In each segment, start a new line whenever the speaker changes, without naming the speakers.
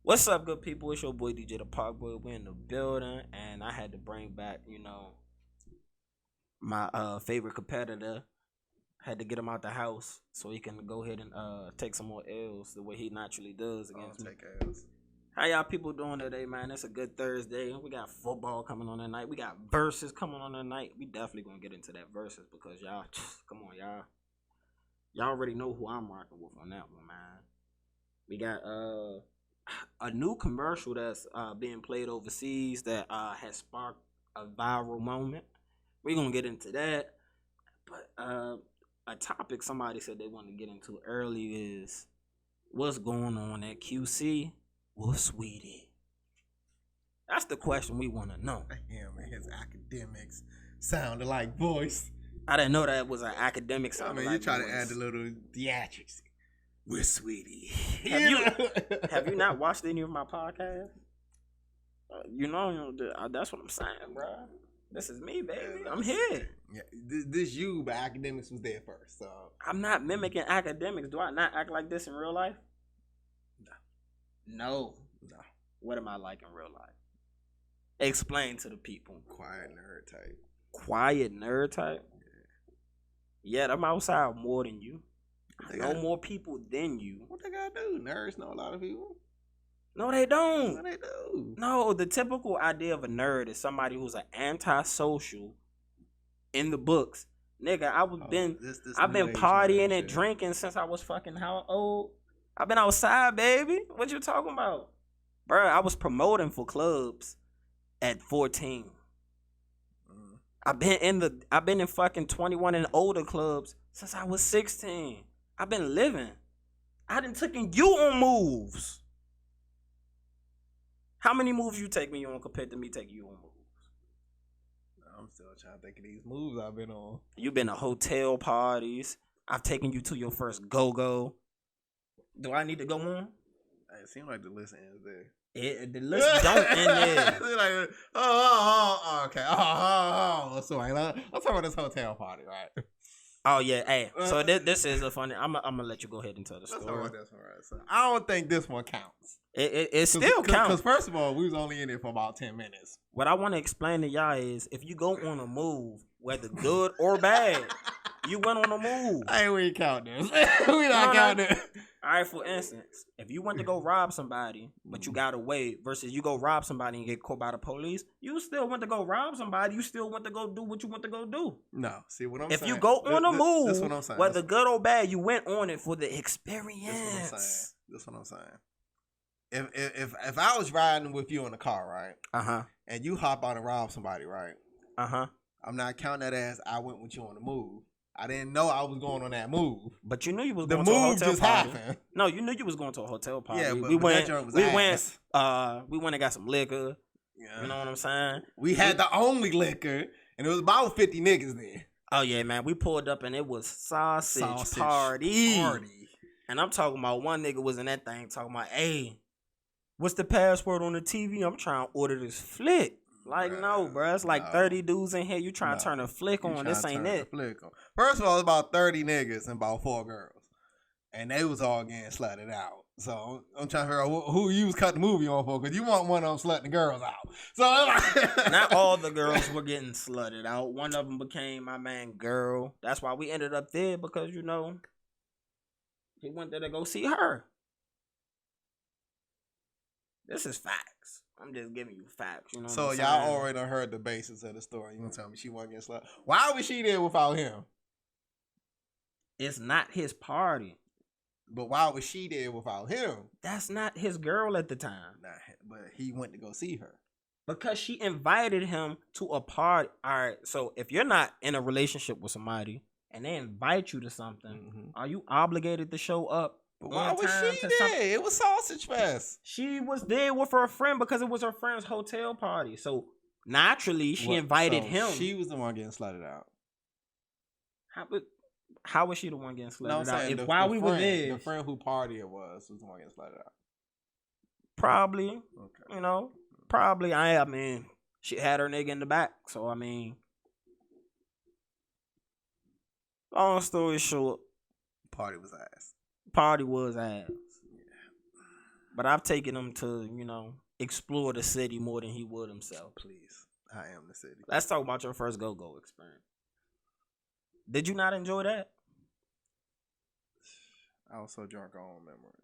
What's up, good people? It's your boy DJTheParkBoy. We're in the building, and I had to bring back, my favorite competitor. Had to get him out the house so he can go ahead and take some more L's the way he naturally does against me.
Take L's.
How y'all people doing today, man? It's a good Thursday. We got football coming on tonight. We got verses coming on tonight. We definitely gonna get into that verses because y'all, come on, y'all already know who I'm rocking with on that one, man. We got a new commercial that's being played overseas that has sparked a viral moment. We're gonna get into that, but a topic somebody said they want to get into early is what's going on at QC with Sweetie. That's the question we want to know.
Him and his academics sounded like voice.
I didn't know that was an academic sound.
You try to add the little theatrics. With Sweetie.
Have you not watched any of my podcasts? That's what I'm saying, bro. This is me, baby. I'm here.
Yeah, this you, but academics was there first. So
I'm not mimicking academics. Do I not act like this in real life? No. What am I like in real life? Explain to the people.
Quiet nerd type.
Quiet nerd type? Yeah, I'm outside more than you. I know more people than you.
What they gotta do? Nerds know a lot of people.
No, they don't.
No, they do.
No, the typical idea of a nerd is somebody who's an antisocial in the books. Nigga, I've been partying and drinking since I was fucking how old? I've been outside, baby. What you talking about? Bruh, I was promoting for clubs at 14. I've been in fucking 21 and older clubs since I was 16. I've been living. I done taken you on moves. How many moves you take me on compared to me taking you on moves?
I'm still trying to think of these moves I've been on.
You've been to hotel parties. I've taken you to your first go-go. Do I need to go on?
It seems like the list ends there.
The list don't end there.
Like, okay. So let's talk about this hotel party, right?
Oh yeah, hey. So this is a funny. I'm gonna let you go ahead and tell the story.
Let's talk about this one, right? So I don't think this one counts.
It still counts.
Because first of all, we was only in there for about 10 minutes.
What I want to explain to y'all is if you go on a move, whether good or bad, you went on a move.
I ain't really count this. We not counting it.
All right, for instance, if you went to go rob somebody, but you got away, versus you go rob somebody and get caught by the police, you still went to go rob somebody. You still went to go do what you went to go do.
No, see what I'm saying.
If you go on a move,
that's what I'm saying.
Whether good or bad, you went on it for the experience.
That's what I'm saying. If I was riding with you in the car, right? And you hop out and rob somebody, right? I'm not counting that as I went with you on the move. I didn't know I was going on that move.
But you knew you was going to a hotel
just
party.
Happened.
No, you knew you was going to a hotel party.
Yeah, but
we went and got some liquor. Yeah. You know what I'm saying?
We had the only liquor, and it was about 50 niggas there.
Oh, yeah, man. We pulled up, and it was sausage party. And I'm talking about one nigga was in that thing talking about, hey, what's the password on the TV? I'm trying to order this flick. Like, no, bro. It's like 30 dudes in here. You trying to turn a flick on. This ain't it.
First of all, it's about 30 niggas and about 4 girls. And they was all getting slutted out. So I'm trying to figure out who you was cutting the movie on for, because you want one of them slutting the girls out. So
not all the girls were getting slutted out. One of them became my man girl. That's why we ended up there, because, he went there to go see her. This is facts. I'm just giving you facts. You know.
So y'all already heard the basis of the story. You gonna tell me she wasn't getting slut? Why was she there without him?
It's not his party.
But why was she there without him?
That's not his girl at the time.
But he went to go see her.
Because she invited him to a party. All right, so if you're not in a relationship with somebody and they invite you to something, are you obligated to show up?
But why was she there? It was Sausage Fest.
She was there with her friend because it was her friend's hotel party. So naturally, she invited him.
She was the one getting slutted out.
How was she the one getting slutted out? While we were there,
the friend who party it was the one getting slutted out.
Probably. Okay. Probably. I mean, she had her nigga in the back. So I mean, long story short,
party was ass.
Party was ass. But I've taken him to, you know, explore the city more than he would himself.
Please, I am the city.
Let's talk about your first go-go experience. Did you not enjoy that?
I was so drunk I don't remember it.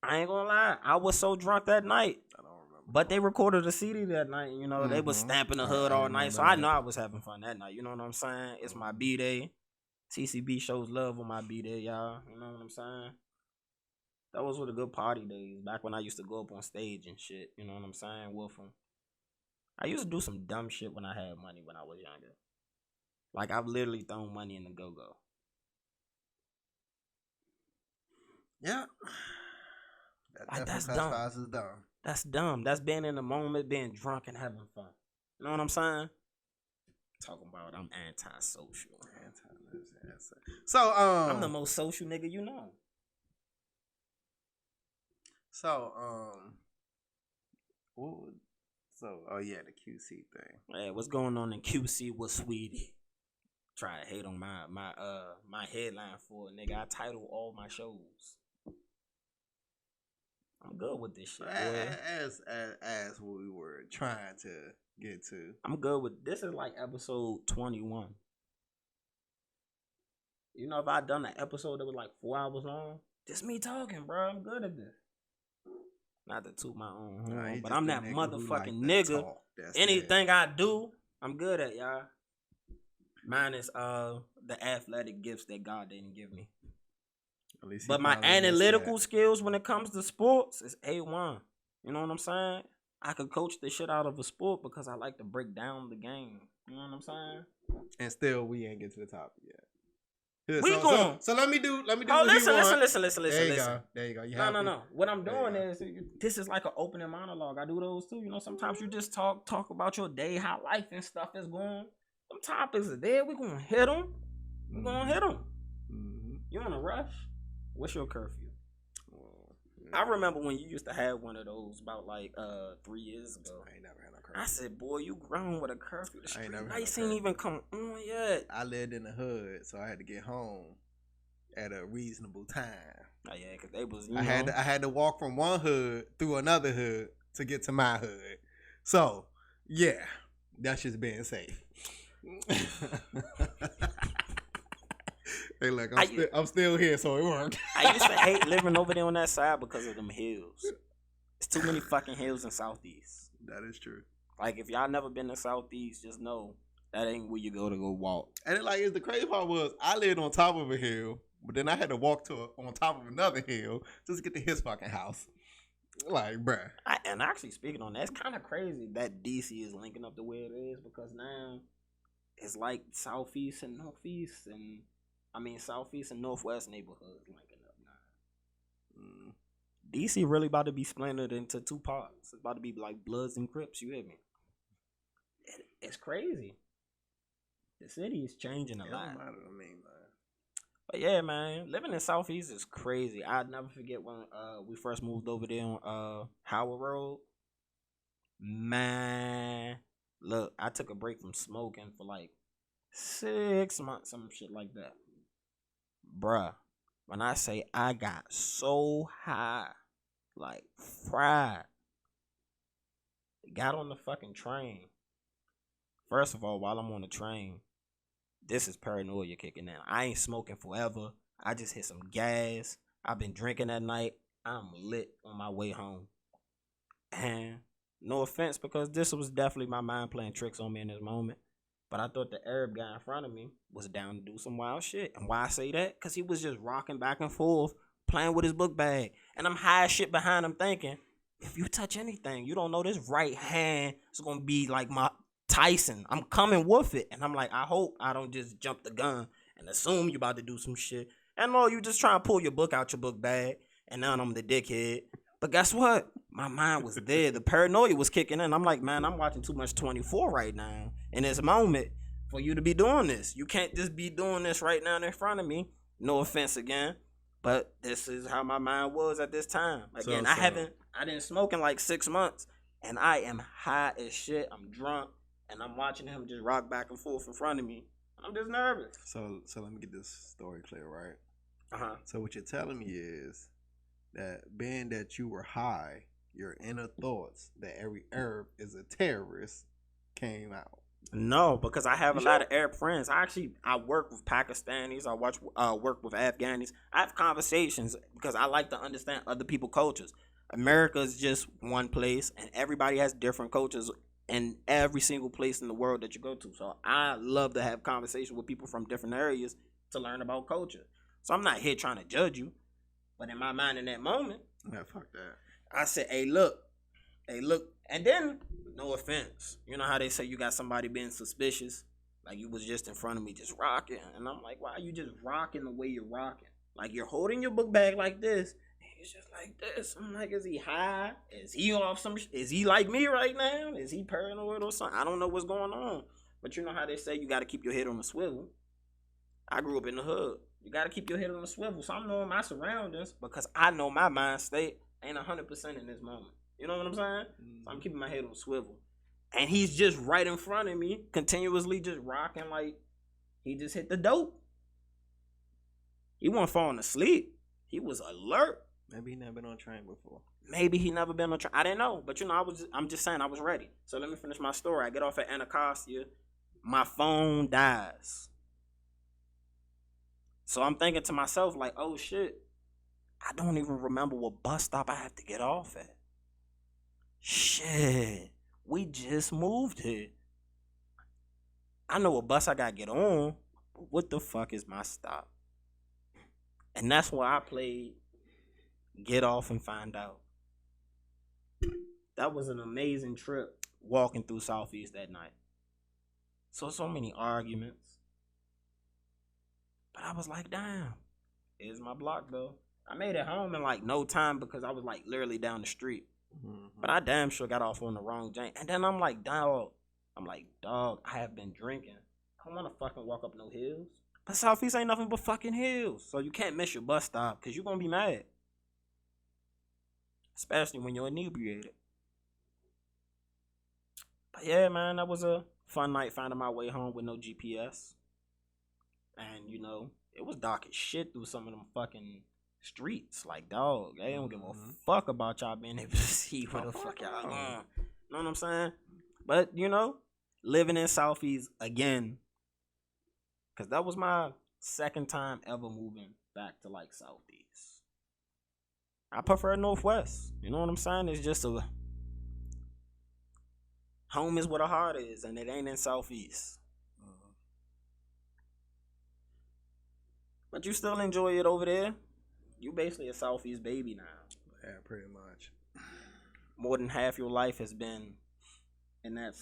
I ain't gonna lie. I was so drunk that night.
I don't remember.
But they recorded a CD that night. You know, they was stamping the hood all night. So I know I was having fun that night. You know what I'm saying? It's my B-Day. TCB shows love on my B-Day, y'all. You know what I'm saying? That was one of the good party days. Back when I used to go up on stage and shit. You know what I'm saying? With them. I used to do some dumb shit when I had money when I was younger. Like, I've literally thrown money in the go-go.
Yeah.
That's dumb. That's dumb. That's being in the moment, being drunk and having fun. You know what I'm saying? Talking about I'm antisocial.
So,
I'm the most social nigga you know.
So, oh yeah, the QC thing.
Hey, what's going on in QC with Sweetie? Try to hate on my headline for it, nigga. I title all my shows. I'm good with this shit, boy.
As what we were trying to get to.
I'm good with this. Is like episode 21. You know, if I done an episode that was like 4 hours long, just me talking, bro. I'm good at this. Not to toot my own horn, but I'm that motherfucking nigga. Anything I do, I'm good at, y'all. Minus the athletic gifts that God didn't give me. But my analytical skills when it comes to sports is A1. You know what I'm saying? I could coach the shit out of a sport because I like to break down the game. You know what I'm saying?
And still, we ain't get to the topic yet. So let me do.
Oh, listen.
There you go.
No. What I'm doing is this is like an opening monologue. I do those too. You know, sometimes you just talk about your day, how life and stuff is going. Some topics are there. We gonna hit them. We gonna hit them. You in a rush? What's your curfew? I remember when you used to have one of those about like 3 years ago.
I ain't never had a curfew.
I said, boy, you grown with a curfew. The street lights ain't even come on yet.
I lived in the hood, so I had to get home at a reasonable time.
Oh yeah, because they was.
I had to walk from one hood through another hood to get to my hood. So yeah, that's just being safe. Hey, look, I'm still here, so it worked.
I used to hate living over there on that side because of them hills. It's too many fucking hills in Southeast.
That is true.
Like, if y'all never been to Southeast, just know that ain't where you go to go walk.
And the crazy part was, I lived on top of a hill, but then I had to walk on top of another hill just to get to his fucking house. Like, bruh.
And actually, speaking on that, it's kind of crazy that DC is linking up the way it is because now it's like Southeast and Northeast and Southeast and Northwest neighborhoods linking up now. DC really about to be splintered into 2 parts. It's about to be like Bloods and Crips, you hear me? It's crazy. The city is changing a lot.
Don't matter to me, man.
But yeah, man, living in Southeast is crazy. I'd never forget when we first moved over there on Howard Road. Man, look, I took a break from smoking for like 6 months, some shit like that. Bruh, when I say I got so high, like fried, got on the fucking train. First of all, while I'm on the train, this is paranoia kicking in. I ain't smoking forever. I just hit some gas. I've been drinking that night. I'm lit on my way home. And no offense, because this was definitely my mind playing tricks on me in this moment. But I thought the Arab guy in front of me was down to do some wild shit. And why I say that? Because he was just rocking back and forth, playing with his book bag. And I'm high as shit behind him thinking, if you touch anything, you don't know this right hand is going to be like my Tyson. I'm coming with it. And I'm like, I hope I don't just jump the gun and assume you about to do some shit. And no, you just trying to pull your book out your book bag. And now I'm the dickhead. But guess what? My mind was there. The paranoia was kicking in. I'm like, man, I'm watching too much 24 right now in this moment for you to be doing this. You can't just be doing this right now in front of me. No offense again, but this is how my mind was at this time. Again, I didn't smoke in like 6 months, and I am high as shit. I'm drunk, and I'm watching him just rock back and forth in front of me. I'm just nervous.
So let me get this story clear, right?
Uh-huh.
So what you're telling me is that being that you were high, your inner thoughts that every Arab is a terrorist came out?
No, because I have a lot of Arab friends. I work with Pakistanis. I work with Afghanis. I have conversations because I like to understand other people's cultures. America is just one place, and everybody has different cultures in every single place in the world that you go to. So I love to have conversations with people from different areas to learn about culture. So I'm not here trying to judge you, but in my mind in that moment,
yeah, fuck that.
I said, hey, look. And then, no offense, you know how they say you got somebody being suspicious? Like, you was just in front of me just rocking. And I'm like, why are you just rocking the way you're rocking? Like, you're holding your book bag like this. He's just like this. I'm like, is he high? Is he off some? Is he like me right now? Is he paranoid or something? I don't know what's going on. But you know how they say you got to keep your head on the swivel. I grew up in the hood. You got to keep your head on the swivel. So I'm knowing my surroundings because I know my mind state ain't 100% in this moment. You know what I'm saying? So I'm keeping my head on the swivel. And he's just right in front of me, continuously just rocking like he just hit the dope. He wasn't falling asleep. He was alert.
Maybe he never been on a train before.
Maybe he never been on a train. I didn't know. But, you know, I'm just saying I was ready. So let me finish my story. I get off at Anacostia. My phone dies. So I'm thinking to myself, like, oh, shit. I don't even remember what bus stop I have to get off at. Shit. We just moved here. I know what bus I got to get on. But what the fuck is my stop? And that's why I played Get Off and Find Out. That was an amazing trip walking through Southeast that night. So many arguments. But I was like, damn, here's my block though. I made it home in like no time because I was like literally down the street. Mm-hmm. But I damn sure got off on the wrong jank. And then I'm like, dog, I have been drinking. I don't want to fucking walk up no hills. But Southeast ain't nothing but fucking hills. So you can't miss your bus stop because you're going to be mad. Especially when you're inebriated. But yeah, man, that was a fun night finding my way home with no GPS. And, you know, it was dark as shit through some of them fucking streets. Like, dog, they don't give a fuck about y'all being able to see where the fuck y'all going. You know what I'm saying? But, you know, living in Southeast again. Because that was my second time ever moving back to, like, Southeast. I prefer Northwest. You know what I'm saying? It's just a... Home is where the heart is, and it ain't in Southeast. But you still enjoy it over there? You basically a Southeast baby now.
Yeah, pretty much.
More than half your life has been in that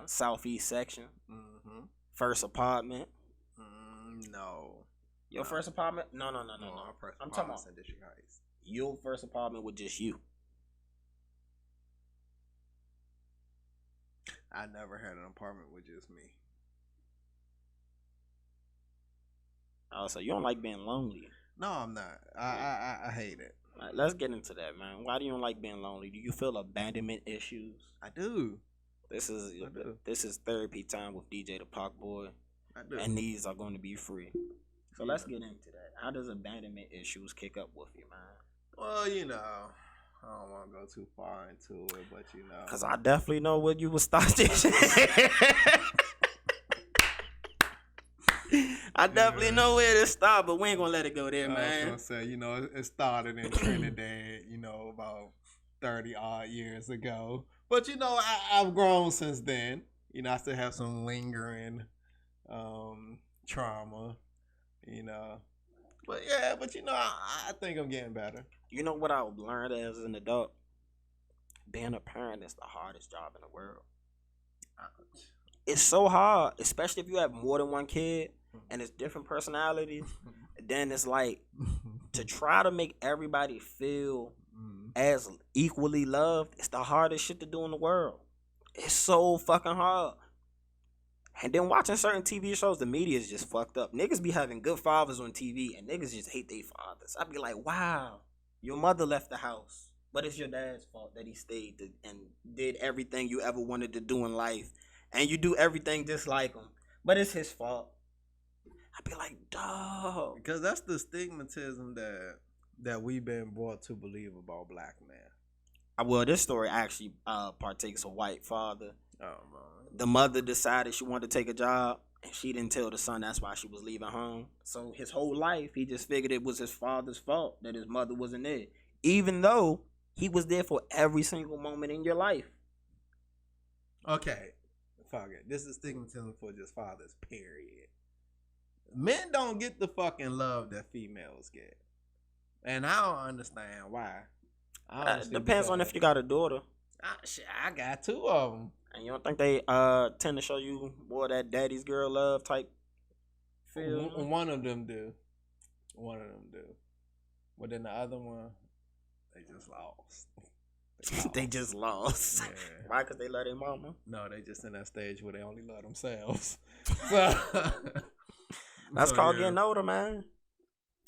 Southeast section. Mm-hmm. First apartment.
No.
Your first apartment? No. I'm talking about
in District Heights.
Your first apartment with just you.
I never had an apartment with just me.
Oh, so you don't like being lonely?
No, I'm not. I hate it.
Right, let's get into that, man. Why do you don't like being lonely? Do you feel abandonment issues?
I do.
This is therapy time with DJTheParkBoy.
I do.
And these are going to be free. So let's get into that. How does abandonment issues kick up with you, man?
Well, you know, I don't want to go too far into it, but you know.
Because I definitely know what you would start this. I definitely know where to start, but we ain't going to let it go there, man.
I was going to say, you know, it started in Trinidad, you know, about 30 odd years ago. But, you know, I've grown since then. You know, I still have some lingering trauma, you know. But, yeah, you know, I think I'm getting better.
You know what I've learned as an adult? Being a parent is the hardest job in the world. It's so hard, especially if you have more than one kid and it's different personalities. Then it's like to try to make everybody feel as equally loved. It's the hardest shit to do in the world. It's so fucking hard. And then watching certain TV shows, the media is just fucked up. Niggas be having good fathers on TV and niggas just hate their fathers. I be like, wow, your mother left the house, but it's your dad's fault that he stayed and did everything you ever wanted to do in life. And you do everything just like him, but it's his fault. I be like, dog.
Because that's the stigmatism that that we've been brought to believe about black men?
Well, this story actually partakes a white father.
Oh, man.
The mother decided she wanted to take a job, and she didn't tell the son that's why she was leaving home. So his whole life, he just figured it was his father's fault that his mother wasn't there, even though he was there for every single moment in your life.
Okay, fuck it. This is stigmatism for just fathers, period. Men don't get the fucking love that females get. And I don't understand why.
Depends on if you got a daughter.
I got 2 of them.
And you don't think they tend to show you more that daddy's girl love type feel?
One of them do. But then the other one, they just lost.
They just lost.
Yeah.
Why? Because they love their mama?
No, they just in that stage where they only love themselves. So,
that's called getting older, man.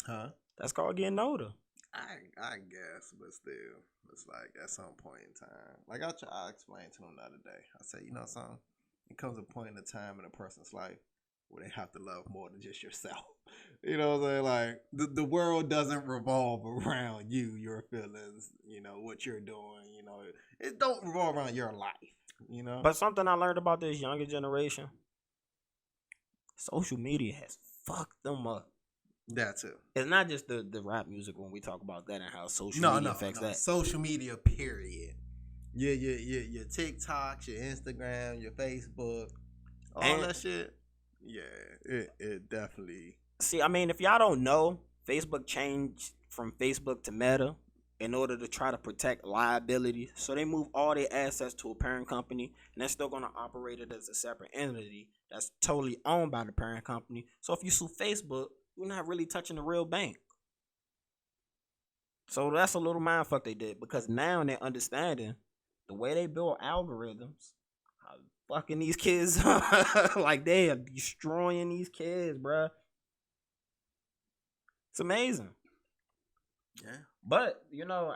Huh?
That's called getting older.
I guess, but still, it's like at some point in time, like I explained to them the other day. I said, you know something? It comes a point in a time in a person's life where they have to love more than just yourself. You know what I'm saying? Like the world doesn't revolve around you, your feelings, what you're doing. It don't revolve around your life.
But something I learned about this younger generation, social media has fucked them up.
That too.
It's not just the rap music when we talk about that and how social media affects that.
Social media, period. Your TikToks, your Instagram, your Facebook, all that shit. Yeah, it definitely.
See, I mean, if y'all don't know, Facebook changed from Facebook to Meta in order to try to protect liability. So they move all their assets to a parent company, and they're still going to operate it as a separate entity that's totally owned by the parent company. So if you sue Facebook, you're not really touching the real bank. So that's a little mindfuck they did, because now they're understanding the way they build algorithms, how fucking these kids, like they are destroying these kids, bruh. It's amazing.
Yeah.
But,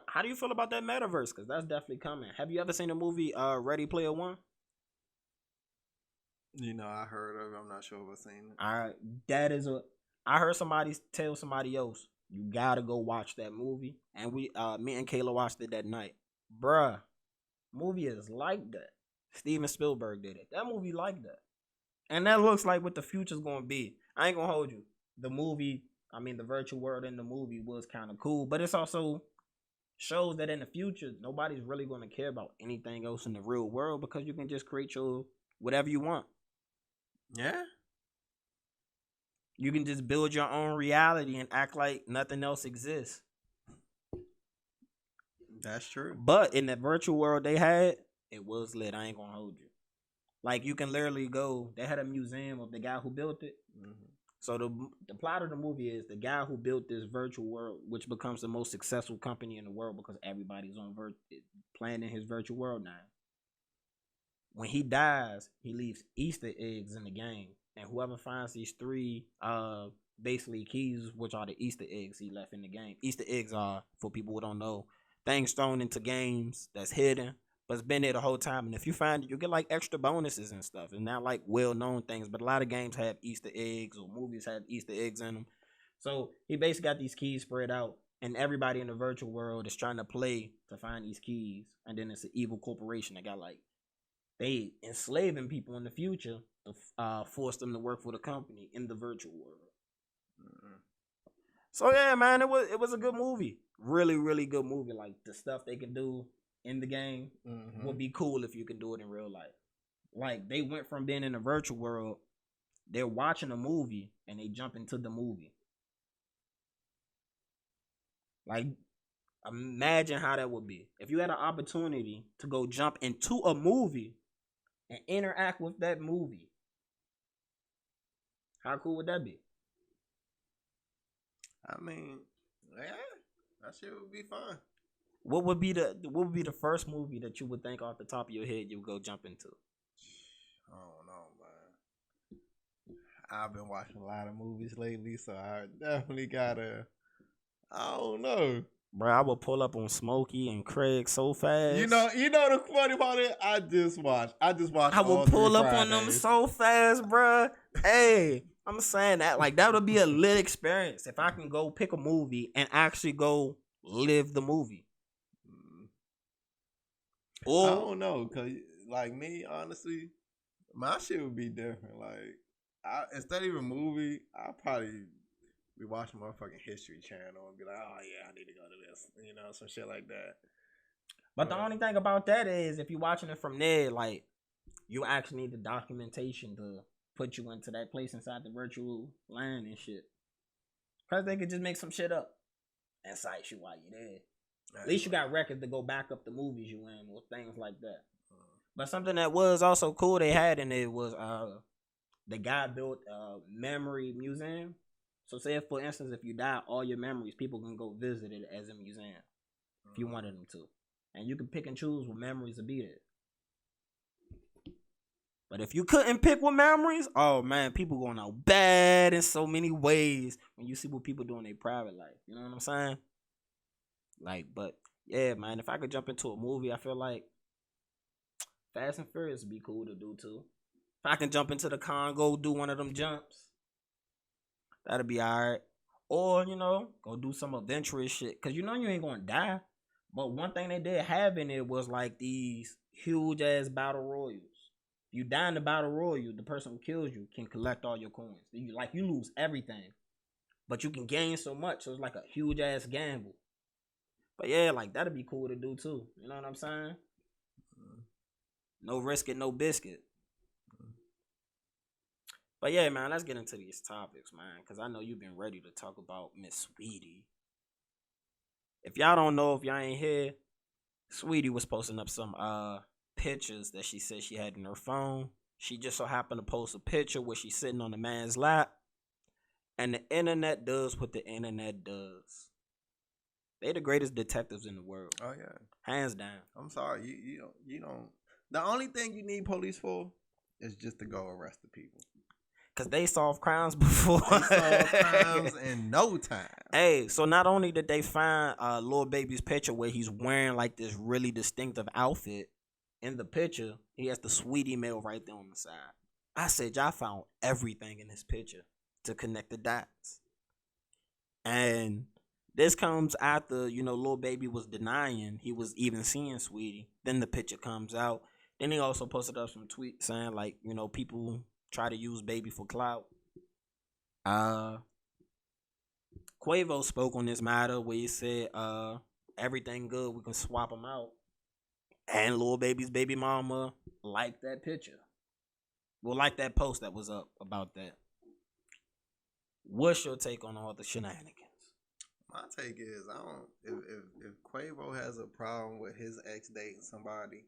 how do you feel about that metaverse? Because that's definitely coming. Have you ever seen the movie Ready Player One?
I heard of it. I'm not sure if I've seen it.
All right. I heard somebody tell somebody else, you gotta go watch that movie. And me and Kayla watched it that night. Bruh, movie is like that. Steven Spielberg did it. That movie like that. And that looks like what the future's gonna be. I ain't gonna hold you. The virtual world in the movie was kind of cool, but it's also shows that in the future, nobody's really gonna care about anything else in the real world, because you can just create your whatever you want.
Yeah.
You can just build your own reality and act like nothing else exists.
That's true.
But in the virtual world they had, it was lit. I ain't gonna hold you. Like, you can literally go. They had a museum of the guy who built it. Mm-hmm. So the plot of the movie is the guy who built this virtual world, which becomes the most successful company in the world because everybody's playing in his virtual world now. When he dies, he leaves Easter eggs in the game. And whoever finds these 3 basically keys, which are the Easter eggs he left in the game. Easter eggs are, for people who don't know, things thrown into games that's hidden, but it's been there the whole time. And if you find it, you get like extra bonuses and stuff. And not like well-known things, but a lot of games have Easter eggs, or movies have Easter eggs in them. So he basically got these keys spread out, and everybody in the virtual world is trying to play to find these keys. And then it's an evil corporation that got they enslaving people in the future to force them to work for the company in the virtual world. Mm-hmm. So yeah, man, it was a good movie. Really, really good movie. Like, the stuff they can do in the game would be cool if you can do it in real life. Like, they went from being in the virtual world, they're watching a movie, and they jump into the movie. Like, imagine how that would be. If you had an opportunity to go jump into a movie and interact with that movie, how cool would that be?
I mean, yeah, that shit would be fun.
What would be the first movie that you would think off the top of your head you would go jump into?
I don't know, man. I've been watching a lot of movies lately, so I definitely gotta. I don't know.
Bro, I will pull up on Smokey and Craig so fast.
You know the funny part is I just watched. I will
pull up on them so fast, bro. Hey, I'm saying that like that would be a lit experience if I can go pick a movie and actually go live the movie.
Or I don't know, cause like me, honestly, my shit would be different. Like, instead of a movie, I'll probably be watching motherfucking History Channel and be like, oh yeah, I need to go to this, some shit like that.
But the only thing about that is, if you're watching it from there, like, you actually need the documentation to put you into that place inside the virtual land and shit. Cause they could just make some shit up and cite you while you're there. At least you got records to go back up the movies you in or things like that. But something that was also cool they had in it was the guy built a memory museum. So say if, for instance, if you die, all your memories, people can go visit it as a museum if you wanted them to. And you can pick and choose what memories to be there. But if you couldn't pick what memories, oh man, people going out bad in so many ways when you see what people do in their private life. You know what I'm saying? Like, but yeah, man, if I could jump into a movie, I feel like Fast and Furious would be cool to do too. If I can jump into the Congo, do one of them jumps, that'd be alright. Or, go do some adventurous shit. Cause you ain't gonna die. But one thing they did have in it was like these huge ass battle royals. If you die in the battle royal, the person who kills you can collect all your coins. You lose everything. But you can gain so much, so it's like a huge ass gamble. But yeah, like that'd be cool to do too. You know what I'm saying? No risk it, no biscuit. But yeah, man, let's get into these topics, man. Cause I know you've been ready to talk about Miss Sweetie. If y'all don't know, if y'all ain't here, Sweetie was posting up some pictures that she said she had in her phone. She just so happened to post a picture where she's sitting on a man's lap. And the internet does what the internet does. They the greatest detectives in the world. Oh yeah, hands down.
I'm sorry, you don't. The only thing you need police for is just to go arrest the people.
Cause they solve crimes before.
They solve crimes in no time.
Hey, so not only did they find Lil Baby's picture where he's wearing like this really distinctive outfit, in the picture he has the Sweetie mail right there on the side. I said y'all found everything in this picture to connect the dots, and this comes after, Lil Baby was denying he was even seeing Sweetie. Then the picture comes out. Then he also posted up some tweets saying, like, people try to use Baby for clout. Quavo spoke on this matter where he said, everything good, we can swap them out. And Lil Baby's baby mama liked that picture. Well, like that post that was up about that. What's your take on all the shenanigans?
My take is, I don't. If Quavo has a problem with his ex dating somebody,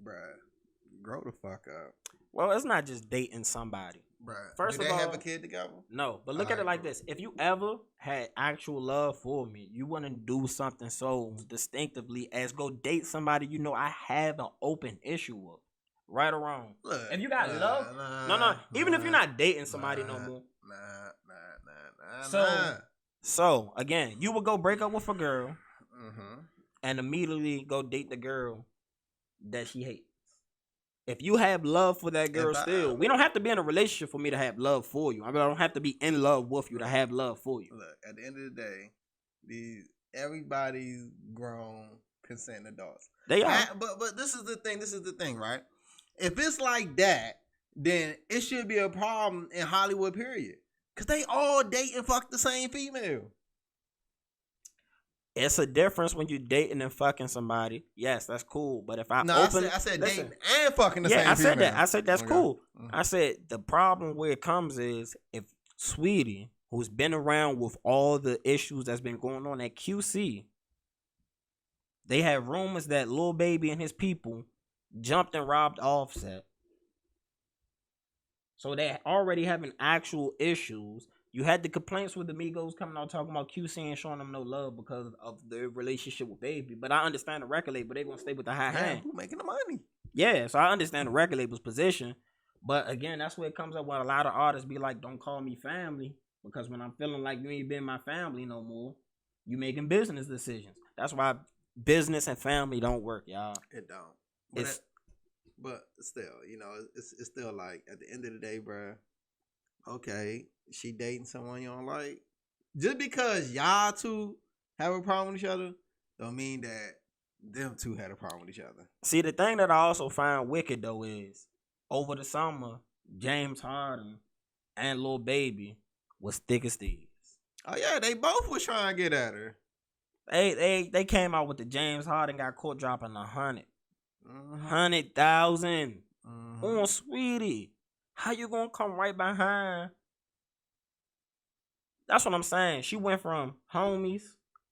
bruh, grow the fuck up.
Well, it's not just dating somebody,
bruh.
First
Did
of all,
they have a kid together?
No, but look at it like this: if you ever had actual love for me, you wouldn't do something so distinctively as go date somebody I have an open issue with, right or wrong. Look, if you got love, even if you're not dating somebody no more. So again, you would go break up with a girl, and immediately go date the girl that she hates. If you have love for that girl still, we don't have to be in a relationship for me to have love for you. I don't have to be in love with you to have love for you.
Look, at the end of the day, everybody's grown, consenting adults.
They are.
But this is the thing, right? If it's like that, then it should be a problem in Hollywood, period. Because they all date and fuck the same female.
It's a difference when you dating and fucking somebody. Yes, that's cool. But if I
said dating and fucking the same female.
I said that. I said that's cool. I said the problem where it comes is if Sweetie, who's been around with all the issues that's been going on at QC, they have rumors that Lil Baby and his people jumped and robbed Offset. So they already having actual issues. You had the complaints with the Migos coming out talking about QC and showing them no love because of their relationship with Baby. But I understand the record label, they're going to stay with the high hand.
Who making the money?
Yeah, so I understand the record label's position. But again, that's where it comes up when a lot of artists be like, don't call me family. Because when I'm feeling like you ain't been my family no more, you making business decisions. That's why business and family don't work, y'all.
It don't. But still, it's still like, at the end of the day, bruh, okay, she dating someone you don't like. Just because y'all two have a problem with each other, don't mean that them two had a problem with each other.
See, the thing that I also find wicked though is over the summer, James Harden and Lil Baby was thick as thieves.
Oh yeah, they both was trying to get at her.
They came out with the James Harden got caught dropping 100,000 on Sweetie. How you gonna come right behind? That's what I'm saying. She went from homies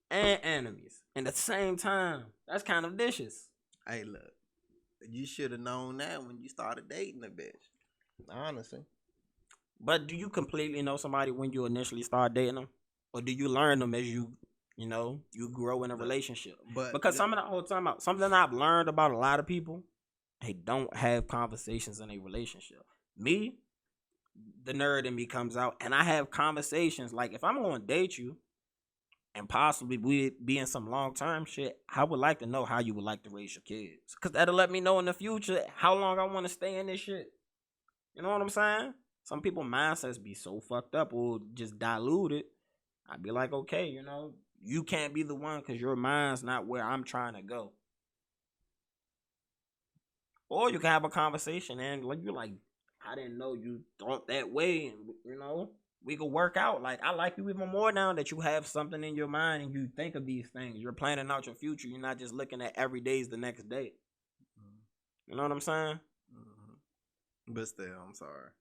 and enemies in the same time. That's kind of vicious.
Hey, look, you should have known that when you started dating the bitch. Honestly.
But do you completely know somebody when you initially start dating them, or do you learn them as you grow in a relationship? Because something I've learned about a lot of people, they don't have conversations in a relationship. Me, the nerd in me comes out, and I have conversations. Like, if I'm going to date you and possibly we be in some long-term shit, I would like to know how you would like to raise your kids. Because that'll let me know in the future how long I want to stay in this shit. You know what I'm saying? Some people mindsets be so fucked up or just diluted. I'd be like, okay, you can't be the one because your mind's not where I'm trying to go. Or you can have a conversation and you're like, I didn't know you thought that way, and we could work out. Like, I like you even more now that you have something in your mind and you think of these things. You're planning out your future. You're not just looking at every day's the next day. You know what I'm saying?
But still, I'm sorry.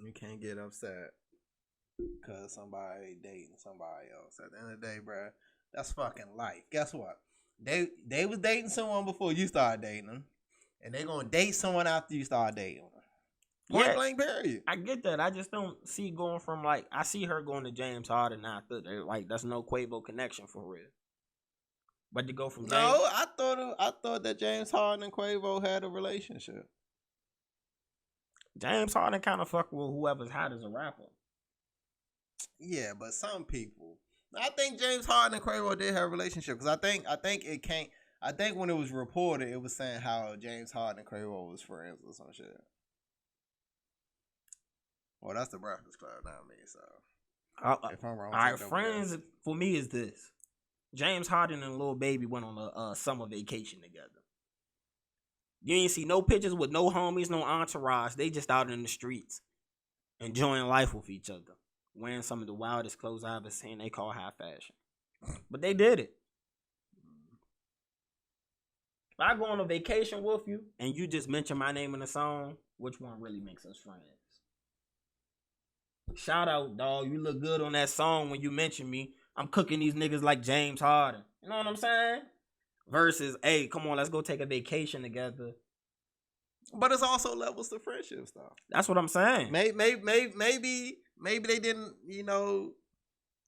You can't get upset because somebody dating somebody else. At the end of the day, bruh, that's fucking life. Guess what? They was dating someone before you started dating them, and they gonna date someone after you start dating them. Point blank period.
I get that. I just don't see going from I see her going to James Harden now. That's no Quavo connection for real. But to go from James,
I thought that James Harden and Quavo had a relationship.
James Harden kind of fuck with whoever's hot as a rapper.
Yeah, but some people. I think James Harden and Quavo did have a relationship because I think it can't. I think when it was reported, it was saying how James Harden and Quavo was friends or some shit. Well, that's the Breakfast Club, not me. So if I'm wrong,
all right, friends for me is this: James Harden and Lil Baby went on a summer vacation together. You ain't see no pictures with no homies, no entourage. They just out in the streets, enjoying life with each other, wearing some of the wildest clothes I've ever seen. They call high fashion, but they did it. If I go on a vacation with you and you just mention my name in the song, which one really makes us friends? Shout out, dog. You look good on that song when you mention me. I'm cooking these niggas like James Harden. You know what I'm saying? Versus, hey, come on, let's go take a vacation together.
But it's also levels to friendship stuff.
That's what I'm saying.
Maybe they didn't,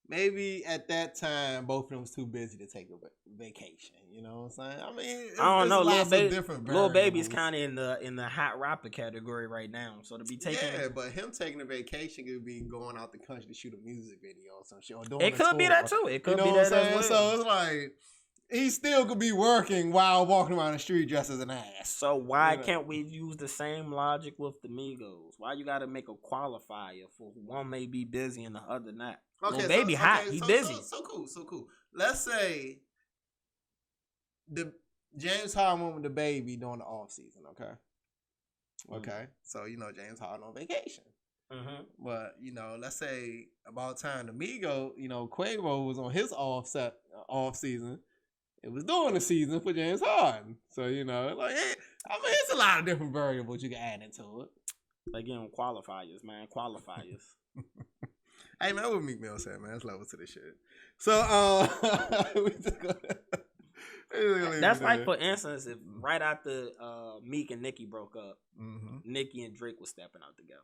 maybe at that time both of them was too busy to take a vacation. You know what I'm saying? I mean,
I don't know. Lil Baby's kind of in the hot rapper category right now. So to be taking,
but him taking a vacation could be going out the country to shoot a music video or some shit. Or doing
it could be that too. It could be that as well.
So it's like he still could be working while walking around the street dressed as an ass.
So why can't we use the same logic with the Migos? Why you got to make a qualifier for one may be busy and the other not? Okay, Lil Baby hot. He busy.
So cool. Let's say the James Harden went with the Baby during the off season. Okay. So James Harden on vacation. But let's say about time the Migos, Quavo was on his off season. It was during the season for James Harden. So it's a lot of different variables you can add into it.
Again, qualifiers, man. Qualifiers.
Hey, man, what Meek Mill said, man. Let's level to this shit. So,
that's like, for instance, if right after Meek and Nicki broke up, Nicki and Drake was stepping out together.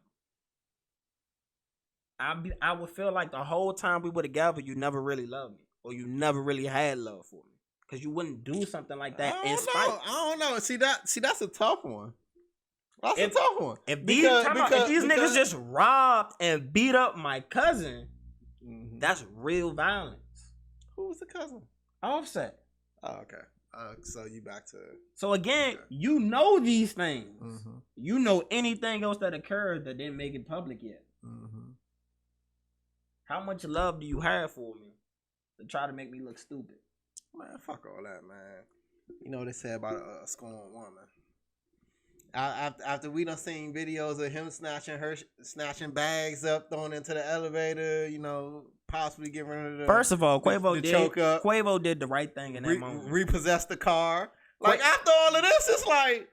I would feel like the whole time we were together, you never really loved me, or you never really had love for me, because you wouldn't do something like that in spite.
I don't know. See, that's a tough one. That's a tough one.
If these niggas just robbed and beat up my cousin, that's real violence.
Who was the cousin?
Offset.
Oh, okay. So you back to.
So again, you know these things. You know anything else that occurred that didn't make it public yet. How much love do you have for me to try to make me look stupid?
Man, fuck all that, man. You know what they say about a scorned woman. After we done seen videos of him snatching bags up, throwing into the elevator, you know, possibly getting rid of the.
First of all, Quavo did the right thing in that moment.
Repossessed the car. Like after all of this, it's like,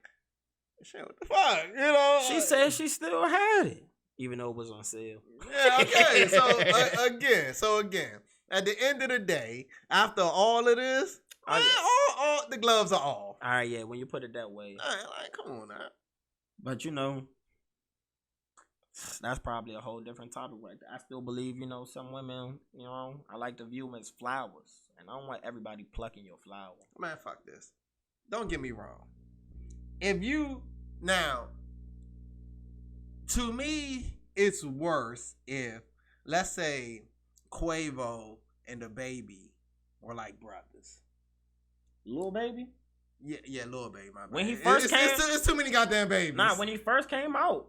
shit, what the fuck, you know?
She said she still had it, even though it was on sale.
Yeah, okay. So again, at the end of the day, after all of this. All the gloves are off.
All right, yeah. When you put it that way,
like, come on now.
But you know, that's probably a whole different topic. Right there. I still believe, you know, some women, you know, I like to view them as flowers, and I don't want everybody plucking your flower.
Man, fuck this. Don't get me wrong. If you now, to me, it's worse if, let's say, Quavo and the baby were like brothers.
Lil Baby?
Yeah, Lil Baby, my bad.
When he first came...
It's too many goddamn babies.
Nah, when he first came out,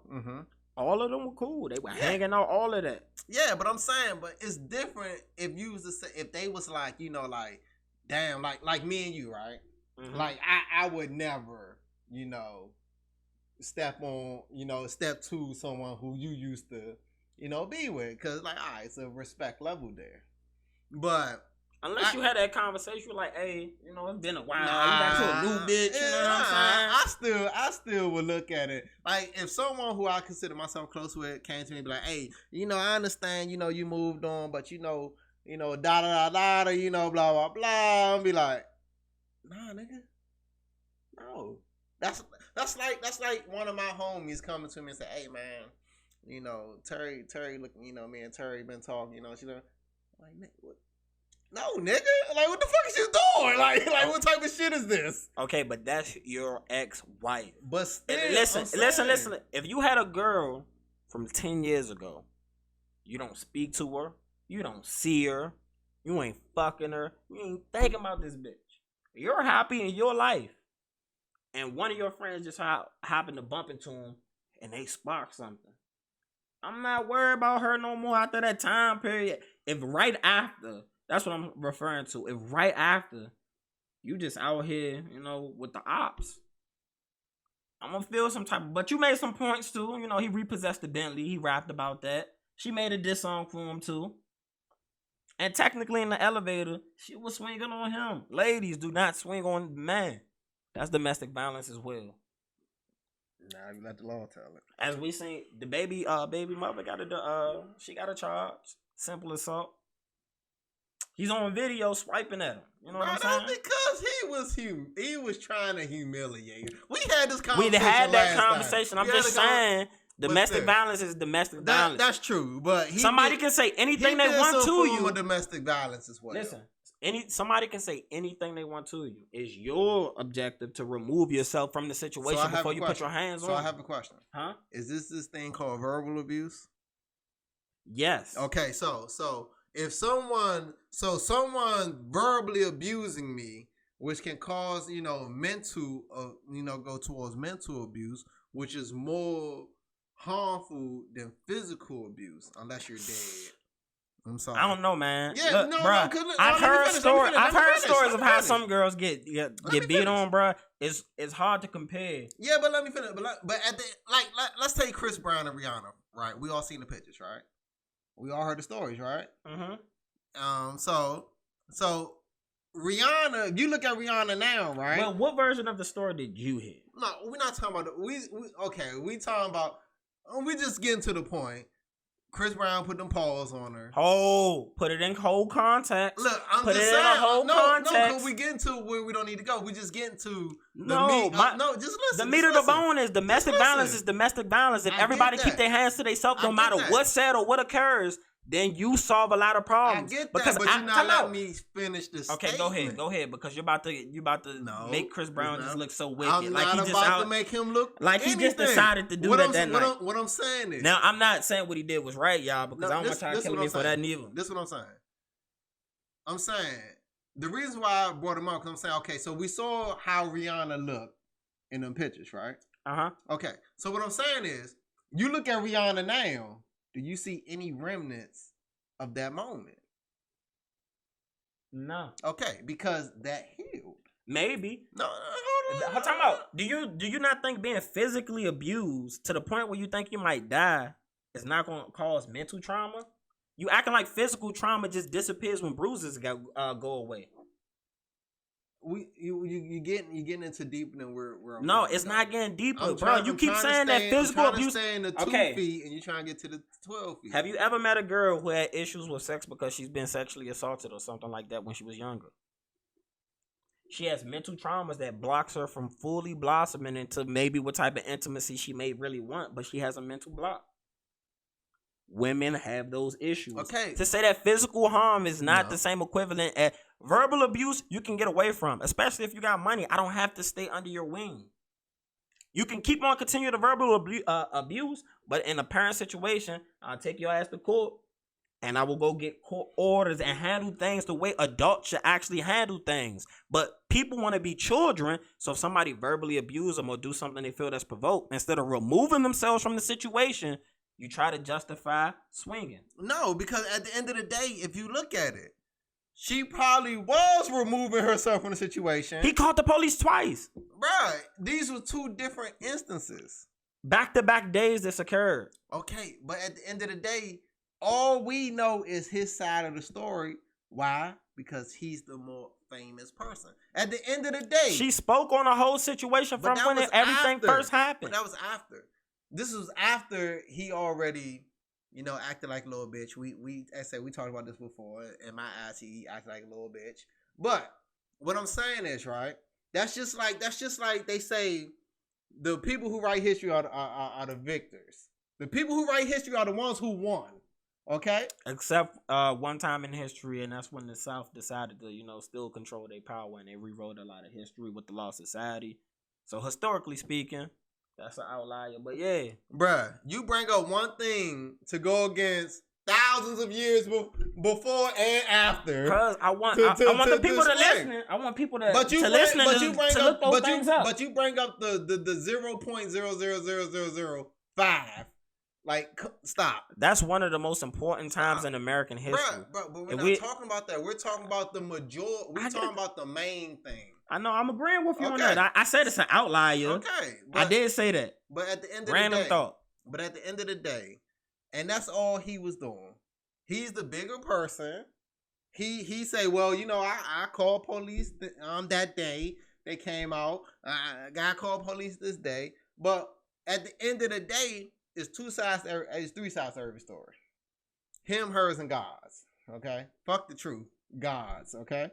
all of them were cool. They were hanging out, all of that.
Yeah, but I'm saying, but it's different if you was to say, if they was like, you know, like, damn, like me and you, right? Mm-hmm. Like, I would never, you know, step to someone who you used to, you know, be with. Because, like, all right, it's a respect level there. But...
Unless you had that conversation, like, hey, you know, it's been a while. You got you a new bitch, you know what I'm
saying? I still would look at it. Like, if someone who I consider myself close with came to me and be like, hey, you know, I understand, you know, you moved on, but you know, da-da-da-da, you know, blah, blah, blah. I'll be like, nah, nigga. No. That's like one of my homies coming to me and say, hey, man, you know, Terry looking, you know, me and Terry been talking, you know, she like, nigga, what? No, nigga. Like, what the fuck is you doing? Like, what type of shit is this?
Okay, but that's your ex-wife.
But still,
listen. If you had a girl from 10 years ago, you don't speak to her, you don't see her, you ain't fucking her, you ain't thinking about this bitch. You're happy in your life. And one of your friends just happened to bump into him, and they spark something. I'm not worried about her no more after that time period. If right after... That's what I'm referring to. If right after you just out here, you know, with the ops, I'm gonna feel some type of. But you made some points too. You know, he repossessed the Bentley. He rapped about that. She made a diss song for him too. And technically in the elevator, she was swinging on him. Ladies, do not swing on the man. That's domestic violence as well.
Nah, you let the law tell it.
As we seen, the baby mother got she got a charge. Simple assault. He's on video swiping at him. You know what I'm saying?
That's because he was trying to humiliate. We had this conversation.
We had that conversation. I'm just saying, domestic violence is domestic violence.
That's true, but
somebody can say anything they want to you.
Domestic violence as well.
Listen, somebody can say anything they want to you. It's your objective to remove yourself from the situation before you put your hands on.
So I have a question. Huh? Is this thing called verbal abuse?
Yes.
Okay, so if someone verbally abusing me, which can cause, you know, go towards mental abuse, which is more harmful than physical abuse, unless you're dead. I'm sorry.
I don't know, man.
Yeah,
look, bruh, I've heard stories of how some girls get beat on, bruh. It's hard to compare.
Yeah, but let me finish. But at the let's take Chris Brown and Rihanna, right? We all seen the pictures, right? We all heard the stories, right? Mm-hmm. So Rihanna, if you look at Rihanna now, right?
Well, what version of the story did you hear?
No, we're not talking about we talking about. We just getting to the point. Chris Brown put them paws on her.
Oh, put it in whole context.
Look, I'm
put
just
it
saying.
In a whole context.
No, because we getting to where we don't need to go. We just getting to the meat. Just listen.
The meat of the bone is domestic violence is domestic violence. If everybody keep their hands to themselves, no matter what's said or what occurs, then you solve a lot of problems.
I get that, because but you're not letting me finish this.
Okay,
statement.
go ahead, because you're about to make Chris Brown just look so wicked.
I'm not about to make him look
like
anything.
He just decided to do that night.
What I'm saying is,
now I'm not saying what he did was right, y'all, because I don't want y'all to kill me for that neither.
This is what I'm saying. I'm saying the reason why I brought him up, because I'm saying, okay, so we saw how Rihanna looked in them pictures, right? Okay, so what I'm saying is, you look at Rihanna now. Do you see any remnants of that moment?
No.
Okay, because that healed.
Maybe.
No, hold on.
I'm talking about, do you not think being physically abused to the point where you think you might die is not going to cause mental trauma? You acting like physical trauma just disappears when bruises go away.
You getting into deeper than we're
no, it's not getting deeper, bro. You keep saying that physical abuse.
Stay in the 2 feet, and you trying to get to the 12 feet.
Have you ever met a girl who had issues with sex because she's been sexually assaulted or something like that when she was younger? She has mental traumas that blocks her from fully blossoming into maybe what type of intimacy she may really want, but she has a mental block. Women have those issues.
Okay.
To say that physical harm is not the same equivalent as verbal abuse, you can get away from, especially if you got money. I don't have to stay under your wing. You can keep on continuing the verbal abuse, but in a parent situation, I'll take your ass to court, and I will go get court orders and handle things the way adults should actually handle things. But people want to be children, so if somebody verbally abuse them or do something they feel that's provoked, instead of removing themselves from the situation, you try to justify swinging.
No, because at the end of the day, if you look at it, she probably was removing herself from the situation.
He called the police twice.
Right. These were 2 different instances.
Back-to-back days this occurred.
Okay, but at the end of the day, all we know is his side of the story. Why? Because he's the more famous person. At the end of the day,
she spoke on the whole situation from when everything first happened.
But that was after. This was after he already, acted like a little bitch. I said we talked about this before. In my eyes, he acted like a little bitch. But what I'm saying is, right? That's just like they say, the people who write history are the victors. The people who write history are the ones who won. Okay.
Except one time in history, and that's when the South decided to, still control their power, and they rewrote a lot of history with the Law Society. So historically speaking, that's an outlier, but yeah.
Bruh, you bring up one thing to go against thousands of years before and after.
Because I want the people to listen. I want people to listen to look those things up.
But you bring up the 0.000005. Like, stop.
That's one of the most important times in American history.
But we're not talking about that. We're talking about the majority. We're talking about the main thing.
I know. I'm agreeing with you on that. I said it's an outlier.
Okay.
I did say that.
But at the end of
Random
the day.
thought.
But at the end of the day, and that's all he was doing. He's the bigger person. He say, well, I called police that day. They came out. I called police this day. But at the end of the day, it's 3 sides to every story. Him, hers, and God's. Okay? Fuck the truth. God's. Okay?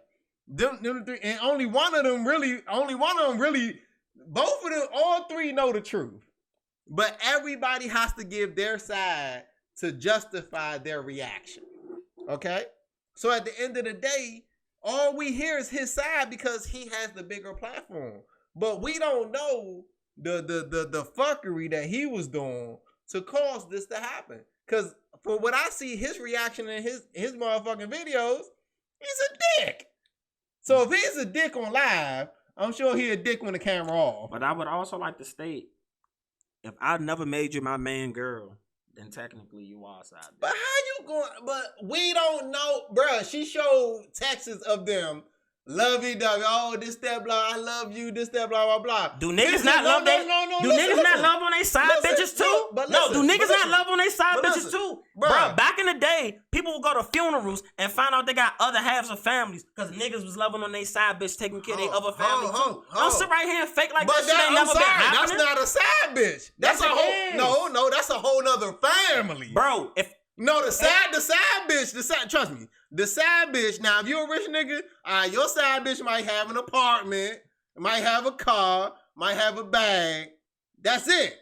Them 3, and only one of them really, both of them, all 3 know the truth. But everybody has to give their side to justify their reaction. Okay? So at the end of the day, all we hear is his side because he has the bigger platform. But we don't know the fuckery that he was doing to cause this to happen. Because for what I see, his reaction in his motherfucking videos, he's a dick. So if he's a dick on live, I'm sure he's a dick when the camera off.
But I would also like to state, if I never made you my main girl, then technically you are side bitch.
But how you going? But we don't know, bruh. She showed texts of them. Lovey-dovey, oh, this, that, blah, I love you, this, that, blah, blah, blah.
Do niggas not love that? Do niggas not love on they side bitches too? No, do niggas not love on they side bitches too? Bro, back in the day, people would go to funerals and find out they got other halves of families because niggas was loving on they side bitch, taking care of their other family too. Don't sit right here and fake like that shit ain't never been happening.
That's not a side bitch. That's a whole, no, that's a whole nother family.
Bro,
the side bitch, trust me. The side bitch, now if you're a rich nigga, your side bitch might have an apartment, might have a car, might have a bag. That's it.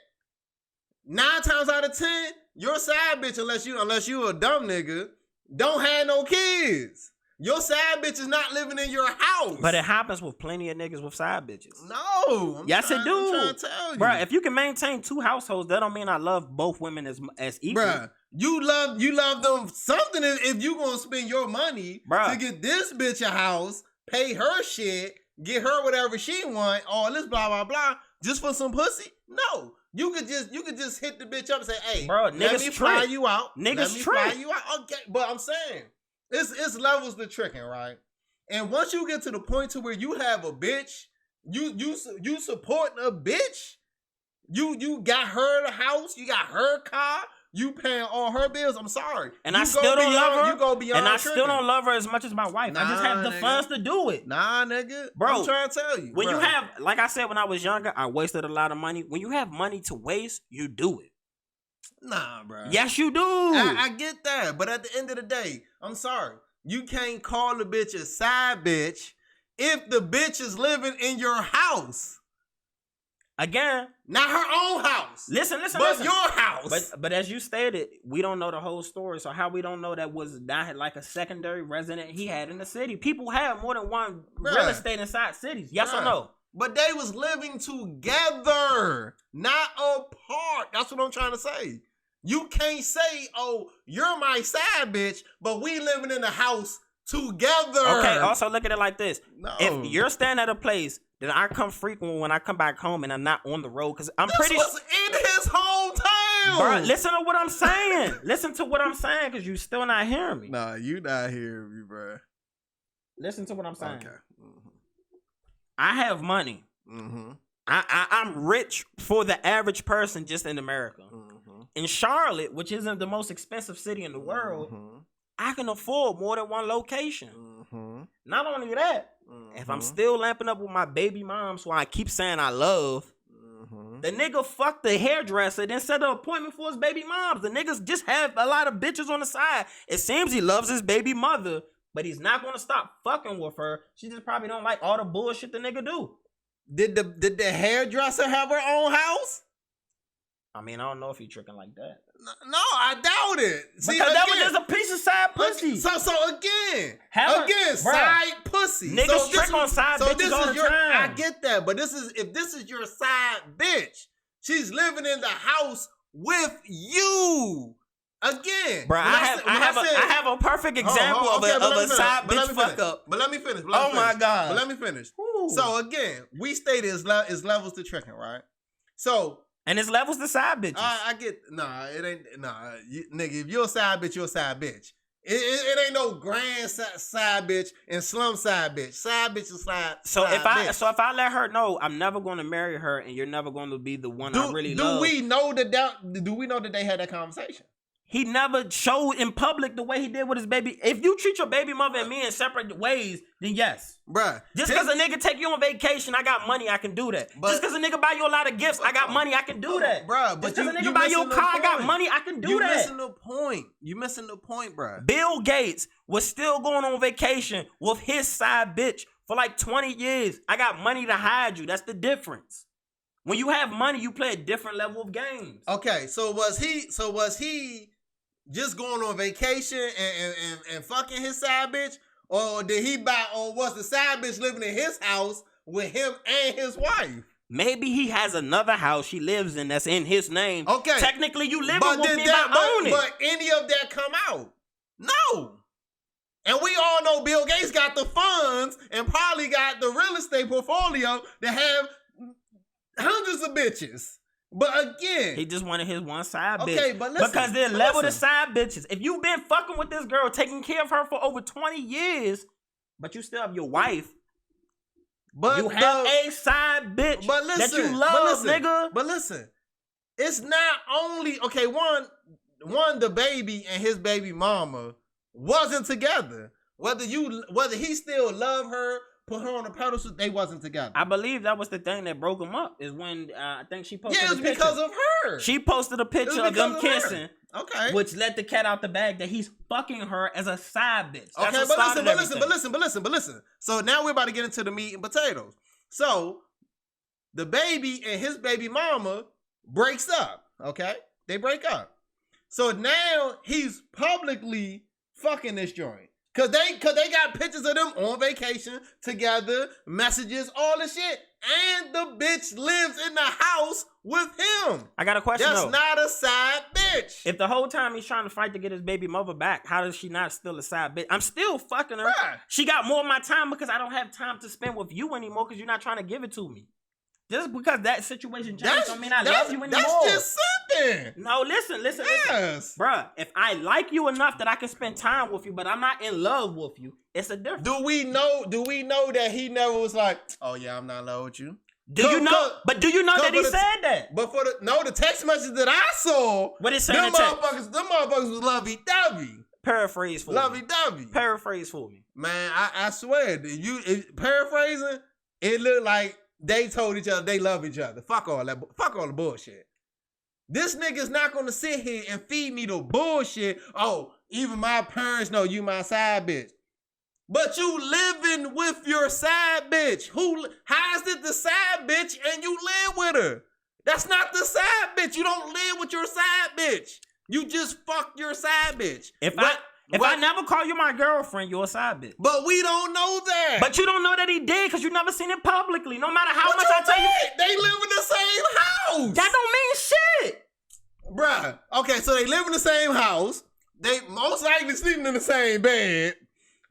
9 times out of 10, your side bitch, unless you a dumb nigga, don't have no kids. Your side bitch is not living in your house.
But it happens with plenty of niggas with side bitches.
No.
Yes, it do.
I'm trying to tell you.
Bruh, if you can maintain 2 households, that don't mean I love both women as equal.
Bruh, you love them something if you gonna spend your money to get this bitch a house, pay her shit, get her whatever she want, all this blah blah blah, just for some pussy. No, you could just hit the bitch up and say, hey,
bro,
let me fly you out.
Niggas trick.
Okay, but I'm saying it's levels to tricking, right? And once you get to the point to where you have a bitch, you supporting a bitch, you got her the house, you got her car, you paying all her bills. I'm sorry,
and I still don't love her.
You go beyond,
and I still don't love her as much as my wife. I just have the funds to do it.
Nah, nigga,
bro.
I'm trying to tell you,
when you have, like I said, when I was younger, I wasted a lot of money. When you have money to waste, you do it.
Nah, bro.
Yes, you do.
I get that, but at the end of the day, I'm sorry. You can't call the bitch a side bitch if the bitch is living in your house.
Again,
not her own house.
Listen.
But your house.
But as you stated, we don't know the whole story. So how we don't know that was not like a secondary resident he had in the city? People have more than one real estate inside cities. Yes or no?
But they was living together, not apart. That's what I'm trying to say. You can't say, oh, you're my side bitch, but we living in the house together.
Okay, also look at it like this.
No.
If you're staying at a place that I come frequent when I come back home and I'm not on the road, because I'm
this
pretty
was in his hometown.
Bro, listen to what I'm saying. Listen to what I'm saying, because you still not hearing me.
Nah, you not hearing me, bro.
Listen to what I'm saying.
Okay. Mm-hmm.
I have money.
Mm-hmm.
I'm rich for the average person just in America.
Mm-hmm.
In Charlotte, which isn't the most expensive city in the world, I can afford more than one location. Not only that, if I'm still lamping up with my baby mom, so I keep saying I love, the nigga fucked the hairdresser, then set an appointment for his baby moms. The niggas just have a lot of bitches on the side. It seems he loves his baby mother, but he's not gonna stop fucking with her. She just probably don't like all the bullshit the nigga do.
Did the hairdresser have her own house?
I mean, I don't know if he tricking like that.
No, I doubt it. See,
because that was just a piece of side pussy.
So again, side pussy.
Niggas trick on side bitches all the time.
I get that, but if this is your side bitch, she's living in the house with you. Again,
bro, I have a perfect example of a side bitch fuck up.
But let me finish.
My God.
But let me finish. Ooh. So again, we stated it's levels to tricking, right? So.
And it's levels to side bitches.
I get, it ain't, nigga, if you're a side bitch, you're a side bitch. It ain't no grand side bitch and slum side bitch. Side bitch is side.
So if I let her know I'm never going to marry her and you're never going to be the one I really love.
Do we know that they had that conversation?
He never showed in public the way he did with his baby. If you treat your baby mother and me in separate ways, then yes.
Bruh.
Just because a nigga take you on vacation, I got money, I can do that. Just because a nigga buy you a lot of gifts, I got money, I can do that.
Bruh,
just because a nigga buy you a car, I got money, I can do that.
You missing the point, bruh.
Bill Gates was still going on vacation with his side bitch for like 20 years. I got money to hide you. That's the difference. When you have money, you play a different level of games.
Okay, so was he just going on vacation and fucking his side bitch? Or was the side bitch living in his house with him and his wife?
Maybe he has another house he lives in that's in his name.
Okay.
Technically, you live with me, I own it.
But any of that come out? No. And we all know Bill Gates got the funds and probably got the real estate portfolio to have hundreds of bitches. But again,
he just wanted his one side bitch.
Okay, but listen,
because they're level to side bitches. If you've been fucking with this girl, taking care of her for over 20 years, but you still have your wife, but you have a side bitch that you love, nigga.
But listen, it's not only one the baby and his baby mama wasn't together. Whether he still love her, put her on a pedestal, they wasn't together.
I believe that was the thing that broke them up. Is when I think she posted.
Yeah, it was because of her.
She posted a picture of them kissing.
Okay.
Which let the cat out the bag that he's fucking her as a side bitch.
That's but listen. So now we're about to get into the meat and potatoes. So the baby and his baby mama breaks up. Okay, they break up. So now he's publicly fucking this joint. Cause they got pictures of them on vacation together, messages, all this shit, and the bitch lives in the house with him.
I got a question.
That's not a side bitch. bitch.
If the whole time he's trying to fight to get his baby mother back, how does she not still a side bitch? I'm still fucking her. Bruh. She got more of my time because I don't have time to spend with you anymore because you're not trying to give it to me. Just because that situation changed don't mean I love you anymore.
That's just something.
No, listen. Bruh, if I like you enough that I can spend time with you, but I'm not in love with you, it's a difference.
Do we know that he never was like, oh yeah, I'm not in love with you?
Do you know that he said that?
But the text message that I saw,
what is saying? Them
motherfuckers was lovey-dovey.
Paraphrase for me.
Lovey-dovey.
Paraphrase for me.
Man, I swear, paraphrasing, it looked like they told each other they love each other. Fuck all the bullshit. This nigga's not gonna sit here and feed me the bullshit. Oh, even my parents know you my side bitch. But you living with your side bitch. How is it the side bitch and you live with her? That's not the side bitch. You don't live with your side bitch. You just fuck your side bitch.
If I never call you my girlfriend, you're a side bitch.
But we don't know that.
But you don't know that he did because you never seen it publicly. No matter how much I tell you.
They live in the same house.
That don't mean shit.
Bruh. Okay, so they live in the same house. They most likely sleeping in the same bed.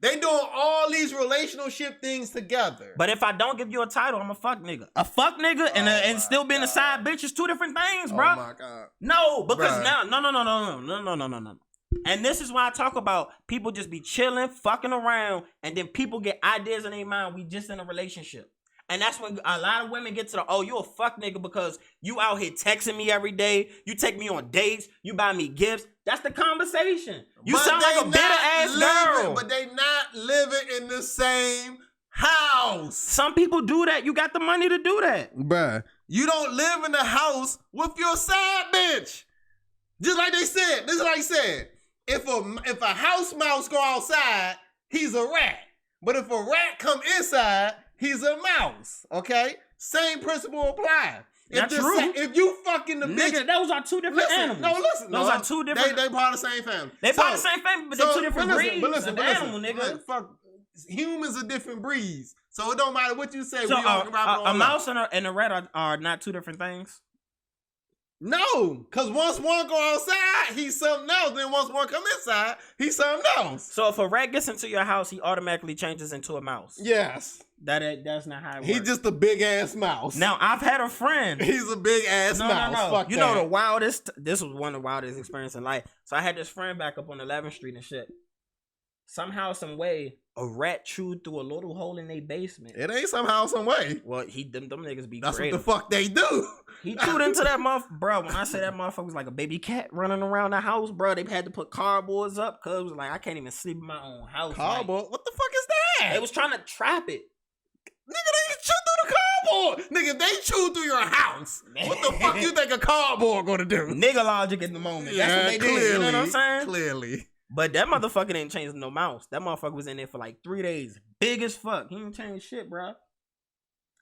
They doing all these relationship things together.
But if I don't give you a title, I'm a fuck nigga. A fuck nigga and still being a side bitch is two different things, bro. Oh my God. No, because now, no. And this is why I talk about people just be chilling, fucking around, and then people get ideas in their mind. We just in a relationship. And that's when a lot of women get to the, oh, you a fuck nigga because you out here texting me every day. You take me on dates. You buy me gifts. That's the conversation. You sound like a bitter ass girl.
But they not living in the same house.
Some people do that. You got the money to do that.
Bruh, you don't live in the house with your side bitch. Just like they said. This is like I said. If a house mouse go outside, he's a rat. But if a rat come inside, he's a mouse. Okay? Same principle apply. If you fucking the bitch,
nigga, those are two different animals. Those are two different.
They part of the same family.
They part of the same family, but they're two different breeds. But listen,
nigga. Fuck, humans are different breeds, so it don't matter what you say.
So a mouse and a rat are not two different things.
No, because once one go outside, he's something else. Then once one come inside, he's something else.
So if a rat gets into your house, he automatically changes into a mouse.
Yes.
That's not how it works.
He's just a big ass mouse.
Now I've had a friend.
He's a big ass mouse. No. Fuck
you know the wildest. This was one of the wildest experiences in life. So I had this friend back up on 11th Street and shit. Somehow, some way, a rat chewed through a little hole in their basement.
It ain't somehow, some way.
Well, them niggas be.
That's
creative.
what the fuck they do.
He chewed into that motherfucker, bro. When I say that motherfucker was like a baby cat running around the house, bro, they had to put cardboards up because it was like I can't even sleep in my own house.
Cardboard? What the fuck is that?
They was trying to trap it.
Nigga, they chew through the cardboard. Nigga, they chew through your house. What the fuck you think a cardboard gonna do?
Nigga logic in the moment. That's what they did. You know what I'm saying?
Clearly.
But that motherfucker ain't changed no mouse. That motherfucker was in there for like 3 days. Big as fuck. He ain't changed shit, bro.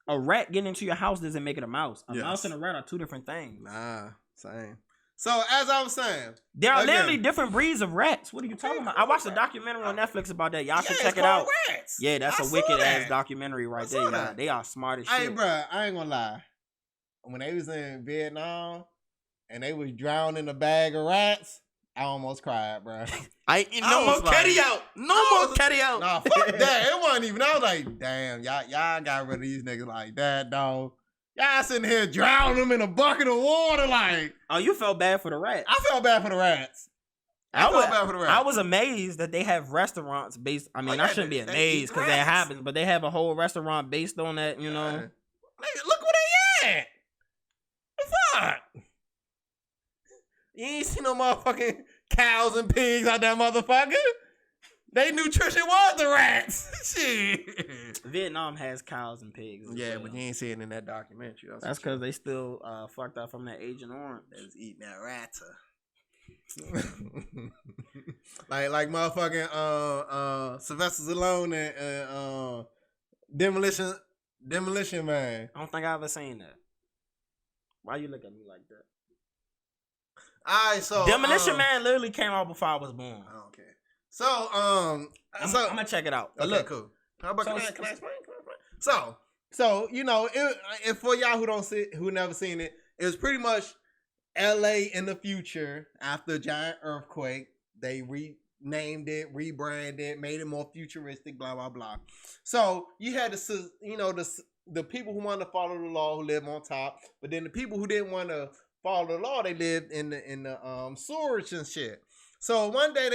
A rat getting into your house doesn't make it a mouse. A mouse and a rat are two different things.
Nah, same. So as I was saying,
there are literally different breeds of rats. What are you talking about? I watched a documentary on Netflix about that. Y'all should check it out.
Rats.
Yeah, that's a wicked ass documentary right there. Y'all. They are smart as shit.
Hey, bro, I ain't gonna lie. When they was in Vietnam and they was drowned in a bag of rats, I almost cried, bro.
No more catty out.
Nah, fuck that. It wasn't even. I was like, damn, y'all got rid of these niggas like that, dog. Y'all sitting here drowning them in a bucket of water, like.
Oh, you felt bad for the rats.
I felt bad for the rats. I
was amazed that they have restaurants based. I mean, I shouldn't be amazed because that happens, but they have a whole restaurant based on that. You know.
Nigga, look where they at. The fuck. You ain't seen no motherfucking cows and pigs out that motherfucker. They nutrition was the rats. Shit.
Vietnam has cows and pigs.
Yeah, but you ain't seeing it in that documentary.
That's because they still fucked up from that Agent Orange.
They was eating that rata. like motherfucking Sylvester Stallone and Demolition Man.
I don't think I ever seen that. Why you look at me like that?
Alright, so
Demolition Man literally came out before I was born.
I don't care. So, I'm
gonna check it out.
Okay, look, cool. How about can I explain? So you know, if for y'all who never seen it, it was pretty much LA in the future, after a giant earthquake, they renamed it, rebranded, made it more futuristic, blah, blah, blah. So you had the people who wanted to follow the law who lived on top, but then the people who didn't want to follow the law, they lived in the sewage and shit. So one day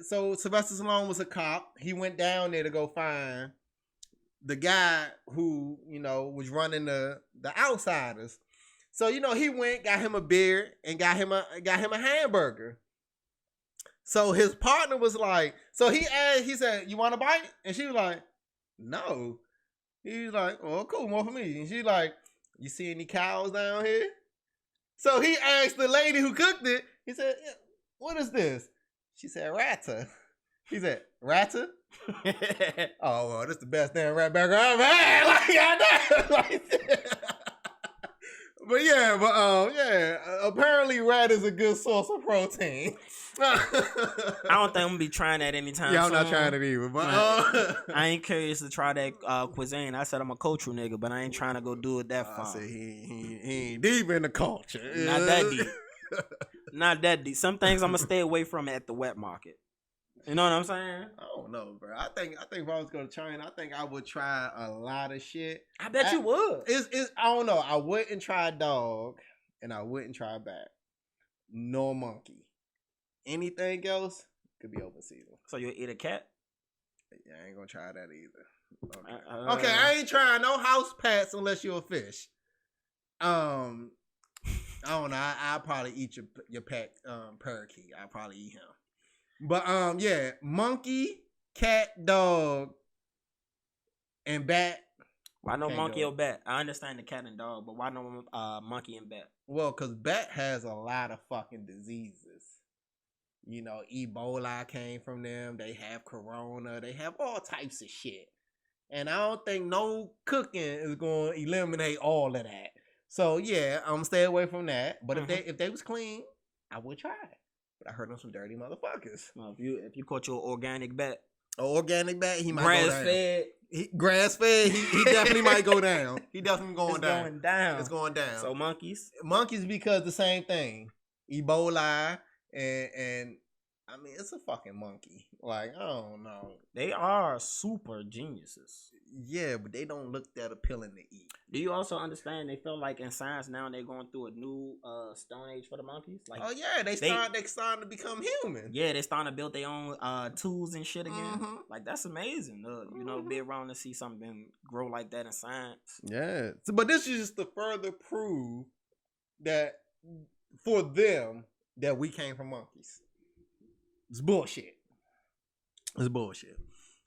so Sylvester Stallone was a cop. He went down there to go find the guy who, was running the Outsiders. So, he went, got him a beer, and got him a hamburger. So his partner was like, he said, "You want a bite?" And she was like, "No." He was like, "Oh, cool, more for me." And she like, "You see any cows down here?" So he asked the lady who cooked it, he said, "Yeah, what is this?" She said, "Rata." He said, "Rata?" Oh, well, this is the best damn rat burger I've had. Like, I know. Apparently rat is a good source of protein.
I don't think I'm gonna be trying that anytime soon.
I'm not trying it either. But
I ain't curious to try that cuisine. I said I'm a cultural nigga, but I ain't trying to go do it that far.
I said he ain't deep in the culture.
Not that deep. Not that deep. Some things I'm gonna stay away from at the wet market. You know what I'm saying?
I don't know, bro. I think if I was going to China, I think I would try a lot of shit.
I bet you would.
I don't know. I wouldn't try dog, and I wouldn't try bat, nor monkey. Anything else could be open season.
So you'll eat a cat?
Yeah, I ain't gonna try that either. Okay, I ain't trying no house pets unless you're a fish. I don't know. I'll probably eat your pet parakeet. I'll probably eat him. But monkey, cat, dog, and bat.
Why no monkey or bat? I understand the cat and dog, but why no monkey and bat?
Well, because bat has a lot of fucking diseases. Ebola came from them. They have corona. They have all types of shit. And I don't think no cooking is going to eliminate all of that. So, yeah, I'm going to stay away from that. But if they was clean, I would try it. But I heard them some dirty motherfuckers.
Well, if you caught your organic bat.
He might
grass
go down.
Fed.
Grass fed, he definitely might go down. He definitely going down.
It's going down. So monkeys?
Monkeys because the same thing. Ebola and I mean, it's a fucking monkey. Like, I don't know.
They are super geniuses.
Yeah, but they don't look that appealing to eat.
Do you also understand they feel like in science now they're going through a new stone age for the monkeys? Like,
oh yeah, they starting to become human.
Yeah, they starting to build their own tools and shit again. Mm-hmm. Like, that's amazing. Be around to see something grow like that in science.
Yeah, but this is just to further prove that for them that we came from monkeys. It's bullshit.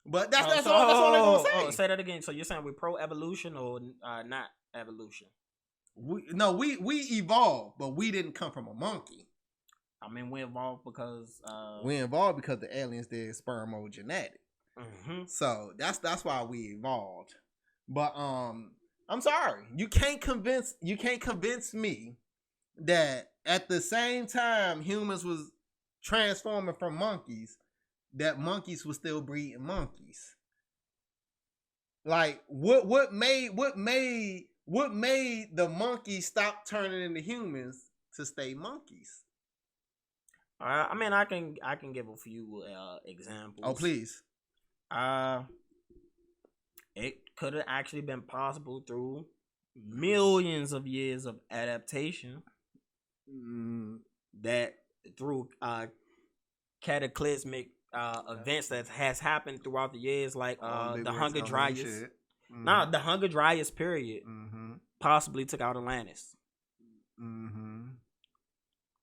But that's all they're gonna say.
Oh, say that again. So you're saying we're pro evolution or not evolution?
We evolved, but we didn't come from a monkey.
I mean, we evolved because
the aliens did spermogenetic. Mm-hmm. So that's why we evolved. But I'm sorry, you can't convince me that at the same time humans was transforming from monkeys, that monkeys were still breeding monkeys. Like what made the monkeys stop turning into humans to stay monkeys?
I mean, I can give a few examples.
Oh, please.
It could have actually been possible through millions of years of adaptation. That through cataclysmic events that has happened throughout the years, like the Hunger Dryas. Mm-hmm. The Hunger Dryas period possibly took out Atlantis.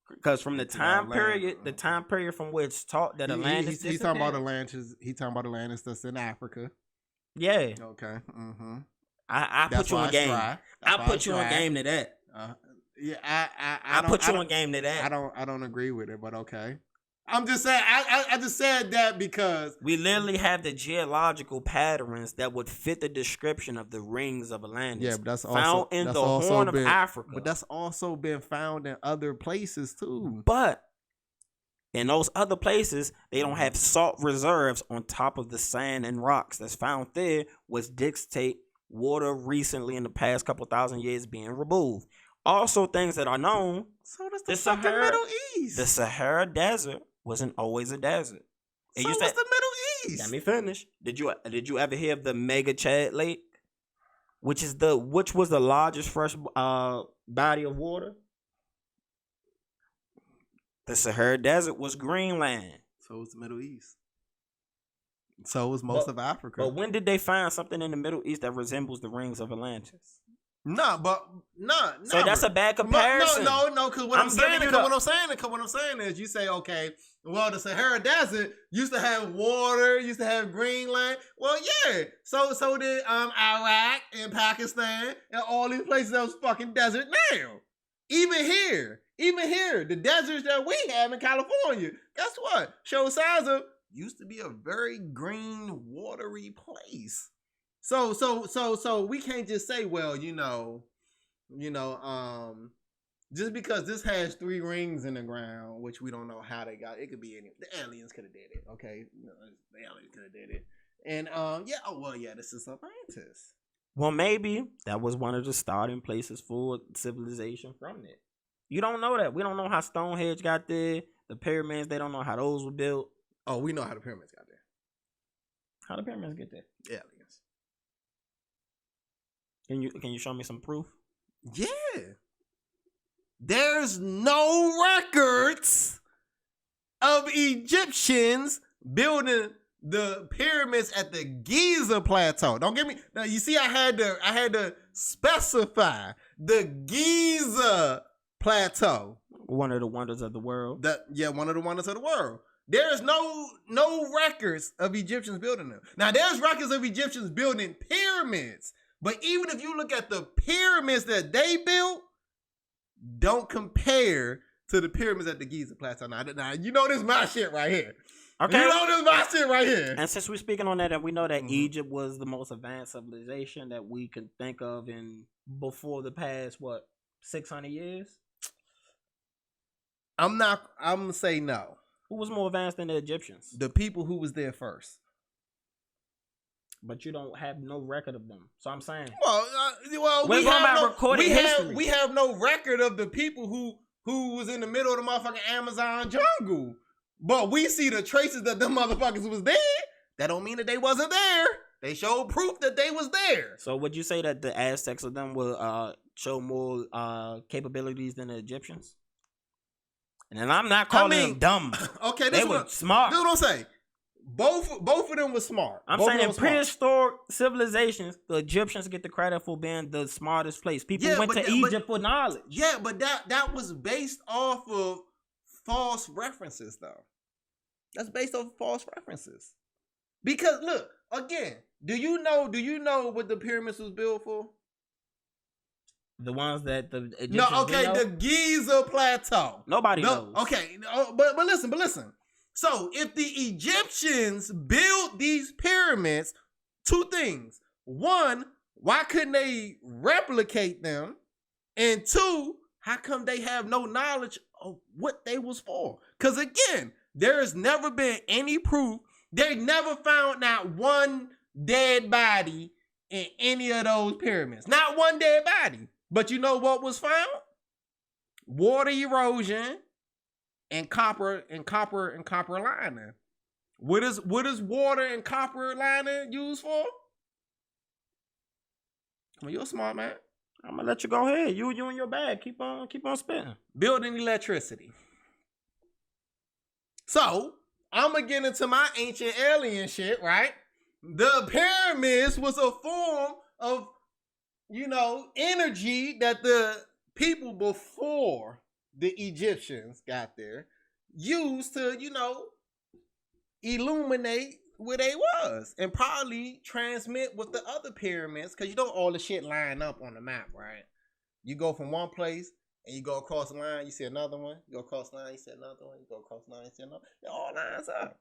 Because from the time period from which taught that Atlantis,
he's talking about Atlantis. He's talking about Atlantis that's in Africa.
Yeah.
Okay.
I put you on game. I put you on game to that.
Yeah, I put you on game to that. I don't agree with it, but okay. I'm just saying. I just said that because
we literally have the geological patterns that would fit the description of the rings of Atlantis.
Yeah, but that's
found
also
in the Horn of Africa.
But that's also been found in other places too.
But in those other places, they don't have salt reserves on top of the sand and rocks that's found there, which dictate water recently in the past couple thousand years being removed. Also, things that are known.
So that's the fucking Middle East.
The Sahara Desert wasn't always a desert.
So what's the Middle East?
Let me finish. Did you ever hear of the Mega Chad Lake, which was the largest fresh body of water? The Sahara Desert was Greenland.
So was the Middle East. So was most of Africa.
But when did they find something in the Middle East that resembles the rings of Atlantis?
No.
So that's a bad comparison.
No. Because what I'm saying is, you say, okay, well, the Sahara Desert used to have water, used to have Greenland. Well, yeah. So did Iraq and Pakistan and all these places that was fucking desert now. Even here, the deserts that we have in California, guess what? Show signs of used to be a very green, watery place. So we can't just say, well, just because this has 3 rings in the ground, which we don't know how they got, it could be any. The aliens could have did it, okay? The aliens could have did it, and this is Atlantis.
Well, maybe that was one of the starting places for civilization from it. You don't know that. We don't know how Stonehenge got there. The pyramids, they don't know how those were built.
Oh, we know how the pyramids got there.
How the pyramids get there?
Aliens.
Can you show me some proof?
Yeah. There's no records of Egyptians building the pyramids at the Giza plateau. Don't get me now. You see, I had to specify the Giza plateau.
One of the wonders of the world.
One of the wonders of the world. There's no records of Egyptians building them. Now, there's records of Egyptians building pyramids, but even if you look at the pyramids that they built, don't compare to the pyramids at the Giza plateau. Now, this is my shit right here. Okay. This is my shit right here.
And since we're speaking on that, and we know that Egypt was the most advanced civilization that we could think of in before the past, 600 years?
I'm gonna say no.
Who was more advanced than the Egyptians?
The people who was there first.
But you don't have no record of them. So I'm saying.
We have no record of the people who was in the middle of the motherfucking Amazon jungle. But we see the traces that them motherfuckers was there. That don't mean that they wasn't there. They showed proof that they was there.
So would you say that the Aztecs of them will show more capabilities than the Egyptians? And I'm not calling them dumb.
Okay,
they were smart.
This is what I'm saying. Both of them were smart.
I'm saying in prehistoric civilizations, the Egyptians get the credit for being the smartest place. People went to Egypt for knowledge.
Yeah, but that was based off of false references, though. That's based off false references. Because look, again, do you know what the pyramids was built for?
The ones that the Egyptians
the Giza plateau.
Nobody knows.
Okay, but listen. So if the Egyptians built these pyramids, 2 things. 1, why couldn't they replicate them? And 2, how come they have no knowledge of what they was for? Because again, there has never been any proof. They never found not one dead body in any of those pyramids. Not one dead body. But you know what was found? Water erosion and copper lining. What is water and copper lining used for? Well, you're a smart man.
I'm gonna let you go ahead. You in your bag. Keep on spitting.
Building electricity. So I'm gonna get into my ancient alien shit, right? The pyramids was a form of, energy that the people before the Egyptians got there used to, illuminate where they was and probably transmit with the other pyramids, because all the shit line up on the map, right? You go from one place and you go across the line, you see another one. You go across the line, you see another one. You go across the line, you see another. It all lines up.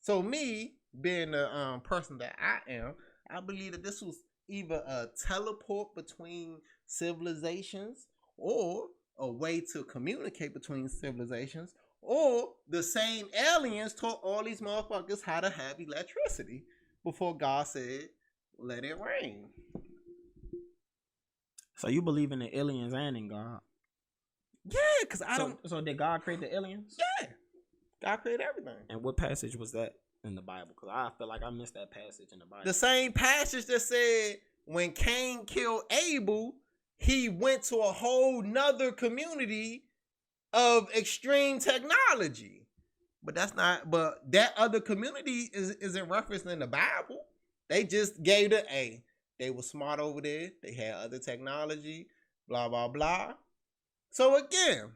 So me, being the person that I am, I believe that this was either a teleport between civilizations, or a way to communicate between civilizations, or the same aliens taught all these motherfuckers how to have electricity before God said, let it rain.
So you believe in the aliens and in God?
Yeah, because I don't.
So did God create the aliens?
Yeah, God created everything.
And what passage was that in the Bible? Because I feel like I missed that passage in the Bible.
The same passage that said when Cain killed Abel, he went to a whole nother community of extreme technology. But that's not. But that other community isn't referenced in the Bible. They just gave the A. They were smart over there. They had other technology. Blah blah blah. So again,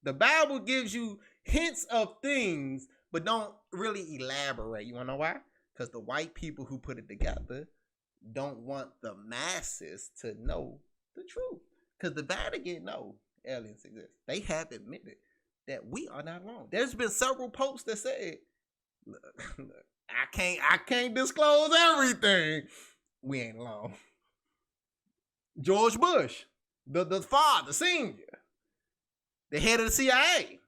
the Bible gives you hints of things, but don't really elaborate. You wanna know why? Because the white people who put it together don't want the masses to know the truth. Because the Vatican know aliens exist. They have admitted that we are not alone. There's been several popes that said, look, I can't disclose everything. We ain't alone. George Bush, the father, senior, the head of the CIA,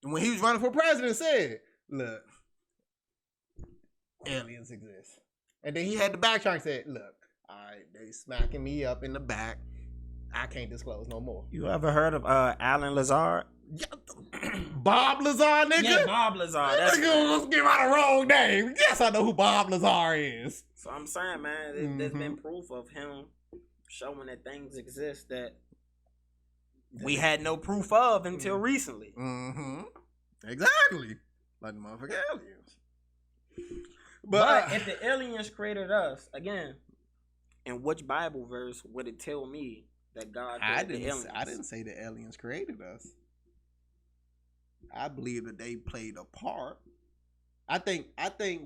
when he was running for president, said, look, aliens exist. And then he had to backtrack and said, look, all right, they smacking me up in the back. I can't disclose no more.
You ever heard of Alan Lazard?
Yeah, Bob Lazar, nigga?
Yeah, Bob Lazar.
That's gonna give out a wrong name. Yes, I know who Bob Lazar is.
So I'm saying, man, there's been proof of him showing that things exist that we had no proof of until recently.
Mm-hmm. Exactly. Like the motherfucking aliens.
But if the aliens created us, again, in which Bible verse would it tell me that God created the aliens?
I didn't say the aliens created us. I believe that they played a part. I think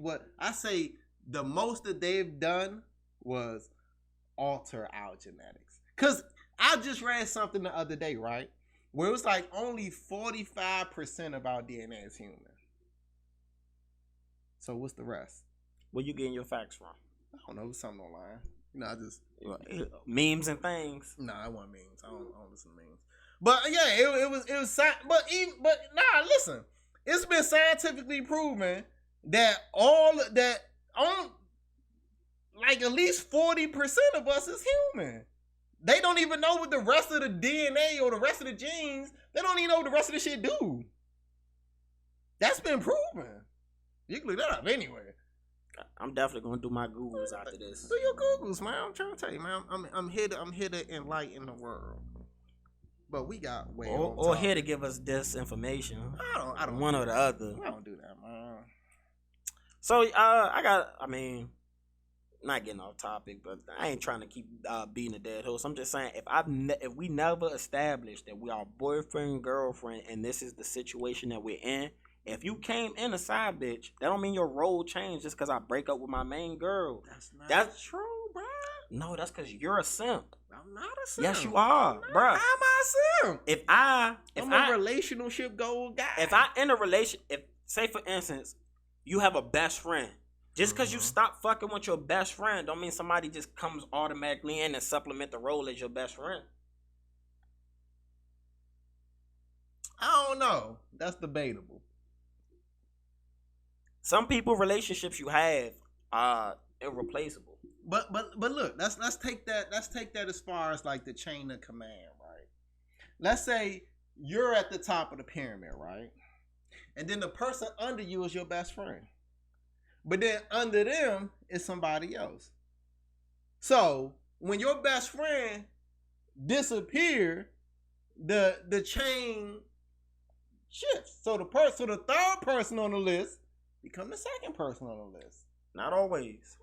what I say the most that they've done was alter our genetics. Cause I just read something the other day, right? Where it was like only 45% of our DNA is human. So what's the rest?
Where you getting your facts from?
I don't know, something online. You know, I just
memes and things.
Nah, I want memes. I don't listen to memes. But yeah, it was listen. It's been scientifically proven that like at least 40% of us is human. They don't even know what the rest of the DNA or the rest of the genes, they don't even know what the rest of the shit do. That's been proven. You can look that up anyway.
I'm definitely gonna do my Googles after this.
Do your Googles, man. I'm trying to tell you, man. I'm here to enlighten the world. But we got way
or here to give us disinformation.
I don't
one or the other.
I don't do that, man.
So not getting off topic, but I ain't trying to keep beating a dead horse. I'm just saying if we never established that we are boyfriend, girlfriend, and this is the situation that we're in. If you came in a side bitch, that don't mean your role changed just because I break up with my main girl.
That's true, bro.
No, that's because you're a simp.
I'm not a simp.
Yes, you are, bro.
How am I a simp? I'm a relationship goal guy.
If I in a relation, say for instance, you have a best friend. Just because you stop fucking with your best friend don't mean somebody just comes automatically in and supplement the role as your best friend.
I don't know. That's debatable.
Some people relationships you have are irreplaceable.
But look, let's take that as far as like the chain of command, right? Let's say you're at the top of the pyramid, right? And then the person under you is your best friend. But then under them is somebody else. So when your best friend disappear, the chain shifts. So the third person on the list become the second person on the list.
Not always.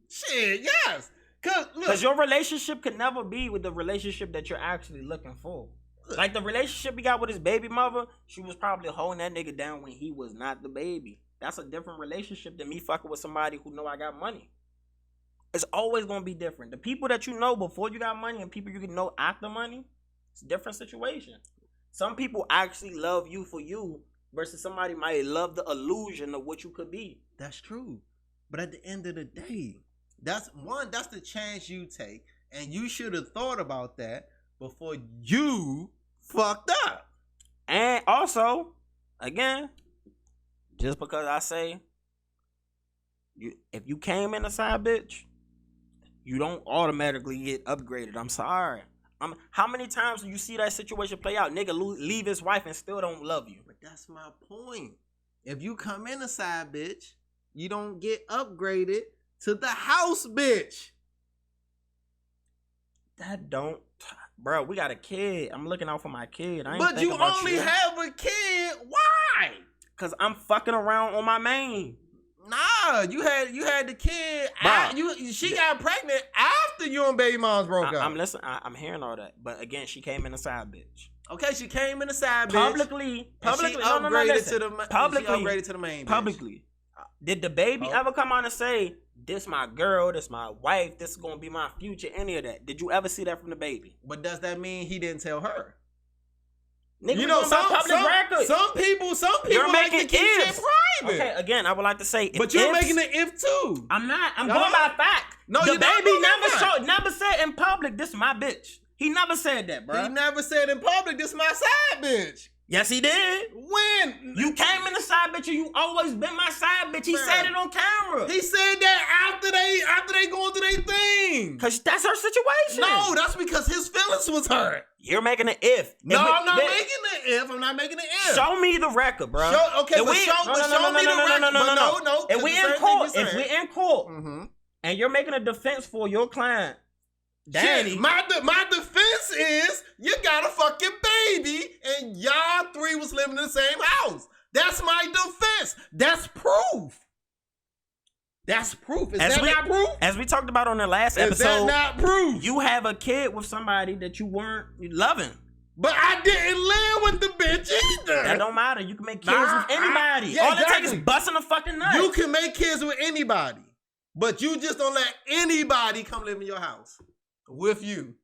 Shit, yes.
Because your relationship could never be with the relationship that you're actually looking for. Like the relationship he got with his baby mother, she was probably holding that nigga down when he was not the baby. That's a different relationship than me fucking with somebody who know I got money. It's always going to be different. The people that you know before you got money and people you can know after money, it's a different situation. Some people actually love you for you versus somebody might love the illusion of what you could be.
That's true. But at the end of the day, that's the chance you take. And you should have thought about that before you fucked up.
And also, again, just because I say, if you came in a side bitch, you don't automatically get upgraded. I'm sorry. How many times do you see that situation play out? Nigga leave his wife and still don't love you.
But that's my point. If you come in a side bitch, you don't get upgraded to the house bitch.
That don't, bro. We got a kid. I'm looking out for my kid.
But you only have a kid. Why?
Cause I'm fucking around on my main.
Nah, you had the kid. She got pregnant after you and baby moms broke up.
I'm listening. I'm hearing all that. But again, she came in a side bitch.
Okay, she came in a side bitch.
Publicly,
she upgraded to the main bitch.
Publicly. Did the baby ever come on and say, this my girl, this my wife, this is gonna be my future, any of that? Did you ever see that from the baby?
But does that mean he didn't tell her?
Nigga, you know, some
people
you're
like
making
to keep shit private.
Okay, again, I would like to say,
but you're making an if too.
I'm not. I'm going by fact.
No,
the baby never said in public, this my bitch. He never said that, bro.
He never said in public, this my side bitch.
Yes, he did.
When?
You came in the side bitch and you always been my side bitch. He said it on camera.
He said that after they going through their thing.
Cause that's her situation.
No, that's because his feelings was hurt.
You're making an if.
No, I'm not making an if. I'm not making an if.
Show me the record, bro.
Show me the record. No.
If we in court, and you're making a defense for your client, Danny.
Shit, my defense is you got a fucking baby and y'all three was living in the same house. That's my defense. That's proof. That's proof. Is that not proof?
As we talked about on the last episode,
is that not proof?
You have a kid with somebody that you weren't loving.
But I didn't live with the bitch either.
That don't matter. You can make kids with anybody. All it takes is busting a fucking nut.
You can make kids with anybody. But you just don't let anybody come live in your house with you.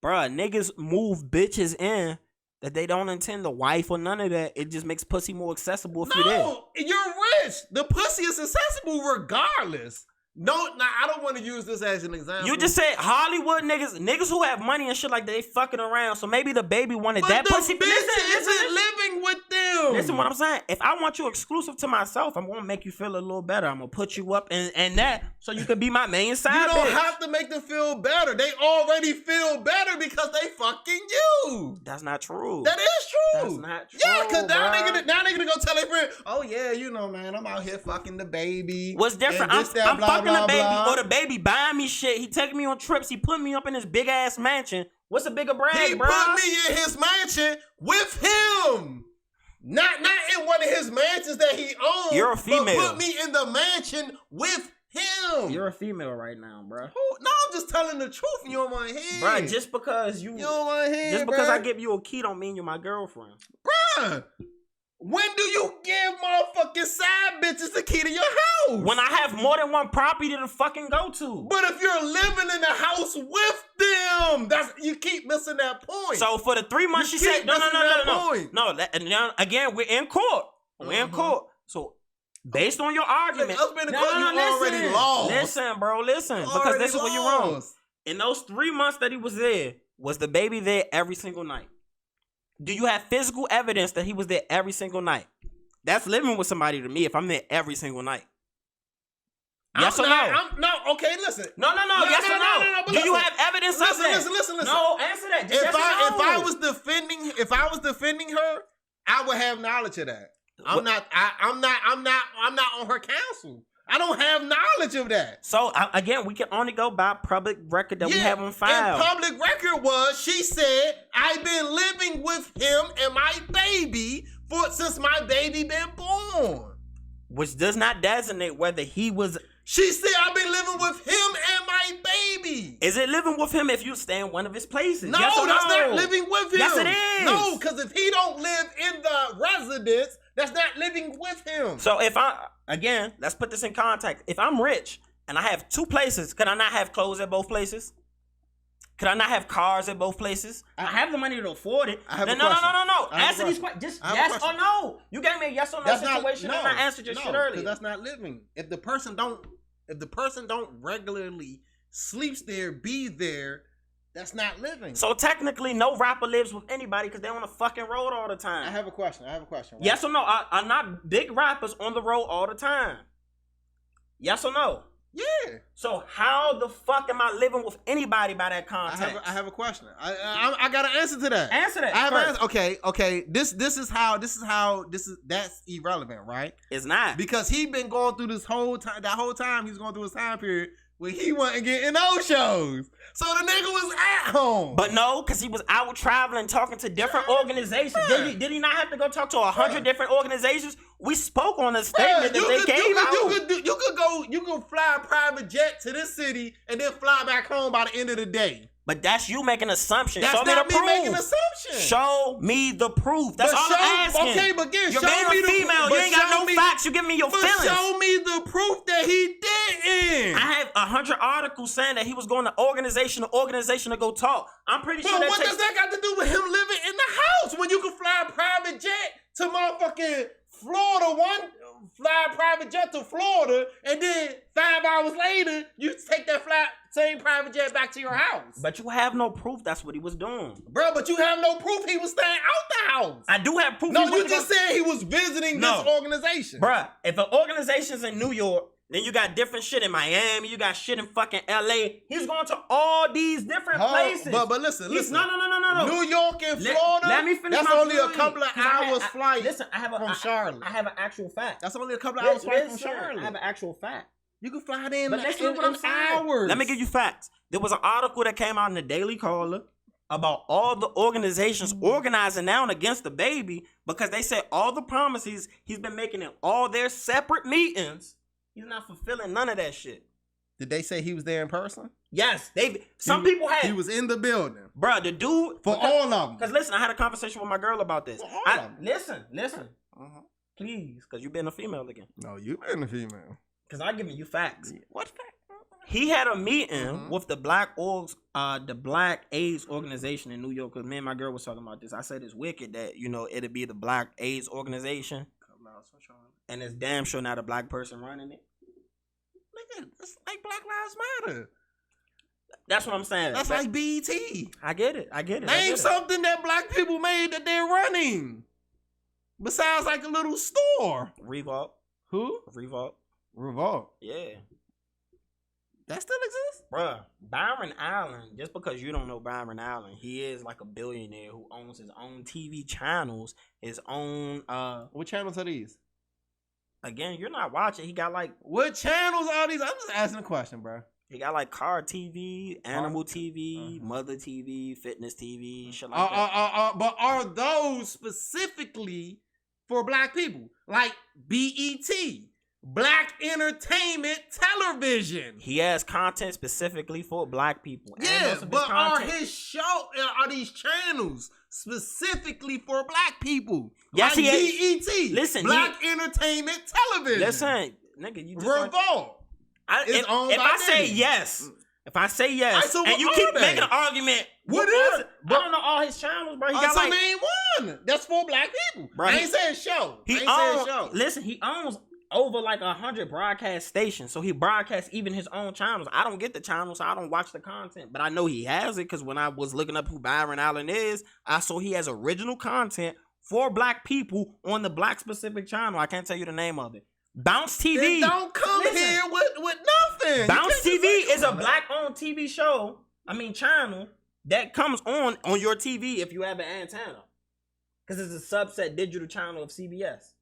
Bruh, niggas move bitches in that they don't intend the wife or none of that. It just makes pussy more accessible if you're there.
No, you're rich. The pussy is accessible regardless. No, I don't want to use this as an example.
You just said Hollywood niggas who have money and shit like that, they fucking around. So maybe the baby wanted that pussy.
But the bitch isn't living with them.
Listen what I'm saying. If I want you exclusive to myself, I'm going to make you feel a little better. I'm going to put you up and that so you can be my main side
You don't
bitch.
have to make them feel better. They already feel better because they fucking you.
That's not true.
That is true.
That's not true.
Yeah, because now they gonna go tell their friend, oh yeah, you know, man, I'm out here fucking the baby.
What's different? I'm fucking the baby or the baby buying me shit. He taking me on trips. He put me up in his big ass mansion. What's a bigger brag, bro?
He put me in his mansion with him. Not in one of his mansions that he owns.
You're a female.
But put me in the mansion with him.
You're a female right now, bro.
No, I'm just telling the truth and you don't want to hear.
Bro, just because you
don't want to hear,
just because I give you a key don't mean you're my girlfriend.
Bruh. When do you give motherfucking side bitches the key to your house?
When I have more than one property to fucking go to.
But if you're living in the house with them, you keep missing that point.
So for the 3 months she said, no. Again, we're in court. We're in court. So based on your argument,
already lost.
Listen, bro, listen. Because this is where you're wrong. In those 3 months that he was there, was the baby there every single night? Do you have physical evidence that he was there every single night? That's living with somebody to me if I'm there every single night. Yes or no?
Okay, listen.
No. Yes or no? Do you have evidence of that?
Listen.
No, answer that.
If I was defending her, I would have knowledge of that. I'm not on her counsel. I don't have knowledge of that.
So again, we can only go by public record that we have on file.
And public record was she said, I've been living with him and my baby since my baby been born.
Which does not designate whether he was.
She said, I've been living with him and my baby.
Is it living with him if you stay in one of his places?
No, that's not living with him.
Yes, it is.
No, because if he don't live in the residence, that's not living with him.
So let's put this in context. If I'm rich and I have 2 places, could I not have clothes at both places? Could I not have cars at both places? I have the money to afford it.
I have a question.
No. Answer these questions. Just yes or no. You gave me a yes or no situation and I answered your shit earlier.
Because that's not living. If the person don't regularly sleeps there, be there, that's not living.
So technically, no rapper lives with anybody because they're on the fucking road all the time.
I have a question. Right?
Yes or no? Are not big rappers on the road all the time? Yes or no?
Yeah.
So how the fuck am I living with anybody by that context?
I have a question. I got an answer to that.
Answer that.
I have an answer. Okay. That's irrelevant, right?
It's not,
because he been going through this whole time. That whole time he's going through his time period where he wasn't getting those shows. So the nigga was at home.
But no, because he was out traveling, talking to different organizations. Did he not have to go talk to 100 different organizations? We spoke on a statement that they gave out.
You could fly a private jet to this city and then fly back home by the end of the day.
But that's you making assumptions.
That's
Show me
not
the
me
proof.
making assumptions.
Show me the proof. That's all I'm asking.
Okay, but again,
you're
show
being
me
a female.
The,
you ain't got no facts. You give me your feelings.
Show me the proof that he didn't.
I have 100 articles saying that he was going to organization to go talk. I'm pretty sure
what does that got to do with him living in the house when you can fly a private jet to motherfucking Florida fly a private jet to Florida, and then 5 hours later, you take that same private jet back to your house.
But you have no proof that's what he was doing.
Bro, but you have no proof he was staying out the house.
I do have proof.
No, you just said he was visiting this organization.
Bruh, if an organization's in New York, then you got different shit in Miami, you got shit in fucking L.A. He's going to all these different places.
But listen.
No.
New York and Florida,
let me finish.
That's only a couple of hours flight
from
Charlotte.
I have an actual fact.
That's only a couple of hours flight from Charlotte.
I have an actual fact.
You can fly there in
hours. Let me give you facts. There was an article that came out in the Daily Caller about all the organizations organizing now against the baby because they said all the promises he's been making in all their separate meetings, he's not fulfilling none of that shit.
Did they say he was there in person?
Yes. Some people had.
He was in the building.
Bruh, the dude.
All of them.
Because listen, I had a conversation with my girl about this. Listen. Please, because you've been a female again.
No, you've been a female.
Because I'm giving you facts.
What fact?
He had a meeting with the Black AIDS organization in New York. Because me and my girl was talking about this. I said it's wicked that, it'd be the Black AIDS organization. And it's damn sure not a black person running it.
Nigga, it's like Black Lives Matter.
That's what I'm saying.
That's like BET.
I get it.
Name something that black people made that they're running. Besides like a little store.
Revolt.
Who?
Revolt. Yeah.
That still exists?
Bruh, Byron Allen, just because you don't know Byron Allen, he is like a billionaire who owns his own TV channels, his own
What channels are these?
Again, you're not watching. He got like
what channels are these? I'm just asking a question, bro.
He got like Car TV, Animal TV, Mother TV, Fitness TV, shit like that.
But are those specifically for black people? Like BET, Black Entertainment Television.
He has content specifically for black people.
Yeah, but are these channels specifically for black people?
Yes,
like
he
BET.
Listen,
Black Entertainment Television.
Listen, nigga, you just
Revolt.
If I say yes, and you keep making an argument,
what is it?
I don't know all his channels, bro. He got like
name one. That's for black people. Bro, I ain't saying show.
Listen, he owns over like 100 broadcast stations, so he broadcasts even his own channels. I don't get the channels, so I don't watch the content, but I know he has it because when I was looking up who Byron Allen is, I saw he has original content for black people on the black specific channel. I can't tell you the name of it. Bounce TV.
Then don't come here with nothing.
Bounce TV is a black-owned TV channel that comes on your TV if you have an antenna, because it's a subset digital channel of CBS.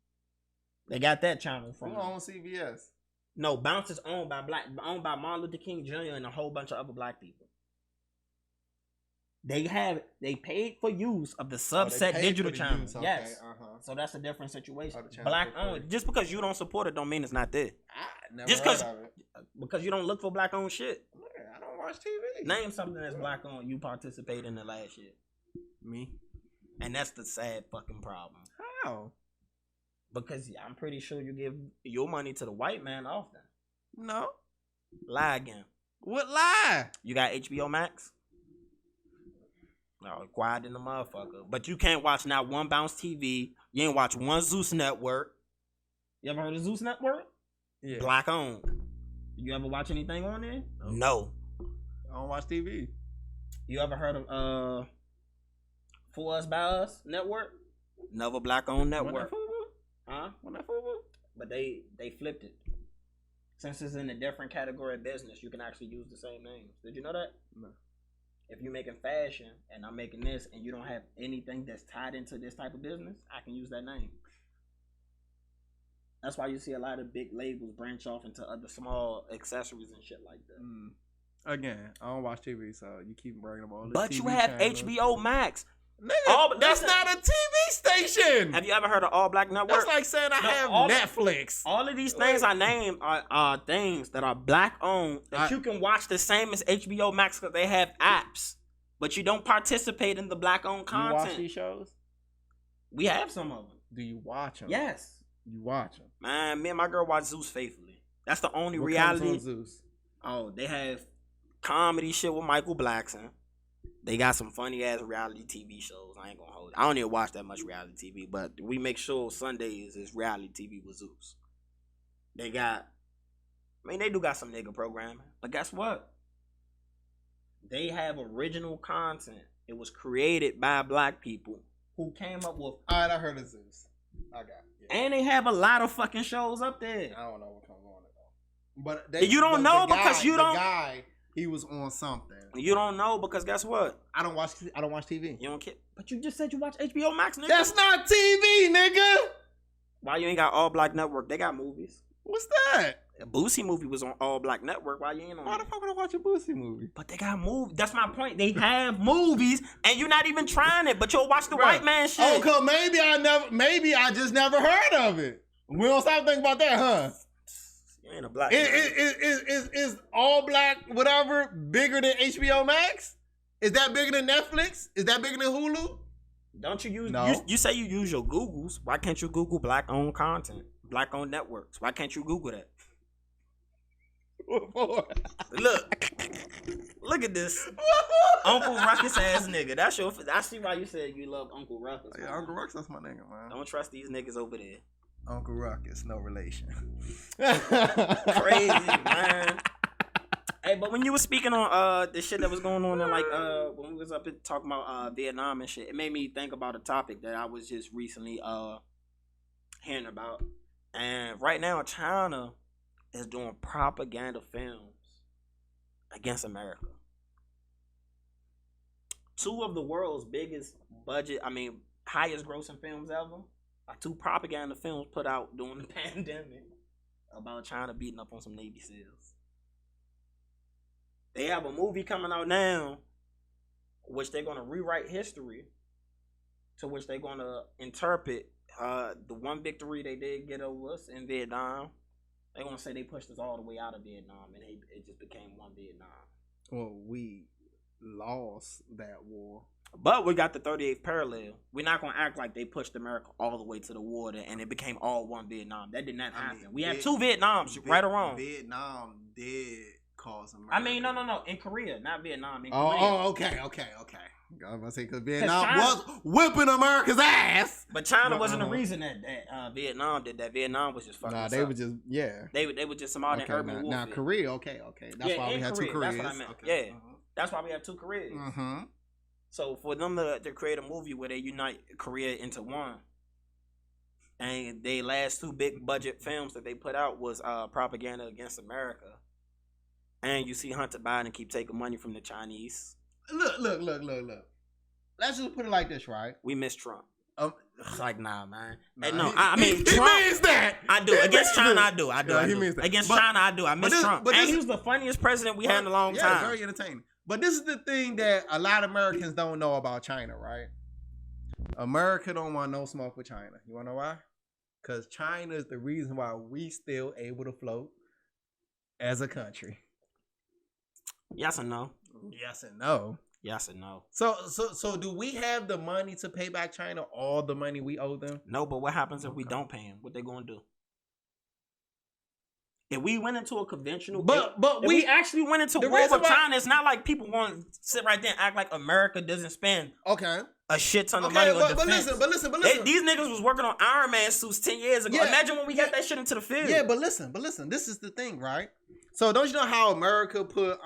They got that channel from.
Who owns CBS?
No, Bounce is owned by Martin Luther King Jr. and a whole bunch of other black people. They paid for use of the subset digital channel. Okay, yes. So that's a different situation. Black owned. Just because you don't support it don't mean it's not there. Just because you don't look for black owned shit.
I don't watch TV.
Name something that's black owned you participate in the last year.
Me.
And that's the sad fucking problem.
How?
Because I'm pretty sure you give your money to the white man often.
No.
Lie again.
What lie?
You got HBO Max? No, quiet in the motherfucker. But you can't watch not one Bounce TV. You ain't watch one Zeus Network. You ever heard of Zeus Network?
Yeah.
Black owned. You ever watch anything on there? No.
I don't watch TV.
You ever heard of For Us By Us Network? Never black owned network.
Huh?
But they flipped it. Since it's in a different category of business, you can actually use the same names. Did you know that?
No.
If you're making fashion and I'm making this and you don't have anything that's tied into this type of business, I can use that name. That's why you see a lot of big labels branch off into other small accessories and shit like that.
Again, I don't watch TV, so you keep bringing up all this.
But
TV
you have
channels.
HBO Max.
Nigga, that's not a TV station.
Have you ever heard of All Black Network?
That's like saying I have Netflix.
All of these things I named are things that are black owned that you can watch the same as HBO Max because they have apps, but you don't participate in the black owned content.
You watch these shows?
We have some of them.
Do you watch them?
Yes.
You watch them?
Man, me and my girl watch Zeus faithfully. That's the only
what
reality.
Comes on Zeus?
Oh, they have comedy shit with Michael Blackson. They got some funny ass reality TV shows. I ain't gonna hold it. I don't even watch that much reality TV, but we make sure Sundays is reality TV with Zeus. They do got some nigga programming, but guess what? They have original content. It was created by black people who came up with.
All right, I heard of Zeus. I got it. Yeah.
And they have a lot of fucking shows up there.
I don't know what comes on it though. But
you don't know because you don't.
The guy, he was on something.
You don't know because guess what?
I don't watch TV.
You don't care. But you just said you watch HBO Max, nigga.
That's not TV, nigga.
Why you ain't got All Black Network? They got movies.
What's that?
A Boosie movie was on All Black Network. Why you ain't on?
Why the fuck would I watch a Boosie movie?
But they got movies. That's my point. They have movies, and you're not even trying it. But you'll watch the white man shit.
Oh, cause maybe I just never heard of it. We don't stop thinking about that, huh?
You ain't a black.
Is All Black whatever bigger than HBO Max? Is that bigger than Netflix? Is that bigger than Hulu?
Don't you use?
No.
You say you use your Googles. Why can't you Google black owned content, black owned networks? Why can't you Google that? Look at this Uncle Ruckus ass nigga. I see why you said you love Uncle Ruckus.
Yeah, Uncle Ruckus, that's my nigga, man.
Don't trust these niggas over there.
Uncle Ruckus, no relation.
Crazy, man. Hey, but when you were speaking on the shit that was going on in when we was up here talking about Vietnam and shit, it made me think about a topic that I was just recently hearing about. And right now China is doing propaganda films against America. Two of the world's biggest budget, highest grossing films ever are two propaganda films put out during the pandemic about China beating up on some Navy SEALs. They have a movie coming out now, which they're going to rewrite history, to which they're going to interpret the one victory they did get over us in Vietnam. They're going to say they pushed us all the way out of Vietnam, and it just became one Vietnam.
Well, we lost that war.
But we got the 38th parallel. We're not going to act like they pushed America all the way to the water and it became all one Vietnam. That did not happen. We had two Vietnams, right or wrong.
Vietnam did cause America.
No. In Korea, not Vietnam. In Korea.
Oh, okay. I was about to say, because Vietnam was whipping America's ass.
But China wasn't the reason that Vietnam did that. Vietnam was just fucking.
Nah, they were just, yeah.
They were just some out in urban warfare.
Now, Korea, okay. That's why we had two Koreas.
That's what I meant. Okay. Yeah. That's why we have two Koreas.
Mm-hmm.
So for them to create a movie where they unite Korea into one, and their last two big budget films that they put out was propaganda against America, and you see Hunter Biden keep taking money from the Chinese.
Look. Let's just put it like this, right?
We miss Trump. It's like, nah, man.
Nah,
hey, no,
Trump means that.
I do. Against China, I do.
He means that.
Against China, I do. I miss Trump. And he was the funniest president we had in a long time.
Very entertaining. But this is the thing that a lot of Americans don't know about China, right? America don't want no smoke with China. You want to know why? Because China is the reason why we still able to float as a country.
Yes and no.
Yes and no.
Yes and no.
So do we have the money to pay back China all the money we owe them?
No, but what happens if we don't pay them? What they gonna do? If we went into a conventional, we actually went into war with China. It's not like people want to sit right there and act like America doesn't spend a shit ton of money on defense. But listen. These niggas was working on Iron Man suits 10 years ago. Imagine when we got that shit into the field.
Yeah, but listen. This is the thing, right? So don't you know how America put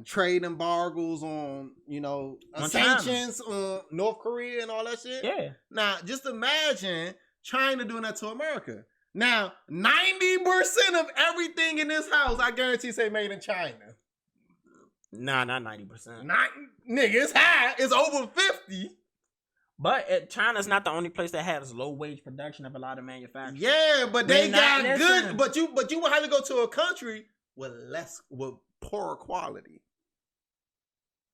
trade embargoes on, on sanctions on North Korea and all that shit?
Yeah.
Now, just imagine China doing that to America. Now, 90% of everything in this house, I guarantee, say made in China.
Nah, not 90%.
Nigga, it's high. It's over 50.
But China's not the only place that has low wage production of a lot of manufacturing.
Yeah, but they got good. But you will have to go to a country with poorer quality.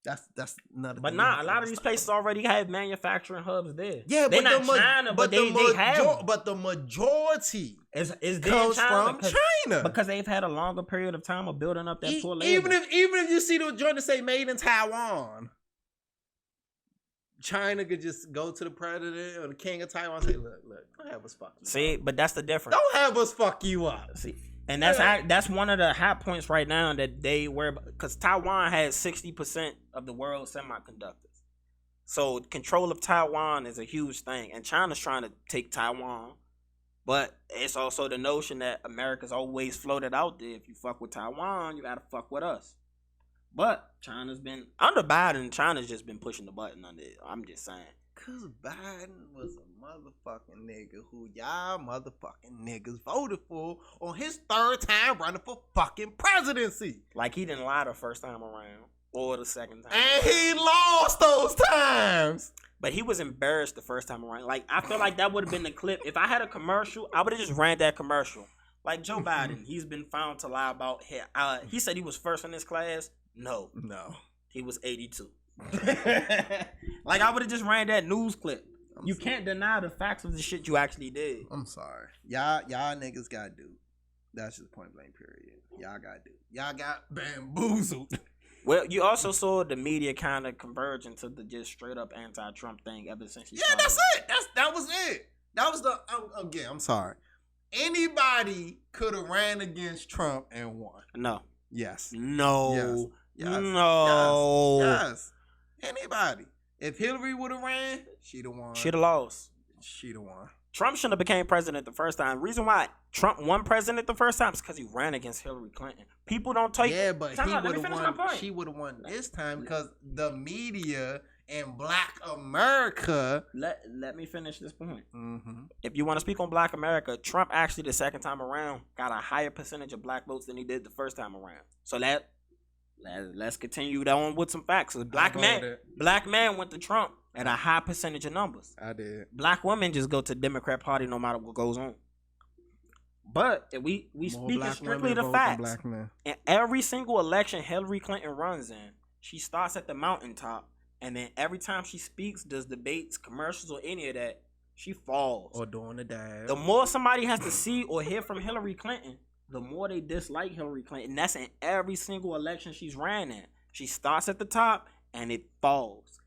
That's another.
But a lot of these places already have manufacturing hubs there.
Yeah,
they're not China, but they have.
But the majority
comes
from China
because they've had a longer period of time of building up that poor labor.
Even if you see the joint that say made in Taiwan, China could just go to the president or the king of Taiwan and say, look, don't have us fuck you.
See, but that's the difference.
Don't have us fuck you up.
See. And that's one of the hot points right now that they worry about, because Taiwan has 60% of the world's semiconductors. So control of Taiwan is a huge thing, and China's trying to take Taiwan. But it's also the notion that America's always floated out there. If you fuck with Taiwan, you gotta fuck with us. But China's been under Biden. China's just been pushing the button under it. I'm just saying.
Cause Biden was a motherfucking nigga who y'all motherfucking niggas voted for on his third time running for fucking presidency.
Like he didn't lie the first time around or the second time.
And he lost those times.
But he was embarrassed the first time around. Like I feel like that would have been the clip. If I had a commercial, I would have just ran that commercial. Like Joe Biden, he's been found to lie about here. He said he was first in his class. No. He was 82. Like I would have just ran that news clip. You can't deny the facts of the shit you actually did.
I'm sorry. Y'all niggas got dude. That's just point blank period. Y'all got dude. Y'all got bamboozled.
Well, you also saw the media kind of converge into the just straight up anti-Trump thing ever since he started.
That's it. That was it. That was the again, I'm sorry. Anybody could have ran against Trump and won.
No.
Yes.
No.
Yes.
No.
Yes. Anybody. If Hillary would have ran, she'd have won.
She'd have lost.
She'd have won.
Trump shouldn't have became president the first time. Reason why Trump won president the first time is because he ran against Hillary Clinton. People don't take.
Yeah, but he would have won. She would have won this time because the media and Black America.
Let me finish this point.
Mm-hmm.
If you want to speak on Black America, Trump actually the second time around got a higher percentage of black votes than he did the first time around. So let's continue on with some facts. Black man went to Trump at a high percentage of numbers.
I did.
Black women just go to the Democrat Party no matter what goes on. But if we speak strictly the facts. In every single election Hillary Clinton runs in, she starts at the mountaintop, and then every time she speaks, does debates, commercials, or any of that, she falls.
Or doing the dab.
The more somebody has to see or hear from Hillary Clinton, the more they dislike Hillary Clinton. That's in every single election she's ran in. She starts at the top and it falls.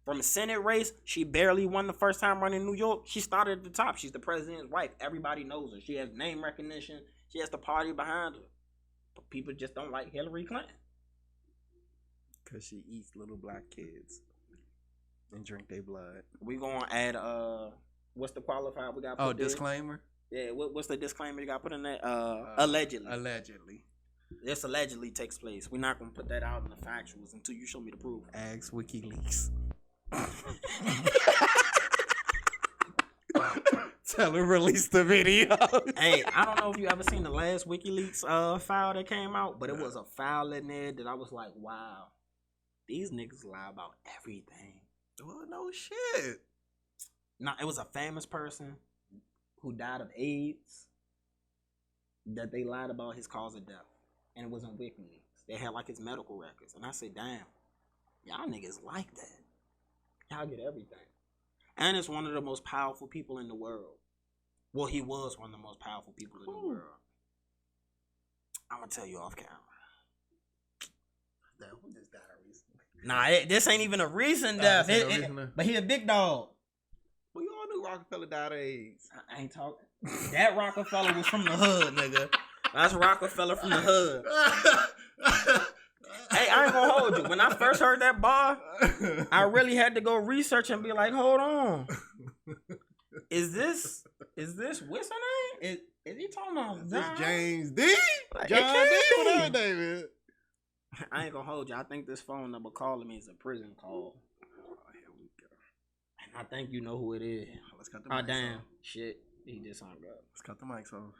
From a Senate race, she barely won the first time running in New York. She started at the top. She's the president's wife. Everybody knows her. She has name recognition. She has the party behind her. But people just don't like Hillary Clinton.
Because she eats little black kids and drink their blood.
We going to add, what's the qualifier we got put there?
Disclaimer?
Yeah, what's the disclaimer you got put in there? Allegedly.
Allegedly.
This allegedly takes place. We're not going to put that out in the factuals until you show me the proof.
Ask Wikileaks. Tell her release the video.
Hey, I don't know if you ever seen the last WikiLeaks file that came out, but it was a file in there that I was like, wow, these niggas lie about everything.
Well, no shit.
No, it was a famous person who died of AIDS that they lied about his cause of death. And it was on WikiLeaks. They had like his medical records. And I said, damn, y'all niggas like that. Y'all get everything. And it's one of the most powerful people in the world. Well, he was one of the most powerful people in the world. I'm going to tell you off camera.
Damn, who just died recently?
Nah, this ain't even a recent death. But he a big dog.
Well, you all knew Rockefeller died of AIDS.
I ain't talking. That Rockefeller was from the hood, nigga. That's Rockefeller from the hood. Hey, I ain't gonna hold you. When I first heard that bar, I really had to go research and be like, hold on. Is this what's her name? Is he talking about
this James D? Like, John D? What up, David?
I ain't gonna hold you. I think this phone number calling me is a prison call.
Oh, here we go.
And I think you know who it is.
Let's cut the
damn. Shit. He just hung up.
Let's cut the mics off.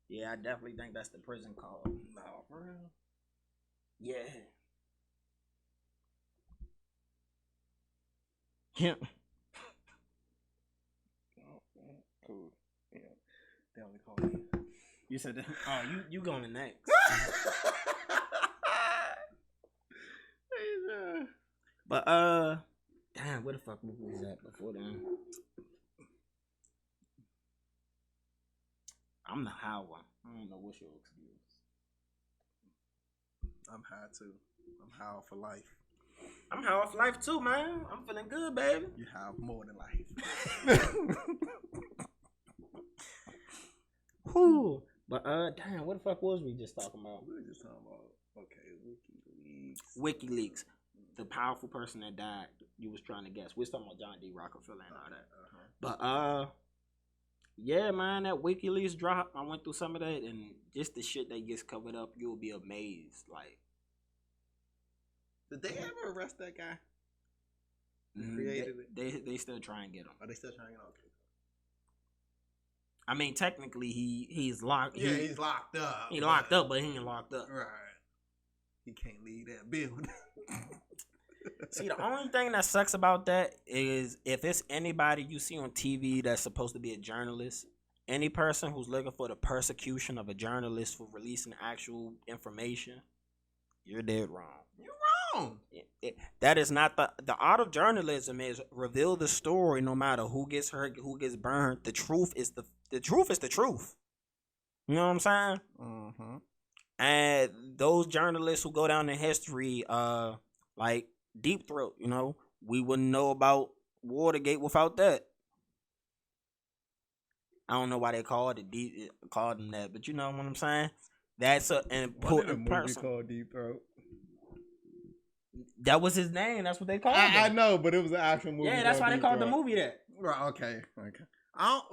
Yeah, I definitely think that's the prison call.
No, for real.
Yeah. Yeah.
Cool. Yeah. They only call me.
You said that. Oh, you going next. But damn, where the fuck was that before then? I'm the high one. I don't know what's your excuse.
I'm high too. I'm high for life.
I'm high off life too, man. I'm feeling good, baby.
You have more than life.
Whew. But damn, what the fuck was we just talking about?
We were just talking about
WikiLeaks. The powerful person that died. You was trying to guess. We was talking about John D. Rockefeller and all that. But yeah, man, that WikiLeaks drop. I went through some of that, and just the shit that gets covered up, you'll be amazed. Like,
did they ever arrest that guy? Created it.
They still try and get him.
Are they still trying to get him? Okay.
I mean, technically, he's locked.
Yeah, he's locked up.
He locked up, but he ain't locked up.
Right. He can't leave that building.
See, the only thing that sucks about that is if it's anybody you see on TV that's supposed to be a journalist, any person who's looking for the persecution of a journalist for releasing actual information, you're dead wrong.
You're wrong.
That is not the art of journalism is reveal the story no matter who gets hurt, who gets burned. The truth is the truth is the truth. You know what I'm saying?
Mm-hmm.
And those journalists who go down in history, like Deep Throat, you know, we wouldn't know about Watergate without that. I don't know why they called them that, but you know what I'm saying. That's an important person.
Called Deep Throat.
That was his name. That's what they called him.
I know, but it was an actual movie.
Yeah, that's why they called the movie that.
Right. Okay.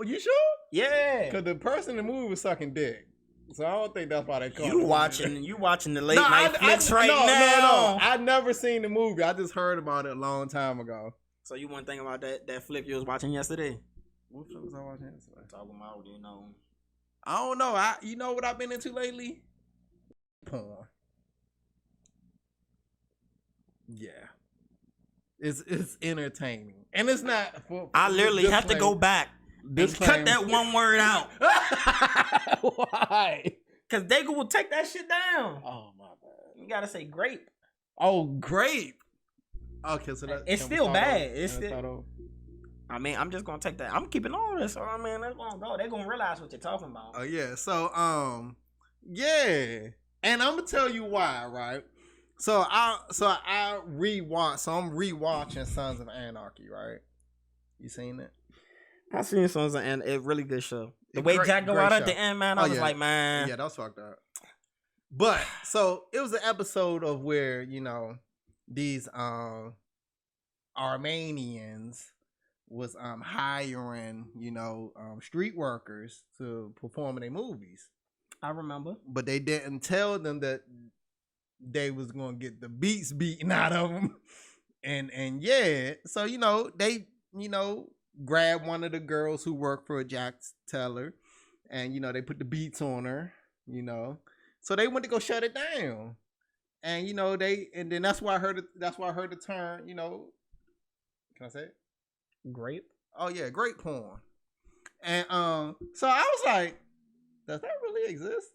You sure?
Yeah.
Because the person in the movie was sucking dick. So I don't think that's why they call it.
You watching the late night flicks now?
No. I never seen the movie. I just heard about it a long time ago.
So you want to think about that flick you was watching yesterday?
What flick was I watching yesterday?
Talking about, you know.
I don't know. You know what I've been into lately? Porn. Yeah. It's entertaining. And it's not
I literally have to go back. Cut that one word out.
Why?
Because they will take that shit down.
Oh, my bad.
You got to say grape.
Oh, grape. Okay, so
it's still bad. It's still. I mean, I'm just going to take that. I'm keeping all this. So, I mean, they're going to go. They're going to realize what you're talking about.
Oh, yeah. So, yeah. And I'm going to tell you why, right? So I'm rewatching Sons of Anarchy, right? You seen it?
I seen Sons of Anarchy. It's a really good show. The way Jack go out at the end, man, I was like, man.
Yeah, that was fucked up. But so it was an episode of where, you know, these Armenians was hiring, you know, street workers to perform in their movies.
I remember.
But they didn't tell them that they was gonna get the beats beaten out of them. And yeah, so you know, they, you know, grabbed one of the girls who worked for Jack Teller, and you know, they put the beats on her, you know. So they went to go shut it down. And you know, then that's why I heard the term, you know, can I say it?
Grape?
Oh yeah, grape porn. And so I was like, does that really exist?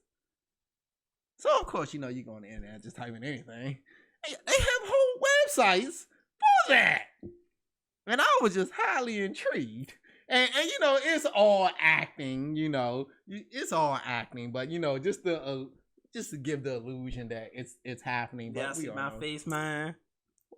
So of course, you know, you go on the internet and just type in anything. They have whole websites for that. And I was just highly intrigued. And you know, it's all acting, you know. It's all acting, but you know, just to give the illusion that it's happening. But
yeah, see my face, man.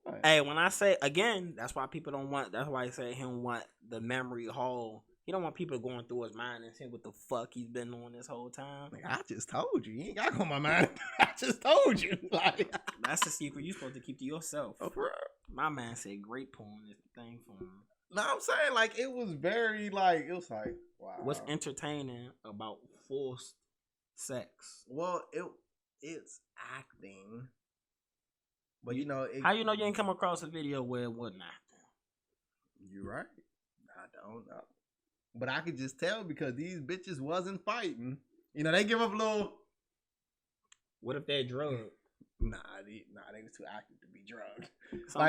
What? Hey, when I say again, that's why people don't want. That's why I say he don't want the memory hole. He don't want people going through his mind and seeing what the fuck he's been on this whole time.
Like, I just told you, you ain't got to go on my mind. I just told you. Like,
that's the secret you supposed to keep to yourself.
Oh, bro.
My man said great porn is the thing for him.
No, I'm saying like it was very like it was like wow.
What's entertaining about forced sex?
Well, it's acting, but you know
how you know you ain't come across a video where it wasn't acting?
You're right. I don't know. But I could just tell because these bitches wasn't fighting. You know, they give up a little.
What if they're drugged?
Nah, they was too active to be drugged.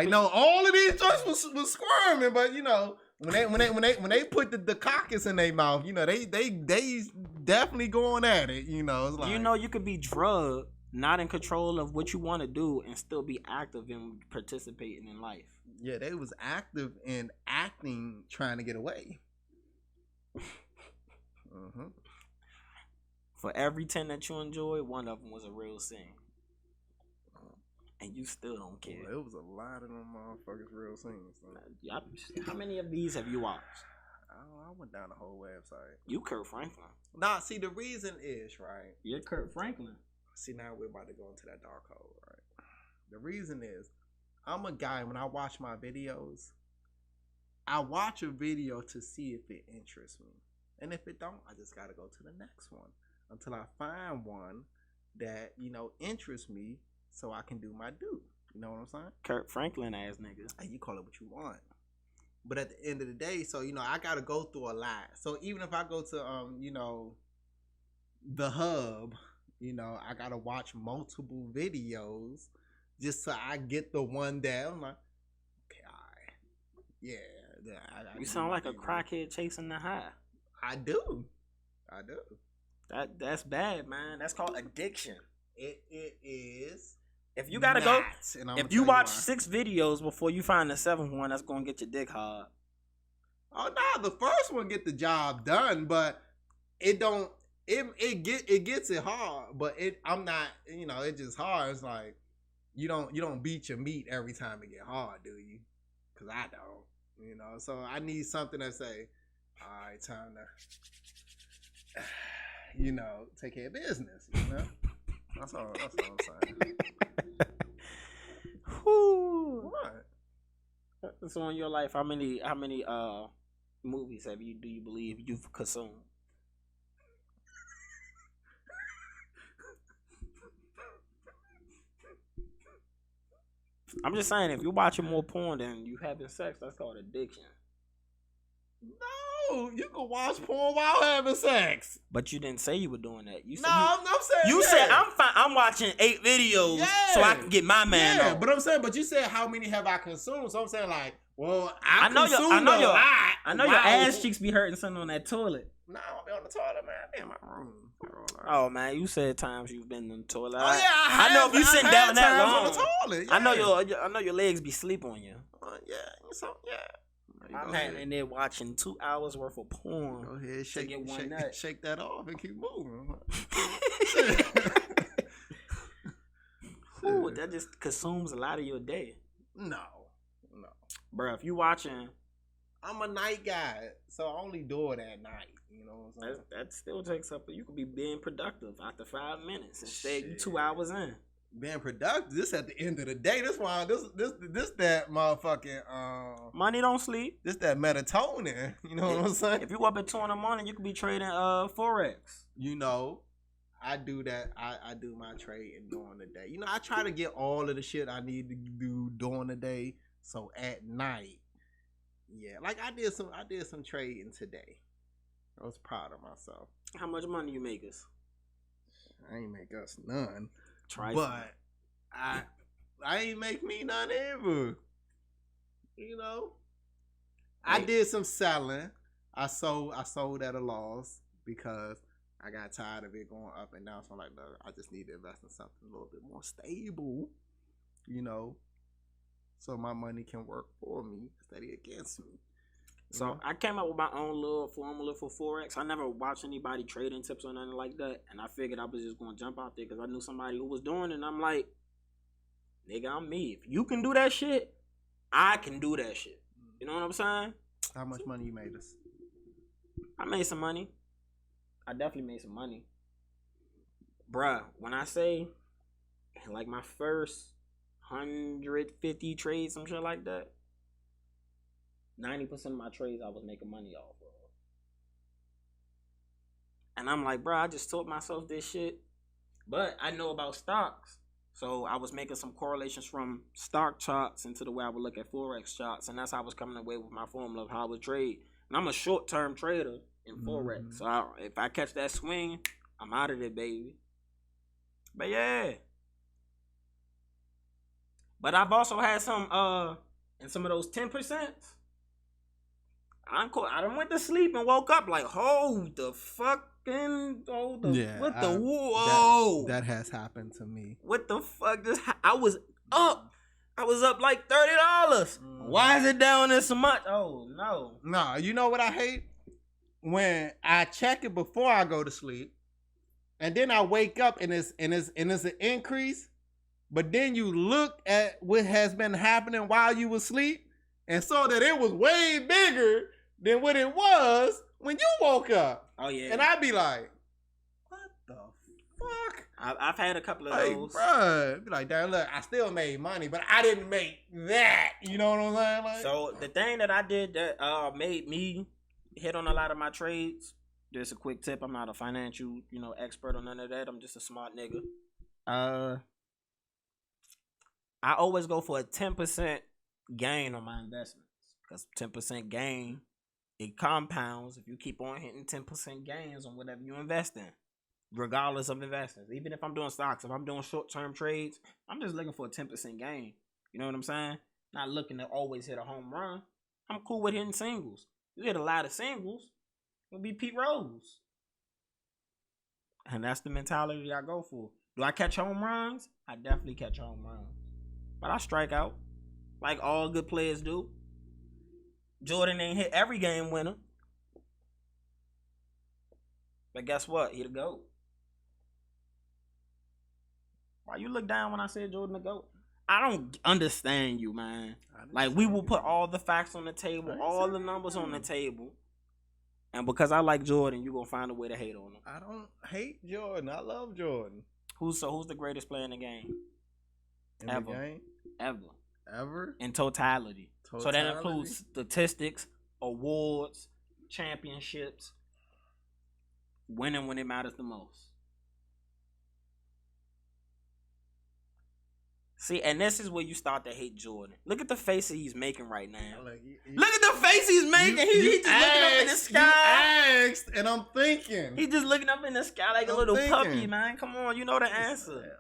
No, all of these joints was squirming, but you know, when they put the caucus in their mouth, you know, they definitely going at it. You know, it's like,
you know, you could be drugged, not in control of what you want to do, and still be active and participating in life.
Yeah, they was active in acting, trying to get away.
Mm-hmm. For every 10 that you enjoy, one of them was a real sin. And you still don't care.
Well, it was a lot of them motherfuckers real scenes.
How many of these have you watched?
I went down the whole website.
You Kurt Franklin.
Nah, see, the reason is, right?
You're Kurt Franklin.
See, now we're about to go into that dark hole, right? The reason is, I'm a guy, when I watch my videos, I watch a video to see if it interests me. And if it don't, I just got to go to the next one until I find one that, you know, interests me. So I can do my due. You know what I'm saying?
Kurt Franklin ass nigga.
Hey, you call it what you want. But at the end of the day, so, you know, I got to go through a lot. So even if I go to, you know, the hub, you know, I got to watch multiple videos just so I get the one that I'm like, okay, all right. Yeah.
You sound like a crackhead chasing the high.
I do.
That's bad, man. That's called addiction.
It is.
If you gotta go, if you watch 6 videos before you find the 7th one, that's gonna get your dick hard.
Oh no, the first one get the job done, but it don't. It gets it hard, but I'm not. You know, it's just hard. It's like you don't beat your meat every time it get hard, do you? Because I don't. You know, so I need something that say, all right, time to, you know, take care of business. You know, that's all I'm saying.
Whew. What? So in your life, how many movies do you believe you've consumed? I'm just saying, if you're watching more porn than you having sex, that's called addiction.
No, you can watch porn while having sex.
But you didn't say you were doing that. You said
I'm saying
you said I'm fine. I'm watching 8 videos so I can get my man on.
But I'm saying, but you said how many have I consumed? So I'm saying like, well, I know
your ass cheeks be hurting sitting on that toilet.
No, I'll be on the toilet, man. I be in my room.
Oh man, you said times you've been in the toilet.
Oh yeah,
I know if you sitting down that long.
On the toilet, yeah.
I know your legs be sleep on you.
Yeah, so yeah.
I'm in there watching 2 hours worth of porn.
Go ahead, shake that off and keep moving.
Ooh, that just consumes a lot of your day.
No.
Bro, if you watching,
I'm a night guy, so I only do it at night. You know what I'm saying?
That still takes up. You could be being productive after 5 minutes instead you 2 hours in.
Being productive. This at the end of the day. This why this that motherfucking
money don't sleep.
This that melatonin. You know what I'm saying?
If you up at 2 a.m, you could be trading forex.
You know, I do that. I do my trading during the day. You know, I try to get all of the shit I need to do during the day. So at night, yeah, like I did some trading today. I was proud of myself.
How much money you make us?
I ain't make us none.
But
I ain't make me none ever. You know, I did some selling. I sold at a loss because I got tired of it going up and down. So I'm like, look, I just need to invest in something a little bit more stable. You know, so my money can work for me instead of against me.
So I came up with my own little formula for Forex. I never watched anybody trading tips or nothing like that. And I figured I was just going to jump out there because I knew somebody who was doing it. And I'm like, nigga, I'm me. If you can do that shit, I can do that shit. You know what I'm saying?
How much money you made us?
I made some money. I definitely made some money. Bruh, when I say, like my first 150 trades, some shit like that, 90% of my trades I was making money off of. And I'm like, bro, I just taught myself this shit. But I know about stocks. So I was making some correlations from stock charts into the way I would look at Forex charts. And that's how I was coming away with my formula of how I would trade. And I'm a short-term trader in Forex. So if I catch that swing, I'm out of there, baby. But yeah. But I've also had some in some of those 10%. I done went to sleep and woke up like, what the whoa.
That has happened to me.
What the fuck? I was up like $30. Why is it down this much? Oh no.
Nah, you know what I hate? When I check it before I go to sleep, and then I wake up and it's an increase, but then you look at what has been happening while you was asleep, and saw that it was way bigger than what it was when you woke up.
Oh yeah.
And I'd be like, what the fuck?
I've had a couple of those.
Bruh, be like, damn, look, I still made money, but I didn't make that. You know what I'm saying? Like,
so the thing that I did that made me hit on a lot of my trades. Just a quick tip. I'm not a financial, expert on none of that. I'm just a smart nigga. I always go for a 10% gain on my investments. Because 10% gain, it compounds if you keep on hitting 10% gains on whatever you invest in. Regardless of investments. Even if I'm doing stocks, if I'm doing short-term trades, I'm just looking for a 10% gain. You know what I'm saying? Not looking to always hit a home run. I'm cool with hitting singles. You hit a lot of singles, it'll be Pete Rose. And that's the mentality I go for. Do I catch home runs? I definitely catch home runs. But I strike out like all good players do. Jordan ain't hit every game winner. But guess what? He the GOAT. Why you look down when I said Jordan the GOAT? I don't understand you, man. Like, we will put all the facts on the table, all the numbers on the table. And because I like Jordan, you gonna find a way to hate on him.
I don't hate Jordan. I love Jordan.
Who's the greatest player in the game? Ever? In totality. So that includes statistics, awards, championships, winning when it matters the most. See, and this is where you start to hate Jordan. Look at the face that he's making right now. Look at the face he's making. He's just looking up in the sky.
You asked, and I'm thinking.
He's just looking up in the sky like a little puppy, man. Come on, you know the answer.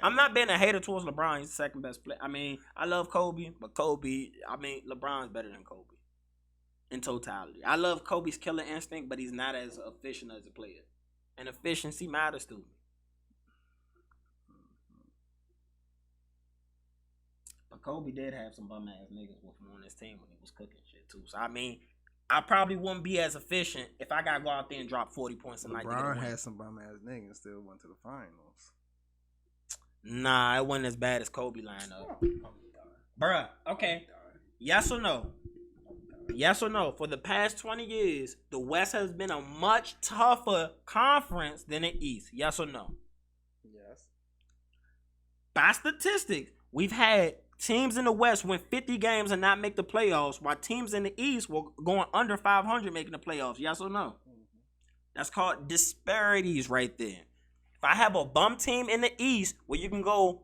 I'm not being a hater towards LeBron. He's the second best player. I mean, I love Kobe, but LeBron's better than Kobe in totality. I love Kobe's killer instinct, but he's not as efficient as a player. And efficiency matters to me. But Kobe did have some bum ass niggas with him on his team when he was cooking shit too. So I mean, I probably wouldn't be as efficient if I gotta go out there and drop 40 points a night.
LeBron had some bum ass niggas still went to the finals.
Nah, it wasn't as bad as Kobe lineup. Bruh, okay. Yes or no? Yes or no? For the past 20 years, the West has been a much tougher conference than the East. Yes or no?
Yes.
By statistics, we've had teams in the West win 50 games and not make the playoffs, while teams in the East were going under 500 making the playoffs. Yes or no? That's called disparities right there. If I have a bum team in the East where you can go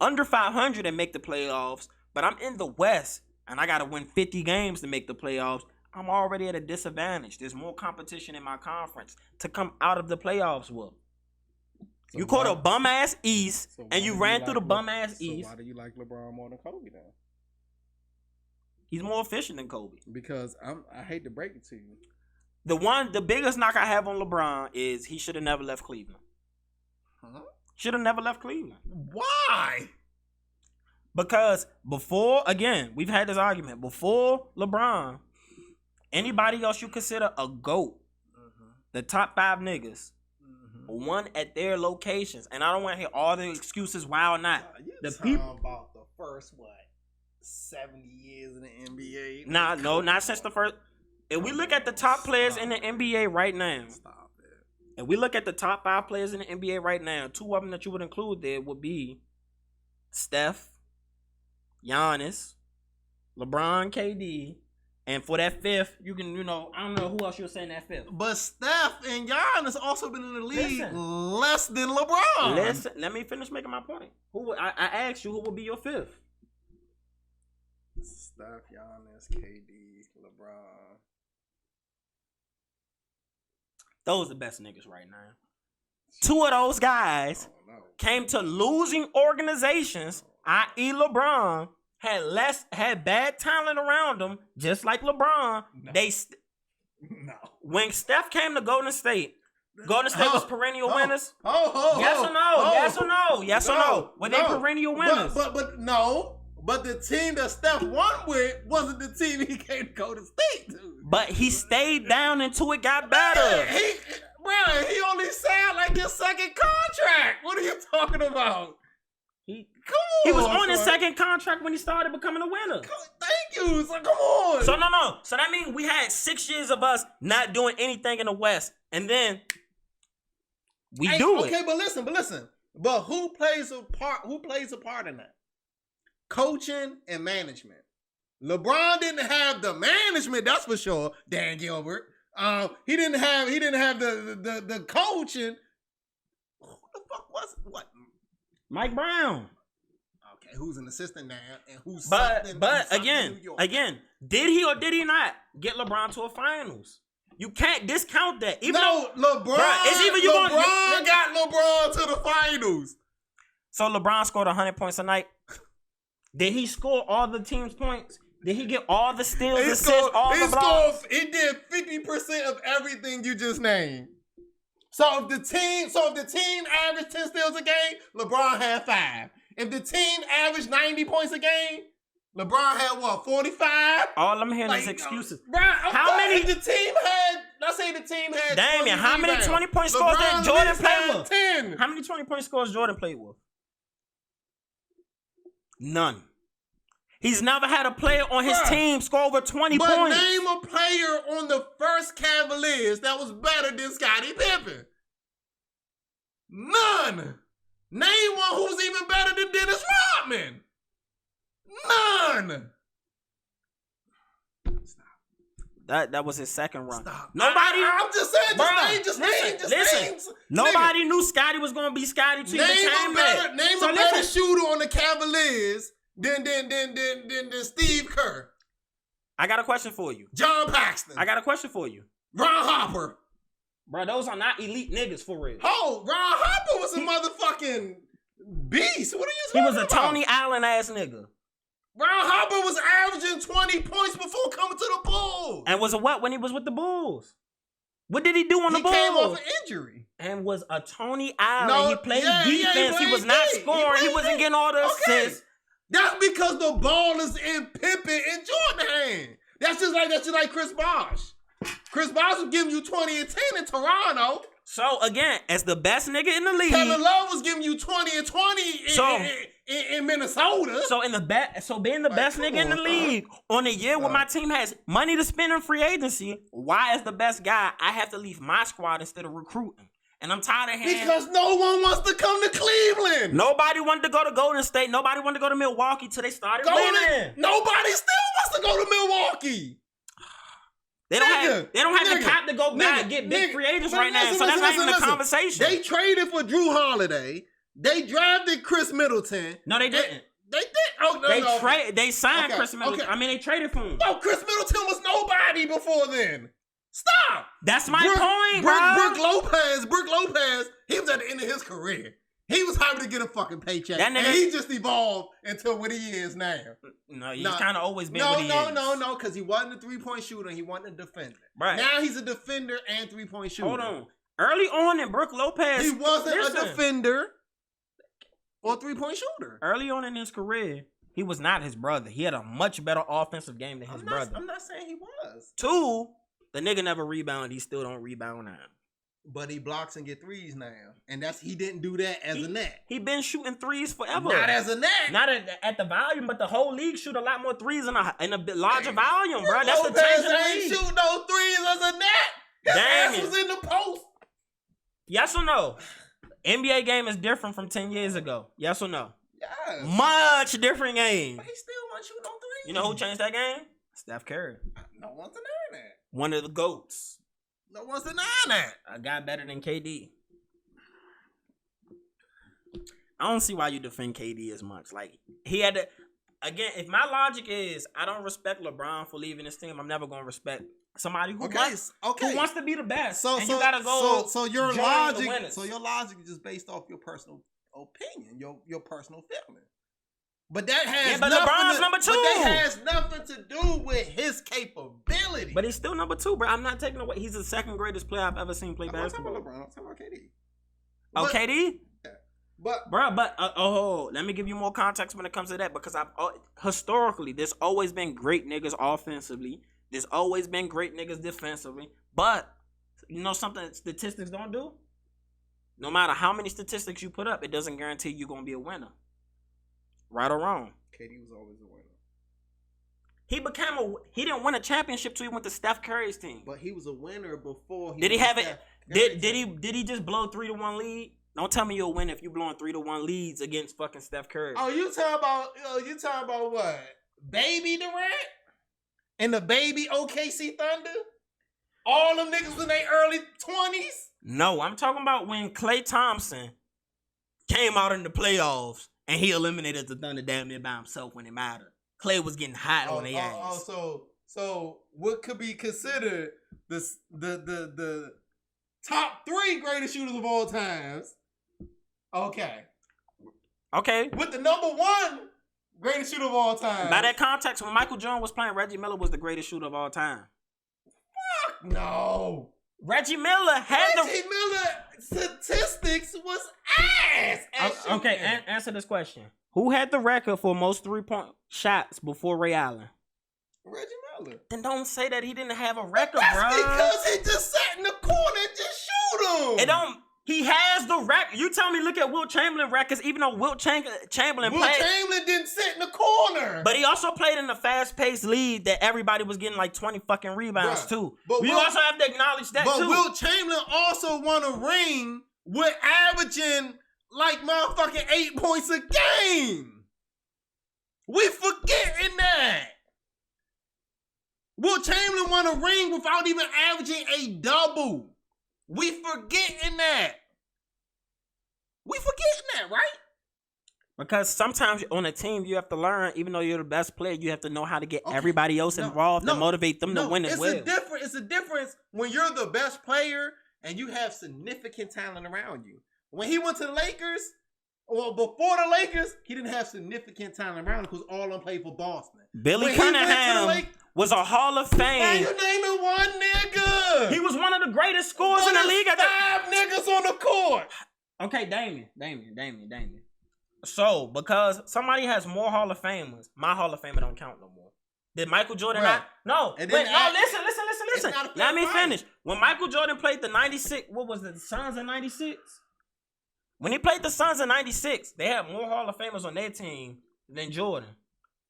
under 500 and make the playoffs, but I'm in the West and I got to win 50 games to make the playoffs, I'm already at a disadvantage. There's more competition in my conference to come out of the playoffs with. So you caught a bum-ass East, and you ran through the bum-ass East.
So why do you like LeBron more than Kobe then?
He's more efficient than Kobe.
Because I hate to break it to you.
The biggest knock I have on LeBron is he should have never left Cleveland. Should have never left Cleveland.
Why?
Because before, again, we've had this argument. Before LeBron, anybody else you consider a GOAT, the top 5 niggas, one at their locations. And I don't want to hear all the excuses why or not.
The people about the first, 70 years in the NBA?
Nah, no, not since the first. If we look at the top players in the NBA right now.
Stop it.
If we look at the top 5 players in the NBA right now, 2 of them that you would include there would be Steph, Giannis, LeBron, KD, and for that 5th, you can, I don't know who else you're saying that 5th.
But Steph and Giannis also been in the league less than LeBron.
Listen, let me finish making my point. I asked you who would be your 5th.
Steph, Giannis, KD, LeBron.
Those are the best niggas right now. Two of those guys came to losing organizations, i.e. LeBron, had bad talent around them, just like LeBron. No. When Steph came to Golden State was perennial winners. Yes or no? Yes or no? Yes or no? Were they perennial winners?
But no. But the team that Steph won with wasn't the team he came to Golden State to.
But he stayed down until it got better.
He only signed like his second contract. What are you talking about?
He was on his second contract when he started becoming a winner.
Thank you. So come on.
So no. So that means we had 6 years of us not doing anything in the West, and then we do it.
Okay, but listen. But who plays a part? Who plays a part in that? Coaching and management. LeBron didn't have the management, that's for sure. Dan Gilbert. He didn't have the coaching. Who the fuck was it? What?
Mike Brown.
Okay, who's an assistant now and who's
but again, did he or did he not get LeBron to a finals? You can't discount that.
LeBron got LeBron to the finals.
So LeBron scored 100 points a night. Did he score all the team's points? Did he get all the steals, assists, all the blocks?
He did 50% of everything you just named. So if the team averaged 10 steals a game, LeBron had 5. If the team averaged 90 points a game, LeBron had what, 45?
All I'm hearing is excuses.
How many the team had? Let's say the team had.
Damien, how many 20-point scores that Jordan played with?
10.
How many 20-point scores Jordan played with? None. He's never had a player on his team score over 20 points.
But name a player on the first Cavaliers that was better than Scottie Pippen. None. Name one who's even better than Dennis Rodman. None.
Stop. That was his second run.
Stop.
Nobody.
I'm just saying. Just name.
Nobody knew Scottie was going to be Scottie till he became that.
Name a better shooter on the Cavaliers than Steve Kerr.
I got a question for you.
John Paxson.
I got a question for you.
Ron Harper.
Bro, those are not elite niggas for real.
Oh, Ron Harper was a motherfucking beast. What are you talking about?
He was a Tony Allen ass nigga.
Ron Harper was averaging 20 points before coming to the Bulls.
And was a what when he was with the Bulls? What did he do on the Bulls?
He came off an injury.
And was a Tony Allen. No, he played defense. He was not scoring. He wasn't getting all the assists.
That's because the ball is in Pippen and Jordan hand. That's just like Chris Bosh. Chris Bosh was giving you 20 and 10 in Toronto.
So again, as the best nigga in the league,
Kevin Love was giving you 20 and 20 in Minnesota.
So being the best nigga in the league on a year where my team has money to spend in free agency, why as the best guy I have to leave my squad instead of recruiting? And I'm tired of hearing...
Because no one wants to come to Cleveland.
Nobody wanted to go to Golden State. Nobody wanted to go to Milwaukee till they started winning.
Nobody still wants to go to Milwaukee.
They don't have the cap to go back get big free agents right now. So that's not even a conversation.
They traded for Drew Holiday. They drafted Chris Middleton.
No, they didn't.
They did. Oh, no,
They signed Chris Middleton. Okay. I mean, they traded for him.
No, Chris Middleton was nobody before then. Stop.
That's my point, bro.
Brook Lopez, he was at the end of his career. He was happy to get a fucking paycheck. And he just evolved into what he is now.
No, he's kind of always been what he is.
No, because he wasn't a three-point shooter. He wasn't a defender. Right. Now he's a defender and three-point shooter.
Hold on. Early on in Brook Lopez,
he wasn't a defender or three-point shooter.
Early on in his career, he was not his brother. He had a much better offensive game than his brother.
I'm not saying he was.
2, the nigga never rebounded. He still don't rebound now.
But he blocks and get threes now. And he didn't do that as a net.
He been shooting threes forever.
Not as a net.
Not at the volume, but the whole league shoot a lot more threes in a bit larger volume, bro. That's the change in the league.
Ain't shoot no threes as a net. His ass was in the post.
Yes or no? NBA game is different from 10 years ago. Yes or no?
Yes.
Much different game.
But he still wasn't shooting no threes.
You know who changed that game? Steph Curry.
No one's denying that.
One of the GOATs.
No one's denying that.
A guy better than KD. I don't see why you defend KD as much. Like, he had to... again, if my logic is I don't respect LeBron for leaving this team, I'm never gonna respect somebody who wants to be the best.
So
you gotta go.
So your logic. So your logic is just based off your personal opinion, your personal feeling. But that has
LeBron's number 2.
But that has nothing to do with his capability.
But he's still number 2, bro. I'm not taking away. He's the second greatest player I've ever seen play basketball.
I'm talking about LeBron. I'm talking about KD.
Oh, KD?
Yeah. But
let me give you more context when it comes to that, because historically there's always been great niggas offensively. There's always been great niggas defensively. But you know something statistics don't do? No matter how many statistics you put up, it doesn't guarantee you're gonna be a winner. Right or wrong?
KD was always a winner.
He didn't win a championship till he went to Steph Curry's team.
But he was a winner before he
Did he have it? Did he just blow 3-1 lead? Don't tell me you'll win if you blowing 3-1 leads against fucking Steph Curry.
Oh, you talking about what? Baby Durant? And the baby OKC Thunder? All them niggas in their early 20s?
No, I'm talking about when Klay Thompson came out in the playoffs and he eliminated the Thunder damn near by himself when it mattered. Klay was getting hot on their ass.
So what could be considered the top 3 greatest shooters of all times? Okay.
With
the number 1 greatest shooter of all time.
By that context, when Michael Jordan was playing, Reggie Miller was the greatest shooter of all time.
Fuck no.
Reggie Miller
statistics was ass.
Okay, answer this question. Who had the record for most 3-point shots before Ray Allen?
Reggie Miller.
Then don't say that he didn't have a record,
That's
bro.
because he just sat in the corner and just shoot him.
He has the record. You tell me, look at Wilt Chamberlain records, even though Wilt Chamberlain played.
Wilt Chamberlain didn't sit in the corner.
But he also played in a fast-paced league that everybody was getting like 20 fucking rebounds too.
But
we also have to acknowledge that too.
But Wilt Chamberlain also won a ring with averaging like motherfucking 8 points a game. We forgetting that. Wilt Chamberlain won a ring without even averaging a double. We forgetting that. Right?
Because sometimes on a team you have to learn, even though you're the best player, you have to know how to get everybody else involved and motivate them to win as well.
It's a difference when you're the best player and you have significant talent around you. When he went to the Lakers, or before the Lakers, he didn't have significant talent around him because all of them played for Boston.
Billy Cunningham was a Hall of Fame.
Why you naming one nigga?
He was one of the greatest scorers in the league.
5 niggas on the court.
Okay, Damian. So, because somebody has more Hall of Famers, my Hall of Famer don't count no more. Did Michael Jordan not? No. Listen. Let me finish. When Michael Jordan played the 96, what was it, the Suns in 96? When he played the Suns in 96, they had more Hall of Famers on their team than Jordan.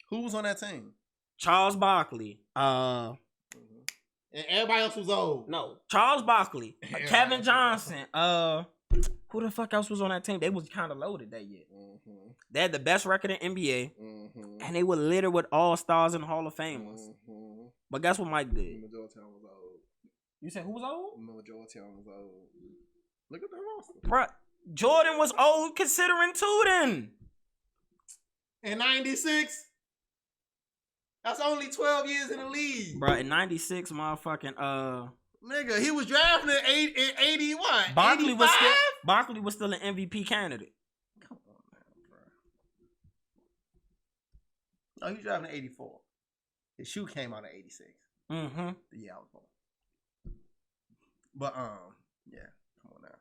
Who was on that team?
Charles Barkley.
And everybody else was old.
No. Charles Barkley. Kevin Johnson. Who the fuck else was on that team? They was kind of loaded that year. Mm-hmm. They had the best record in NBA. Mm-hmm. And they were littered with all-stars and Hall of Famers. Mm-hmm. But guess what Mike did?
Georgetown was old.
You said who was old?
Georgetown was old. Look at the roster.
Bruh, Jordan was old considering Tootin.
In 96? That's only 12 years in the league.
Bruh, in 96, motherfucking,
nigga, he was drafted in 81.
Barkley was still an MVP candidate.
Come on, man, bro. No, he was drafted in 84. His shoe came out in 86.
Mm-hmm.
The year I was born. But, yeah, come on now.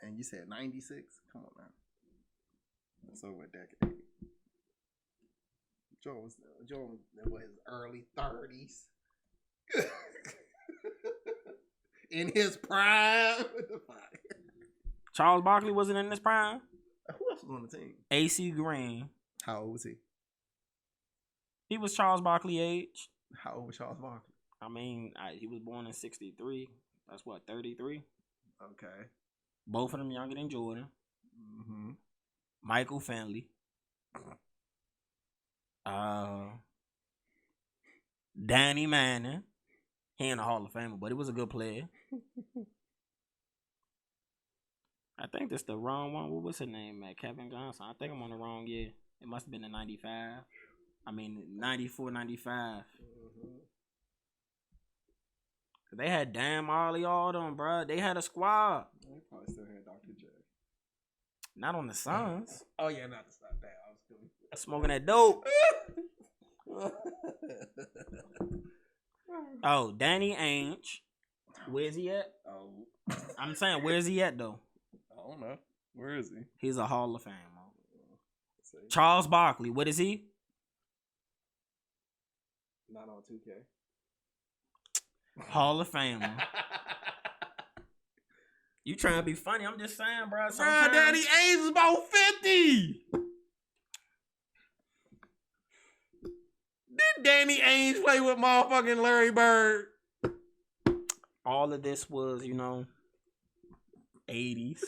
And you said 96? Come on now. That's over a decade. Joe was in his early 30s. In his prime.
Charles Barkley wasn't in his prime.
Who else was on the team?
AC Green.
How old was he?
He was Charles Barkley age.
How old was Charles Barkley?
I mean, he was born in 63. That's what, 33?
Okay.
Both of them younger than Jordan.
Mm-hmm.
Michael Finley. Danny Manning. He ain't a Hall of Famer, but he was a good player. I think that's the wrong one. What was his name, man? Kevin Johnson. I think I'm on the wrong year. It must have been in 95. I mean, 94, 95. They had Damn Ollie, all them, bro. They had a squad.
They probably still had Dr. J.
Not on the Suns.
Oh, yeah, not the Suns. Damn, I was doing
Smoking that dope. Oh, Danny Ainge. Where's he at?
Oh.
I'm saying, where's he at, though?
I don't know. Where is he?
He's a Hall of Fame. Charles Barkley, what is he?
Not on 2K.
Hall of Famer. You trying to be funny? I'm just saying, bro.
Bro, Danny Ainge is about 50. Did Danny Ainge play with motherfucking Larry Bird?
All of this was, 80s.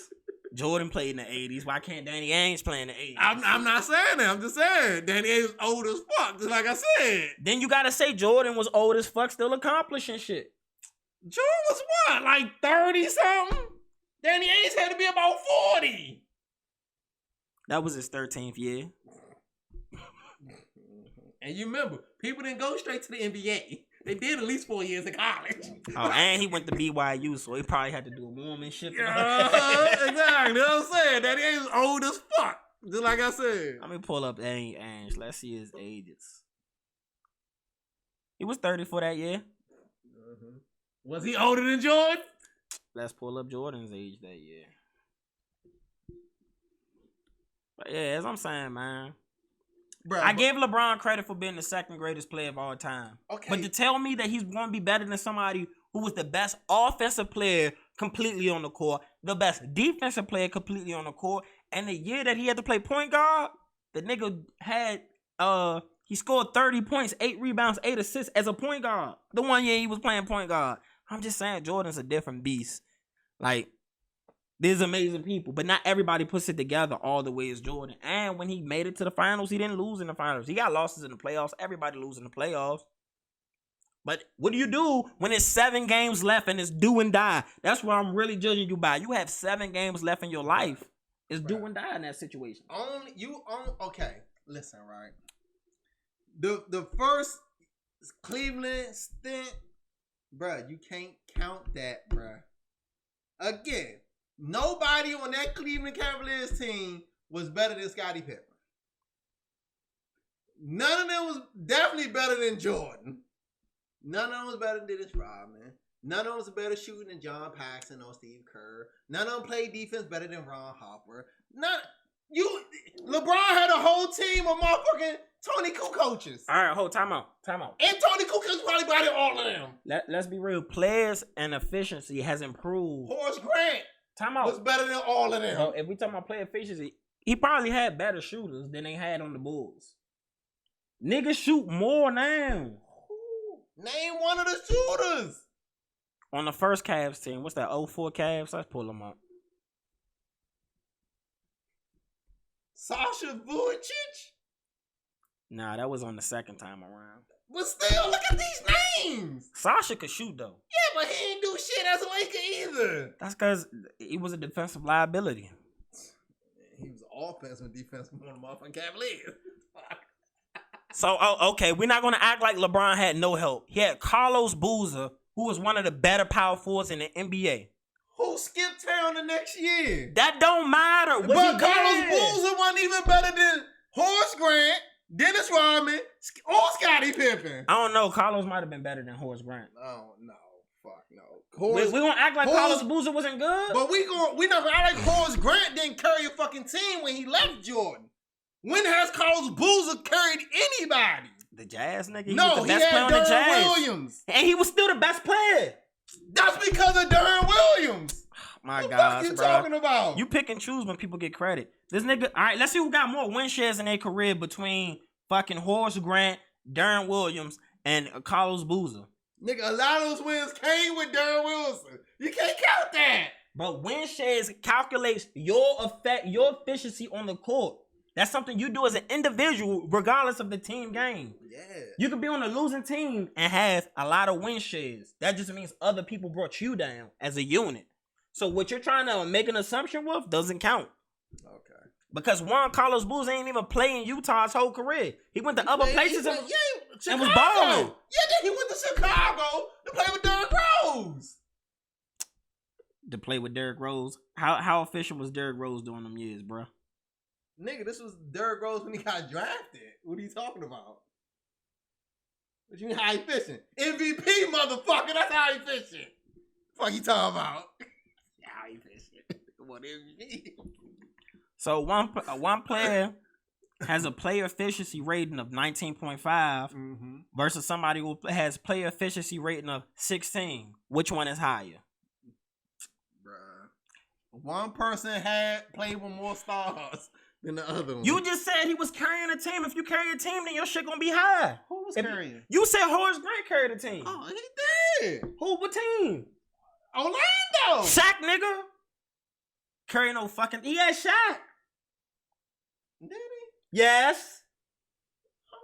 Jordan played in the 80s. Why can't Danny Ainge play in the 80s?
I'm not saying that. I'm just saying Danny Ainge was old as fuck, just like I said.
Then you gotta say Jordan was old as fuck, still accomplishing shit.
Jordan was what, like 30-something? Danny Ainge had to be about 40.
That was his 13th year.
And you remember, people didn't go straight to the NBA. They did at least 4 years in college.
Oh, and he went to BYU, so he probably had to do a womanship.
Exactly. You know what I'm saying? Danny Ainge is old as fuck. Just like I said.
Let me pull up Danny Ainge. Let's see his ages. He was 30 for that year.
Mm-hmm. Was he older than Jordan?
Let's pull up Jordan's age that year. But yeah, as I'm saying, man. Bro, I gave LeBron credit for being the second greatest player of all time. Okay. But to tell me that he's going to be better than somebody who was the best offensive player completely on the court, the best defensive player completely on the court, and the year that he had to play point guard, the nigga had, he scored 30 points, 8 rebounds, 8 assists as a point guard. The one year he was playing point guard. I'm just saying Jordan's a different beast. Like, there's amazing people, but not everybody puts it together all the way as Jordan. And when he made it to the finals, he didn't lose in the finals. He got losses in the playoffs. Everybody loses in the playoffs. But what do you do when it's 7 games left and it's do and die? That's what I'm really judging you by. You have 7 games left in your life. It's do and die in that situation.
Okay, listen, right? The first Cleveland stint, bruh, you can't count that, bruh. Again, nobody on that Cleveland Cavaliers team was better than Scottie Pippen. None of them was definitely better than Jordan. None of them was better than Dennis Rodman. None of them was better shooting than John Paxson or Steve Kerr. None of them played defense better than Ron Harper. LeBron had a whole team of motherfucking Tony Kukoc coaches.
All right, time out.
And Tony Kukoc is probably better than all of them.
Let's be real. Players and efficiency has improved.
Horace Grant was better than all of them.
So if we talk about player efficiency, he probably had better shooters than they had on the Bulls. Niggas shoot more now.
Name one of the shooters.
On the first Cavs team, what's that, 04 Cavs? Let's pull them up.
Sasha Vujacic?
Nah, that was on the second time around.
But still, look at these names.
Sasha could shoot, though.
Yeah, but he ain't do shit as a Laker either.
That's because he was a defensive liability.
He was offensive and defensive on the motherfucking Cavaliers.
So, okay, we're not going to act like LeBron had no help. He had Carlos Boozer, who was one of the better power forwards in the NBA.
Who skipped town the next year?
That don't matter.
But Carlos Boozer wasn't even better than Horace Grant, Dennis Rodman, or Scottie Pippen.
I don't know. Carlos might have been better than Horace Grant.
Oh, no. Fuck no.
We're going to act like Carlos Boozer wasn't good?
But we not going to act like Horace Grant didn't carry a fucking team when he left Jordan. When has Carlos Boozer carried anybody?
The Jazz, nigga?
He was the best player on the Jazz. Williams.
And he was still the best player.
That's because of Darren Williams.
My God,
what you talking about?
You pick and choose when people get credit. This nigga, all right, let's see who got more win shares in their career between fucking Horace Grant, Darren Williams, and Carlos Boozer.
Nigga, a lot of those wins came with Darren Wilson. You can't count that.
But win shares calculates your effect, your efficiency on the court. That's something you do as an individual, regardless of the team game.
Yeah.
You could be on a losing team and have a lot of win shares. That just means other people brought you down as a unit. So what you're trying to make an assumption with doesn't count.
Okay.
Because Juan Carlos Boozer ain't even played in Utah his whole career. He went to other places and was balling.
Yeah, then he went to Chicago to play with Derrick Rose.
To play with Derrick Rose? How efficient was Derrick Rose during them years, bro?
Nigga, this was Derrick Rose when he got drafted. What are you talking about? What you mean how efficient? MVP, motherfucker. That's how efficient. Fuck you talking about? How efficient? What MVP?
So one player has a player efficiency rating of 19.5 versus somebody who has player efficiency rating of 16. Which one is higher?
Bruh. One person had played with more stars than the other one.
You just said he was carrying a team. If you carry a team, then your shit gonna be high.
Who was carrying?
You said Horace Grant carried a team.
Oh, he did.
Who? What team?
Orlando.
Shaq, nigga. Carry no fucking. He had Shaq.
Did he?
Yes.
I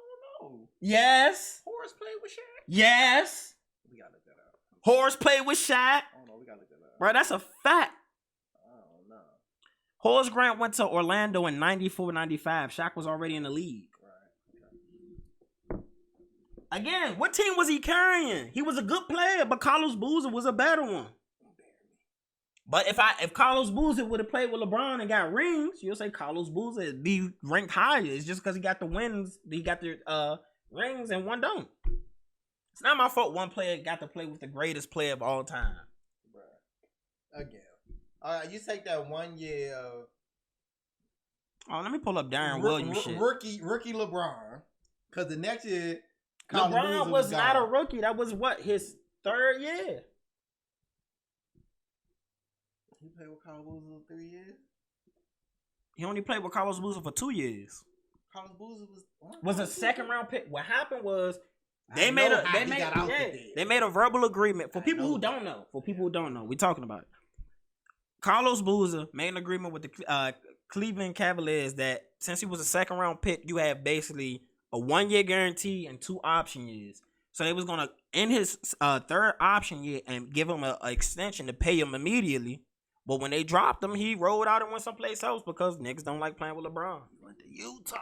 don't know.
Yes.
Horace played with Shaq?
Yes.
We gotta look that up.
Horace played with Shaq.
I don't know. We gotta look that up.
Bro, that's a fact.
I don't know.
Horace Grant went to Orlando in 94-95. Shaq was already in the league.
Right. Okay.
Again, what team was he carrying? He was a good player, but Carlos Boozer was a better one. But if Carlos Boozer would have played with LeBron and got rings, you'll say Carlos Boozer would be ranked higher. It's just because he got the wins, he got the rings, and one don't. It's not my fault one player got to play with the greatest player of all time.
Bruh. Again. You take that 1 year of...
Oh, let me pull up Darren Williams shit.
Rookie LeBron. Because the next year...
LeBron was not a rookie. That was what? His third year.
He played with Carlos Boozer for 3 years?
He only played with Carlos Boozer for 2 years.
Carlos Boozer
was a second round pick. What happened was they made a verbal agreement. For people who don't know, we're talking about it. Carlos Boozer made an agreement with the Cleveland Cavaliers that since he was a second round pick, you have basically a 1 year guarantee and 2 option years. So they was gonna end his third option year and give him an extension to pay him immediately. But when they dropped him, he rolled out and went someplace else because niggas don't like playing with LeBron. He went to Utah.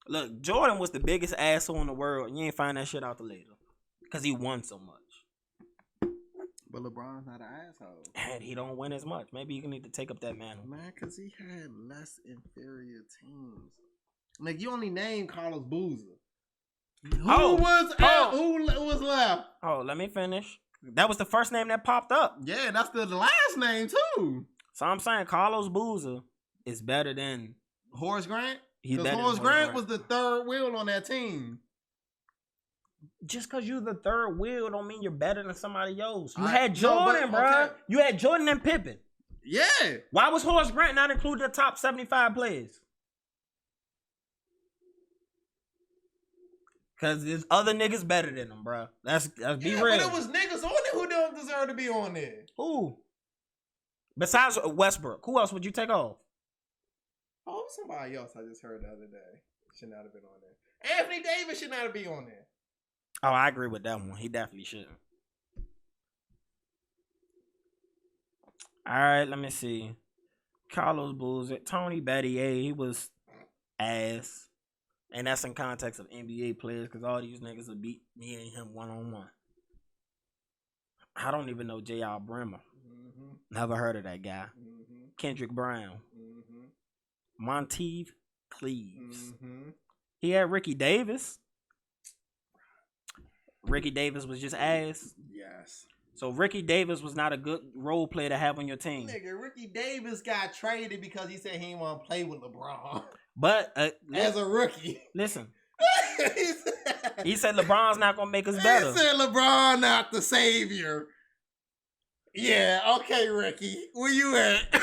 Look, Jordan was the biggest asshole in the world, and you ain't find that shit out till later because he won so much.
But LeBron's not an asshole.
And he don't win as much. Maybe you need to take up that mantle.
Man, because he had less inferior teams. Like, you only named Carlos Boozer. Who was left?
Oh, let me finish. That was the first name that popped up.
Yeah, that's the last name too.
So I'm saying Carlos Boozer is better than
Horace Grant.
Because
Horace Grant was the third wheel on that team.
Just because you're the third wheel don't mean you're better than somebody else. You had Jordan, bro. Okay. You had Jordan and Pippen.
Yeah.
Why was Horace Grant not included in the top 75 players? Because there's other niggas better than him, bro. Let's be real.
But it was niggas on there who don't deserve to be on there.
Who? Besides Westbrook, who else would you take off?
Oh, somebody else I just heard the other day. Should not have been on there. Anthony Davis should not be on there.
Oh, I agree with that one. He definitely shouldn't. All right, let me see. Carlos Boozer, Tony Battier, he was ass. And that's in context of NBA players because all these niggas will beat me and him one-on-one. I don't even know J.R. Bremer. Never heard of that guy. Kendrick Brown. Monteith Cleaves. He had Ricky Davis. Ricky Davis was just ass.
Yes.
So Ricky Davis was not a good role player to have on your team.
Nigga, Ricky Davis got traded because he said he didn't want to play with LeBron.
But
as a rookie.
Listen. He said LeBron's not gonna make us better.
He said LeBron not the savior. Yeah, okay, Ricky. Where you at?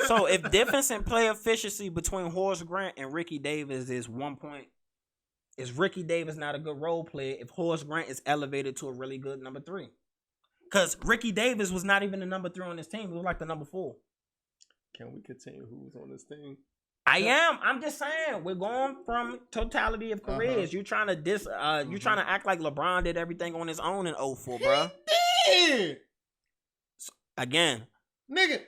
So if difference in play efficiency between Horace Grant and Ricky Davis is 1 point, is Ricky Davis not a good role player if Horace Grant is elevated to a really good number 3? Because Ricky Davis was not even the number 3 on this team. He was like the number 4.
Can we continue who was on this team?
I'm just saying, we're going from totality of careers. You trying to you trying to act like LeBron did everything on his own in 04, bro.
He did.
So, again,
Nigga,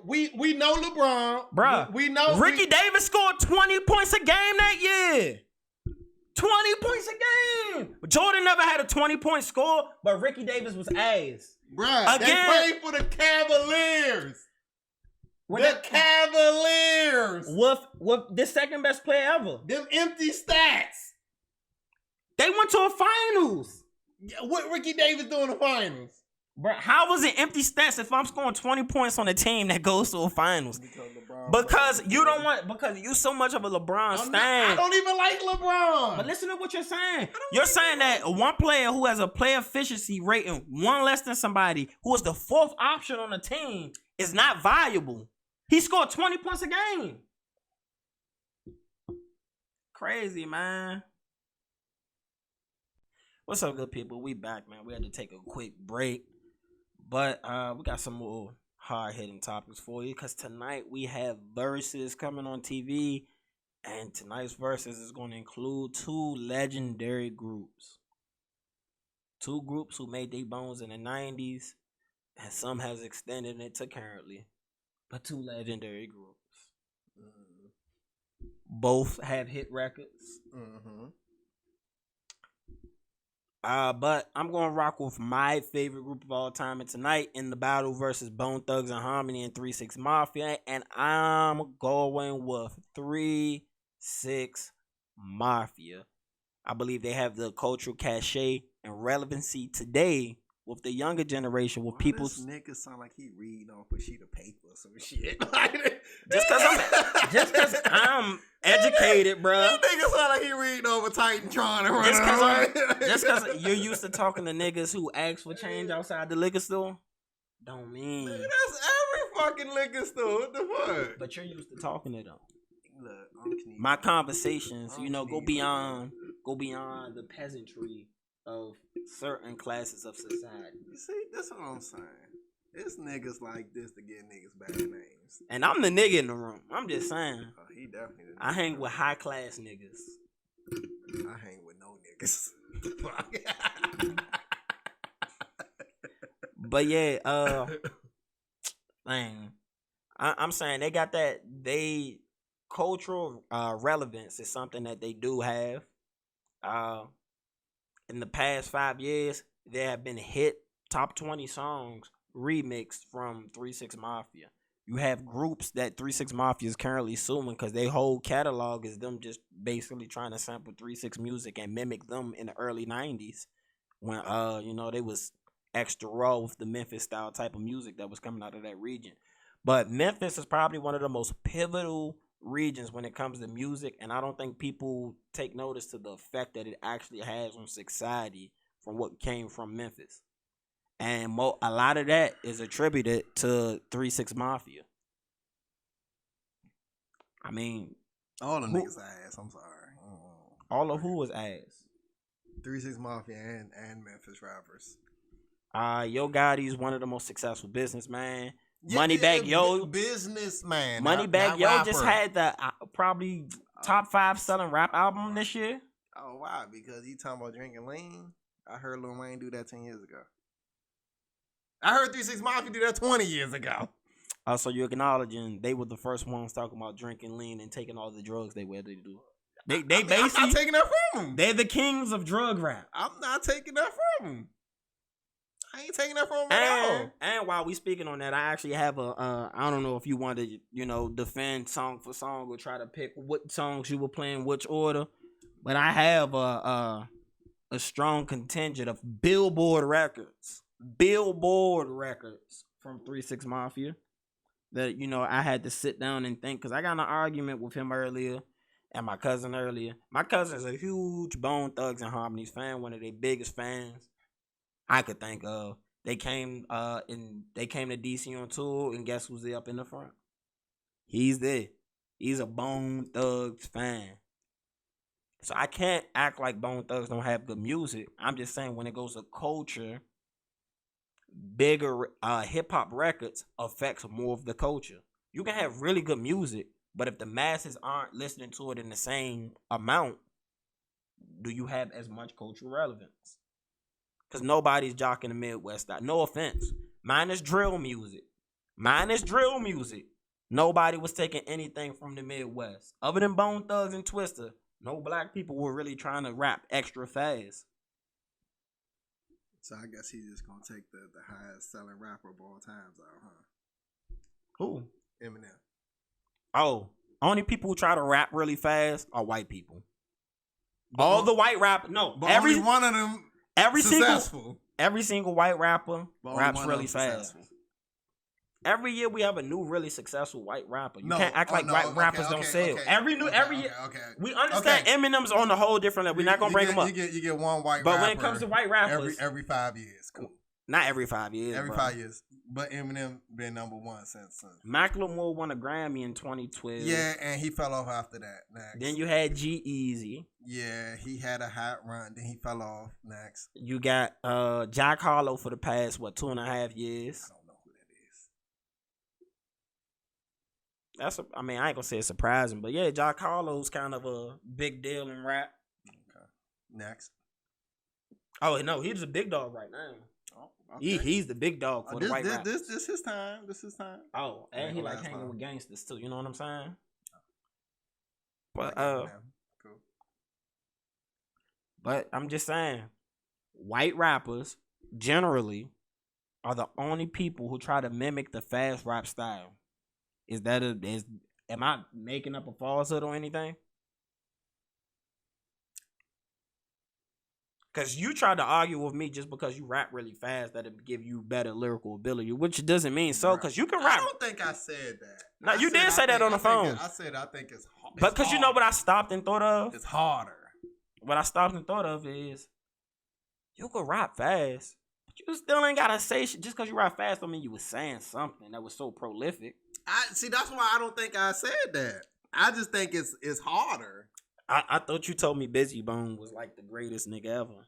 we know LeBron.
Bruh.
We know
Ricky Davis scored 20 points a game that year. 20 points a game. Jordan never had a 20-point score, but Ricky Davis was ass.
Bruh, they played for the Cavaliers. Cavaliers.
With the second best player ever.
Them empty stats.
They went to a finals.
What Ricky Davis doing in the finals?
Bro, how was it empty stats if I'm scoring 20 points on a team that goes to a finals? Because you so much of a LeBron stan.
I don't even like LeBron.
But listen to what you're saying. You're saying that one player who has a player efficiency rating one less than somebody who is the fourth option on the team is not valuable. He scored 20 points a game. Crazy, man. What's up, good people? We back, man. We had to take a quick break. But we got some more hard-hitting topics for you. Because tonight we have verses coming on TV. And tonight's verses is going to include two legendary groups. Two groups who made their bones in the 90s. And some has extended it to currently. But two legendary groups. Mm-hmm. Both have hit records. Mm-hmm. But I'm going to rock with my favorite group of all time. And tonight in the battle versus Bone Thugs and Harmony and 3 6 Mafia. And I'm going with 3 6 Mafia. I believe they have the cultural cachet and relevancy today with the younger generation. With people.
This nigga sound like he reading off a sheet of paper or some shit.
Just because I'm educated, bro.
That nigga sound like he reading over Titantron and
just because you're used to talking to niggas who ask for change outside the liquor store, don't mean.
Nigga, that's every fucking liquor store. What the fuck?
But you're used to talking to them. Look, my conversations, go beyond the peasantry of certain classes of society.
You see, that's what I'm saying. It's niggas like this to get niggas bad names.
And I'm the nigga in the room. I'm just saying.
Oh, he definitely.
I hang with high class niggas.
I hang with no niggas.
But yeah, man, I'm saying they got that. They cultural relevance is something that they do have. In the past 5 years, there have been hit top 20 songs remixed from 3 6 Mafia. You have groups that 3 6 Mafia is currently suing because their whole catalog is them just basically trying to sample 3 6 music and mimic them in the early 90s when they was extra raw with the Memphis style type of music that was coming out of that region. But Memphis is probably one of the most pivotal regions when it comes to music, and I don't think people take notice to the effect that it actually has on society from what came from Memphis. And a lot of that is attributed to 3 6 Mafia. I mean,
all the niggas ass. I'm sorry.
All of who was ass?
3 6 Mafia and Memphis rappers.
Yo Gotti's one of the most successful businessmen. Moneybagg Yo,
businessman.
Moneybagg Yo just had the probably top 5 selling rap album this year.
Oh, why? Because he talking about drinking lean. I heard Lil Wayne do that 10 years ago. I heard 3 6 Mafia do that 20 years ago.
So you're acknowledging they were the first ones talking about drinking lean and taking all the drugs they were to do. They basically. I'm
not taking that from them.
They're the kings of drug rap.
I'm not taking that from them. I ain't taking that from them at all.
And while we speaking on that, I actually have I don't know if you want to, defend song for song or try to pick what songs you were playing, which order. But I have a strong contingent of Billboard records from 3 6 Mafia that, I had to sit down and think, because I got in an argument with him earlier and my cousin earlier. My cousin's a huge Bone Thugs and Harmonies fan, one of their biggest fans I could think of. They came to DC on tour, and guess who's there up in the front? He's there. He's a Bone Thugs fan. So I can't act like Bone Thugs don't have good music. I'm just saying when it goes to culture, bigger hip-hop records affects more of the culture. You can have really good music, but if the masses aren't listening to it in the same amount, do you have as much cultural relevance? Because nobody's jocking the Midwest out. No offense. Mine is drill music. minus drill music, nobody was taking anything from the Midwest. Other than Bone Thugs and Twista, no black people were really trying to rap extra fast.
So I guess he's just gonna take the highest selling rapper of all times out, huh?
Who?
Eminem.
Oh, only people who try to rap really fast are white people. All the white rappers, no,
but every one of them successful.
Every single white rapper raps really fast. Successful. Every year we have a new really successful white rapper. You can't act like white rappers don't sell. Every year. We understand Eminem's on a whole different level. We're not gonna break him up.
You get one white rapper.
But when it comes to white rappers,
every 5 years, cool.
Not every 5 years.
Every 5 years. But Eminem been number one since.
Macklemore won a Grammy in 2012.
Yeah, and he fell off after that. Next.
Then you had G-Eazy.
Yeah, he had a hot run. Then he fell off. Next.
You got Jack Harlow for the past, 2.5 years.
I don't know who that is.
I ain't gonna say it's surprising, but yeah, Jack Harlow's kind of a big deal in rap.
Okay. Next.
Oh, no, he's a big dog right now. Okay. He's the big dog for the white rap.
This his time. This his time.
Oh, and he like hanging with gangsters too. You know what I'm saying? But
cool.
But I'm just saying, white rappers generally are the only people who try to mimic the fast rap style. Am I making up a falsehood or anything? Because you tried to argue with me just because you rap really fast that it give you better lyrical ability, which doesn't mean so, because you can rap.
I don't think I said that.
No, you did say that on the phone.
I said I think it's hard.
But because you know what I stopped and thought of?
It's harder.
What I stopped and thought of is, you can rap fast, but you still ain't got to say shit. Just because you rap fast don't mean you was saying something that was so prolific.
See, that's why I don't think I said that. I just think it's harder.
I thought you told me Bizzy Bone was like the greatest nigga ever.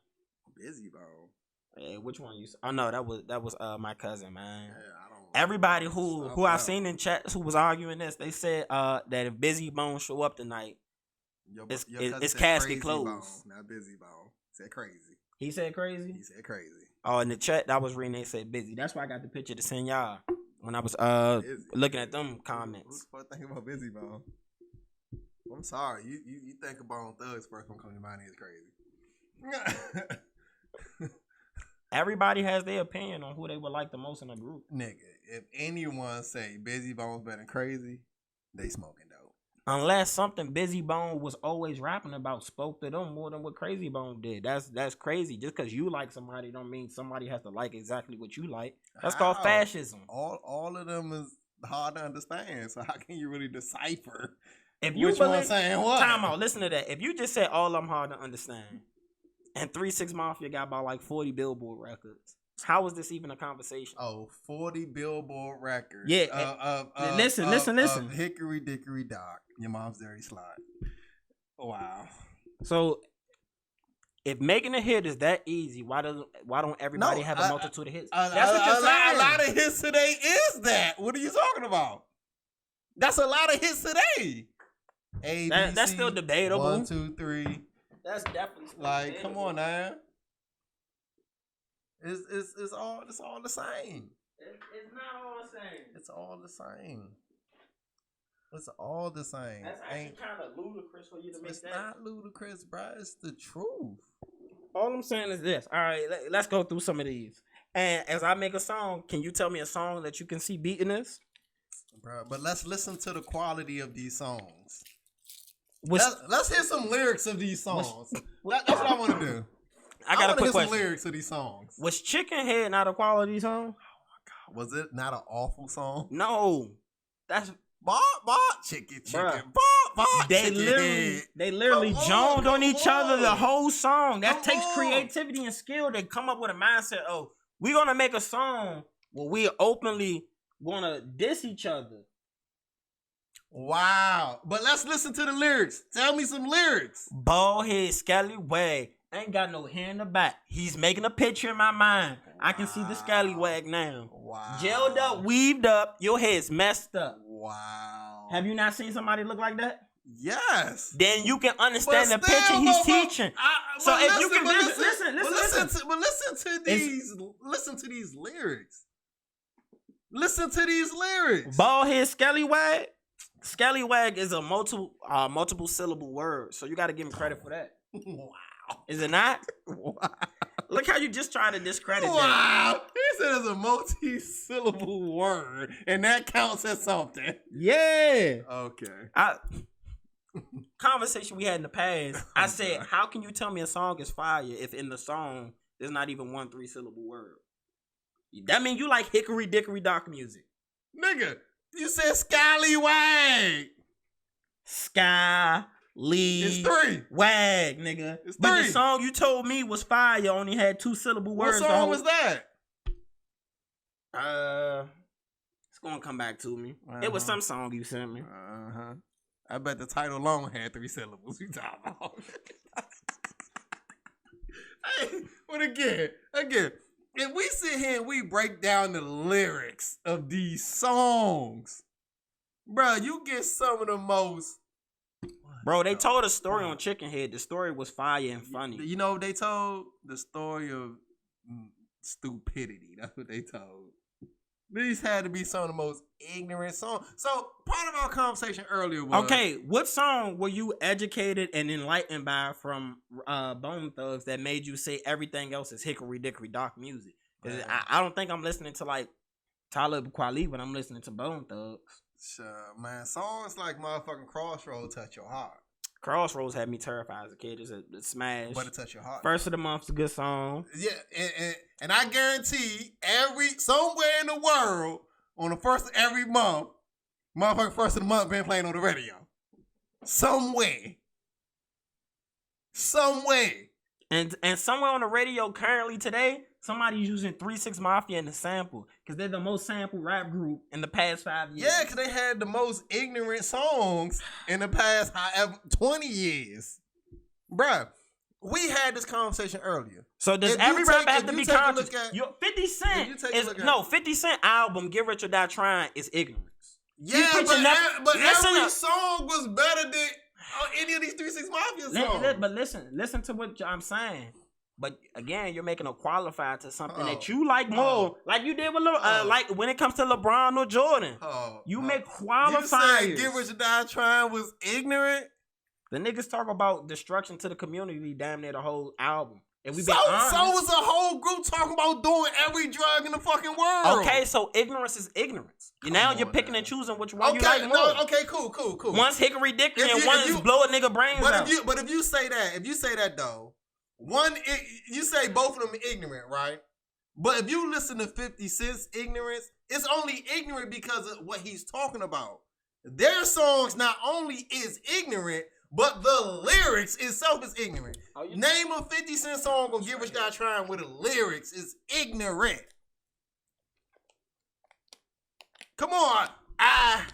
Bizzy Bone.
Hey, which one you? Oh no, that was my cousin, man.
Yeah, I don't.
Everybody who I've seen in chats who was arguing this, they said that if Bizzy Bone show up tonight, it's casket closed.
Not Bizzy Bone. Said crazy.
He said crazy.
He said crazy.
Oh, in the chat that was reading, they said Bizzy. That's why I got the picture to send y'all when I was looking at them comments.
Who's thinking about Bizzy Bone? I'm sorry. You think about Thugs first one coming to mind is crazy.
Everybody has their opinion on who they would like the most in a group.
Nigga, if anyone say Bizzy Bone's better than Crazy, they smoking dope.
Unless something Bizzy Bone was always rapping about spoke to them more than what Crazy Bone did. That's crazy. Just because you like somebody don't mean somebody has to like exactly what you like. That's called fascism.
All of them is hard to understand. So how can you really decipher?
If you
which one saying what?
Time out. Listen to that. If you just said all of them hard to understand, and 3 6 Mafia got about like 40 Billboard records, how is this even a conversation?
Oh, 40 Billboard records.
Yeah. Listen.
Hickory Dickory Dock. Your mom's dirty slut. Wow.
So, if making a hit is that easy, why don't everybody have a multitude of hits? That's what you're saying.
A lot of hits today is that. What are you talking about? That's a lot of hits today.
That's still debatable.
1, 2, 3.
That's definitely still
like,
debatable.
come on now. It's all the same.
It's not all the same.
It's all the same. It's all the same.
That's actually kind of ludicrous for you to make that.
It's not ludicrous, bro. It's the truth.
All I'm saying is this. All right, let's go through some of these. And as I make a song, can you tell me a song that you can see beating this?
Bro, but let's listen to the quality of these songs. Let's hear some lyrics of these songs. That's what I want to do.
I got a quick question.
Some lyrics of these songs.
Was Chicken Head not a quality song?
Oh my God. Was it not an awful song?
No. That's
chicken.
They literally joned on each other the whole song. That takes creativity and skill to come up with a mindset. Oh, we're gonna make a song where we openly wanna diss each other.
Wow. But let's listen to the lyrics. Tell me some lyrics.
Bald head, scallywag. Ain't got no hair in the back. He's making a picture in my mind. Wow. I can see the scallywag now.
Wow.
Gelled up, weaved up. Your head's messed up.
Wow.
Have you not seen somebody look like that?
Yes.
Then you can understand the picture he's teaching. So if you can listen to
these lyrics. Listen to these lyrics.
Baldhead scallywag. Scallywag is a multiple syllable word, so you got to give him credit for that.
Wow.
Is it not?
Wow.
Look how you just try to discredit that.
Wow. He said it's a multi-syllable word, and that counts as something.
Yeah.
Okay.
Conversation we had in the past, I said, how can you tell me a song is fire if in the song there's not even one 3-syllable word? That mean you like hickory dickory dock music.
Nigga, you said scallywag.
It's
3.
Wag, nigga.
It's 3.
But the song you told me was fire only had 2-syllable words.
What song was that?
It's gonna come back to me. It was some song you sent me.
I bet the title alone had 3 syllables. You talking about? Hey, but again, if we sit here and we break down the lyrics of these songs, bro, you get some of the most.
Bro, they told a story on Chicken Head. The story was fire and funny.
You know what they told? The story of stupidity. That's what they told. These had to be some of the most ignorant songs. So part of our conversation earlier was,
okay, what song were you educated and enlightened by from Bone Thugs that made you say everything else is hickory dickory dock music? Because I don't think I'm listening to like Talib Kweli when I'm listening to Bone Thugs.
Sure, man, songs like motherfucking Crossroads touch your heart.
Crossroads had me terrified as a kid. It's a smash.
But it touch your heart.
First of the Month's a good song.
Yeah, and I guarantee somewhere in the world on the first of every month, motherfucking first of the month been playing on the radio. Somewhere. And
somewhere on the radio currently today, somebody's using 3 6 Mafia in the sample because they're the most sampled rap group in the past 5 years.
Yeah, because they had the most ignorant songs in the past 20 years. Bruh, we had this conversation earlier.
So does every rapper have to be conscious? 50 Cent album, Get Rich or Die Trying, is ignorance.
Yeah, but every song was better than any of these 3 6 Mafia songs.
But listen to what I'm saying. But again, you're making a qualifier to something that you like more, like you did with like when it comes to LeBron or Jordan. You make qualifiers.
You said Get Rich or Die Trying was ignorant.
The niggas talk about destruction to the community, damn near the whole album. And we
so was a whole group talking about doing every drug in the fucking world.
Okay, so ignorance is ignorance. You're picking and choosing which one you like more.
No, okay, cool.
One's hickory dickory and one's blow a nigga brains out.
But if you say that though, you say both of them ignorant, right? But if you listen to 50 Cent's ignorance, it's only ignorant because of what he's talking about. Their songs not only is ignorant, but the lyrics itself is ignorant. Name a 50 Cent song on Get Rich Die Trying where the lyrics is ignorant. Come on. I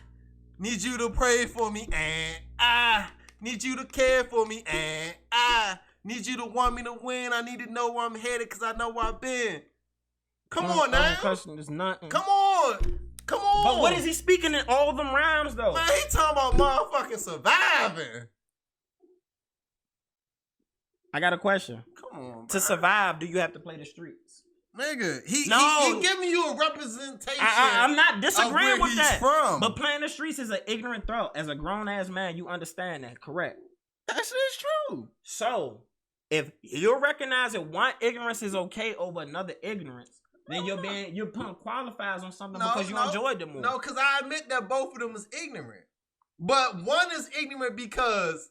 need you to pray for me, and I need you to care for me, and I need you to want me to win. I need to know where I'm headed because I know where I've been. Come on now.
Question is nothing.
Come on.
But what is he speaking in all them rhymes though?
Man, he talking about motherfucking surviving.
I got a question.
Come on,
to survive, do you have to play the streets?
Nigga, he giving you a representation.
I'm not disagreeing with that.
From.
But playing the streets is an ignorant thought. As a grown ass man, you understand that, correct?
That shit is true.
So, if you're recognizing one ignorance is okay over another ignorance, then you're putting qualifiers on something because you enjoyed them more.
No, because I admit that both of them is ignorant. But one is ignorant because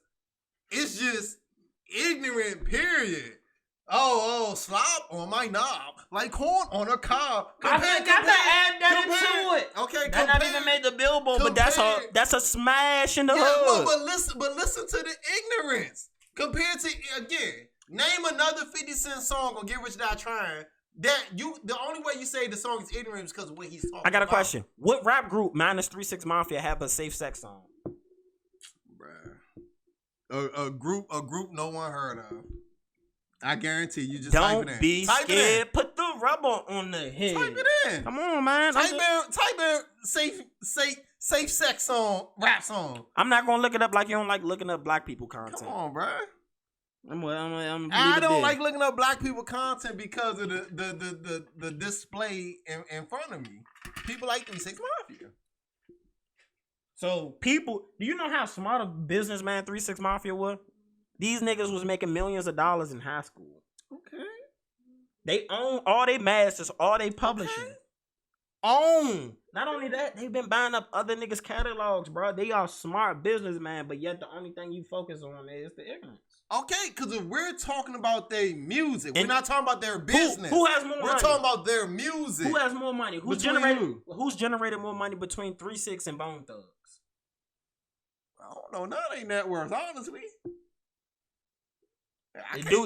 it's just ignorant, period. Oh, slop on my knob, like corn on a cob.
I got to add that into it.
Okay,
that not even made the Billboard, but that's a smash in the hood.
But listen to the ignorance compared to again. Name another 50 Cent song on Get Rich or Die Trying. The only way you say the song is ignorant is because of what he's talking about.
I got a question. What rap group minus 3 6 Mafia have a safe sex song?
Bruh. A group no one heard of. I guarantee you just
don't
type it in.
Be scared. Put the rubber on the head.
Type it in.
Come on, man.
Type in safe sex song, rap song.
I'm not gonna look it up like you don't like looking up black people content.
Come on, bruh.
I
don't like looking up black people content because of the display in front of me. people like 3 6 Mafia.
So people, do you know how smart a businessman 3 6 Mafia was? These niggas was making millions of dollars in high school.
Okay.
They own all they masters, all they publishing. Okay. Own. Not only that, they've been buying up other niggas' catalogs, bro. They are smart businessmen, but yet the only thing you focus on is the ignorance.
Okay, because if we're talking about their music, we're not talking about their business.
Who has more money?
We're talking about their music.
Who has more money? Who's generated more money between 3 6 and Bone Thugs?
I don't know. None of their net worth, honestly.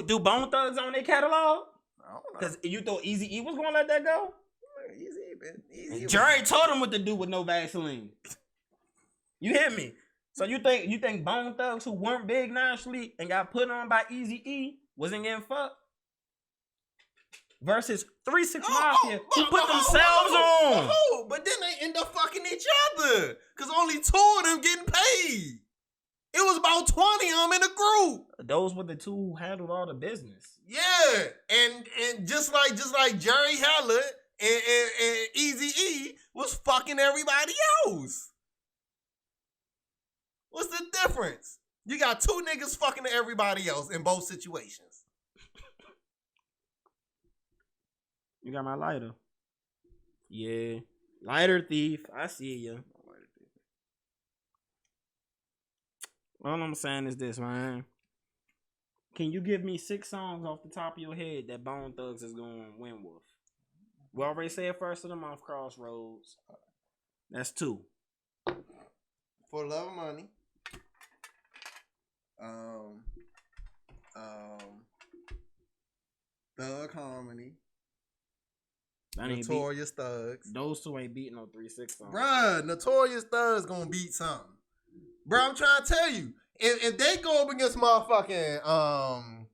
Do Bone Thugs own their catalog?
I don't know.
Because you thought Eazy-E was going to let that go?
Easy.
Jerry told him what to do with no Vaseline. You hear me? So you think Bone Thugs who weren't big nationally and got put on by Eazy-E wasn't getting fucked? Versus 3 6 Mafia who put themselves on.
But then they end up fucking each other. Because only 2 of them getting paid. It was about 20 of them in a group.
Those were the 2 who handled all the business.
Yeah. And just like Jerry Heller and Eazy-E was fucking everybody else. What's the difference? You got 2 niggas fucking everybody else in both situations.
You got my lighter. Yeah. Lighter thief. I see you. All I'm saying is this, man. Can you give me 6 songs off the top of your head that Bone Thugs is going to win with? We already said first of the month, Crossroads. That's 2.
For Love and Money. Thug Harmony. Notorious Thugs.
Those 2 ain't beating no 3 6 songs.
Bruh, Notorious Thugs gonna beat something. Bruh, I'm trying to tell you. If they go up against motherfucking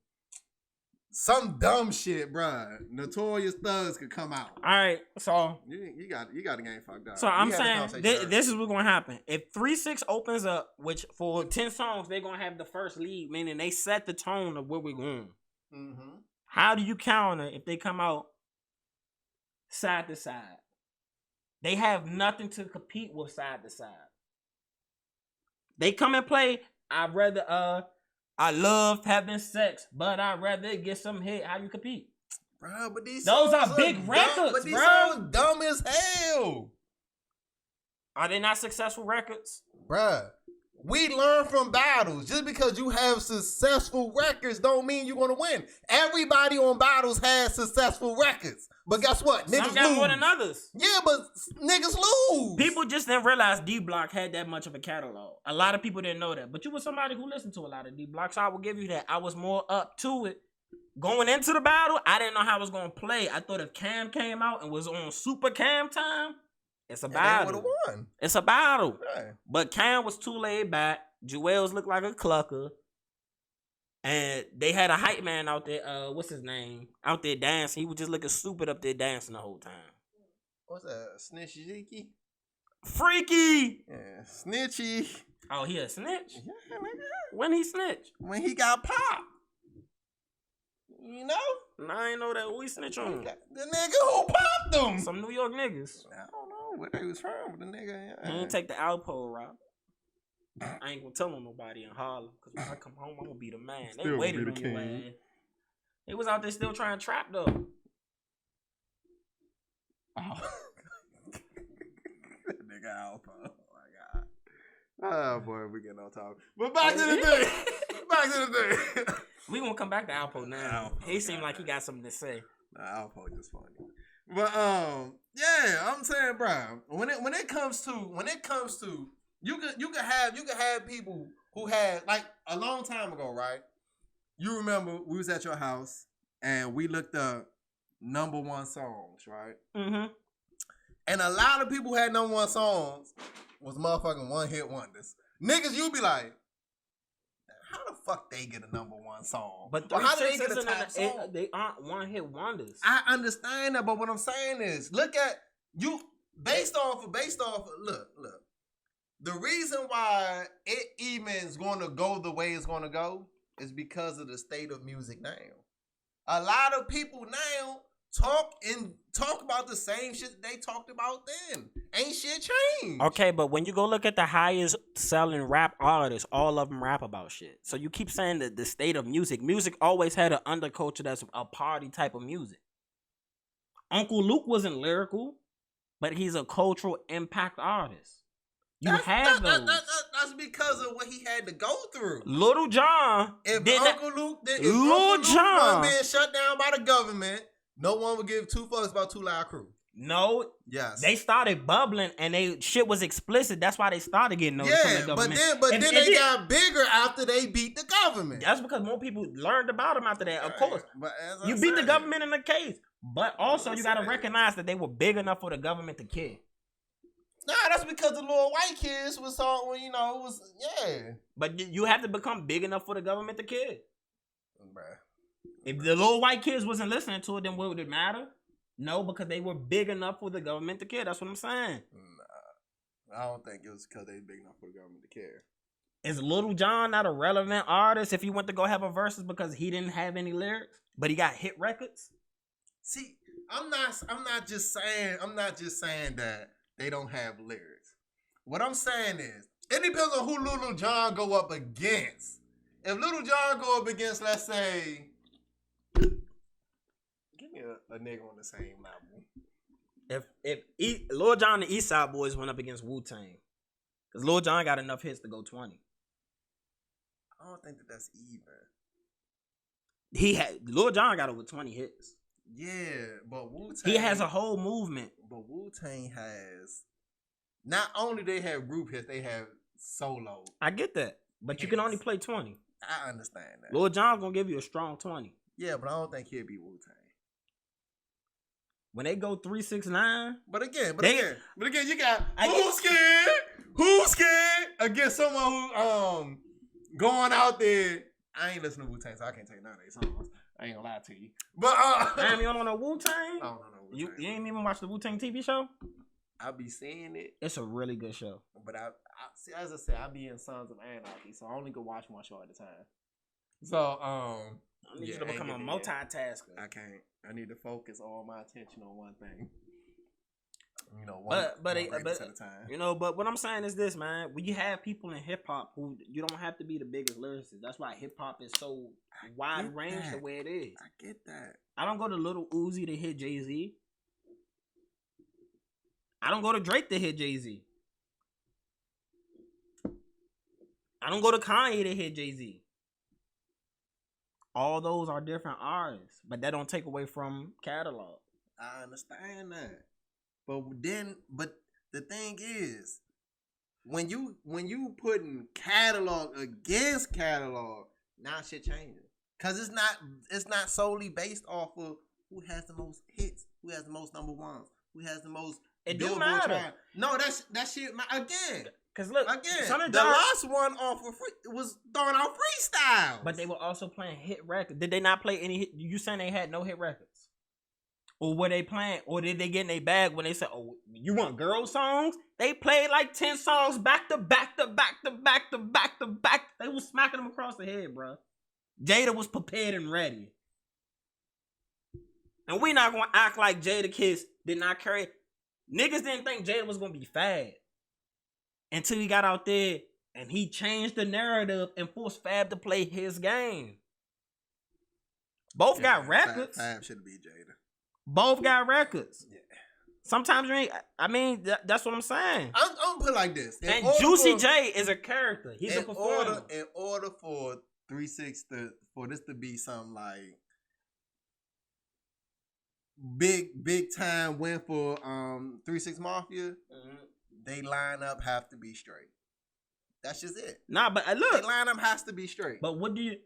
some dumb shit, bruh, Notorious Thugs could come out.
Alright, so
you got the game fucked up.
So I'm saying this is what's gonna happen. If 3 6 opens up, which for 10 songs they're gonna have the first lead, meaning they set the tone of where we're going. Mm-hmm. How do you counter if they come out side to side? They have nothing to compete with side to side. They come and play. I love having sex, but I'd rather get some hit. How you compete?
Bro, but these
those are big records,
but these songs dumb as hell.
Are they not successful records?
Bruh, we learn from battles. Just because you have successful records don't mean you're gonna win. Everybody on battles has successful records. But guess what? Niggas
Some got
lose.
More than others.
Yeah, but niggas lose.
People just didn't realize D-Block had that much of a catalog. A lot of people didn't know that. But you were somebody who listened to a lot of D-Block, so I will give you that. I was more up to it. Going into the battle, I didn't know how I was going to play. I thought if Cam came out and was on super Cam time, it's a battle. They would have won. It's a battle. Right. But Cam was too laid back. Jewels looked like a clucker. And they had a hype man out there, what's his name? Out there dancing. He was just looking stupid up there dancing the whole time.
What's that? Snitchy?
Freaky!
Yeah, Snitchy.
Oh, he a snitch? Yeah, nigga. When he snitch?
When he got popped. You know?
Nah, I ain't know that. Who he snitch on?
The nigga who popped him.
Some New York niggas.
I don't know where they was from, but the nigga.
He ain't take the Alpo route. I ain't gonna tell on nobody in Harlem, because when I come home, I'm gonna be the man. They waited on your ass. They was out there still trying to trap though.
Oh. Nigga Alpha. Oh my god. Oh boy, we getting on top. But back to the thing.
We gonna come back to Alpo now. He seemed like he got something to say.
Nah, Alpo just funny. But yeah, I'm saying, bro, when it comes to you could have people who had, like, a long time ago, right? You remember we was at your house and we looked up #1 songs, right? Mm-hmm. And a lot of people who had #1 songs was motherfucking one-hit wonders. Niggas, you be like, how the fuck they get a #1 song?
But how do they get a top song? They aren't one-hit wonders.
I understand that, but what I'm saying is, look at you based off. Look. The reason why it even is going to go the way it's going to go is because of the state of music now. A lot of people now talk about the same shit they talked about then. Ain't shit changed.
Okay, but when you go look at the highest selling rap artists, all of them rap about shit. So you keep saying that the state of music always had an underculture that's a party type of music. Uncle Luke wasn't lyrical, but he's a cultural impact artist.
That's because of what he had to go through.
Little John.
If Uncle Luke was being shut down by the government, no one would give two fucks about 2 Live Crew.
No.
Yes.
They started bubbling and they shit was explicit. That's why they started getting noticed from the government.
But then they got bigger after they beat the government.
That's because more people learned about them after that. Of course. But you beat the government in the case. But also you gotta recognize that they were big enough for the government to care.
Nah, that's because the little white kids was all, it was,
But you have to become big enough for the government to care.
Bruh.
If the little white kids wasn't listening to it, then what would it matter? No, because they were big enough for the government to care. That's what I'm saying.
Nah, I don't think it was because they big enough for the government to care.
Is Little John not a relevant artist if he went to go have a versus because he didn't have any lyrics, but he got hit records?
See, I'm not just saying that they don't have lyrics. What I'm saying is, it depends on who Little John go up against. If Little John go up against, let's say, give me a nigga on the same level.
If Lil Jon and the East Side Boys went up against Wu-Tang, because Lil Jon got enough hits to go 20.
I don't think that's even.
Lil Jon got over 20 hits.
Yeah, but Wu-Tang.
He has a whole movement.
But Wu-Tang has, not only they have group hits, they have solo.
I get that. But you can only play 20.
I understand that.
Lil Jon's going to give you a strong 20.
Yeah, but I don't think he'll be Wu-Tang.
When they go 3-6-9.
But again, you got who's scared against someone who going out there. I ain't listening to Wu-Tang, so I can't take none of their songs. I ain't gonna lie to you. But
damn, you don't know Wu-Tang?
I don't know Wu-Tang.
You ain't even watch the Wu-Tang TV show?
I be seeing it.
It's a really good show.
But I see, as I said, I be in Sons of Anarchy, so I only go watch one show at a time. So
I need you to become a multitasker.
I can't. I need to focus all my attention on one thing.
But at a time. But what I'm saying is this, man. When you have people in hip hop who you don't have to be the biggest lyricist. That's why hip hop is so wide range the way it is.
I get that.
I don't go to Lil Uzi to hit Jay-Z. I don't go to Drake to hit Jay-Z. I don't go to Kanye to hit Jay-Z. All those are different artists, but that don't take away from catalog.
I understand that. But the thing is, when you putting catalog against catalog, now shit changes. Cause it's not solely based off of who has the most hits, who has the most number ones, who has the most.
It do matter.
No, that shit again.
Cause look,
again, the last one off of was throwing out freestyle.
But they were also playing hit records. Did they not play any hit? You saying they had no hit records? Or were they playing? Or did they get in their bag when they said, "Oh, you want girl songs?" They played like 10 songs back to back to back to back to back to back. They was smacking them across the head, bro. Jada was prepared and ready. And we not gonna act like Jada Kiss did not carry. Niggas didn't think Jada was gonna be fad until he got out there and he changed the narrative and forced Fab to play his game. Both got records.
Fab should be Jada.
Both got records. Yeah. Sometimes you ain't. I mean, that's what I'm saying.
I'm gonna put it like this.
And Juicy J is a character. He's a performer.
In order for 3-6 for this to be something like big time win for 3-6 Mafia, they lineup have to be straight. That's just it.
Nah, but look,
they lineup has to be straight.
But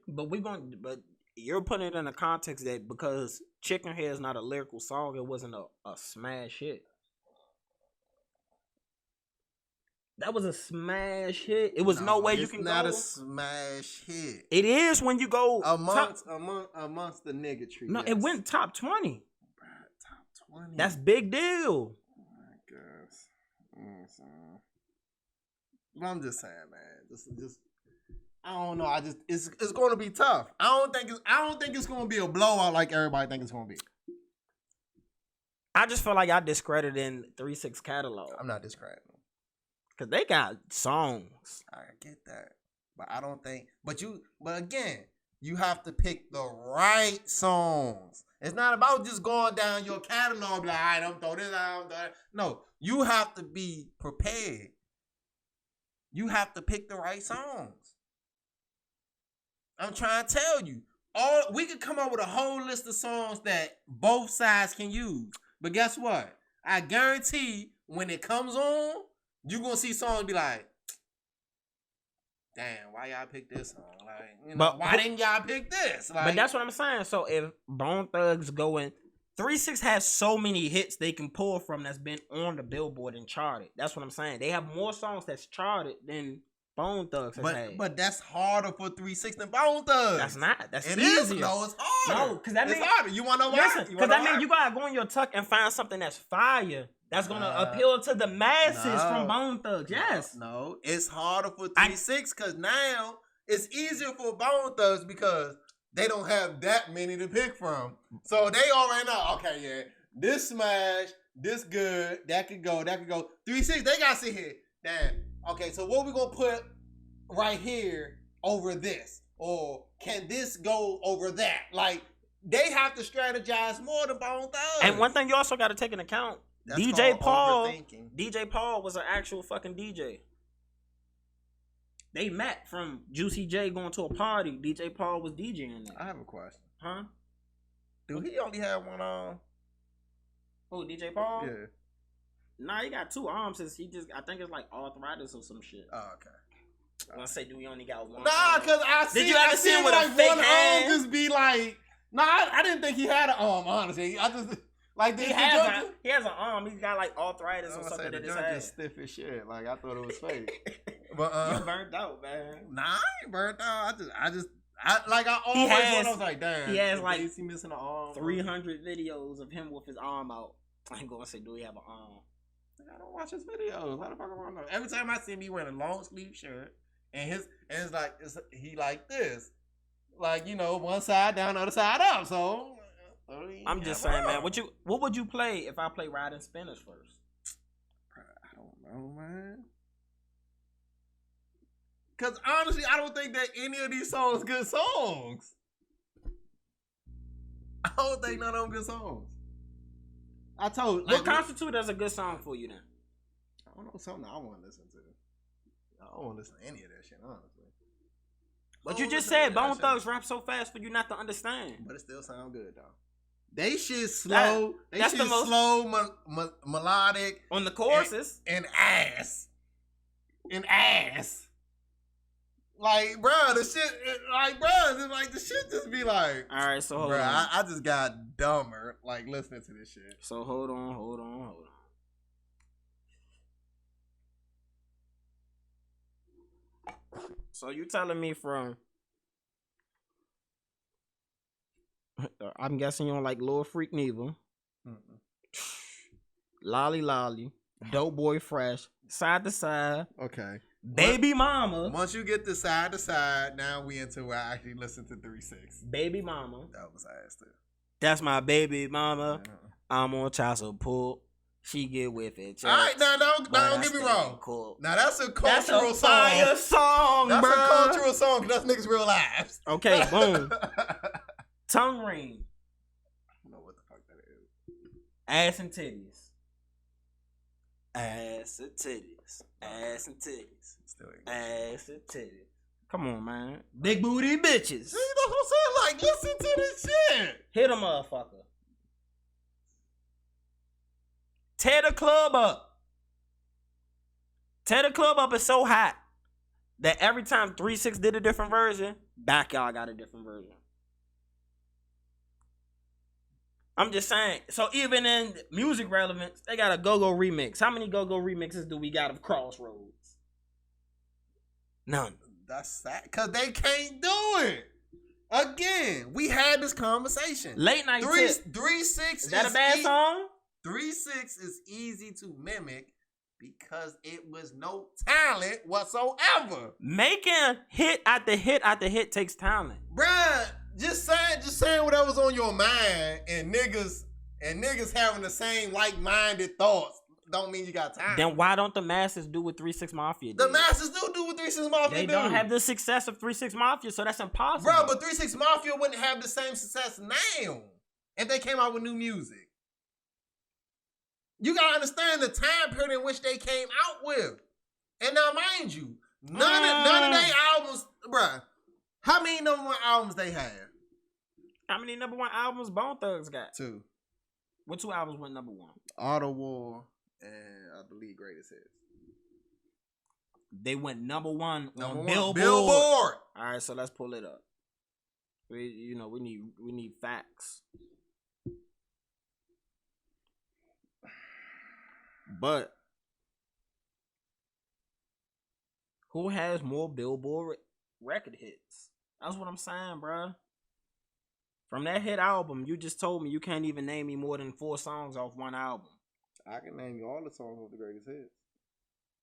but you're putting it in the context that because Chicken Head is not a lyrical song, it wasn't a smash hit. That was a smash hit. It was no way you can go.
It's not a smash hit.
It is when you go
amongst the nigga tree.
No, it went top 20.
Top 20.
That's big deal.
I guess. But I'm just saying, man. Just I don't know. It's going to be tough. I don't think it's going to be a blowout like everybody thinks it's going to be.
I just feel like y'all discrediting 3 6 catalog.
I'm not discrediting them.
Cause they got songs.
I get that. But I don't think but again, you have to pick the right songs. It's not about just going down your catalog like, all right, I'm throw this out, I'm throw that. No, you have to be prepared. You have to pick the right songs. I'm trying to tell you. We could come up with a whole list of songs that both sides can use. But guess what? I guarantee when it comes on, you're going to see songs be like, damn, why y'all pick this song? Like, why didn't y'all pick this? Like,
but that's what I'm saying. So if Bone Thugs going, 3 6 has so many hits they can pull from that's been on the Billboard and charted. That's what I'm saying. They have more songs that's charted than Bone Thugs has had.
But that's harder for 3 6 than Bone Thugs.
That's not. That's
it
easier.
Is, no, it's harder.
No, because that means
it's harder. You want to know why?
Because that means you gotta go in your tuck and find something that's fire. That's gonna appeal to the masses from Bone Thugs. Yes.
No, it's harder for 3 6 because now it's easier for Bone Thugs because they don't have that many to pick from. So they already know. Okay, yeah, this smash, this good, that could go. 3 6, they gotta sit here. Damn. Okay, so what we gonna put right here over this, or can this go over that? Like they have to strategize more than Bone Thugs.
And one thing you also got to take into account.
That's
DJ Paul was an actual fucking DJ. They met from Juicy J going to a party. DJ Paul was DJing there.
I have a question.
Huh?
Do he only have one arm?
Who, DJ Paul?
Yeah.
Nah, he got 2 arms. I think it's like arthritis or some shit.
Oh, okay.
When I say, do we only got one?
Nah, because
Did you ever see him with a fake hand?
Just be like, nah, I didn't think he had an arm, honestly. I just... Like
he has an arm. He's got like arthritis or something that his head.
Just stiff as shit. Like I thought it was fake. But
you burnt out, man.
Nah, I ain't burnt out. I was like, damn.
He has like
he missing an arm.
300 videos of him with his arm out. I ain't gonna say, do he have an arm?
I don't watch his videos. How the fuck am I know? Every time I see him, he wearing a long sleeve shirt, and he like this, like one side down, the other side up. So.
I'm just saying, man. What would you play if I play Riding Spinners first?
I don't know, man. Cause honestly, I don't think that any of these songs good songs. I don't think none of them good songs.
What constitutes as a good song for you then?
I don't know, something I want to listen to. I don't want to listen to any of that shit, honestly.
But you just said Bone Thugs rap so fast for you not to understand.
But it still sound good though. They shit slow. Slow, melodic.
On the choruses.
And ass. Like, bro, the shit just be like.
All right, so hold on.
I just got dumber, like, listening to this shit.
So hold on. So you telling me from... I'm guessing you don't like Lil Freak neither. Lolly Lolly, Dope Boy Fresh, Side to Side.
Okay.
Baby Mama.
Once you get the Side to Side, now we into where I actually listen to 3 6.
Baby Mama.
That was ass too.
That's my baby mama. Yeah. I'm on child support. She get with it.
All right, now don't get me wrong.
Cool.
Now that's a cultural
song. That's
a cultural song. That's niggas' real lives.
Okay, boom. Tongue ring.
I don't know what the fuck that is.
Ass and titties. Ass and titties. Ass and titties.
Still ain't
ass and titties. Come on, man. Big booty bitches.
See, that's what I'm saying. Like, listen to this shit.
Hit a motherfucker. Tear the club up. Tear the club up is so hot that every time 3 6 did a different version, Backyard got a different version. I'm just saying. So even in music relevance, they got a go-go remix. How many go-go remixes do we got of Crossroads? None.
That's sad. Because they can't do it. Again, we had this conversation.
Late night
3 6
is that a bad song?
3 6 is easy to mimic because it was no talent whatsoever.
Making hit after hit after hit takes talent.
Bruh, just saying whatever's on your mind and niggas And niggas having the same like-minded thoughts don't mean you got time.
Then why don't the masses do what 3 6 Mafia did?
The masses do what 3 6 Mafia
They don't have the success of 3 6 Mafia, so that's impossible.
Bro, but 3 6 Mafia wouldn't have the same success now if they came out with new music. You gotta understand the time period in which they came out with. And now, mind you, none of their albums, bruh, how many number one albums they have?
How many number one albums Bone Thugs got?
2.
What 2 albums went number 1?
Auto War and I believe Greatest Hits.
They went number 1 on
Billboard.
All right, so let's pull it up. We need facts. But who has more Billboard record hits? That's what I'm saying, bro. From that hit album, you just told me you can't even name me more than 4 songs off one album.
I can name you all the songs of the Greatest Hits.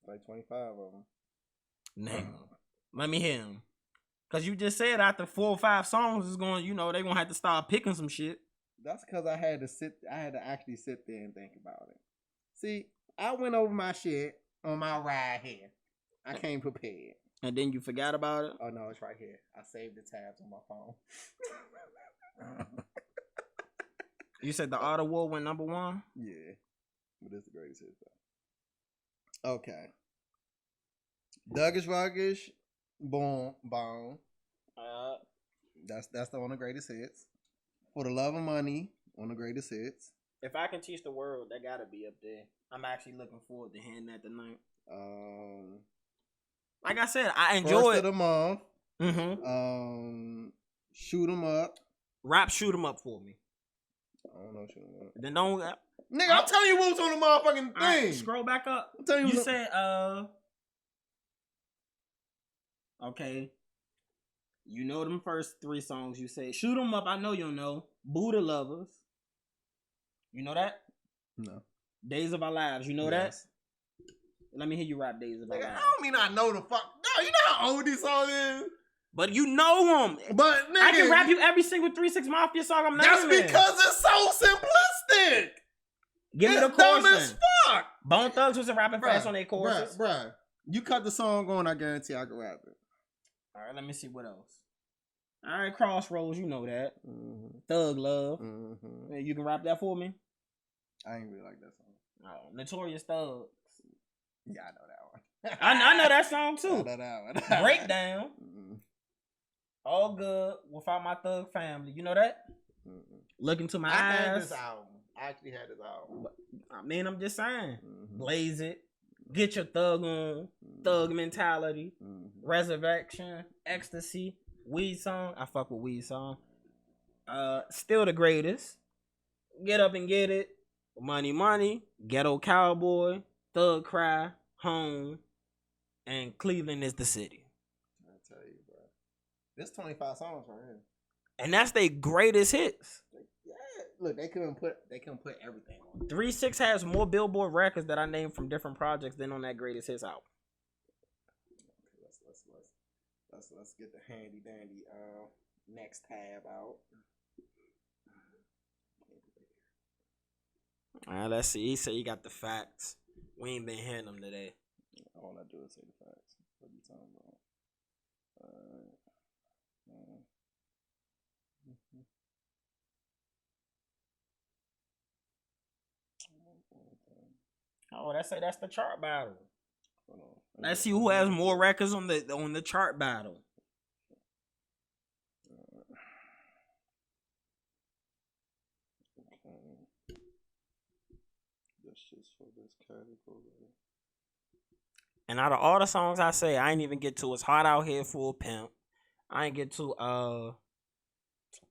Like 25 of them.
Name them. Let me hear them. Because you just said after 4 or 5 songs, it's going, they're going to have to start picking some shit.
That's because I had to actually sit there and think about it. See, I went over my shit on my ride here. I came prepared.
And then you forgot about it?
Oh, no, it's right here. I saved the tabs on my phone.
You said the Auto War went number 1?
Yeah. But it's the Greatest Hits, though. Okay. Duggish Ruggish, Boom. That's the on the Greatest Hits. For the Love of Money, on the Greatest Hits.
If I Can Teach the World, that gotta be up there. I'm actually looking forward to hearing that tonight. Like I said, I enjoy
First
it.
of the Month.
Mm-hmm.
Shoot 'em Up.
Rap Shoot 'em Up for me.
I don't know Shoot 'em Up.
Then don't.
Nigga, I'm telling you what was on the motherfucking thing.
Right, scroll back up.
I'm telling
you said, okay. You know them first 3 songs. You say Shoot 'em Up. I know you'll know. Buddha Lovers. You know that?
No.
Days of Our Lives. You know that? Let me hear you rap Days of Our Lives.
I don't mean I know the fuck. No, you know how old this song is.
But you know them.
But nigga,
I can rap you every single 3 6 Mafia song I'm naming.
That's because it's so simplistic.
Give me the chorus.
Dumb as fuck.
Bone Thugs was rapping fast on their choruses.
Bruh. You cut the song on, I guarantee I can rap it.
All right, let me see what else. All right, Crossroads, you know that. Mm-hmm. Thug Love. Mm-hmm. You can rap that for me?
I ain't really like that song.
Oh, Notorious Thugs.
Yeah, I know that one.
I know that song too.
I know that one.
Breakdown. Mm-hmm. All Good Without My Thug Family. You know that? Mm-hmm. Look Into My Eyes.
I had this album. I actually had this album.
I mean, I'm just saying. Mm-hmm. Blaze It. Get Your Thug On. Thug Mentality. Mm-hmm. Resurrection. Ecstasy. Weed Song. I fuck with Weed Song. Still the Greatest. Get Up and Get It. Money Money. Ghetto Cowboy. Thug Cry. Home. And Cleveland Is the City.
I tell you, bro. There's 25 songs right here.
And that's their greatest hits.
Yeah. Look, they couldn't put everything on.
3 6 has more Billboard records that I named from different projects than on that greatest hits album.
Let's get the handy dandy next tab out.
All right, let's see. He said he got the facts. We ain't been hearing them today.
All I do is say the facts. What are you talking about?
Oh, that's the chart battle. Let's see who has more records on the chart battle.
That's just for this category.
And out of all the songs I say, I ain't even get to It's Hot Out Here for a Pimp. I ain't get to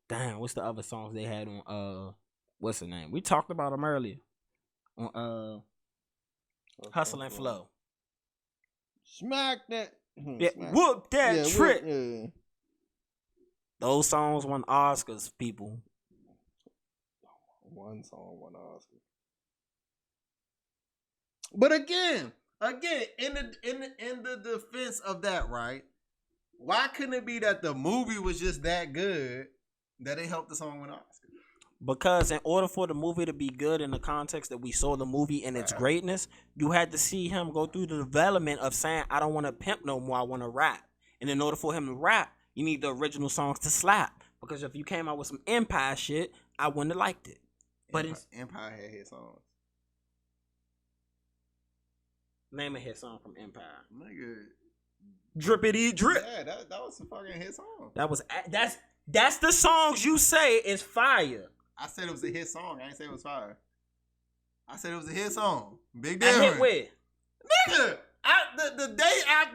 damn, what's the other songs they had on what's the name? We talked about them earlier. On Hustle and Flow.
Smack that.
Yeah, whoop that trick. Yeah. Those songs won Oscars, people.
One song won Oscar. But again, in the defense of that, right? Why couldn't it be that the movie was just that good that it helped the song win Oscar?
Because in order for the movie to be good in the context that we saw the movie and its greatness, you had to see him go through the development of saying, I don't want to pimp no more, I want to rap. And in order for him to rap, you need the original songs to slap. Because if you came out with some Empire shit, I wouldn't have liked it. But
Empire had hit songs.
Name a hit song from Empire.
Nigga.
Drippity drip.
Yeah, that was a fucking hit song.
That's the songs you say is fire.
I said it was a hit song. I didn't say it was fire. I said it was a hit song. Big difference.
I hit with.
Nigga,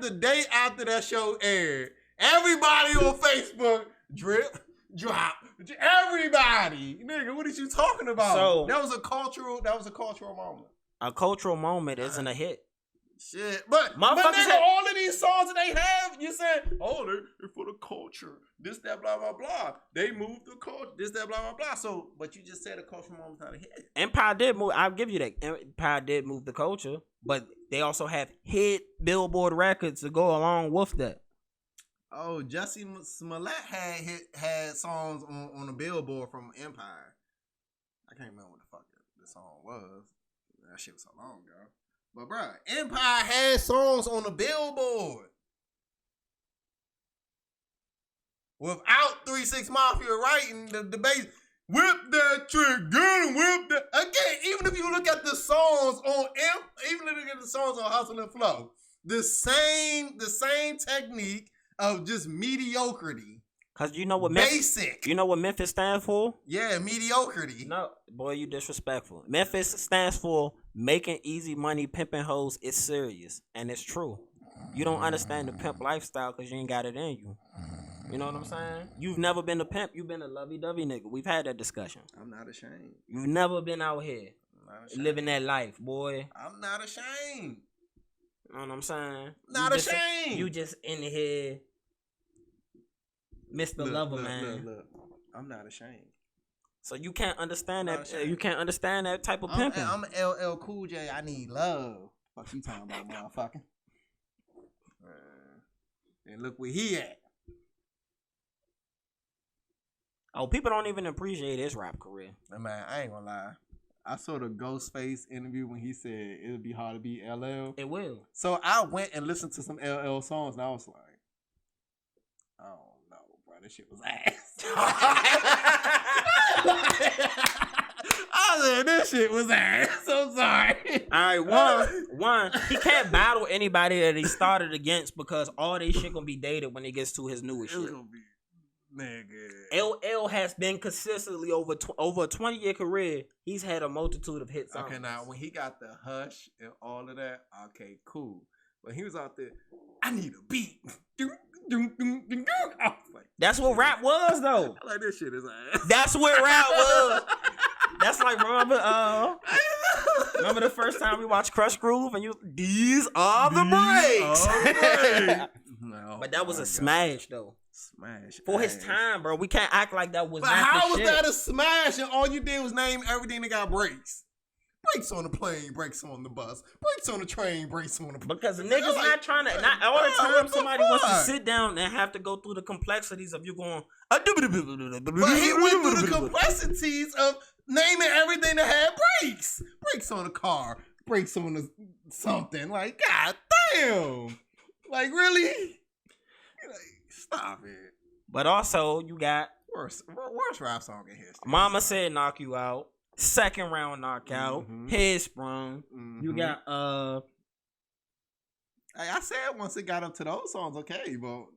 the day after that show aired, everybody on Facebook drip, drop, everybody. Nigga, what are you talking about?
So
that was a cultural moment.
A cultural moment isn't a hit.
Shit, but nigga, all of these songs that they have, you said, oh, they're for the culture. This, that, blah, blah, blah. They moved the culture. This, that, blah, blah, blah. So, but you just said a cultural moment's not a hit.
Empire did move. I'll give you that. Empire did move the culture, but they also have hit Billboard records to go along with that.
Oh, Jussie Smollett had songs on the Billboard from Empire. I can't remember what the fuck the song was. That shit was so long ago. But bruh, Empire had songs on the Billboard. Without 3 6 Mafia writing the bass, whip that trick, get him, whip that. Again, even if you look at the songs on even if you look at the songs on Hustle and Flow, the same technique of just mediocrity.
Cause you know what
basic.
You know what Memphis stands for?
Yeah, mediocrity.
No, boy, you disrespectful. Memphis stands for making easy money, pimping hoes. It's serious, and it's true. You don't understand the pimp lifestyle because you ain't got it in you. You know what I'm saying? You've never been a pimp. You've been a lovey-dovey nigga. We've had that discussion.
I'm not ashamed.
You've never been out here living that life, boy.
I'm not ashamed.
You know what I'm saying?
Not ashamed.
You just in here. Mr. Lover, man.
Look. I'm not ashamed.
So you can't understand that. You can't understand that type of pimping.
I'm LL Cool J. I need love. Fuck you talking about, motherfucker. And look where he at.
Oh, people don't even appreciate his rap career.
Man, I ain't gonna lie. I saw the Ghostface interview when he said it'll be hard to beat LL.
It will.
So I went and listened to some LL songs, and I was like, oh. This shit was ass. I said, this shit was ass. I'm sorry.
All right, one, he can't battle anybody that he started against because all they shit gonna be dated when he gets to his newest shit.
Nigga.
LL has been consistently over a 20-year career. He's had a multitude of hit songs.
Okay, now when he got the Hush and all of that, okay, cool. But he was out there, I need a beat.
That's what rap was, though.
I like this shit is ass.
That's what rap was. That's like remember the first time we watched Crush Groove and these are the breaks.
No,
but that was a smash though.
Smash
for his time, bro. We can't act like that was.
But
not
how was
shit.
that a smash? And all you did was name everything that got breaks. Brakes on the plane, brakes on the bus, brakes on the train, brakes on the...
Because the niggas like, not trying to... Not all the time somebody wants to sit down and have to go through the complexities of you going... But he went
through the complexities of naming everything that had brakes. Brakes on the car, brakes on the something. Like, god damn. Like, really? Like, stop it.
But also, you got...
Worst rap song in history.
Mama Said Knock You Out. Second round knockout, head sprung. You got
I said once it got up to those songs, okay, but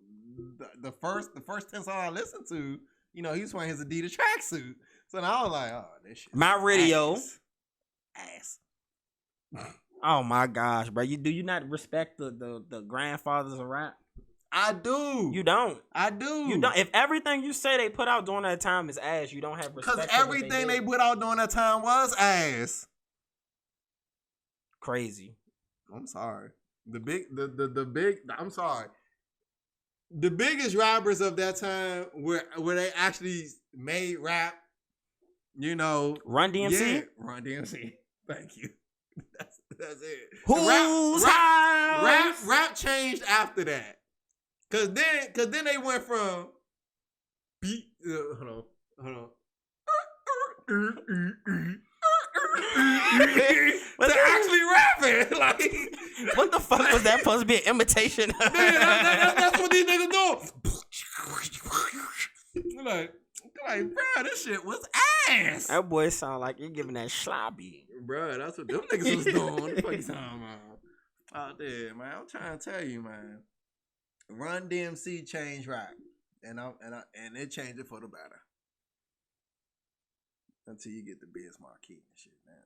the first 10 songs I listened to, you know, he was wearing his Adidas tracksuit. So now I was like, oh, this shit.
My radio.
Ass.
Oh my gosh, bro. Do you not respect the grandfathers of rap?
I do.
You don't.
I do.
You don't. If everything you say they put out during that time is ass, you don't have respect.
Because everything they put out during that time was ass.
Crazy.
I'm sorry. I'm sorry. The biggest rappers of that time where they actually made rap, you know.
Run DMC?
Yeah, Run DMC. Thank you. That's it.
Who's
rap changed after that. Cause then they went from beat hold on to actually rapping. Like,
what the fuck was that supposed to be an imitation?
That's what these niggas do. like, bro, this shit was ass.
That boy sound like he giving that sloppy.
Bro, that's what them niggas was doing. What the fuck you talking about? Out there, man. I'm trying to tell you, man. Run DMC changed rap. And it changed it for the better. Until you get the Biz Marquee and shit, man.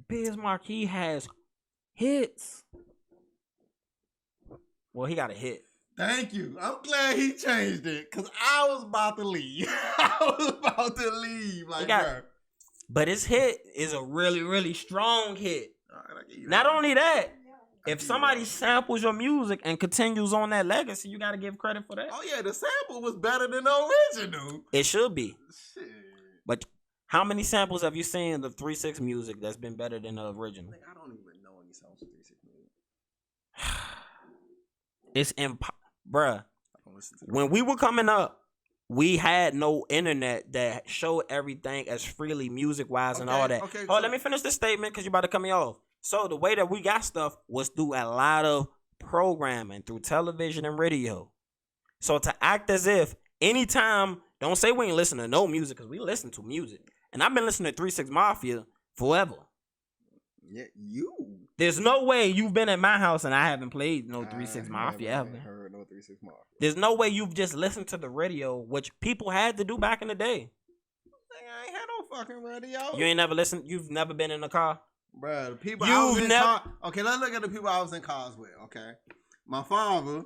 Biz Marquee has hits. Well, he got a hit.
Thank you. I'm glad he changed it, because I was about to leave. Like, bro.
But his hit is a really, really strong hit. Not only that, if somebody samples your music and continues on that legacy, you got to give credit for that.
Oh, yeah, the sample was better than the original.
It should be.
Shit.
But how many samples have you seen of 3-6 music that's been better than the original?
I don't even know any songs of 3-6 music.
It's bruh. When we were coming up, we had no internet that showed everything as freely music-wise and all that.
Okay,
cool. Let me finish this statement because you're about to cut me off. So the way that we got stuff was through a lot of programming, through television and radio. So to act as if anytime, don't say we ain't listen to no music, because we listen to music. And I've been listening to 3-6 Mafia forever.
Yeah, you.
There's no way you've been at my house and I haven't played no 3-6 Mafia ever.
I heard no 3-6 Mafia.
There's no way you've just listened to the radio, which people had to do back in the day.
I ain't had no fucking radio.
You ain't never listened? You've never been in a car?
Bruh, the people I was in car. Okay, let's look at the people I was in cars with, okay? My father,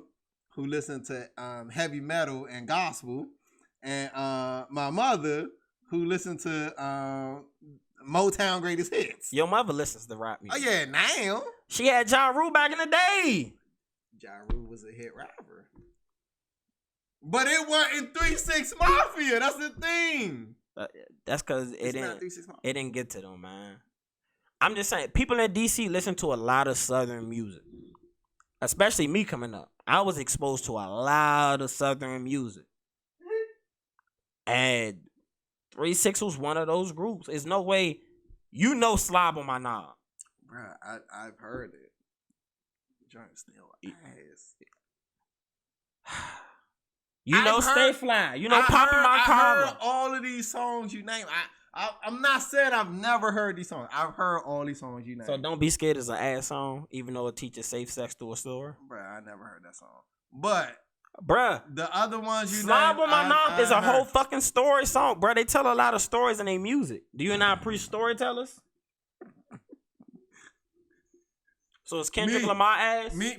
who listened to heavy metal and gospel, and my mother, who listened to Motown Greatest Hits.
Your mother listens to rap music.
Oh, yeah, now.
She had Ja Rule back in the day.
Ja Rule was a hit rapper. But it wasn't 3-6 Mafia. That's the thing.
That's because it didn't get to them, man. I'm just saying, people in DC listen to a lot of Southern music. Especially me coming up. I was exposed to a lot of Southern music. And 3-6 was one of those groups. There's no way you know Slob on My Knob.
Bruh, I've heard it. Joint still ass.
You know Stay Fly. You know Poppin' My Collar.
I heard all of these songs you name. I'm not saying I've never heard these songs. I've heard all these songs you name.
So Don't Be Scared is an ass song, even though it teaches safe sex through a store.
Bruh, I never heard that song. But
bruh,
the other ones you
Slob
name,
on My Knob is a whole fucking story song. Bruh, they tell a lot of stories in their music. Do you not preach storytellers? So it's Kendrick Lamar ass?
Me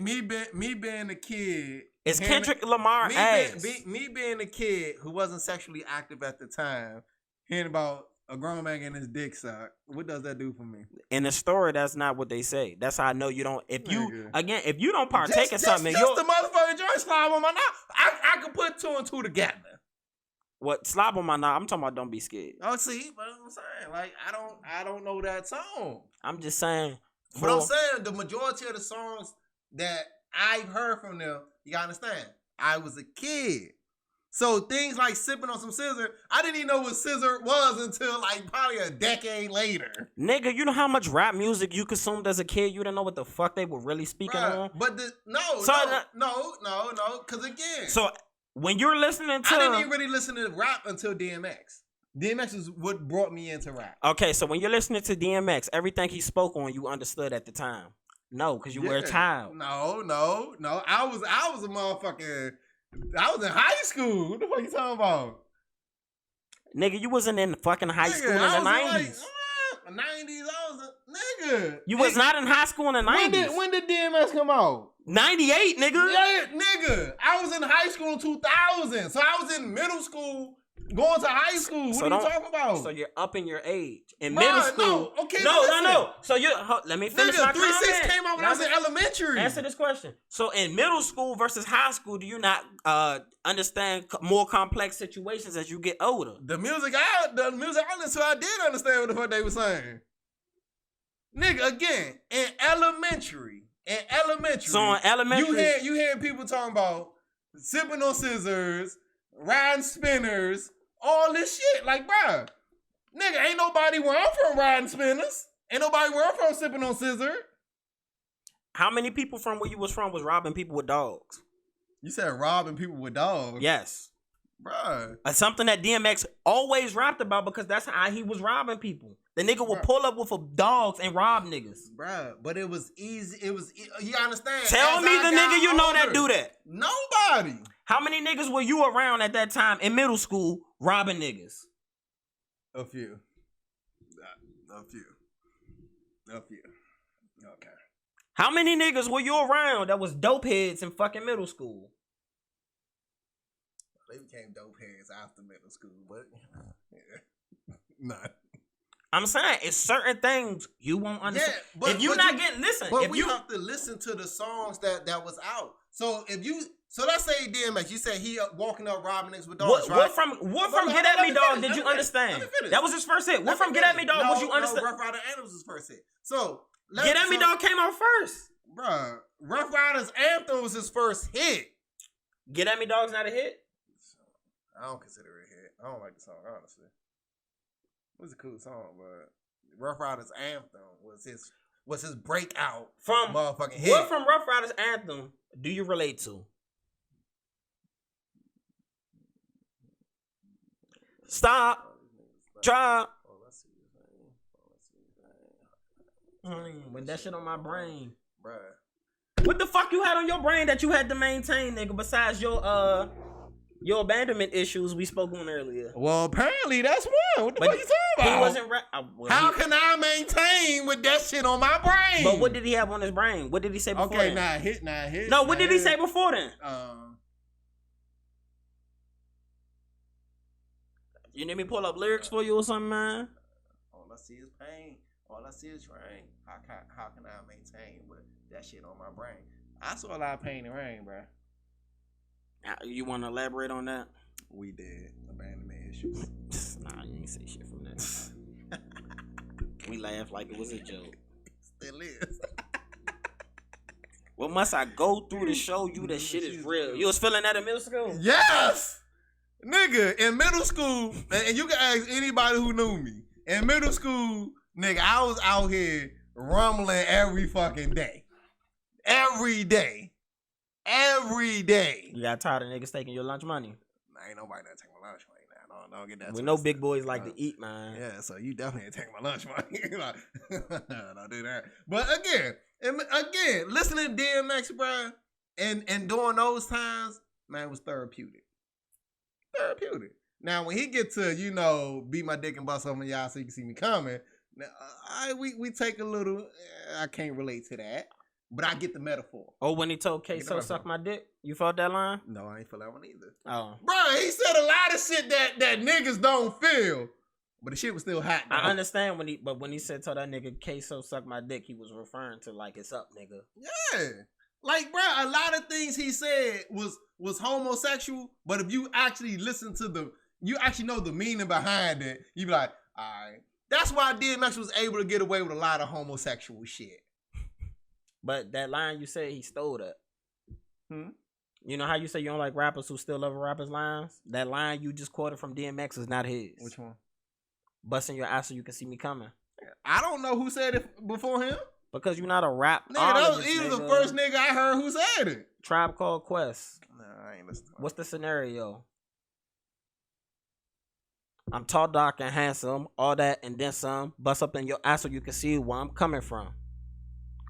being a kid.
It's Kendrick Lamar ass.
Me being a kid who wasn't sexually active at the time, hearing about a grown man getting his dick sucked, what does that do for me?
In the story, that's not what they say. That's how I know you don't. If you don't partake in something,
just the motherfucking joint Slob on My Knob. I could put 2 and 2 together.
What Slob on My Knob? I'm talking about Don't Be Scared.
Oh, see, but I'm saying, like, I don't know that song.
I'm just saying.
But I'm saying the majority of the songs that I've heard from them, you gotta understand, I was a kid. So things like Sipping on Some Scissor, I didn't even know what Scissor was until like probably a decade later.
Nigga, you know how much rap music you consumed as a kid? You didn't know what the fuck they were really speaking on?
But no, because again.
So when you're listening to...
I didn't even really listen to rap until DMX. DMX is what brought me into rap.
Okay, so when you're listening to DMX, everything he spoke on, you understood at the time. No, because you were a child.
No. I was a motherfucking... I was in high school. What the fuck you talking about?
Nigga, you wasn't in fucking high school in the 90s.
Like, 90s, I was a nigga.
You was not in high school in the 90s.
When did DMX come out?
98, nigga.
Yeah, nigga. I was in high school in 2000. So I was in middle school going to high school. What are you talking about?
So you're up in your age. In middle school.
No, okay,
no. So let me finish my comment.
3-6 came out when I was in elementary.
Answer this question. So in middle school versus high school, do you not understand more complex situations as you get older?
The music I listened to, I did understand what the fuck they were saying. Nigga, again, in elementary.
So in elementary.
You hear people talking about sipping on scissors, riding spinners, all this shit. Like, bruh, nigga, ain't nobody where I'm from riding spinners. Ain't nobody where I'm from sipping on scissor.
How many people from where you was from was robbing people with dogs?
You said robbing people with dogs?
Yes.
Bruh.
Something that DMX always rapped about because that's how he was robbing people. The nigga would pull up with dogs and rob niggas.
Bruh, but it was easy. You understand?
Tell me the nigga you know that do that.
Nobody.
How many niggas were you around at that time in middle school robbing niggas?
A few. Okay.
How many niggas were you around that was dope heads in fucking middle school?
They became dope heads after middle school, but yeah. None.
I'm saying it's certain things you won't understand.
Yeah, but,
if you're not getting listen,
but
if
we
you
have to listen to the songs that was out. So let's say DMX, you said he walking up robbing niggas with dogs, right?
What from Get At Me Dog did you understand? That was his first hit. What from Get At Me Dog was you understand?
Rough Rider Anthem was his first hit. So
Get At Me Dog came out first.
Bruh, Rough Riders Anthem was his first hit.
Get At Me Dog's not a hit?
I don't consider it a hit. I don't like the song, honestly. It was a cool song, but Rough Riders Anthem was his breakout
from
motherfucking hit.
What from Rough Riders Anthem do you relate to? Stop. Drop. When that shit on my brain.
Bruh.
What the fuck you had on your brain that you had to maintain, nigga, besides your abandonment issues we spoke on earlier?
Well, apparently that's one. What the fuck you talking about?
He wasn't
How can I maintain with that shit on my brain?
But what did he have on his brain? What did he say before
then?
Not
hit.
No, what did he say before then? You need me pull up lyrics for you or something, man?
All I see is pain. All I see is rain. How can I maintain with that shit on my brain? I saw a lot of pain and rain, bro.
You want to elaborate on that?
We did. Abandonment issues.
Nah, you ain't say shit from that. We laughed like it was a joke.
Still is.
What must I go through to show you that shit is real? You was feeling that in middle school?
Yes! Nigga, in middle school, and you can ask anybody who knew me. In middle school, nigga, I was out here rumbling every fucking day. Every day.
You got tired of niggas taking your lunch money?
Nah, ain't nobody that take my lunch money now. Don't get that.
We know big boys like to eat, man.
Yeah, so you definitely ain't taking my lunch money. Don't do that. But again, listening to DMX, bro, and during those times, man, it was therapeutic. Now, when he get to, beat my dick and bust open y'all so you can see me coming, now, we take a little, I can't relate to that, but I get the metaphor.
Oh, when he told Queso suck my dick? You felt that line?
No, I ain't feel that one either.
Oh.
Bro, he said a lot of shit that niggas don't feel, but the shit was still hot, though.
I understand when he said tell that nigga Queso suck my dick, he was referring to like it's up, nigga.
Yeah. Like, bro, a lot of things he said was homosexual, but if you actually listen to you actually know the meaning behind it, you be like, all right. That's why DMX was able to get away with a lot of homosexual shit.
But that line you said, he stole that. You know how you say you don't like rappers who still love rappers' lines? That line you just quoted from DMX is not his.
Which one?
Busting your ass so you can see me coming.
I don't know who said it before him.
Because you're not a rap
artist. He was the first nigga I heard who said it.
Tribe Called Quest.
Nah, I ain't listening.
What's the scenario? I'm tall, dark, and handsome. All that and then some. Bust up in your ass so you can see where I'm coming from.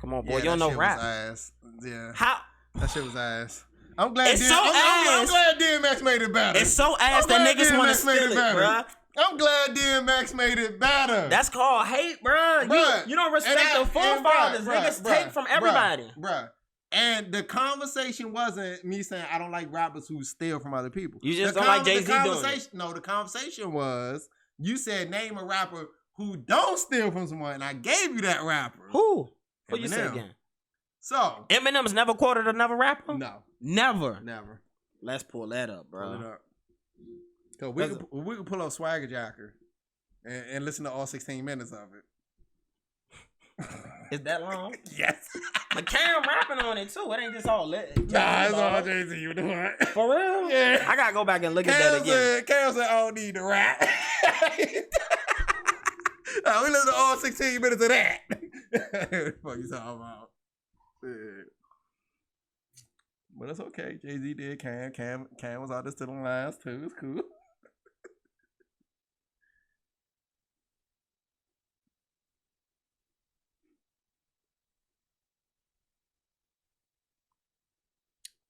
Come on, boy. You don't know rap.
Ass. Yeah.
How?
That shit was ass. I'm glad.
I'm
glad DMX made it better.
It's so ass that niggas want to steal it, bruh.
I'm glad DMX made it better.
That's called hate, bruh. You don't respect the forefathers. Niggas take from everybody.
Bruh. And the conversation wasn't me saying I don't like rappers who steal from other people.
You just don't like Jay-Z doing it.
No, the conversation was you said name a rapper who don't steal from someone, and I gave you that rapper.
Who? What you say again?
So
Eminem's never quoted another rapper?
No.
Never.
Never.
Let's pull that up, bro.
Pull it up. So we can pull up Swagger Jacker and listen to all 16 minutes of it.
Is that long?
Yes.
But Cam rapping on it too. It ain't just all lit.
Nah, it's all Jay-Z you doing.
For real?
Yeah.
I gotta go back and look at that again.
Cam said, I don't need to rap. We listen to all 16 minutes of that. What the fuck you talking about? Yeah. But it's okay. Jay-Z did Cam was out there still on lines too. It's cool.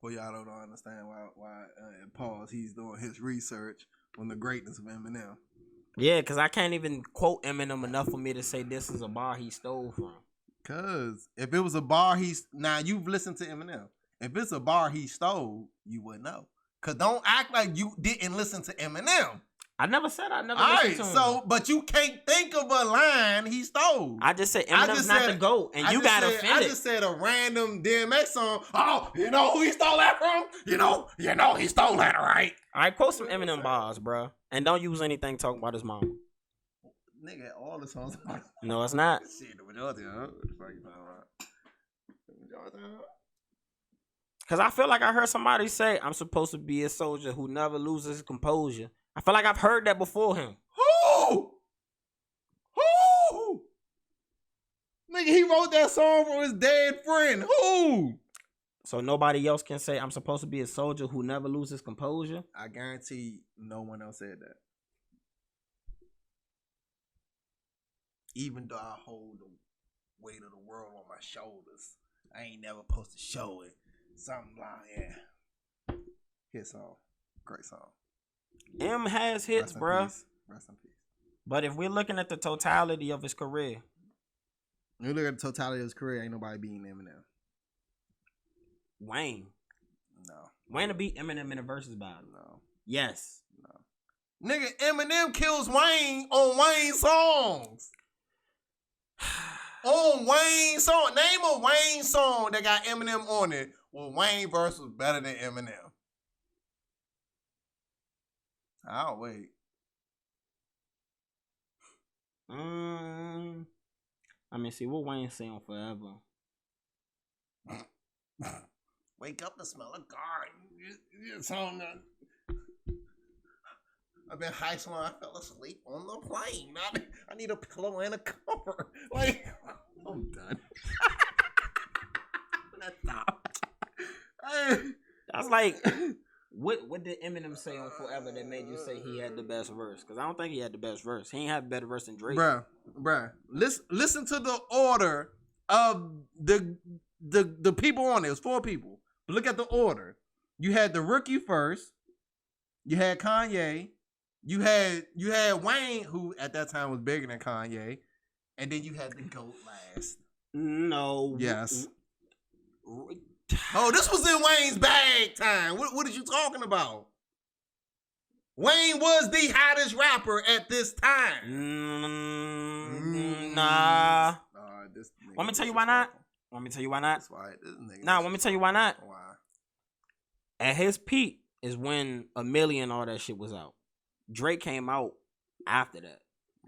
Well, y'all don't understand why pause. He's doing his research on the greatness of Eminem.
Yeah, because I can't even quote Eminem enough for me to say this is a bar he stole from.
Because if it was a bar now you've listened to Eminem. If it's a bar he stole, you would know. Because don't act like you didn't listen to Eminem.
I never said I never listened to him.
So, but you can't think of a line he stole.
I just said Eminem's not the GOAT, and you got offended.
I just said a random DMX song. Oh, you know who he stole that from? You know he stole that, right?
All right, quote some Eminem bars, bro. And don't use anything talking about his mom.
Nigga, all the songs.
No, it's not.
Shit, the majority, huh? What the fuck you talking about?
Because I feel like I heard somebody say, I'm supposed to be a soldier who never loses his composure. I feel like I've heard that before him.
Who? Nigga, he wrote that song for his dead friend. Who?
So nobody else can say, I'm supposed to be a soldier who never loses composure?
I guarantee no one else said that. Even though I hold the weight of the world on my shoulders, I ain't never supposed to show it. Something like, yeah. Hit song. Great song.
M has hits, bruh.
Rest in peace.
But if we're looking at the totality of his career.
If you look at the totality of his career, ain't nobody beating Eminem.
Wayne.
No.
Wayne to beat Eminem in a versus battle.
No.
Yes.
No. Nigga, Eminem kills Wayne on Wayne's songs. On Wayne's song. Name a Wayne song that got Eminem on it where Wayne verse was better than Eminem. I'll wait.
I mean, see what Wayne say on Forever.
Wake up to smell a garden. I've been high so I fell asleep on the plane. I need a pillow and a cover. Like, I'm done. Let's stop.
That's like, what did Eminem say on Forever that made you say he had the best verse? Because I don't think he had the best verse. He ain't have a better verse than Drake.
Bruh. Listen to the order of the people on it. It was 4 people. But look at the order. You had the rookie first. You had Kanye. You had Wayne, who at that time was bigger than Kanye. And then you had the GOAT last.
No.
Yes. Oh, this was in Wayne's bag time. What are you talking about? Wayne was the hottest rapper at this time.
Nah. Want me to tell you why not? Want me to tell you why not? Nah, want me to tell you why not?
Why?
At his peak is when A Million all that shit was out. Drake came out after that.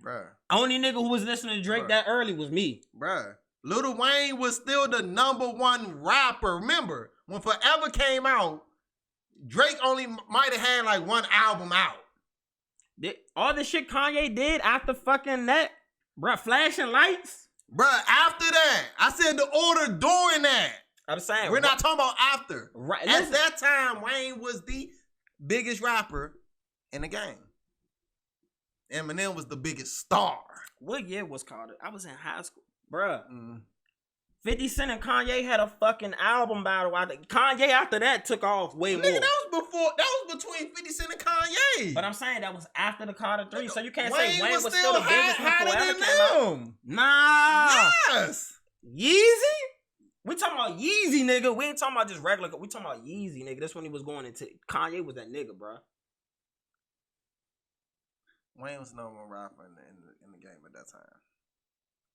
Bruh.
Only nigga who was listening to Drake that early was me.
Bruh. Lil Wayne was still the #1 rapper. Remember, when Forever came out, Drake only might have had like 1 album out.
All the shit Kanye did after fucking that, bruh, Flashing Lights.
Bruh, after that, I said the order during that.
I'm saying.
We're not talking about after.
Right.
At that time, Wayne was the biggest rapper in the game. Eminem was the biggest star.
What year was Carter? I was in high school. Bruh. 50 Cent and Kanye had a fucking album battle. Kanye after that took off way more.
Nigga, that was between 50 Cent and Kanye.
But I'm saying that was after the Carter 3, so you can't
Wayne
say Wayne was
still
the biggest when
hotter
Forever
than
came out. Nah.
Yes.
Yeezy? We talking about Yeezy, nigga. We ain't talking about just regular. We talking about Yeezy, nigga. That's when he was going into. Kanye was that nigga, bro.
Wayne was #1 rapper in the game at that time.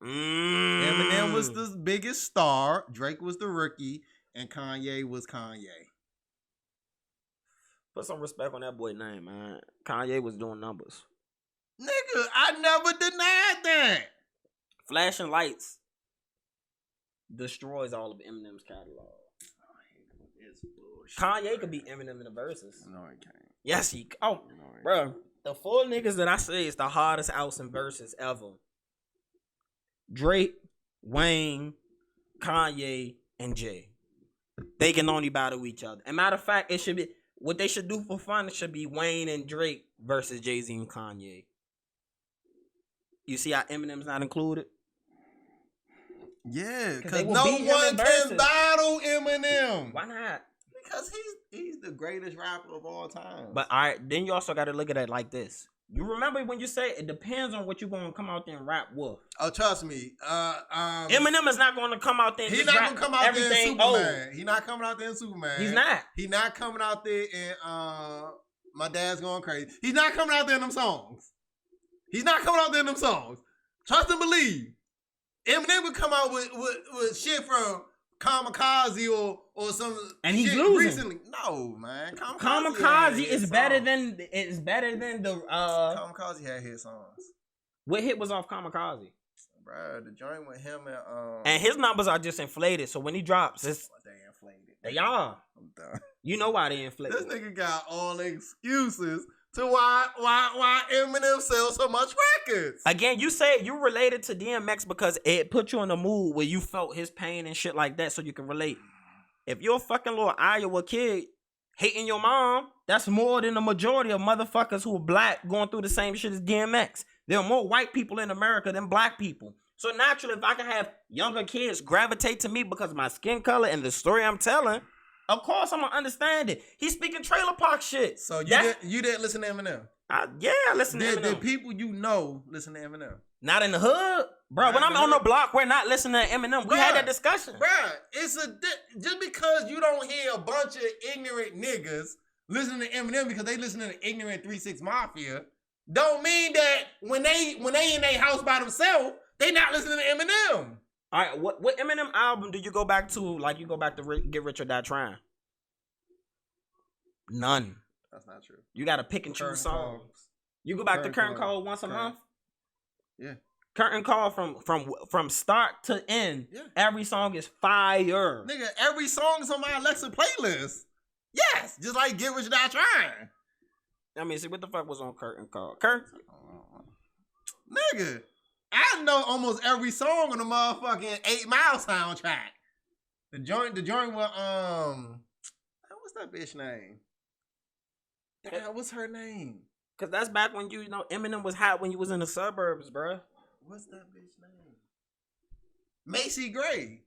Eminem was the biggest star. Drake was the rookie, and Kanye was Kanye.
Put some respect on that boy name, man. Kanye was doing numbers.
Nigga, I never denied that.
Flashing Lights destroys all of Eminem's catalog. Kanye could beat Eminem in the verses.
No, he can't.
Yes, he. Oh, bro, the 4 niggas that I say is the hardest outs in verses ever. Drake, Wayne, Kanye, and Jay. They can only battle each other. And matter of fact, it should be what they should do for fun. It should be Wayne and Drake versus Jay-Z and Kanye. You see how Eminem's not included?
Yeah, because no one can battle Eminem.
Why not?
Because he's the greatest rapper of all time.
But all right, then you also got to look at it like this. You remember when you say it depends on what you're going to come out there and rap with.
Oh, trust me.
Eminem is not going to come out there and
he's not going to come out there in Superman. He's not coming out there in Superman.
He's not.
He's not coming out there in My Dad's Going Crazy. He's not coming out there in them songs. He's not coming out there in them songs. Trust and believe. Eminem would come out with shit from Kamikaze or some
and he's
shit
losing.
Recently. No, man.
Kamikaze is better than the
Kamikaze had hit songs.
What hit was off Kamikaze?
Bro, the joint with him
and his numbers are just inflated. So when he drops, they inflated. They are.
I'm done.
You know why they inflated.
This nigga got all the excuses to why Eminem sells so much records.
Again, you say you related to DMX because it put you in a mood where you felt his pain and shit like that so you can relate. If you're a fucking little Iowa kid hating your mom, that's more than the majority of motherfuckers who are black going through the same shit as DMX. There are more white people in America than black people. So naturally, if I can have younger kids gravitate to me because of my skin color and the story I'm telling, of course, I'm gonna understand it. He's speaking trailer park shit.
So you didn't listen to Eminem?
Yeah, I listen to Eminem.
Did people you know listen to Eminem?
Not in the hood, bro. When I'm on the block, we're not listening to Eminem. We had that discussion,
bro. It's just because you don't hear a bunch of ignorant niggas listening to Eminem because they listen to the ignorant 3-6 Mafia, don't mean that when they in their house by themselves, they not listening to Eminem.
All right, what Eminem album do you go back to? Like you go back to Get Rich or Die Trying? None.
That's not true.
You got to pick and choose songs. You go back to Curtain Call once a month.
Yeah.
Curtain Call from start to end. Yeah. Every song is fire.
Nigga, every song is on my Alexa playlist. Yes, just like Get Rich or Die Trying.
I mean, see what the fuck was on Curtain Call?
Nigga. I know almost every song on the motherfucking 8 Mile soundtrack. The joint with what's that bitch name? What's her name?
Cause that's back when you know Eminem was hot when you was in the suburbs, bro.
What's that bitch name? Macy Gray.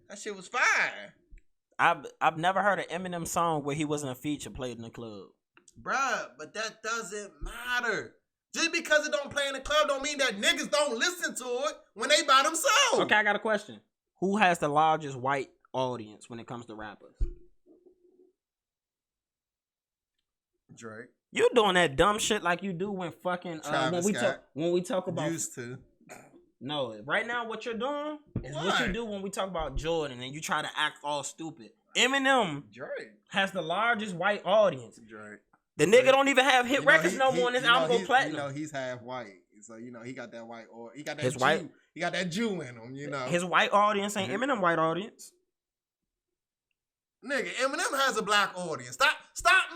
That shit was fire.
I've never heard an Eminem song where he wasn't a feature played in the club.
Bruh, but that doesn't matter. Just because it don't play in the club don't mean that niggas don't listen to it when they by themselves.
Okay, I got a question. Who has the largest white audience when it comes to rappers?
Drake.
You doing that dumb shit like you do when fucking when we talk about
used to.
No, right now what you're doing is what you do when we talk about Jordan and you try to act all stupid. Eminem
Drake
has the largest white audience.
Drake.
The nigga don't even have hit records no more, and his album go platinum.
You know he's half white, so you know he got that white, or he got that Jew. He got that Jew in him, you know.
His white audience ain't Eminem white audience.
Nigga, Eminem has a black audience. Stop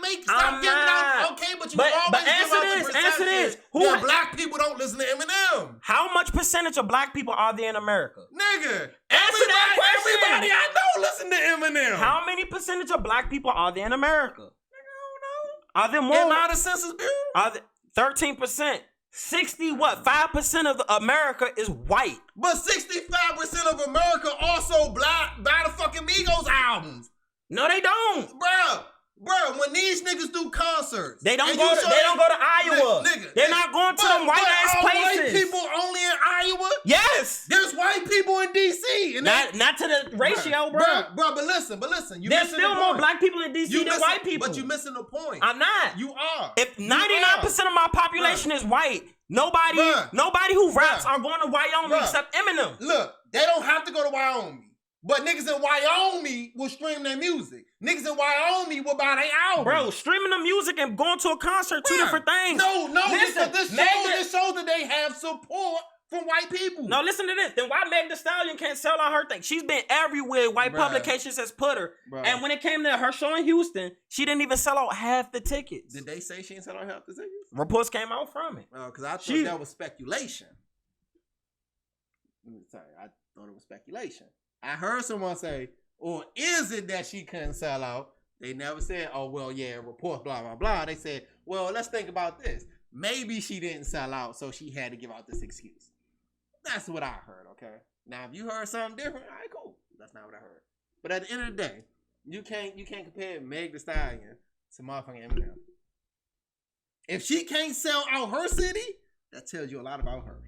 giving out. Okay, but you always
answer this.
Who black people don't listen to Eminem?
How much percentage of black people are there in America?
Nigga, everybody I know listen to Eminem.
How many percentage of black people are there in America? Are there more?
Getting out of Census Bureau?
Are there 13%? 5% of America is white.
But 65% of America also buy the fucking Migos albums.
No, they don't.
Bro, when these niggas do concerts,
they don't go to Iowa.
Nigga,
they're not going to them white ass places.
White people only in Iowa?
Yes.
There's white people in DC.
Not to the ratio, bro.
Bro, but listen.
There's still more black people in DC than white people.
But you're missing the point.
I'm not.
You are.
If 99% of my population is white, nobody who raps are going to Wyoming except Eminem.
Look, they don't have to go to Wyoming. But niggas in Wyoming will stream their music. Niggas in Wyoming will buy their album.
Bro, streaming the music and going to a concert, two different things.
No. Listen, this shows that they have support from white people.
No, listen to this. Then why Meg Thee Stallion can't sell out her thing? She's been everywhere. White publications has put her. And when it came to her show in Houston, she didn't even sell out half the tickets.
Did they say she didn't sell out half the tickets?
Reports came out from it.
Oh, because I thought that was speculation. Sorry, I thought it was speculation. I heard someone say, or is it that she couldn't sell out? They never said, oh, well, yeah, report, blah, blah, blah. They said, well, let's think about this. Maybe she didn't sell out, so she had to give out this excuse. That's what I heard, okay? Now, if you heard something different, all right, cool. That's not what I heard. But at the end of the day, you can't compare Meg Thee Stallion to motherfucking Eminem. If she can't sell out her city, that tells you a lot about her.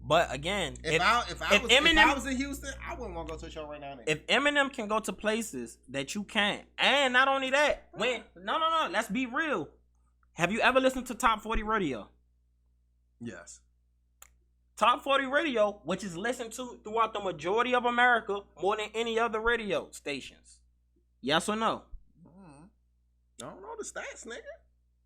But again,
if I was in Houston, I wouldn't want to go to a show right now.
If Eminem can go to places that you can't, and not only that, no, let's be real. Have you ever listened to Top 40 Radio?
Yes.
Top 40 Radio, which is listened to throughout the majority of America more than any other radio stations. Yes or no?
I don't know the stats, nigga.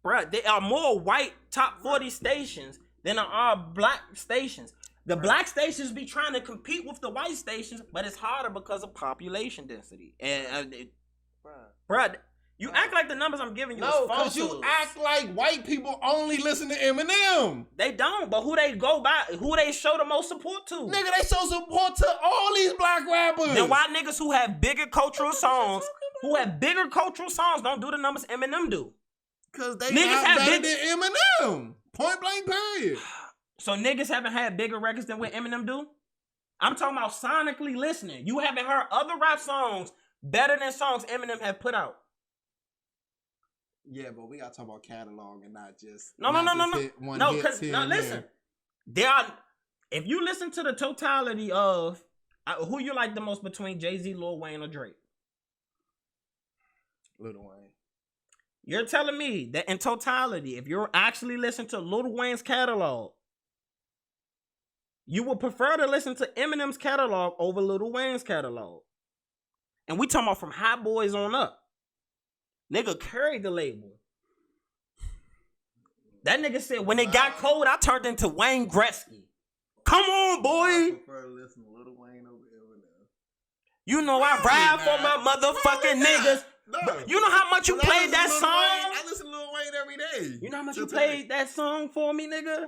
Bruh, there are more white Top 40 stations than there are black stations. The black stations be trying to compete with the white stations, but it's harder because of population density. And bruh, you act like the numbers I'm giving you is false.
No, because you act like white people only listen to Eminem.
They don't, but who they go by, who they show the most support to?
Nigga, they show support to all these black rappers.
Then why niggas who have bigger cultural songs, don't do the numbers Eminem do?
Because they niggas not better than Eminem. Point blank period.
So niggas haven't had bigger records than what Eminem do? I'm talking about sonically listening. You haven't heard other rap songs better than songs Eminem have put out.
Yeah, but we gotta talk about catalog and not just
no. Because listen, if you listen to the totality of who you like the most between Jay-Z, Lil Wayne, or Drake,
Lil Wayne.
You're telling me that in totality, if you're actually listening to Lil Wayne's catalog, you would prefer to listen to Eminem's catalog over Lil Wayne's catalog. And we talking about from Hot Boys on up. Nigga carried the label. That nigga said, when it got cold, I turned into Wayne Gretzky. Come on, boy.
I prefer to listen to Lil Wayne over Eminem.
You know I ride for my motherfucking niggas. No. You know how much you played that song?
I listen to Lil Wayne every day.
You know how much you played that song for me, nigga?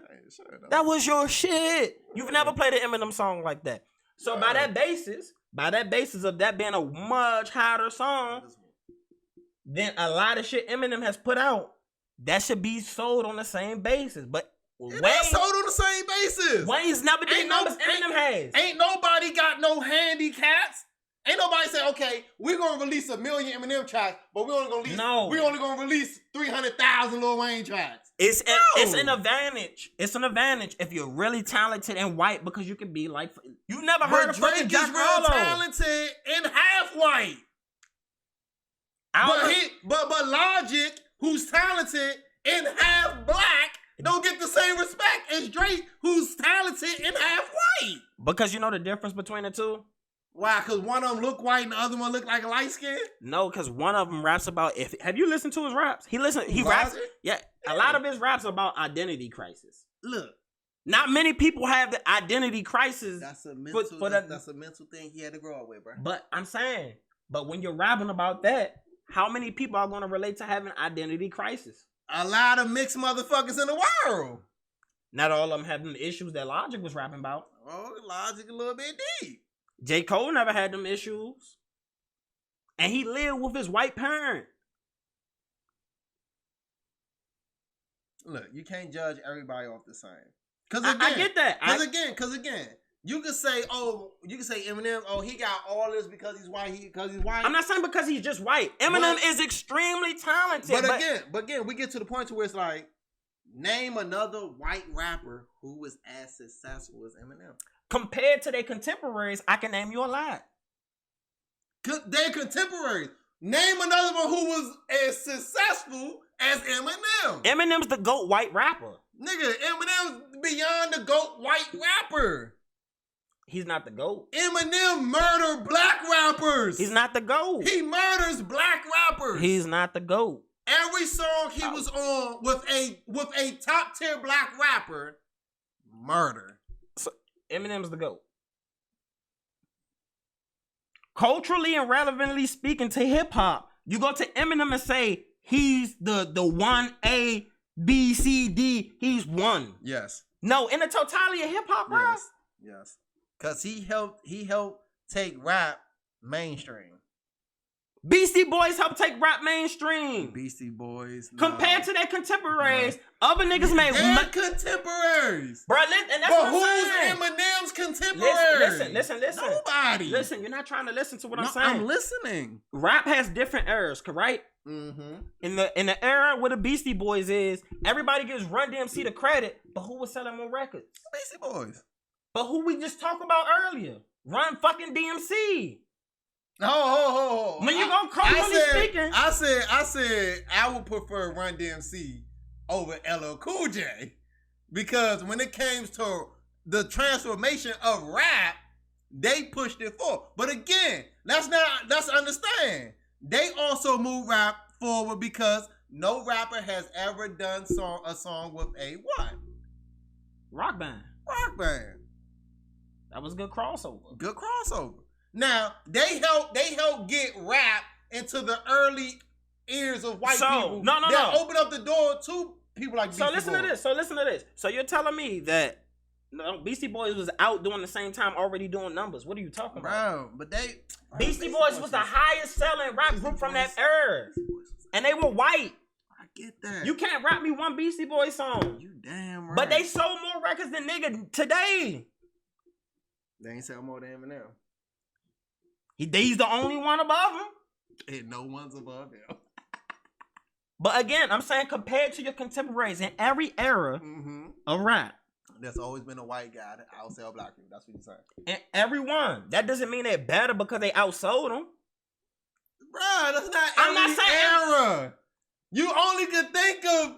That was your shit. You've never played an Eminem song like that. So by that basis of that being a much hotter song, then a lot of shit Eminem has put out, that should be sold on the same basis. But
Wayne sold on the same basis.
Wayne's never did numbers Eminem has.
Ain't nobody got no handicaps. Ain't nobody say, okay, we're gonna release 1 million Eminem tracks, but we're only gonna release 300,000 Lil Wayne tracks.
It's an advantage. It's an advantage if you're really talented and white, because you can be like, you never heard of fucking Drake is real
talented and half white. But Logic, who's talented and half black, don't get the same respect as Drake, who's talented and half white.
Because you know the difference between the two?
Why? Because one of them look white and the other one look like a light skin?
No, because one of them raps about have you listened to his raps? He raps. Yeah, a lot of his raps about identity crisis.
Look.
Not many people have the identity crisis.
That's a mental that's a mental thing he had to grow up with, bro.
But I'm saying, when you're rapping about that, how many people are going to relate to having identity crisis?
A lot of mixed motherfuckers in the world.
Not all of them having the issues that Logic was rapping about.
Oh, Logic a little bit deep.
J. Cole never had them issues. And he lived with his white parent.
Look, you can't judge everybody off the same. Cause
again, I get that.
Cause again, you can say Eminem, he got all this because he's white. I'm
not saying because he's just white. Eminem is extremely talented.
But again, we get to the point to where it's like, name another white rapper who was as successful as Eminem.
Compared to their contemporaries, I can name you a lot.
Their contemporaries. Name another one who was as successful as Eminem.
Eminem's the GOAT white rapper.
Nigga, Eminem's beyond the GOAT white rapper.
He's not the GOAT.
Eminem murdered black rappers.
He's not the GOAT.
He murders black rappers.
He's not the GOAT.
Every song he was on with a top tier black rapper, murder.
So Eminem's the GOAT. Culturally and relevantly speaking to hip hop, you go to Eminem and say he's the 1A, B, C, D. He's one.
Yes.
No, in the totality of hip hop, bro.
Yes. Cause he helped take rap mainstream.
Beastie Boys helped take rap mainstream.
Beastie Boys.
Compared to their contemporaries, other niggas made
contemporaries.
Bro, and that's what I'm saying.
Eminem's contemporaries.
Listen.
Nobody.
Listen, you're not trying to listen to what I'm saying.
I'm listening.
Rap has different eras, right?
Mm-hmm.
In the era where the Beastie Boys is, everybody gives Run DMC the credit, but who was selling more records?
Beastie Boys.
But who we just talked about earlier? Run fucking DMC.
Oh.
When you go culturally speaking,
I said I would prefer Run DMC over LL Cool J because when it came to the transformation of rap, they pushed it forward. But again, let's understand. They also move rap forward because no rapper has ever done a song with a what?
Rock band. That was a good crossover.
Now they help get rap into the early ears of white people.
No.
Open up the door to people like Beastie Boys.
Listen to this. So you're telling me that Beastie Boys was out during the same time already doing numbers. What are you talking about?
But
Beastie Boys was the highest selling rap group from that era. And they were white.
I get that.
You can't rap me one Beastie Boys song.
You damn right.
But they sold more records than nigga today.
They ain't sell more than Eminem.
He's the only one above him.
And no one's above him.
But again, I'm saying compared to your contemporaries in every era of rap.
There's always been a white guy that outsell black people. That's what you're saying.
And everyone. That doesn't mean they're better because they outsold them.
Bruh, that's not
I'm not saying
era. You only could think of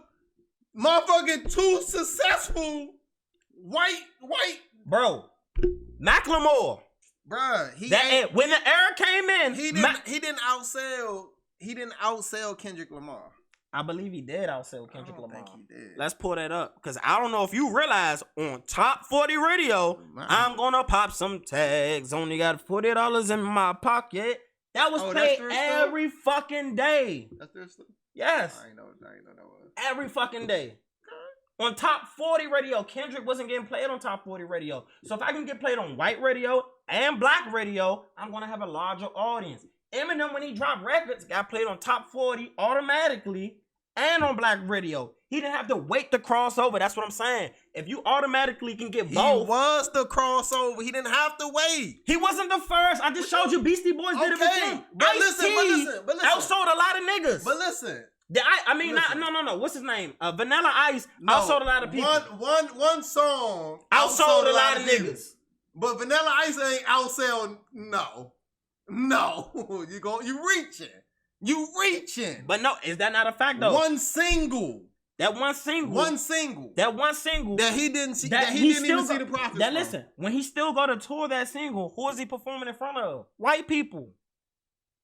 motherfucking two successful white.
Bro, Macklemore.
Bruh,
when the era came in,
he didn't outsell Kendrick Lamar.
I believe he did outsell Kendrick Lamar.
I think he did.
Let's pull that up. Because I don't know if you realize on Top 40 Radio, I'm going to pop some tags. Only got $40 in my pocket. That was played every fucking day.
That's their stuff?
Yes.
I ain't know that was.
Every fucking day. On Top 40 Radio, Kendrick wasn't getting played on Top 40 Radio. So if I can get played on white radio and black radio, I'm going to have a larger audience. Eminem, when he dropped records, got played on Top 40 automatically and on black radio. He didn't have to wait to cross over. That's what I'm saying. If you automatically can get both.
He was the crossover. He didn't have to wait.
He wasn't the first. I just showed you Beastie Boys did it before.
But listen.
Outsold a lot of niggas.
But listen.
No. What's his name? Vanilla Ice outsold a lot of people.
One song
outsold a lot of niggas.
But Vanilla Ice ain't outsell. No. You reaching.
But no, is that not a fact though?
One single.
That one single
that he didn't see. That he didn't even see the profits.
That listen, when he still go to tour that single, who is he performing in front of? White people.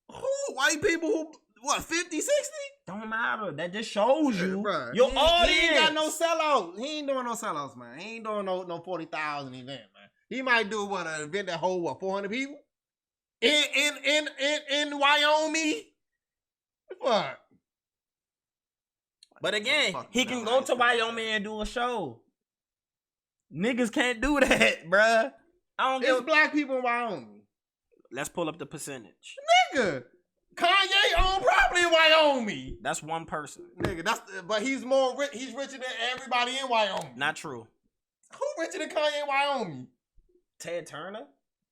Who? White people who? What, 50, 60?
Don't matter. That just shows you
your
audience.
He ain't got no sellouts. He ain't doing no sellouts, man. He ain't doing no 40,000 event, man. He might do an event that hold 400 people in Wyoming. What?
But again, he can go to Wyoming and do a show. Niggas can't do that, bruh.
There's black people in Wyoming.
Let's pull up the percentage.
Nigga, Kanye owned property in Wyoming.
That's one person.
Nigga, but he's more rich. He's richer than everybody in Wyoming.
Not true.
Who richer than Kanye in Wyoming?
Ted Turner.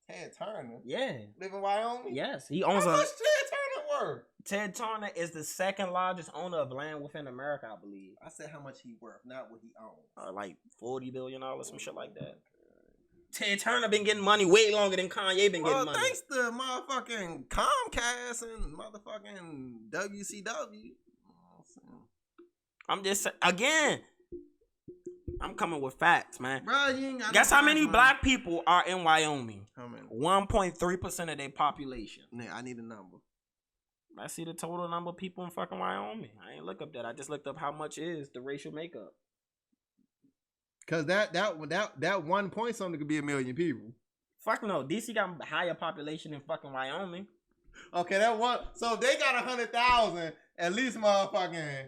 Ted Turner?
Yeah.
Live in Wyoming?
Yes. He owns
How much Ted Turner worth?
Ted Turner is the second largest owner of land within America, I believe.
I said how much he worth, not what he owns.
Like $40 billion, some shit like that. Ted Turner been getting money way longer than Kanye been getting money.
Thanks to motherfucking Comcast and motherfucking WCW.
I'm just saying, again, I'm coming with facts, man.
Bro, you ain't got
Guess how many black people are in Wyoming?
How many?
1.3% of their population.
Nigga, I need a number.
I see the total number of people in fucking Wyoming. I ain't look up that. I just looked up how much is the racial makeup.
Cause that 1 point something could be 1 million people.
Fuck no. DC got a higher population than fucking Wyoming.
Okay, that one. So if they got 100,000, at least motherfucking.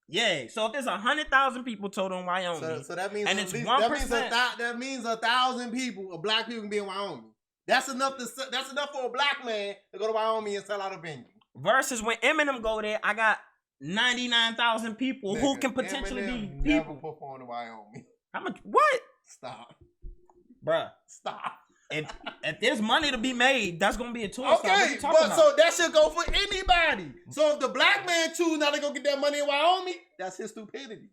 Yeah. So if there's 100,000 people total in Wyoming,
so that means
and it's 1%.
That means 1,000 people, black people, can be in Wyoming. That's enough for a black man to go to Wyoming and sell out a venue.
Versus when Eminem go there, I got 99,000 people who can potentially
Eminem
be people.
Never perform in Wyoming.
How much? What?
Stop,
bruh.
Stop.
If there's money to be made, that's gonna be a tour stop.
Okay, but so that should go for anybody. So if the black man choose not to go get that money in Wyoming, that's his stupidity.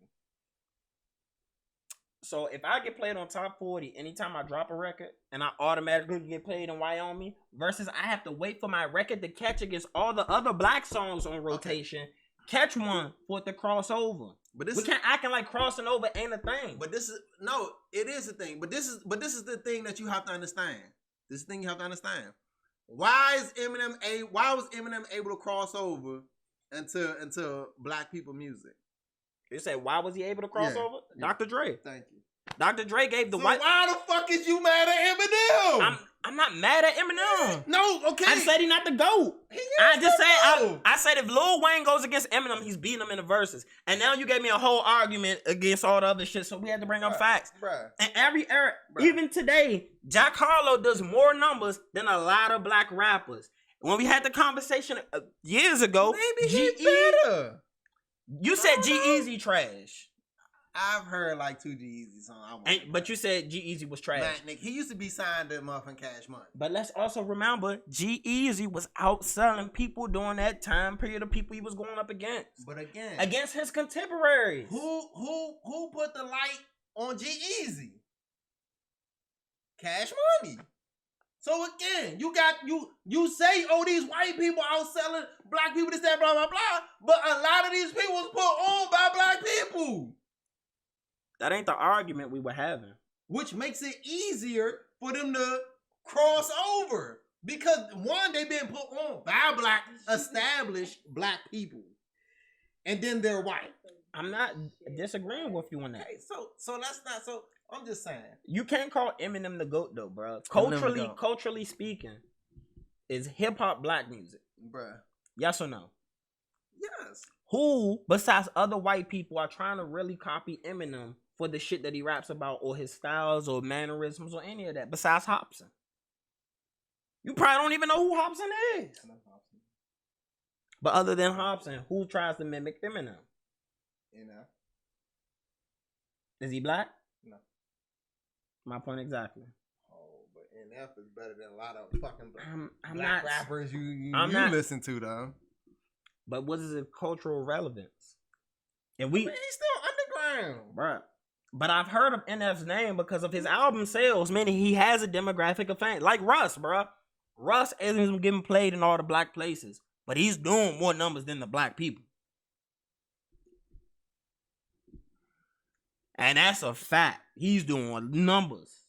So if I get played on top 40 anytime I drop a record and I automatically get played in Wyoming, versus I have to wait for my record to catch against all the other black songs on rotation, catch one for it to cross over. But we can't acting like crossing over ain't a thing.
But it is a thing. But this is the thing that you have to understand. This is the thing you have to understand. Why was Eminem able to cross over into black people music?
You say why was he able to cross over?
Yeah.
Dr. Dre.
Thank you.
Dr. Dre gave the
white. Why the fuck is you mad at Eminem?
I'm not mad at Eminem.
No, okay.
I said he not the GOAT. I said if Lil Wayne goes against Eminem, he's beating him in the verses. And now you gave me a whole argument against all the other shit, so we had to bring up facts.
Bruh.
And every era, even today, Jack Harlow does more numbers than a lot of black rappers. When we had the conversation years ago,
maybe he's better.
You said G-Eazy trash.
I've heard like 2 G-Eazy songs.
But you said G-Eazy was trash.
Man, Nick, he used to be signed to Muffin Cash Money.
But let's also remember, G-Eazy was outselling people during that time period of people he was going up against.
But again,
against his contemporaries.
Who put the light on G-Eazy? Cash Money. So again, you say, oh, these white people outselling black people, this, that, blah, blah, blah. But a lot of these people was put on by black people.
That ain't the argument we were having.
Which makes it easier for them to cross over. Because one, they been put on by established black people. And then they're white.
I'm not disagreeing with you on that.
Okay, so that's not so. I'm just saying.
You can't call Eminem the GOAT though, bro. Culturally speaking, is hip hop black music,
bruh?
Yes or no?
Yes.
Who besides other white people are trying to really copy Eminem for the shit that he raps about, or his styles, or mannerisms, or any of that? Besides Hopsin, you probably don't even know who Hopsin is. But other than Hopsin, who tries to mimic Eminem? Is he black?
No.
My point exactly.
Oh, but NF is better than a lot of fucking black rappers you listen to, though.
But what is the cultural relevance? And
he's still underground,
bruh. But I've heard of NF's name because of his album sales, meaning he has a demographic of fans. Like Russ, bruh. Russ isn't getting played in all the black places, but he's doing more numbers than the black people. And that's a fact. He's doing numbers.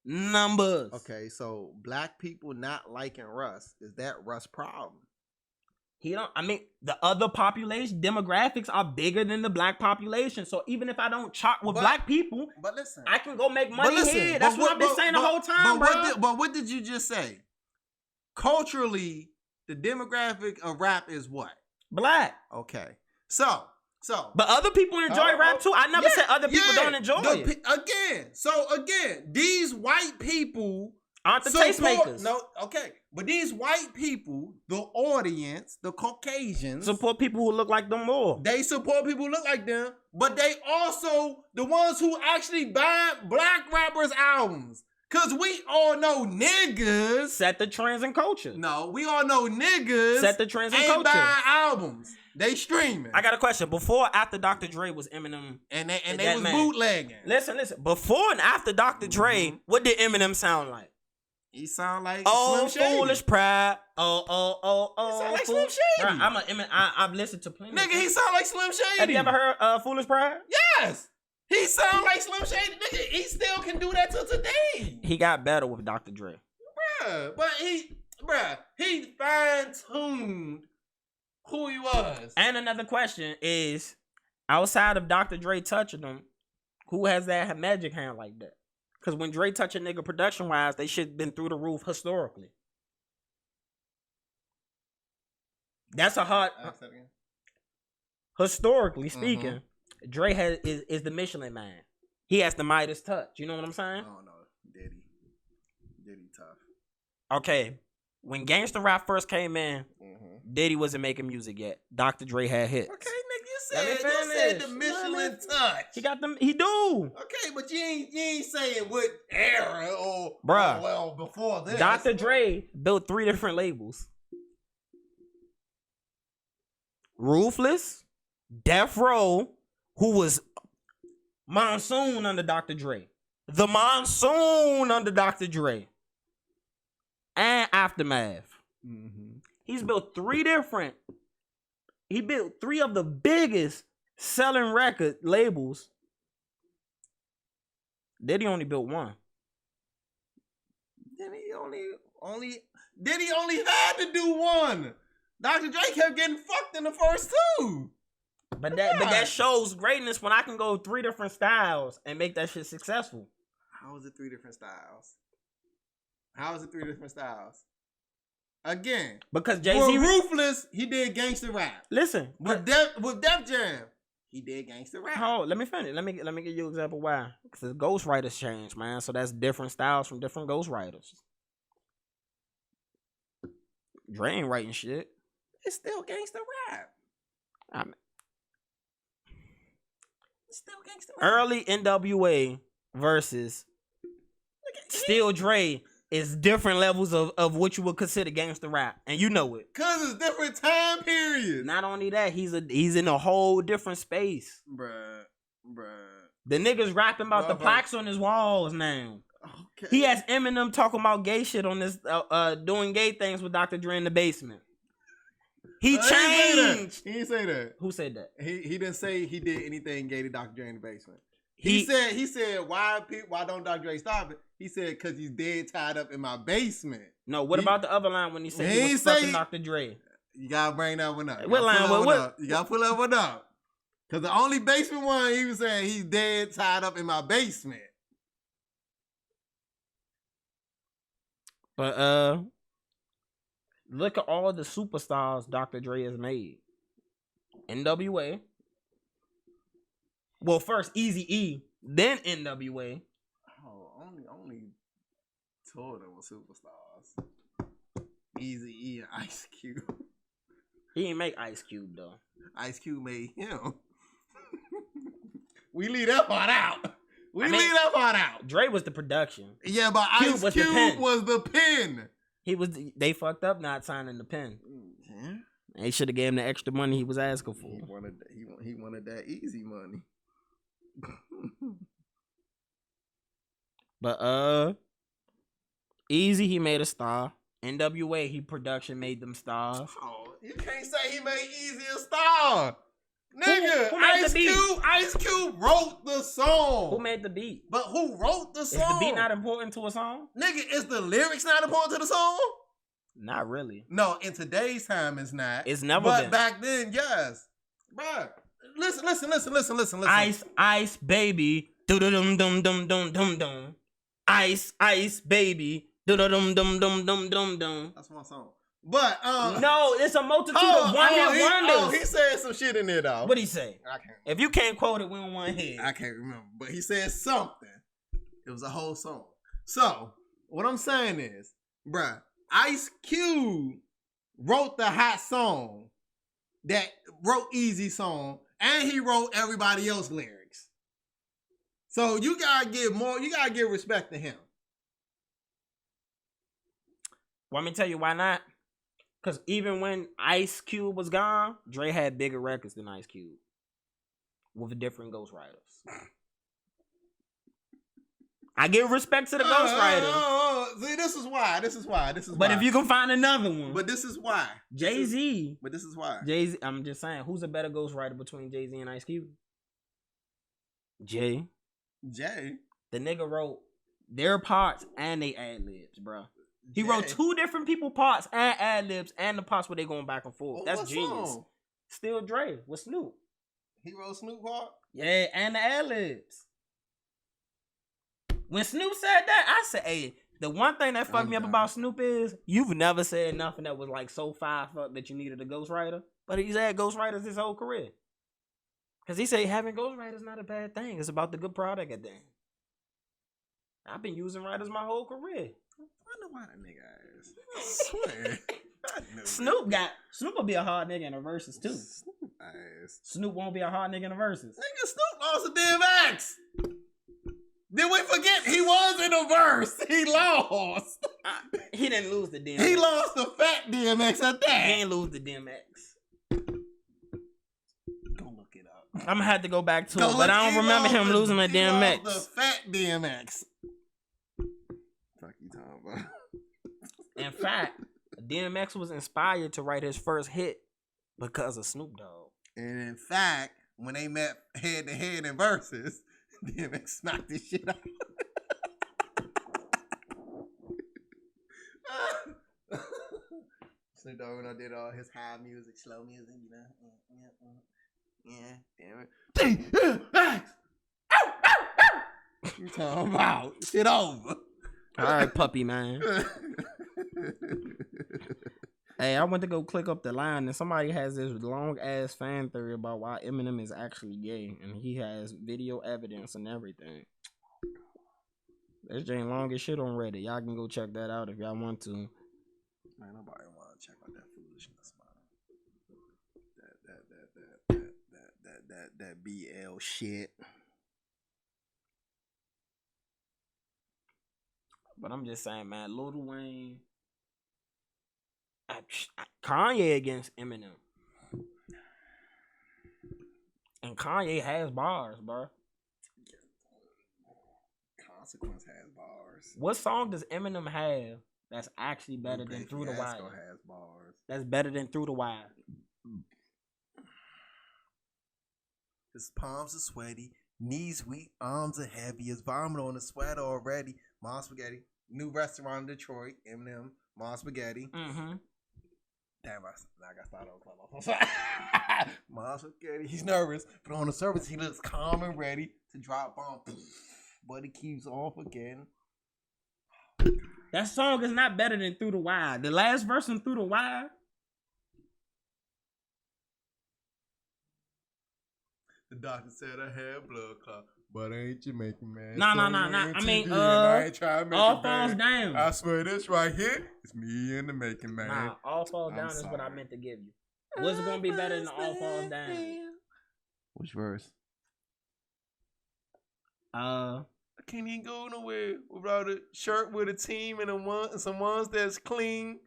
Okay, so black people not liking Russ, is that Russ' problem?
The other population demographics are bigger than the black population. So even if I don't chop with black people,
but listen,
I can go make money here. That's what I've been saying the whole time, bro.
But what did you just say? Culturally, the demographic of rap is what?
Black.
Okay. So.
But other people enjoy rap too. I never said other people don't enjoy it.
Again, these white people
aren't the tastemakers.
No, okay. But these white people, the audience, the Caucasians,
support people who look like them more.
They support people who look like them, but they also the ones who actually buy black rappers' albums. Cause we all know niggas
set the trends and culture.
No, we all know niggas
set the trends and
ain't
culture.
Buying albums. They streaming.
I got a question. Before or after Dr. Dre was Eminem
and they was bootlegging.
Listen. Before and after Dr. Dre, what did Eminem sound like?
He sound like
Slim
Shady.
Foolish Pride.
He sound like Slim Shady.
I've listened to plenty.
Nigga, he sound like Slim Shady.
Have you ever heard Foolish Pride?
Yes. He sound like Slim Shady. Nigga, he still can do that till today.
He got better with Dr. Dre.
But he fine-tuned who he was.
And another question is, outside of Dr. Dre touching them, who has that magic hand like that? Because when Dre touch a nigga production wise, they shit been through the roof historically. That's a hard. Historically speaking, Dre is the Michelin Man. He has the Midas touch. You know what I'm saying?
Oh no, Diddy tough.
Okay, when gangsta rap first came in, Diddy wasn't making music yet. Dr. Dre had hits.
Okay, nigga, you said the Michelin touch.
He got them. He do.
Okay, but you ain't saying what era or
bruh.
Well, before this.
Dr. Dre built 3 different labels. Ruthless, Death Row, who was Monsoon under Dr. Dre. The Monsoon under Dr. Dre. And Aftermath. He built 3 of the biggest selling record labels. Diddy only built 1.
Diddy only had to do 1. Dr. Dre kept getting fucked in the first 2.
But that shows greatness when I can go 3 different styles and make that shit successful.
How is it 3 different styles? Again,
because Jay-Z
Ruthless, he did gangster rap.
Listen,
with Def Jam, he did gangster rap.
Oh, let me finish. Let me give you an example why. Because the ghostwriters change, man. So that's different styles from different ghostwriters. Dre ain't writing shit.
It's still gangster rap. It's still gangster rap.
Early NWA versus Still Dre is different levels of what you would consider gangster rap, and you know it.
Cause it's different time periods.
Not only that, he's in a whole different space.
Bruh.
The niggas rapping about the plaques on his walls now.
Okay.
He has Eminem talking about gay shit on this, doing gay things with Dr. Dre in the basement. He changed.
He didn't say that.
Who said that?
He didn't say he did anything gay to Dr. Dre in the basement. He said why don't Dr. Dre stop it? He said because he's dead tied up in my basement.
No, what about the other line when he said he was fucking Dr. Dre?
You gotta bring that one up.
What line?
You gotta pull that one up. Because the only basement one, he was saying he's dead tied up in my basement.
But look at all the superstars Dr. Dre has made. NWA. Well, first Eazy-E, then NWA.
Oh, only 2 of them were superstars. Eazy-E and Ice Cube.
He ain't make Ice Cube though.
Ice Cube made him. We leave that part out. Leave that part out.
Dre was the production.
Yeah, but Ice Cube was the pen.
They fucked up not signing the pen.
Yeah.
They should have gave him the extra money he was asking for.
He wanted that easy money.
But Eazy, he made a star. NWA, he production made them stars.
Oh, you can't say he made Eazy a star. Nigga,
who
Ice Cube wrote the song.
Who made the beat?
But who wrote the song?
Is the beat not important to a song?
Nigga, is the lyrics not important to the song?
Not really.
No, in today's time it's not.
It's never
been.
But
back then, yes. Bruh. Listen.
Ice, baby. Do-do-dum-dum-dum-dum-dum-dum. Ice, baby. Do-do-dum-dum-dum-dum-dum-dum.
That's my song. But
no, it's a multitude of one-hit wonders.
He said some shit in there though.
What'd he say?
I can't remember.
If you can't quote it, we don't want to hear.
I can't remember, but he said something. It was a whole song. So what I'm saying is, bruh, Ice Cube wrote the hot song that wrote Easy song, and he wrote everybody else's lyrics. So you gotta give respect to him.
Want me to tell you why not? Because even when Ice Cube was gone, Dre had bigger records than Ice Cube with different ghostwriters. I give respect to the ghostwriter.
See, this is why.
But if you can find another one.
But this is why.
Jay-Z.
But this is why.
Jay-Z, I'm just saying, who's a better ghostwriter between Jay-Z and Ice Cube? Jay. The nigga wrote their parts and they ad-libs, bro. He wrote 2 different people parts and ad-libs and the parts where they going back and forth. That's genius.
Song?
Still Dre with Snoop.
He wrote Snoop part?
Yeah, and the ad-libs. When Snoop said that, I said, hey, the one thing that fucked me up about Snoop is you've never said nothing that was like so fire fuck that you needed a ghostwriter. But he's had ghostwriters his whole career. Because he said having ghostwriters is not a bad thing. It's about the good product at the end. I've been using writers my whole career.
I wonder why that nigga is. I swear.
Snoop will be a hard nigga in the verses too. Snoop won't be a hard nigga in the verses.
Nigga, Snoop lost to DMX. Did we forget he was in the verse? He lost.
He didn't lose the DMX.
He lost the fat DMX at that.
He didn't lose the DMX.
Go look it up.
I'm gonna have to go back to it, but I don't remember him losing the DMX.
The fat DMX. Fuck you talking about?
In fact, DMX was inspired to write his first hit because of Snoop Dogg.
And in fact, when they met head to head in verses, DMX knocked this shit out. Snoop Dogg when I did all his high music, slow music, you know. Yeah, damn it. DMX! You talking about? Shit over.
All right, puppy man. Hey, I went to go click up the line and somebody has this long ass fan theory about why Eminem is actually gay, and he has video evidence and everything. This Jane long as shit on Reddit. Y'all can go check that out if y'all want to.
Man, nobody want to check out that foolishness, man. That BL shit.
But I'm just saying, man, Lil Wayne, Kanye against Eminem. And Kanye has bars, bro.
Consequence has bars.
What song does Eminem have that's actually better than Through the Wire?
Has bars.
That's better than Through the Wire.
His palms are sweaty, knees weak, arms are heavy. His vomit on the sweater already. Mom Spaghetti, new restaurant in Detroit. Eminem, Mom Spaghetti.
Mm-hmm.
Damn, I got started on Clubhouse. Mom Spaghetti, he's nervous, but on the surface he looks calm and ready to drop bomb. But he keeps on forgetting.
That song is not better than Through the Wire. The last verse in Through the Wire.
The doctor said I had blood clot, but I ain't Jamaican, man.
Nah. I mean, All Falls Down.
I swear this right here is me in the making, man.
Nah, All Falls Down is what I meant to give you. What's gonna be better than All Falls Down?
Which verse?
I
can't even go nowhere without a shirt with a team and some ones that's clean.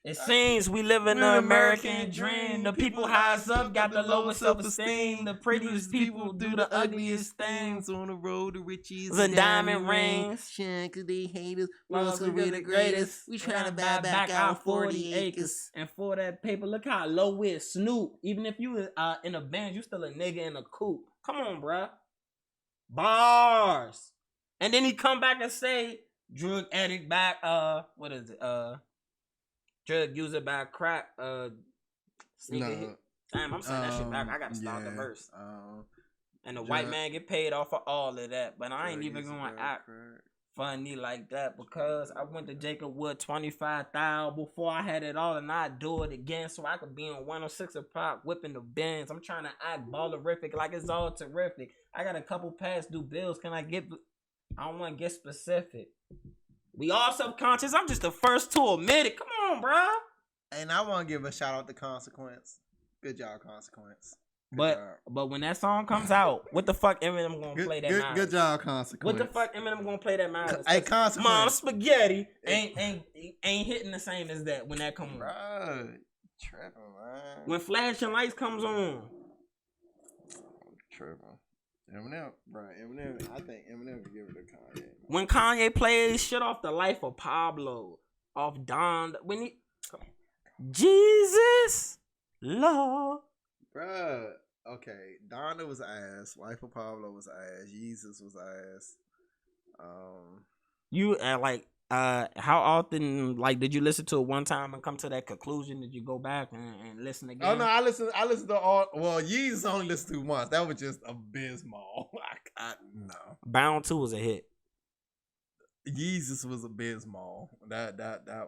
It seems we live in an American dream. The people highest up got the lowest self-esteem. The prettiest people do the ugliest things.
On the road to riches
and diamond rings.
Shine cause they hate us.
We're the greatest. We trying to buy back our 40 acres. And for that paper, look how low is Snoop. Even if you in a band, you still a nigga in a coupe. Come on, bruh. Bars. And then he come back and say, drug addict back, what is it? Drug user by crack, sneaker hit. Damn, I'm saying that shit back. I gotta start the verse. And the white man get paid off for all of that. But I ain't even gonna act funny like that because I went to Jacob Wood 25,000 before I had it all, and I do it again so I could be on 106 o'clock whipping the bins. I'm trying to act ballerific like it's all terrific. I got a couple past due bills. Can I get? I don't want to get specific. We all subconscious. I'm just the first to admit it. Come on, bro.
And I want to give a shout out to Consequence. Good job, Consequence.
But when that song comes out, what the fuck Eminem gonna play that matters?
Good job, Consequence.
What the fuck Eminem gonna play that matters?
Hey, Consequence.
Mom Spaghetti ain't hitting the same as that when that comes on.
Bro, tripping, man.
When Flashing Lights comes on.
Tripping. Eminem, bro. I think Eminem could give it to Kanye.
When Kanye plays shit off The Life of Pablo, off Don, when he Jesus, Lord,
bro. Okay, Donna was ass. Life of Pablo was ass. Jesus was ass.
You like How often, like, did you listen to it one time and come to that conclusion? Did you go back and listen again?
Oh no, I listened to all. Well, Yeezus only listened to once. That was just abysmal. No.
Bound 2 was a hit.
Yeezus was abysmal. That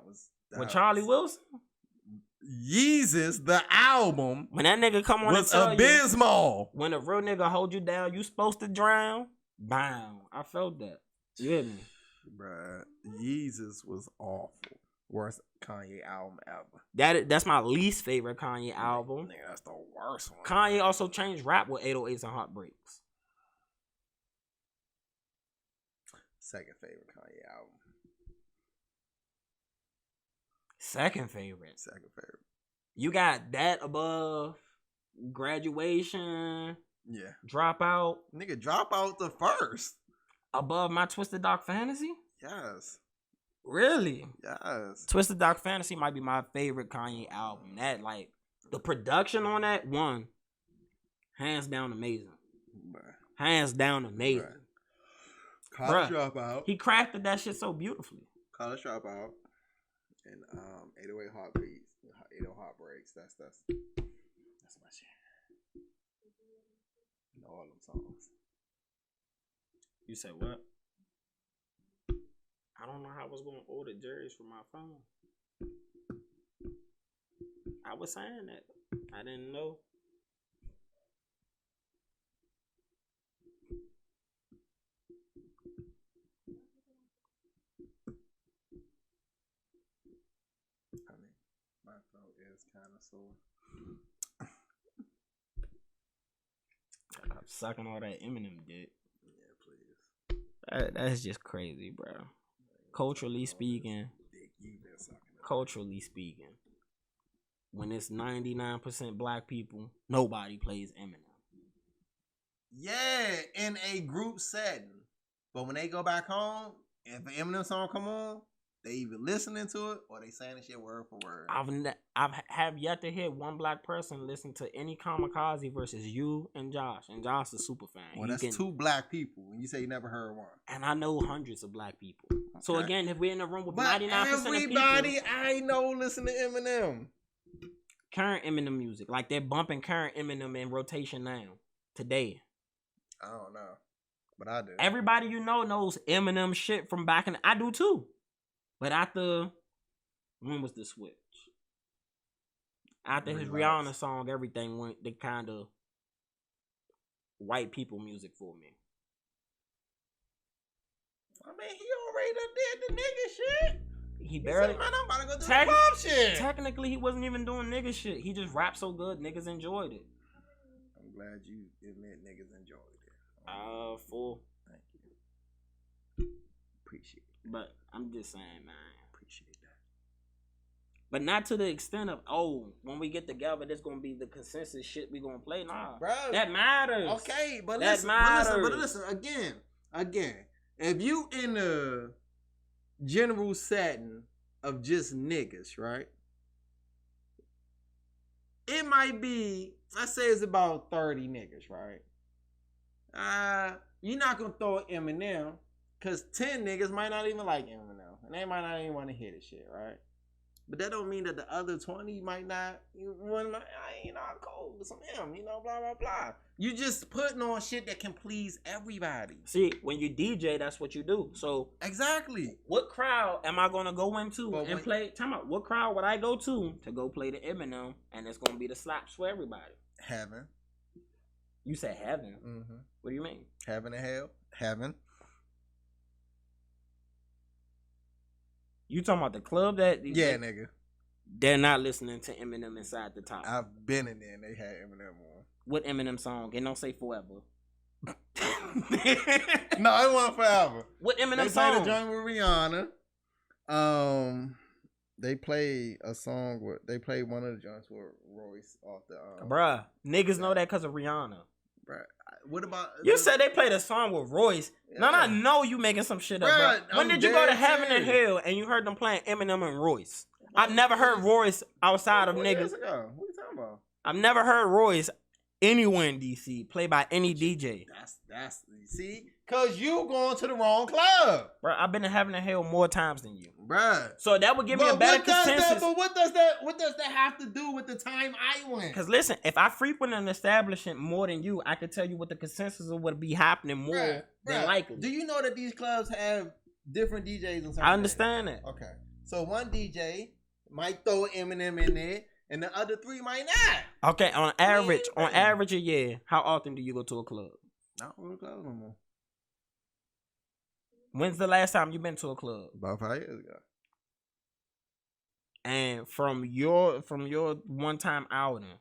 was
with Charlie Wilson.
Yeezus, the album,
when that nigga come on,
was abysmal.
When a real nigga hold you down, you supposed to drown. Bound. I felt that. You hear me?
Bruh, Yeezus was awful. Worst Kanye album ever.
That's my least favorite Kanye album.
Nigga, that's the worst one.
Kanye also changed rap with 808s and Heartbreaks.
Second favorite Kanye album.
Second favorite. You got that above Graduation.
Yeah.
Dropout.
Nigga, Dropout the first.
Above My Twisted Dark Fantasy?
Yes.
Really?
Yes.
Twisted Dark Fantasy might be my favorite Kanye album. That, like, the production on that, one, hands down amazing. Bruh. Hands down amazing.
College Dropout.
He crafted that shit so beautifully.
College Dropout. And 808 Heartbeats. 808 Heartbreaks. That's my shit. I know all them songs.
You said what? I don't know how I was going to order Jerry's from my phone. I was saying that. I didn't know.
I mean, my throat is kind of sore.
I'm sucking all that Eminem dick.
Yeah, please.
That's just crazy, bro. Culturally speaking, when it's 99% black people, nobody plays Eminem.
Yeah, in a group setting. But when they go back home, if an Eminem song come on, they either listening to it or they saying the shit word for word.
I've have yet to hear one black person listen to any Kamikaze versus you and Josh. And Josh is a super fan.
Well, that's two black people. When you say you never heard one. And
I know hundreds of black people. Okay. So again, if we're in a room with 99% of people,
everybody I know listen to Eminem.
Current Eminem music, like they're bumping current Eminem in rotation now, today.
I don't know, but I do.
Everybody you know knows Eminem shit from back in. I do too. But after, when was the switch? After his Rihanna song, everything went the kind of white people music for me.
I mean, he already done did the nigga shit.
He barely.
Said, man, I'm about to go do the pop shit.
Technically, he wasn't even doing nigga shit. He just rapped so good, niggas enjoyed it.
I'm glad you admit niggas enjoyed it.
Full.
Thank you. Appreciate it.
But I'm just saying, man.
Appreciate that.
But not to the extent of, when we get together, this gonna be the consensus shit we gonna play. Nah,
bro,
that matters.
Okay, but
that
listen, again, if you in a general setting of just niggas, right? It might be, let's say it's about 30 niggas, right? You're not gonna throw Eminem. Cause 10 niggas might not even like Eminem, and they might not even want to hear this shit, right? But that don't mean that the other 20 might not. I'm cold with some M, blah blah blah. You just putting on shit that can please everybody.
See, when you DJ, that's what you do. So
exactly,
what crowd am I gonna go into play? Time out. What crowd would I go to go play the Eminem, and it's gonna be the slaps for everybody?
Heaven.
You said heaven.
Mm-hmm.
What do you mean?
Heaven and hell. Heaven.
You talking about the club that?
Yeah, nigga.
They're not listening to Eminem inside the top.
I've been in there and they had Eminem on.
What Eminem song? And don't say forever.
No, it wasn't forever.
What Eminem
song? They played a joint with Rihanna. They played a song with. They played one of the joints with Royce off the.
Bruh, niggas know that because of Rihanna.
Bruh. What about
you said they played a song with Royce? Yeah. Now I know you making some shit up, bro. When did you go to Heaven and Hell and you heard them playing Eminem and Royce? I've never heard Royce outside of niggas.
What are you talking about?
I've never heard Royce anywhere in DC play by any DJ.
That's see, Cause you going to the wrong club.
Bro, I've been to Heaven and Hell more times than you.
Bruh.
So that would give me a better consensus.
But what does that have to do with the time I went?
Because listen, if I frequent an establishment more than you, I could tell you what the consensus of would be happening more than likely.
Do you know that these clubs have different DJs and
I understand that.
Okay. So one DJ might throw Eminem in there, and the other three might not.
Okay, on average a year, how often do you go to a club?
Not to a club no more.
When's the last time you been to a club?
About 5 years ago.
And from your one time outing,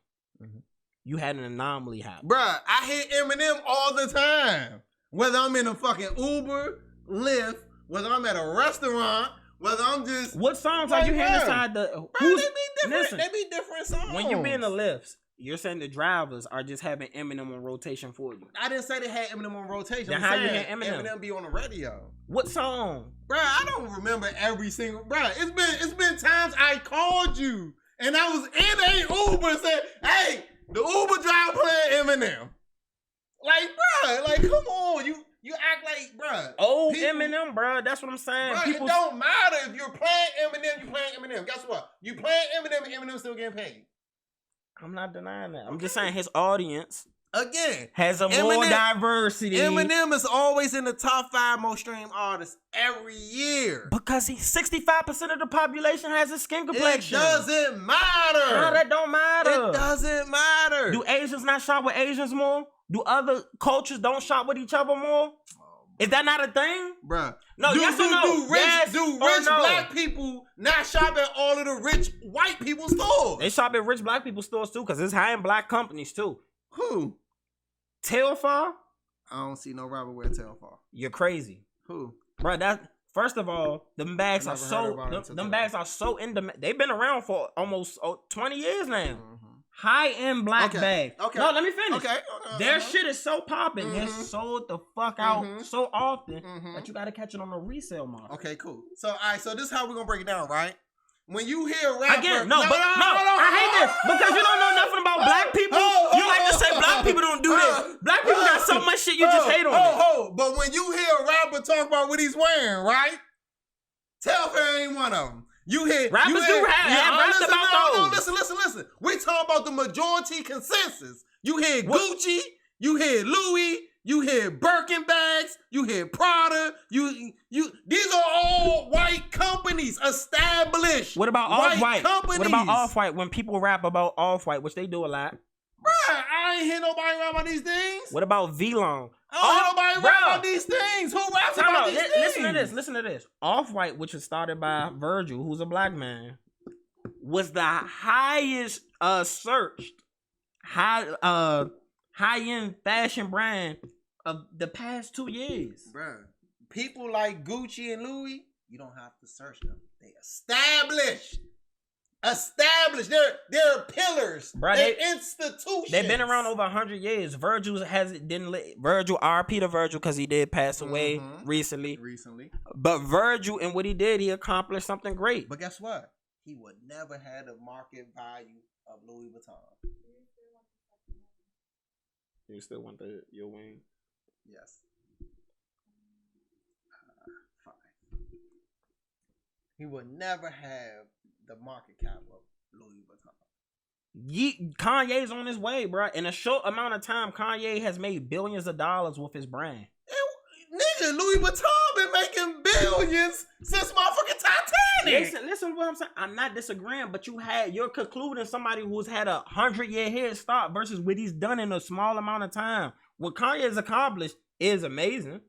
you had an anomaly happen.
Bruh, I hear Eminem all the time. Whether I'm in a fucking Uber, Lyft, whether I'm at a restaurant, whether I'm just...
What songs are you hearing inside the...
Bruh, they be different. Listen, they be different songs.
When you be in the lifts, you're saying the drivers are just having Eminem on rotation for you.
I didn't say they had Eminem on rotation.
Then how you hear Eminem?
Eminem be on the radio.
What song?
Bruh, I don't remember every single... Bruh, it's been times I called you and I was in a Uber and said, hey, the Uber driver playing Eminem. Like, bruh, like, come on. You act like, bruh.
Oh, Eminem, bruh. That's what I'm saying.
Bruh, it don't matter if you're playing Eminem, you're playing Eminem. Guess what? You playing Eminem and Eminem's still getting paid.
I'm not denying that. I'm just saying his audience
again
has a more diversity.
Eminem is always in the top 5 most streamed artists every year
because 65% of the population has a skin complexion.
It doesn't matter.
No, that don't matter.
It doesn't matter.
Do Asians not shop with Asians more? Do other cultures don't shop with each other more? Is that not a thing?
Bruh.
No, yes or no?
Do rich black people not shop at all of the rich white people's stores?
They shop at rich black people's stores too, because it's high-end black companies too.
Who?
Telfar?
I don't see no rapper wear Telfar.
You're crazy.
Who?
Bro, first of all, them bags are so in demand. They've been around for almost 20 years now. Mm-hmm. High-end black bag. Okay. No, let me finish. Okay. Their shit is so popping. They're sold the fuck out so often that you got to catch it on the resale market.
Okay, cool. So, all right. So, this is how we're going to break it down, right? When you hear a rapper...
Again, I hate this because you don't know nothing about black people. You like to say black people don't do this. Black people got so much shit you just hate on it.
But when you hear a rapper talk about what he's wearing, right? Telfar ain't one of them. You hear
rappers do have raps about those.
No, listen. We talking about the majority consensus. You hear Gucci, you hear Louis, you hear Birkin bags, you hear Prada. These are all white companies established.
What about Off-White? What about Off-White? When people rap about Off-White, which they do a lot.
Bruh, I ain't hear nobody rap about these things.
What about V-Long?
I don't hear nobody rap about these things. Who raps about these things?
Listen to this. Off-White, which was started by Virgil, who's a black man, was the highest searched high-end fashion brand of the past 2 years.
Bruh, people like Gucci and Louis, you don't have to search them. They established. They're pillars.
Bruh,
they're institutions.
They've been around over 100 years. Virgil RP to Virgil because he did pass away recently. But Virgil and what he did, he accomplished something great.
But guess what? He would never have the market value of Louis Vuitton.
You still want your wing?
Yes. Fine. He would never have the market cap of Louis Vuitton.
Kanye's on his way, bro. In a short amount of time, Kanye has made billions of dollars with his brand.
Nigga, Louis Vuitton been making billions since motherfucking Titanic.
Listen to what I'm saying. I'm not disagreeing, but you're concluding somebody who's had 100-year head start versus what he's done in a small amount of time. What Kanye has accomplished is amazing.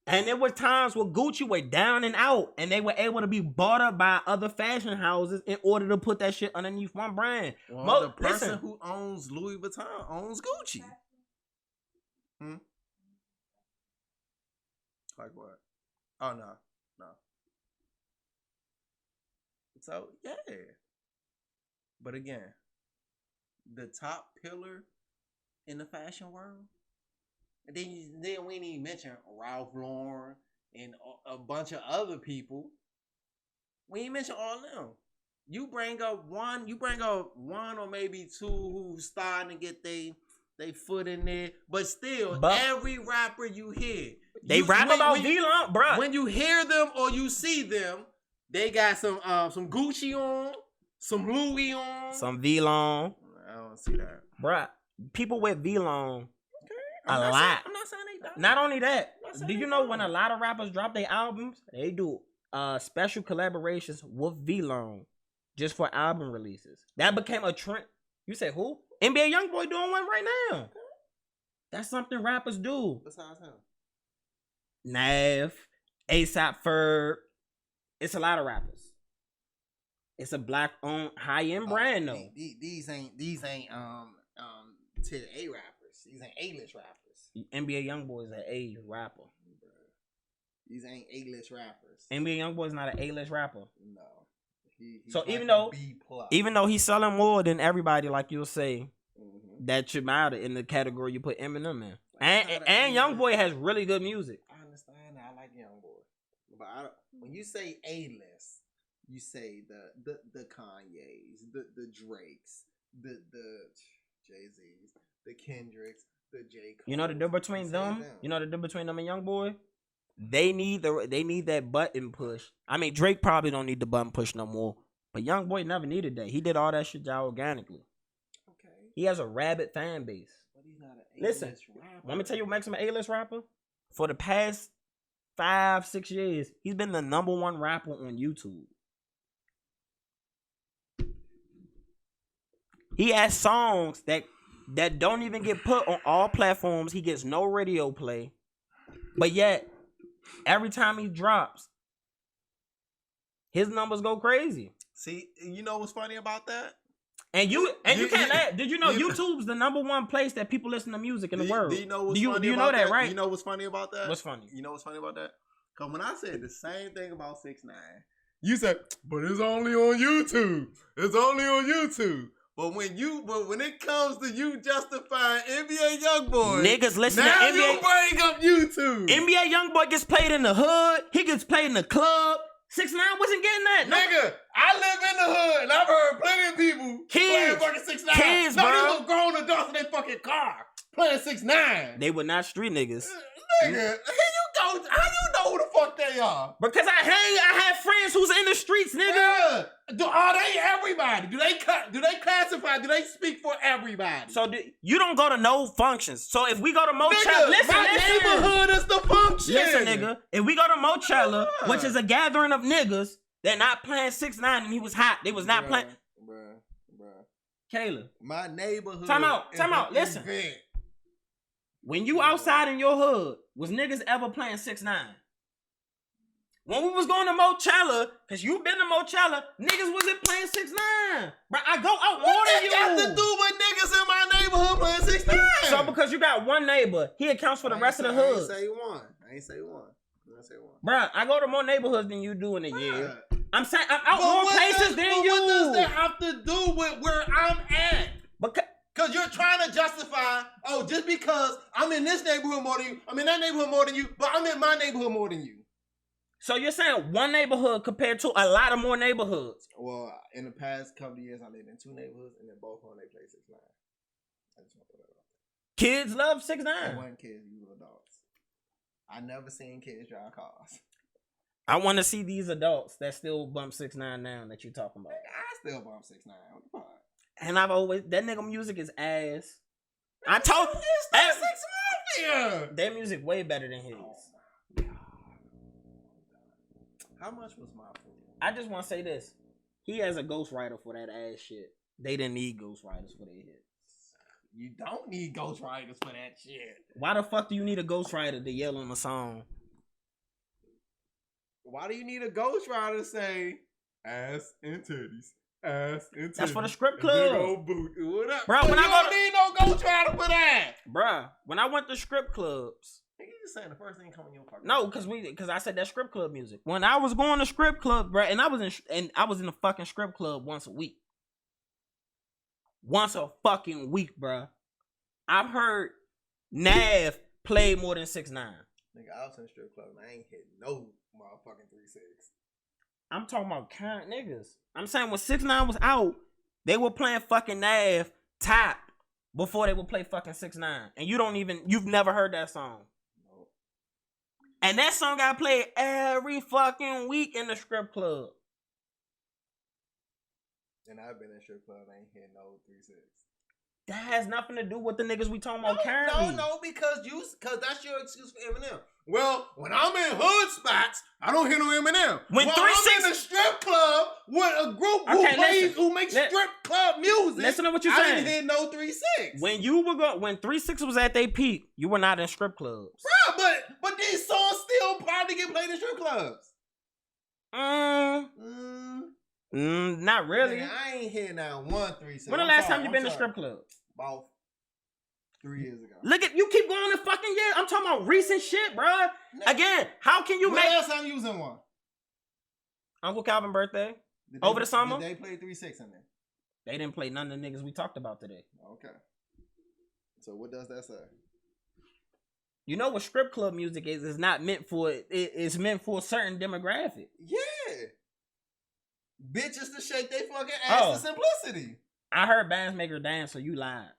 And there were times where Gucci were down and out, and they were able to be bought up by other fashion houses in order to put that shit underneath one brand.
Well, the person who owns Louis Vuitton owns Gucci. Like what? Oh, no. So, yeah. But again, the top pillar in the fashion world, and then we didn't even mention Ralph Lauren and a bunch of other people. We ain't mention all of them. You bring up one or maybe two who's starting to get they foot in there, but still, every rapper you hear,
they rap about V-Long, bro.
When you hear them or you see them, they got some Gucci on, some Louis on,
some V-Long.
I don't see that,
bro. People wear V-Long a lot.
I'm not saying they don't.
Not only that, do you know when a lot of rappers drop their albums, they do special collaborations with V-Long just for album releases. That became a trend. You say who? NBA YoungBoy doing one right now. Okay. That's something rappers do.
Besides him,
Nav, ASAP Ferg. It's a lot of rappers. It's a black-owned high-end brand though.
These ain't to the A rappers. These ain't A-list rappers.
NBA YoungBoy is an A rapper.
These ain't A-list rappers.
NBA YoungBoy is not an A-list rapper.
No. He's
so
like
even though he's selling more than everybody, like you'll say, that should matter in the category you put Eminem in. And YoungBoy has really good music.
I understand that. I like YoungBoy, but when you say A-list, you say the Kanyes, the Drakes, the Jay-Z's, the Kendricks, the J. Cole.
You know the difference between them? You know the difference between them and YoungBoy? They need that button push. I mean, Drake probably don't need the button push no more, but YoungBoy never needed that. He did all that shit organically. Okay. He has a rabid fan base.
But he's not an
Listen, rapper. Let me tell you what makes him an A-list rapper. For the past 5-6 years, he's been the #1 rapper on YouTube. He has songs that don't even get put on all platforms. He gets no radio play, but yet every time he drops, his numbers go crazy.
See, you know what's funny about that?
And you can't laugh. Did you know YouTube's the #1 place that people listen to music in the world?
Do you know what's funny about that? Right? You know what's funny about that?
What's funny?
You know what's funny about that? Because when I said the same thing about 6ix9ine, you said, but it's only on YouTube. It's only on YouTube. But when it comes to you justifying NBA YoungBoy,
niggas listen to NBA.
You bring up YouTube.
NBA YoungBoy gets played in the hood. He gets played in the club. 6ix9ine wasn't getting that.
Nigga, I live in the hood and I've heard plenty of people playing fucking 6ix9ine.
Kids, bro.
These grown adults in their fucking car playing 6ix9ine.
They were not street niggas.
Nigga, how you know who the fuck they are?
Because I have friends who's in the streets, nigga.
Are they everybody? Do they classify? Do they speak for everybody?
So you don't go to no functions. So if we go to Mochella,
my neighborhood is the function.
Listen, nigga. If we go to Mochella, which is a gathering of niggas, they're not playing 6ix9ine and he was hot. They was not playing.
Bruh.
Kayla.
My neighborhood.
Time out. Listen.
Event.
When you outside in your hood, was niggas ever playing 6ix9ine? When we was going to Mochella, cause you been to Mochella, niggas wasn't playing 6ix9ine. But I go out more than you.
What got to do with niggas in my neighborhood playing 6ix9ine?
So because you got one neighbor, he accounts for the rest of the hood.
I ain't say one.
Bruh, I go to more neighborhoods than you do in a year. I'm saying I'm out more places than you.
What does that have to do with where I'm at? Because you're trying to justify, just because I'm in this neighborhood more than you, I'm in that neighborhood more than you, but I'm in my neighborhood more than you.
So you're saying one neighborhood compared to a lot of more neighborhoods?
Well, in the past couple of years, I lived in 2 neighborhoods, and then both of them, they play 6ix9ine. I just want to put that out.
Kids love 6ix9ine.
They weren't kids, you were adults. I never seen kids drive cars.
I want to see these adults that still bump 6ix9ine now that you're talking about.
I still bump 6ix9ine. What the fuck?
And I've always, that nigga music is ass. I
told you, it's 6ix9ine.
Their music way better than his.
How much was my food?
I just want to say this. He has a ghostwriter for that ass shit. They didn't need ghostwriters for their hits.
You don't need ghostwriters for that shit.
Why the fuck do you need a ghostwriter to yell on a song?
Why do you need a ghostwriter to say ass and titties? Ass and titties.
That's for the script club.
Big old boot. What up?
Bro,
you don't need no ghostwriter for that.
Bruh, when I went to strip clubs.
You just saying the first thing coming in your pocket.
No, because I said that strip club music. When I was going to strip club, bruh, and I was in the fucking strip club once a week. Once a fucking week, bruh. I've heard Nav play more than 6ix9ine.
Nigga, I was in the strip club and I ain't hit no motherfucking 3-6.
I'm talking about current niggas. I'm saying when 6ix9ine was out, they were playing fucking Nav top before they would play fucking 6ix9ine, and you've never heard that song. Nope. And that song got played every fucking week in the strip club.
And I've been in strip club, I ain't hit no 3-6.
That has nothing to do with the niggas we talking about currently.
No, because that's your excuse for Eminem. Well, when I'm in hood spots, I don't hear no Eminem.
When
I'm in a strip club with a group who makes strip club music,
listen to what you're saying.
I didn't hear no 3-6.
When 3-6 was at their peak, you were not in strip clubs.
Bro, but these songs still probably get played in strip clubs.
Not really.
Man, I ain't hear now 1-3-6.
When the last time you been to strip club?
About 3 years ago.
Look at you, keep going in fucking years. I'm talking about recent shit, bro. Again, how can you
make? Last time you was in one?
Uncle Calvin's birthday. Over the summer.
Did they play 3-6 in there?
They didn't play none of the niggas we talked about today.
Okay. So what does that say?
You know what strip club music is? It's not meant for it's meant for a certain demographic.
Yeah. Bitches to shake their fucking ass to simplicity.
I heard bands make her dance, so you lied.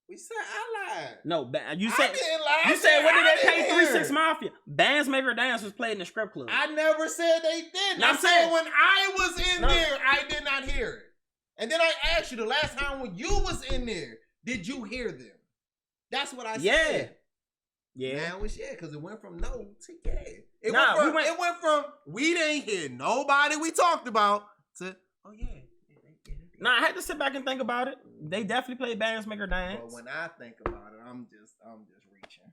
We said I lied.
No, you said
I didn't lie.
You said what did they pay 3-6 Mafia? Bands make her dance was played in the strip club.
I never said they didn't. I said when I was in there, I did not hear it. And then I asked you the last time when you was in there, did you hear them? That's what I said. Yeah. Now it's because it went from no to yeah. It went from we didn't hear nobody we talked about to
Nah, I had to sit back and think about it. They definitely played bands make her dance.
But when I think about it, I'm just reaching.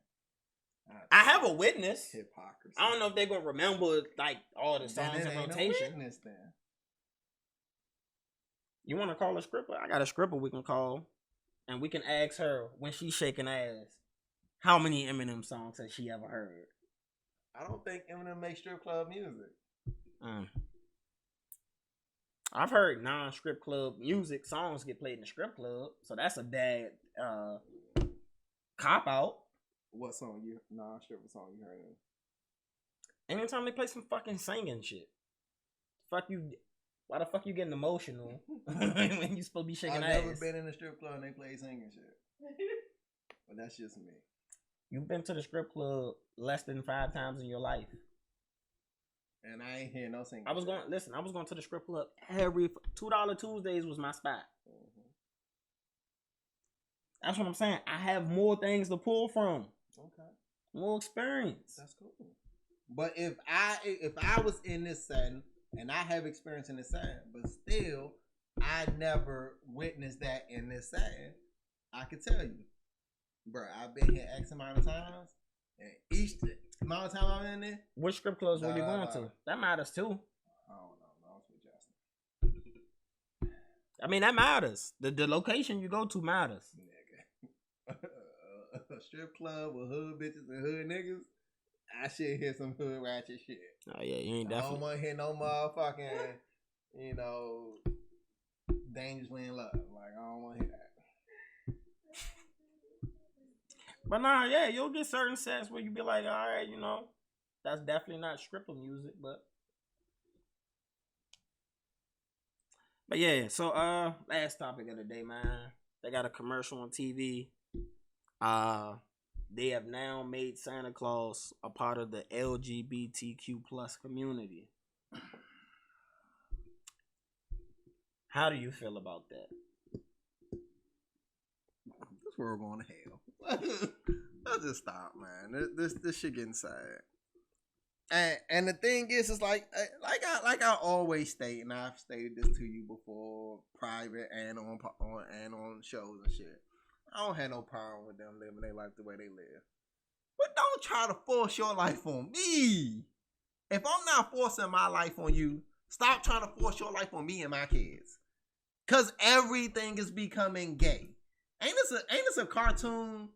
I have a witness.
Hypocrisy.
I don't know if they're gonna remember like all the songs in rotation.
No witness, then.
You want to call a stripper? I got a stripper we can call, and we can ask her when she's shaking ass. How many Eminem songs has she ever heard?
I don't think Eminem makes strip club music.
I've heard non-strip club music songs get played in the strip club, so that's a bad cop out.
What song non-stripper song you heard?
Anytime they play some fucking singing shit. Fuck you. Why the fuck you getting emotional when you supposed to be shaking ass?
I've never been in a strip club and they play singing shit. But that's just me.
You've been to the strip club less than 5 times in your life.
And I ain't hear no singing.
I was going to the strip club every $2 Tuesdays was my spot. Mm-hmm. That's what I'm saying. I have more things to pull from. Okay. More experience.
That's cool. But if I was in this setting and I have experience in this setting, but still I never witnessed that in this setting, I could tell you. Bro, I've been here X amount of times, and each amount of time I'm in there.
Which strip clubs were you going to? That matters too.
I don't know. I'm with Justin.
I mean, that matters. The location you go to matters.
Nigga. A strip club with hood bitches and hood niggas. I should hear some hood ratchet shit.
Oh yeah, you ain't definitely.
I don't want to hear no motherfucking, dangerously in love. Like I don't want to hear that.
But nah, yeah, you'll get certain sets where you be like, all right, that's definitely not stripper music, but yeah. So last topic of the day, man. They got a commercial on TV. They have now made Santa Claus a part of the LGBTQ plus community. How do you feel about that?
This world going to hell. Let's just stop, man. This shit getting sad. And the thing is, it's like I always state, and I've stated this to you before, private and on shows and shit. I don't have no problem with them living their life the way they live, but don't try to force your life on me. If I'm not forcing my life on you, stop trying to force your life on me and my kids. Cause everything is becoming gay. Ain't this a cartoon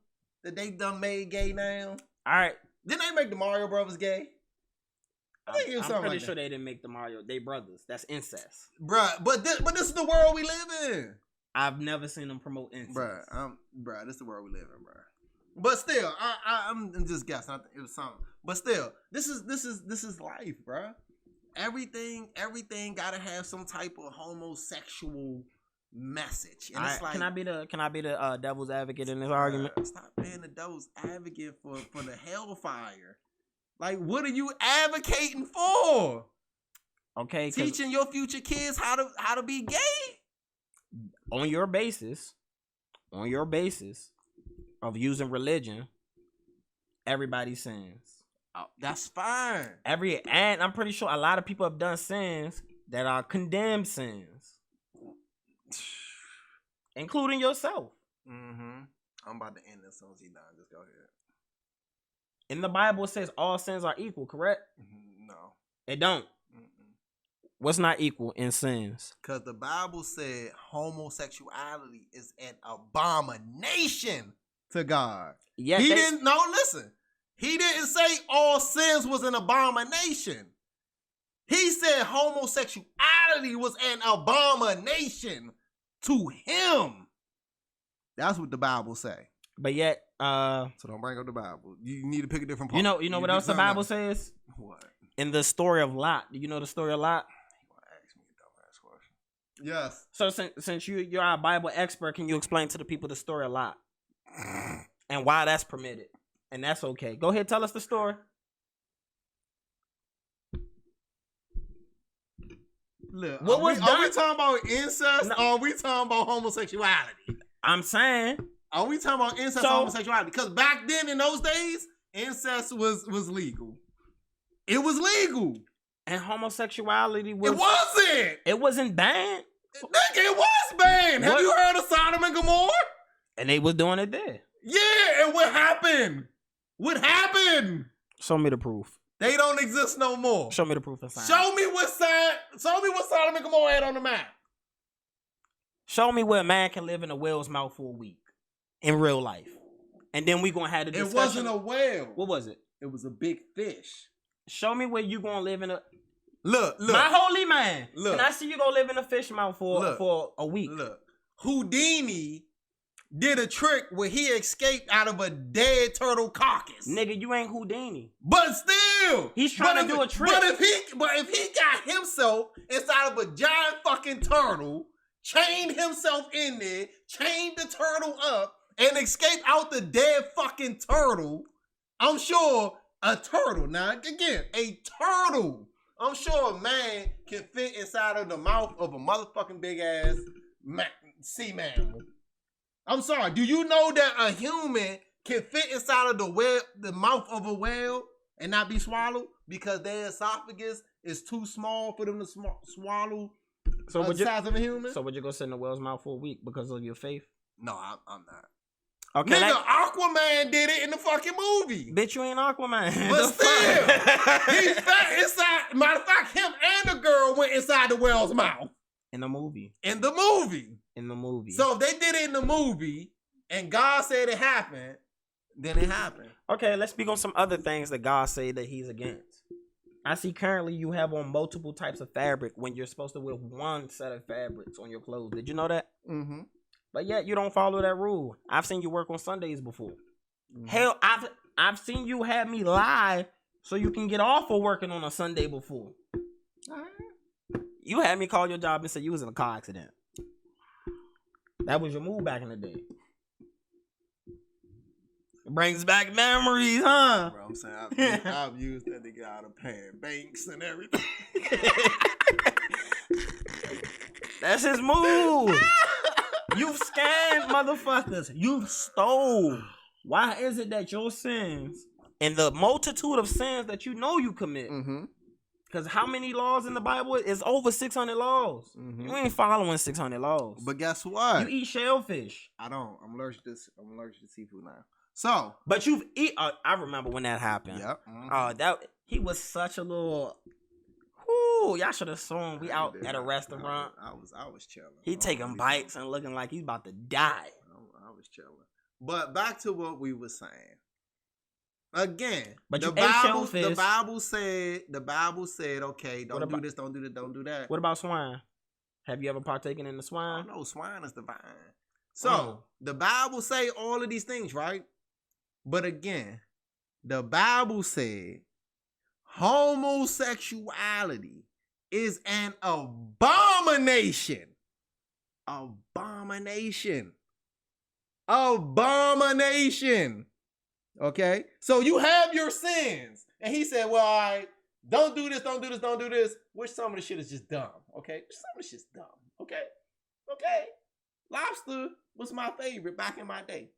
that they done made gay now?
All right.
Didn't they make the Mario Brothers gay?
I'm pretty sure they didn't make the Mario. They brothers. That's incest.
Bruh, but this is the world we live in.
I've never seen them promote incest.
Bruh, this is the world we live in, bruh. But still, I'm just guessing. It was something. But still, this is life, bruh. Everything gotta have some type of homosexual message. And it's like,
can I be the devil's advocate in this argument?
Stop being the devil's advocate for the hellfire. Like, what are you advocating for?
Okay,
teaching your future kids how to be gay
on your basis of using religion. Everybody sins.
Oh, that's fine.
And I'm pretty sure a lot of people have done sins that are condemned sins, including yourself.
I'm about to end this as soon as he's done. Just go ahead.
In the Bible, it says all sins are equal, correct?
No.
It don't. What's not equal in sins?
Because the Bible said homosexuality is an abomination to God. Yeah, he didn't say all sins was an abomination. He said homosexuality was an abomination to him. That's what the Bible say.
But yet,
so don't bring up the Bible. You need to pick a different part.
You know what else the Bible says?
What?
In the story of Lot. Do you know the story of Lot?
You want to ask me a dumbass question? Yes.
So since you're a Bible expert, can you explain to the people the story of Lot and why that's permitted? And that's okay. Go ahead, tell us the story.
Look, are we talking about incest or are we talking about homosexuality?
I'm saying,
are we talking about incest or homosexuality? Because back then in those days, incest was legal. It was legal.
And homosexuality was...
It
wasn't banned.
Nigga, it was banned. Have you heard of Sodom and Gomorrah?
And they was doing it there.
Yeah, and what happened? What happened?
Show me the proof.
They don't exist no more.
Show me the proof and sign.
Show me what Sodom and Gomorrah had on the map.
Show me where a man can live in a whale's mouth for a week in real life. And then we gonna have the discussion.
It wasn't a whale.
What was it?
It was a big fish.
Show me where you gonna live in a...
Look.
My holy man. Look. Can I see you gonna live in a fish mouth for a week?
Look. Houdini did a trick where he escaped out of a dead turtle carcass.
Nigga, you ain't Houdini.
But still,
he's trying to do a trick.
But if he got himself inside of a giant fucking turtle, chained himself in there, chained the turtle up, and escaped out the dead fucking turtle, I'm sure a turtle. Now again, a turtle. I'm sure a man can fit inside of the mouth of a motherfucking big ass sea mammal. I'm sorry. Do you know that a human can fit inside of the mouth of a whale and not be swallowed because their esophagus is too small for them to swallow the size of a human?
So would you go sit in a whale's mouth for a week because of your faith?
No, I'm not.
Okay,
nigga, Aquaman did it in the fucking movie.
Bitch, you ain't Aquaman.
But still, he fat inside. Matter of fact, him and the girl went inside the whale's mouth.
In the movie.
So if they did it in the movie and God said it happened, then it happened.
Okay, let's speak on some other things that God said that he's against. I see currently you have on multiple types of fabric when you're supposed to wear one set of fabrics on your clothes. Did you know that?
Mm-hmm.
But yet you don't follow that rule. I've seen you work on Sundays before. Mm-hmm. Hell, I've seen you have me lie so you can get off of working on a Sunday before. All right. You had me call your job and say you was in a car accident. That was your move back in the day. It brings back memories, huh?
Bro, I'm saying I've used that to get out of paying banks and everything.
That's his move. You've scammed motherfuckers. You've stole. Why is it that your sins and the multitude of sins that you know you commit?
Mm-hmm.
Because how many laws in the Bible? It's over 600 laws. Mm-hmm. You ain't following 600 laws.
But guess what?
You eat shellfish.
I don't. I'm allergic to seafood now. So,
but you've eaten. I remember when that happened.
Yep. Mm-hmm.
He was such a little. Whoo! Y'all should have seen we out at a restaurant.
I was chilling.
He taking bites and looking like he's about to die.
I was chilling. But back to what we were saying. Again,
but
the Bible said, okay, don't do this, don't do that, don't do that.
What about swine? Have you ever partaken in the swine?
Oh, no, swine is divine. So the Bible say all of these things, right? But again, the Bible said homosexuality is an abomination Abomination. Abomination. Okay? So you have your sins. And he said, well, all right, don't do this, don't do this, don't do this. Which some of the shit is just dumb. Okay? Some of the shit's dumb. Okay? Okay? Lobster was my favorite back in my day.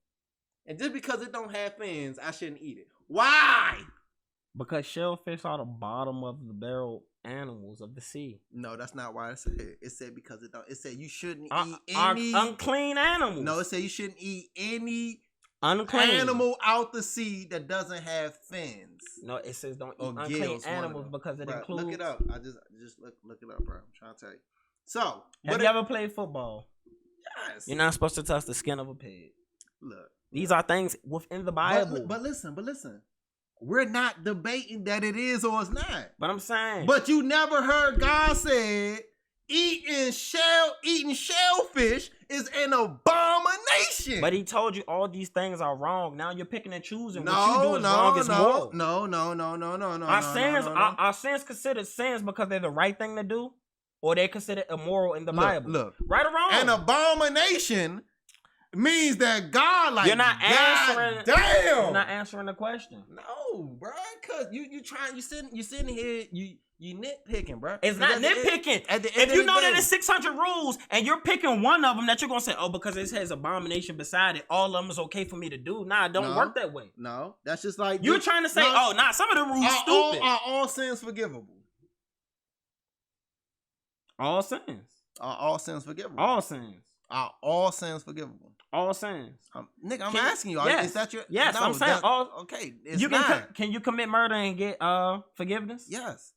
And just because it don't have fins, I shouldn't eat it. Why?
Because shellfish are the bottom of the barrel animals of the sea.
No, that's not why it said it. It said because it don't. It said you shouldn't eat any
unclean animals.
No, it said you shouldn't eat any
unclean
animal out the sea that doesn't have fins.
No, it says don't eat unclean animals because it includes.
Look it up. I just look it up, bro. I'm trying to tell you. So,
have you ever played football?
Yes.
You're not supposed to touch the skin of a pig.
Look,
these are things within the Bible.
But listen. We're not debating that it is or it's not.
But I'm saying.
But you never heard God said eating shellfish is an abomination.
But he told you all these things are wrong. Now you're picking and choosing what you do is wrong is moral.
No.
Are sins considered sins because they're the right thing to do? Or they're considered immoral in the Bible?
Look.
Right or wrong?
An abomination means that God, like,
you're not answering.
Damn,
you're not answering the question.
No, bro, cause you sitting here, you nitpicking, bro.
It's not nitpicking. If you know that it's 600 rules and you're picking one of them that you're gonna say, oh, because it has abomination beside it, all of them is okay for me to do. Nah, it don't work that way.
No, that's just like
you're trying to say, some of the rules stupid.
Are all sins forgivable?
All sins.
Are all sins forgivable?
All sins.
Are all sins forgivable?
All sins.
Nigga, I'm asking you.
Yes.
Is that your?
Yes, no, I'm saying all.
Okay,
can you commit murder and get forgiveness?
Yes.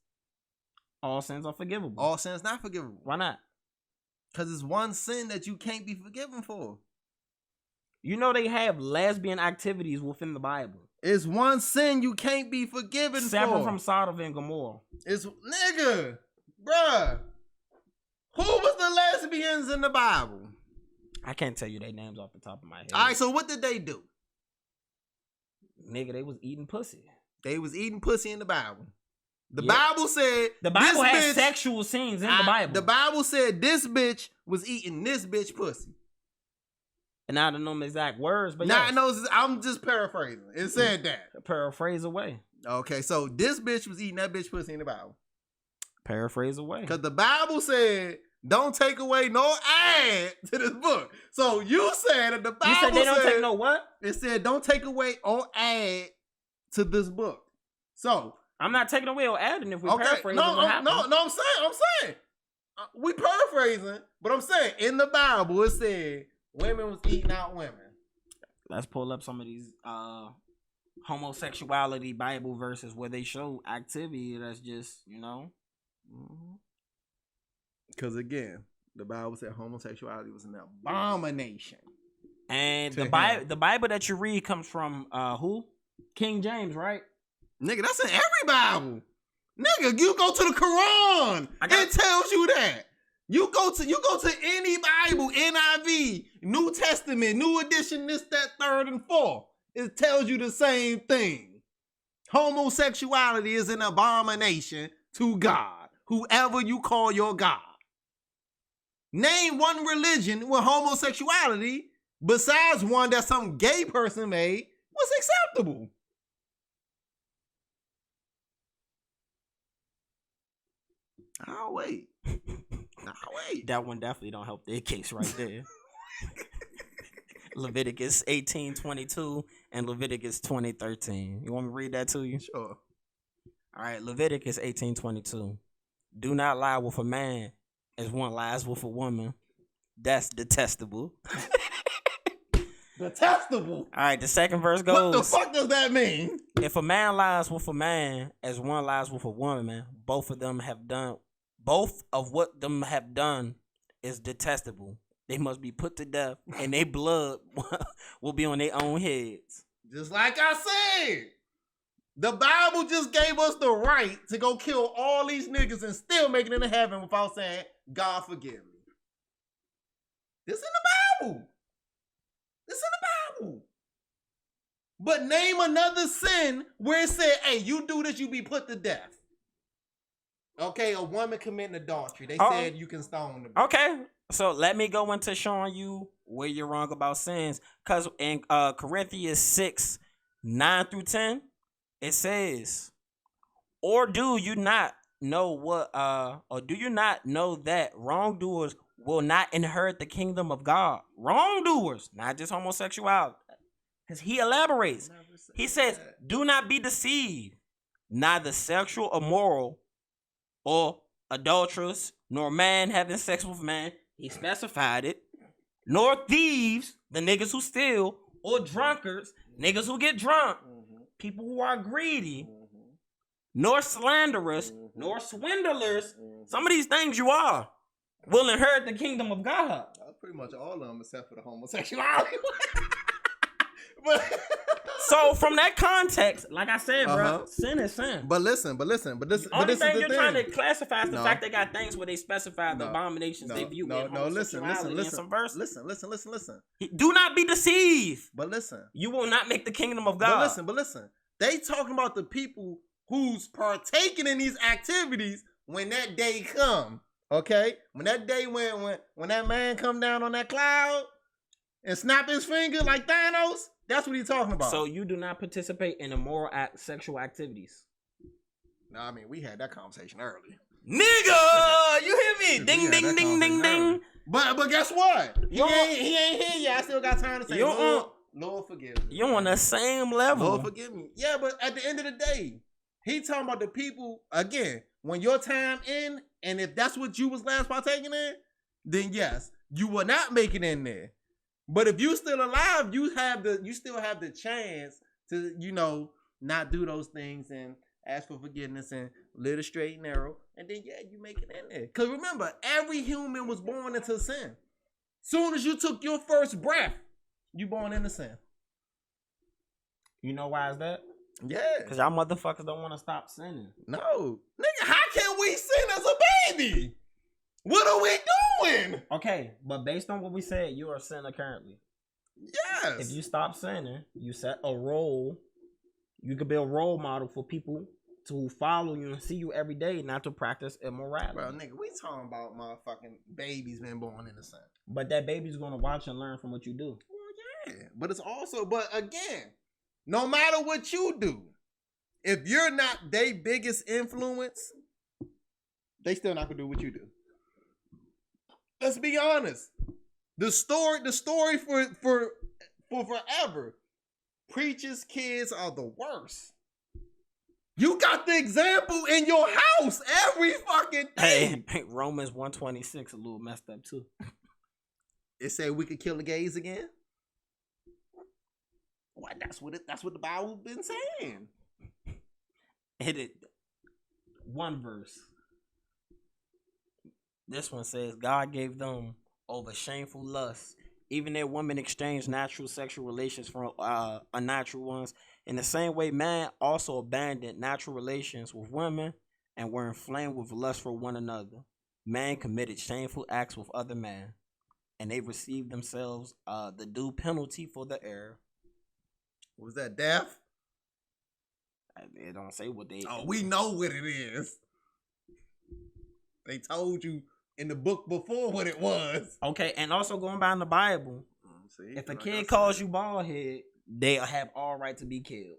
All sins are forgivable.
All sins not forgivable.
Why not?
Because it's one sin that you can't be forgiven for.
You know they have lesbian activities within the Bible.
It's one sin you can't be forgiven for.
Separate from Sodom and Gomorrah.
It's nigga, bruh. Who was the lesbians in the Bible?
I can't tell you their names off the top of my head.
All right, so what did they do?
Nigga, they was eating pussy.
They was eating pussy in the Bible. The Bible said
the Bible has sexual scenes in the Bible.
The Bible said this bitch was eating this bitch pussy.
And I don't know the exact words, but
I'm just paraphrasing. It said that.
Paraphrase away.
Okay, so this bitch was eating that bitch pussy in the Bible.
Paraphrase away.
Because the Bible said, don't take away no add to this book. So you said that the Bible
said they don't take no what?
It said don't take away or add to this book. So
I'm not taking away or adding if we paraphrase.
No, I'm saying. We paraphrasing, but I'm saying in the Bible it said women was eating out women.
Let's pull up some of these homosexuality Bible verses where they show activity that's just,
Because again, the Bible said homosexuality was an abomination.
And the Bible that you read comes from who? King James, right?
Nigga, that's in every Bible. Nigga, you go to the Quran. It tells you that. You go to any Bible, NIV, New Testament, New Edition, this, that, third, and fourth. It tells you the same thing. Homosexuality is an abomination to God, whoever you call your God. Name one religion where homosexuality, besides one that some gay person made, was acceptable. I'll wait.
That one definitely don't help their case right there. Leviticus 18:22 and Leviticus 20:13. You want me to read that to you?
Sure.
All right, Leviticus 18:22. Do not lie with a man as one lies with a woman. That's detestable.
Detestable?
All right, the second verse goes.
What the fuck does that mean?
If a man lies with a man as one lies with a woman, both of what them have done is detestable. They must be put to death, and their blood will be on their own heads.
Just like I said, the Bible just gave us the right to go kill all these niggas and still make it into heaven without saying, God forgive me. This in the Bible. This in the Bible. But name another sin where it said, hey, you do this, you be put to death. Okay, a woman committing adultery. They said you can stone the bitch.
Okay, so let me go into showing you where you're wrong about sins. Because in Corinthians 6:9-10, it says, or do you not know that wrongdoers will not inherit the kingdom of God? Wrongdoers, not just homosexuality. Because he elaborates. He says, do not be deceived. Neither sexual, immoral, or adulterous, nor man having sex with man, he specified it, nor thieves, the niggas who steal, or drunkards, niggas who get drunk, people who are greedy, nor slanderers, nor swindlers. Some of these things you are will inherit the kingdom of God.
Pretty much all of them except for the homosexuality. But
so from that context, like I said, bro, sin is sin.
But listen.
The only thing you're trying to classify is the fact they got things where they specify the abominations they view in homosexuality in some verses.
Listen.
Do not be deceived.
But listen.
You will not make the kingdom of God.
But listen. They talking about the people who's partaking in these activities when that day come. Okay? When that day when that man come down on that cloud and snap his finger like Thanos, that's what he's talking about.
So you do not participate in immoral sexual activities?
No, I mean, we had that conversation earlier.
Nigga, you hear me? Ding, ding, ding, ding, ding.
But guess what? He ain't here yet. I still got time to say, Lord forgive me.
You're on the same level.
Lord forgive me. Yeah, but at the end of the day, he talking about the people, again, when your time in, and if that's what you was last partaking in, then yes, you will not make it in there. But if you still alive, you still have the chance to, not do those things and ask for forgiveness and live the straight and narrow. And then, you make it in there. Because remember, every human was born into sin. Soon as you took your first breath, you born into sin.
You know why is that?
Yeah.
Because y'all motherfuckers don't want to stop sinning.
No. Nigga, how can we sin as a baby? What are we doing?
Okay, but based on what we said, you are a sinner currently.
Yes.
If you stop sinning, you set a role. You could be a role model for people to follow you and see you every day, not to practice immorality.
Bro, nigga, we talking about motherfucking babies being born in the sin.
But that baby's gonna watch and learn from what you do.
Well, yeah. But again, no matter what you do, if you're not their biggest influence, they still not gonna do what you do. Let's be honest. The story for forever. Preachers' kids are the worst. You got the example in your house every fucking day.
Hey, Romans 1:26 a little messed up too.
It said we could kill the gays again. Why? That's what the Bible's been saying.
It one verse. This one says, God gave them over shameful lust. Even their women exchanged natural sexual relations for unnatural ones. In the same way, man also abandoned natural relations with women and were inflamed with lust for one another. Man committed shameful acts with other men, and they received themselves the due penalty for the error.
Was that death?
They don't say what they...
Oh, we know what it is. They told you in the book before what it was.
Okay, and also going by in the Bible, if a kid calls you bald head, they have all right to be killed.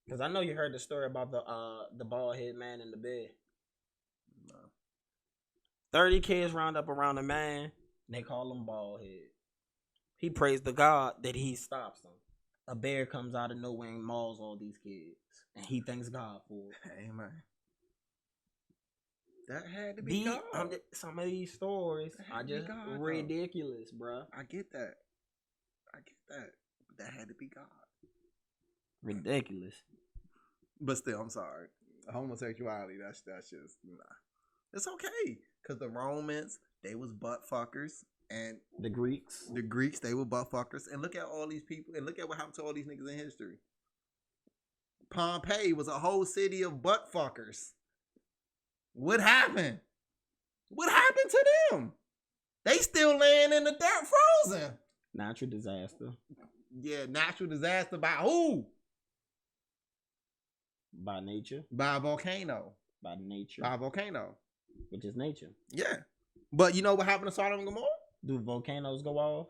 Because I know you heard the story about the bald head man in the bed. No. 30 kids round up around a man, and they call him bald head. He prays to God that he stops them. A bear comes out of nowhere and mauls all these kids, and he thanks God for it.
Amen. That had to be God.
Some of these stories are just ridiculous, bro.
I get that. But that had to be God.
Ridiculous.
But still, I'm sorry. Homosexuality, that's just, nah. It's okay. Because the Romans, they was butt fuckers. And
the Greeks,
they were butt fuckers. And look at all these people. And look at what happened to all these niggas in history. Pompeii was a whole city of butt fuckers. What happened? What happened to them? They still laying in the dirt frozen.
Natural disaster.
Yeah, natural disaster by who?
By nature.
By a volcano.
By nature.
By a volcano.
Which is nature.
Yeah. But you know what happened to Sodom and Gomorrah?
Do volcanoes go off?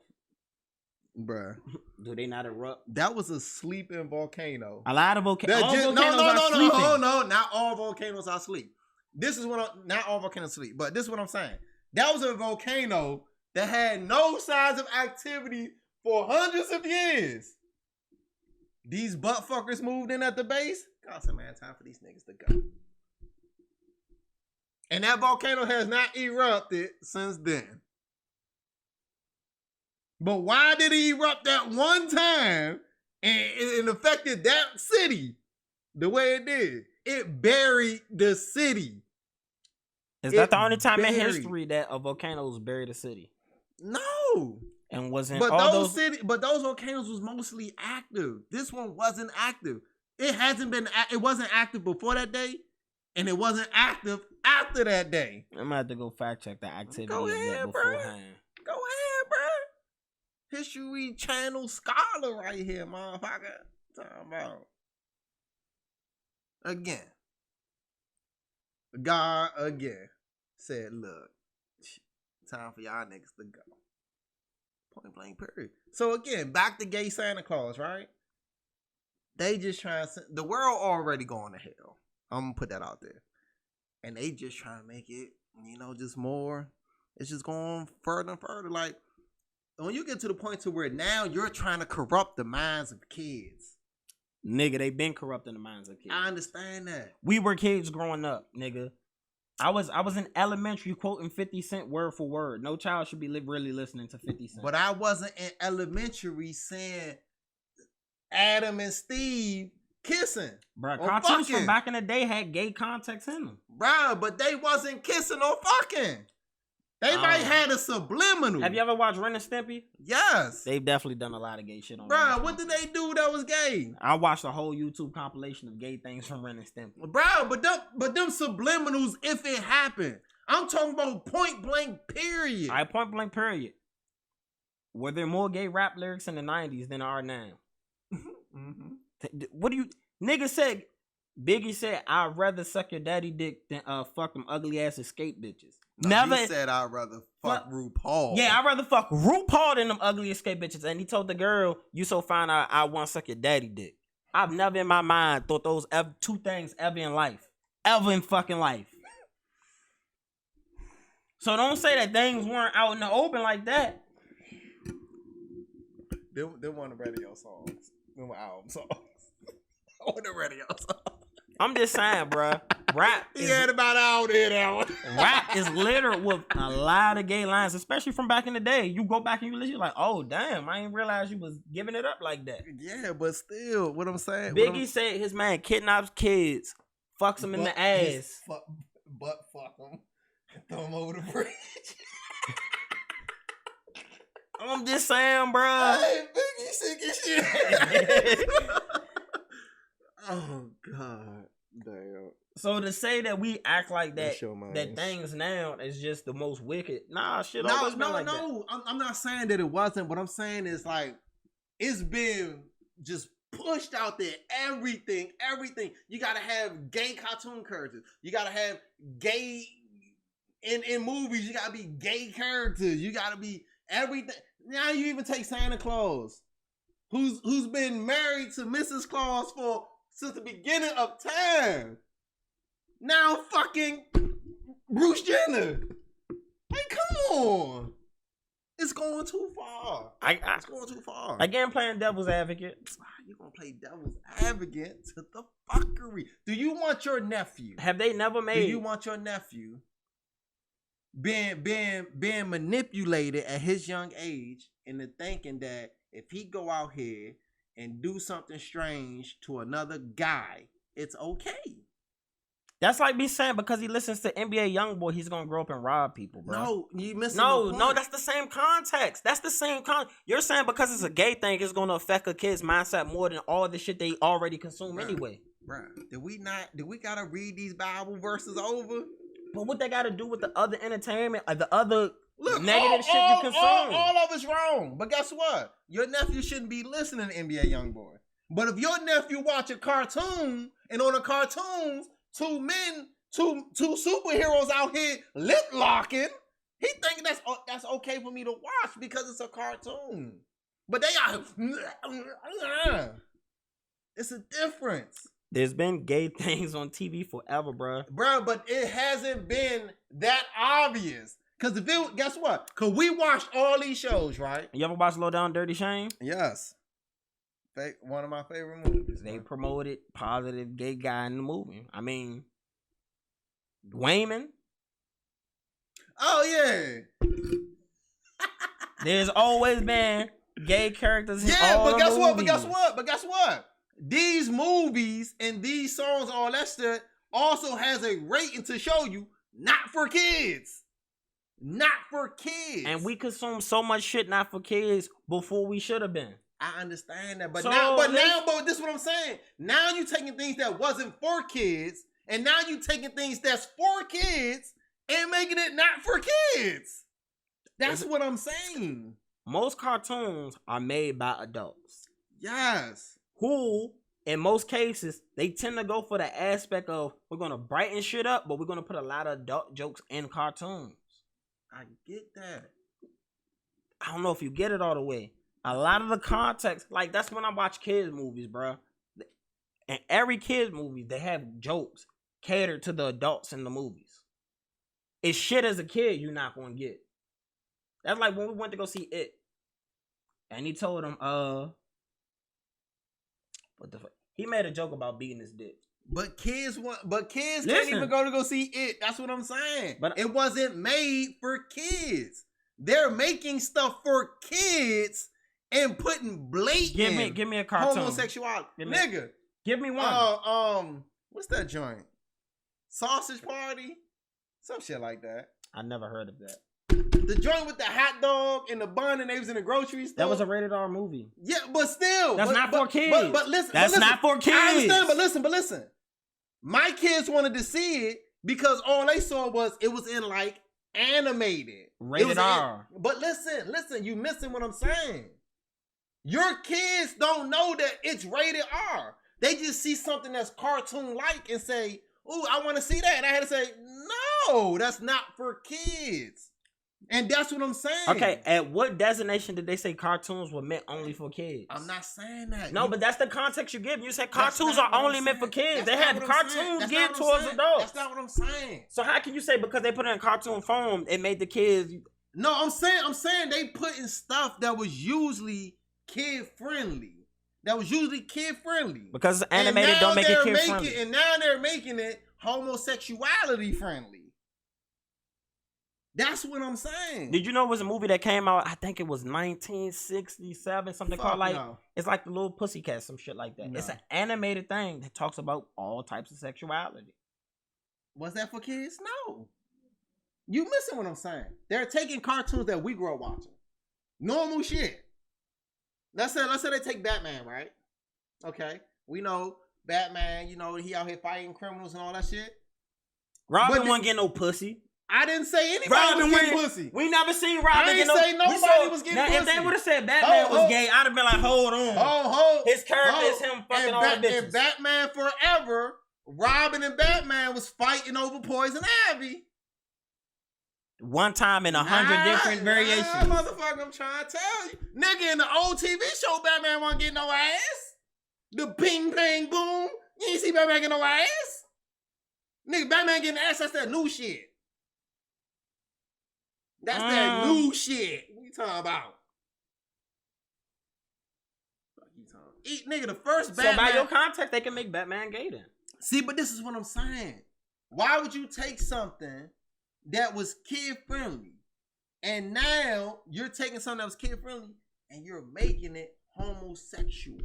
Bruh.
Do they not erupt?
That was a sleeping volcano.
A lot of volcanoes.
No, not all volcanoes are asleep. This is what not all volcanoes sleep, but this is what I'm saying. That was a volcano that had no signs of activity for hundreds of years. These butt fuckers moved in at the base. God said, man, time for these niggas to go. And that volcano has not erupted since then. But why did it erupt that one time and it affected that city the way it did? It buried the city.
Is that the only time in history that a volcano's buried a city?
No.
And wasn't
but those volcanoes was mostly active. This one wasn't active. It wasn't active before that day, and it wasn't active after that day.
I'm gonna have to go fact check the activity
Go ahead,
beforehand.
Go ahead, bro. History Channel scholar right here, motherfucker. Talking about again. God again said, "Look, time for y'all niggas to go." Point blank, period. So again, back to gay Santa Claus, right? They just trying to, the world already going to hell. I'm gonna put that out there. And they just trying to make it, just more. It's just going further and further. Like, when you get to the point to where now you're trying to corrupt the minds of kids.
Nigga, they been corrupting the minds of kids.
I understand that.
We were kids growing up, nigga. I was in elementary quoting 50 Cent word for word. No child should be really listening to 50 Cent.
But I wasn't in elementary saying Adam and Steve kissing.
Bro, cartoons from back in the day had gay context in them.
Bro, but they wasn't kissing or fucking. They might had a subliminal.
Have you ever watched Ren and Stimpy?
Yes.
They've definitely done a lot of gay shit on
Bro, what did they do that was gay?
I watched a whole YouTube compilation of gay things from Ren and Stimpy.
Bro, but them subliminals, if it happened. I'm talking about point blank period.
All right, point blank period. Were there more gay rap lyrics in the 90s than there are now? What do you... Nigga said... Biggie said, I'd rather suck your daddy dick than fuck them ugly ass escape bitches.
No, he said I'd rather fuck RuPaul.
Yeah, I'd rather fuck RuPaul than them ugly escape bitches. And he told the girl, you so fine, I want to suck your daddy dick. I've never in my mind thought those two things ever in life. Ever in fucking life. So don't say that things weren't out in the open like that.
They weren't the radio songs. They were album songs. On the radio songs.
I'm just saying, bro. Rap
is... He had about out there, that one.
Rap is littered with a lot of gay lines, especially from back in the day. You go back and you listen, you're like, oh, damn, I didn't realize you was giving it up like that.
Yeah, but still, what I'm saying...
Biggie said his man kidnaps kids, fucks them in the ass.
Fuck them, and throw them over the bridge.
I'm just saying, bro.
Hey, Biggie sick as shit. Oh, God. Damn.
So to say that we act like that things now is just the most wicked. Nah, shit.
No. I'm not saying that it wasn't. What I'm saying is like it's been just pushed out there. Everything. You gotta have gay cartoon characters. You gotta have gay in movies. You gotta be gay characters. You gotta be everything. Now you even take Santa Claus, who's been married to Mrs. Claus since the beginning of time. Now fucking Bruce Jenner. Like, come on. It's going too far. It's going too far.
Again, playing devil's advocate.
You're going to play devil's advocate to the fuckery. Do you want your nephew?
Have they never made...
Do you want your nephew being manipulated at his young age into thinking that if he go out here and do something strange to another guy, it's okay?
That's like me saying because he listens to NBA Youngboy, he's gonna grow up and rob people, bro.
No, you missing
no,
the point.
No, that's the same context. That's the same You're saying because it's a gay thing, it's gonna affect a kid's mindset more than all the shit they already consume anyway.
Bro, did we gotta read these Bible verses over?
But what they gotta do with the other entertainment, or the other negative shit you consume?
All of it's wrong. But guess what? Your nephew shouldn't be listening to NBA Youngboy. But if your nephew watch a cartoon and on the cartoons, two superheroes out here lip locking, he thinking that's okay for me to watch because it's a cartoon. But they are. It's a difference.
There's been gay things on TV forever, bro.
Bro, but it hasn't been that obvious. Cause guess what? Cause we watched all these shows, right?
You ever watch Low Down Dirty Shame?
Yes. One of my favorite movies.
They promoted positive gay guy in the movie. I mean, Wayman.
Oh yeah.
There's always been gay characters in all
but guess
the
what?
movies.
But guess what? These movies and these songs, all that stuff, also has a rating to show you not for kids. Not for kids.
And we consume so much shit not for kids before we should have been.
I understand that, but this is what I'm saying. Now you taking things that wasn't for kids, and now you taking things that's for kids and making it not for kids. That's what I'm saying.
Most cartoons are made by adults.
Yes.
Who, in most cases, they tend to go for the aspect of we're gonna brighten shit up, but we're gonna put a lot of adult jokes in cartoons.
I get that.
I don't know if you get it all the way. A lot of the context, like that's when I watch kids movies, bro. And every kids movie, they have jokes catered to the adults in the movies. It's shit as a kid you're not gonna get. That's like when we went to go see It, and he told him, what the fuck? He made a joke about beating his dick.
But kids can't even go see It. That's what I'm saying. But it wasn't made for kids. They're making stuff for kids and putting blatant
give me a cartoon.
Homosexuality.
Give me one.
What's that joint? Sausage Party? Some shit like that.
I never heard of that.
The joint with the hot dog and the bun and they was in the grocery store.
That was a rated R movie.
Yeah, but still.
That's not for kids.
But listen.
That's not for kids.
I understand, but listen. My kids wanted to see it because all they saw was it was in like animated.
Rated R.
But listen, you missing what I'm saying. Your kids don't know that it's rated R. They just see something that's cartoon-like and say, ooh, I want to see that. And I had to say, no, that's not for kids. And that's what I'm saying.
Okay, at what designation did they say cartoons were meant only for kids?
I'm not saying that.
No, but that's the context you give. You said cartoons are only meant for kids. They had cartoons geared towards adults.
That's not what I'm saying.
So how can you say because they put it in cartoon form, it made the kids...
No, I'm saying they put in stuff that was usually kid-friendly.
Because it's animated don't make it kid-friendly.
And now they're making it homosexuality-friendly. That's what I'm saying.
Did you know it was a movie that came out, I think it was 1967, something called like, it's like the Little Pussycat, some shit like that. No. It's an animated thing that talks about all types of sexuality.
Was that for kids? No. You missing what I'm saying. They're taking cartoons that we grew up watching. Normal shit. Let's say they take Batman, right? Okay. We know Batman, you know, he out here fighting criminals and all that shit.
Robin wasn't getting no pussy.
I didn't say anybody was getting pussy.
We never seen Robin get no pussy.
I didn't say nobody was getting pussy.
If they would have said Batman was gay, I'd have been like, hold on. His character is him fucking all the bitches.
In Batman Forever, Robin and Batman was fighting over Poison Ivy.
One time in 100 different variations.
Motherfucker, I'm trying to tell you. Nigga, in the old TV show, Batman wasn't getting no ass. The ping, bang, boom. You ain't see Batman getting no ass? Nigga, Batman getting ass, that's that new shit. That's that new shit. What you talking about? Nigga, the first Batman.
So by your context, they can make Batman gay then.
See, but this is what I'm saying. Why would you take something that was kid-friendly and now you're taking something that was kid-friendly and you're making it homosexual?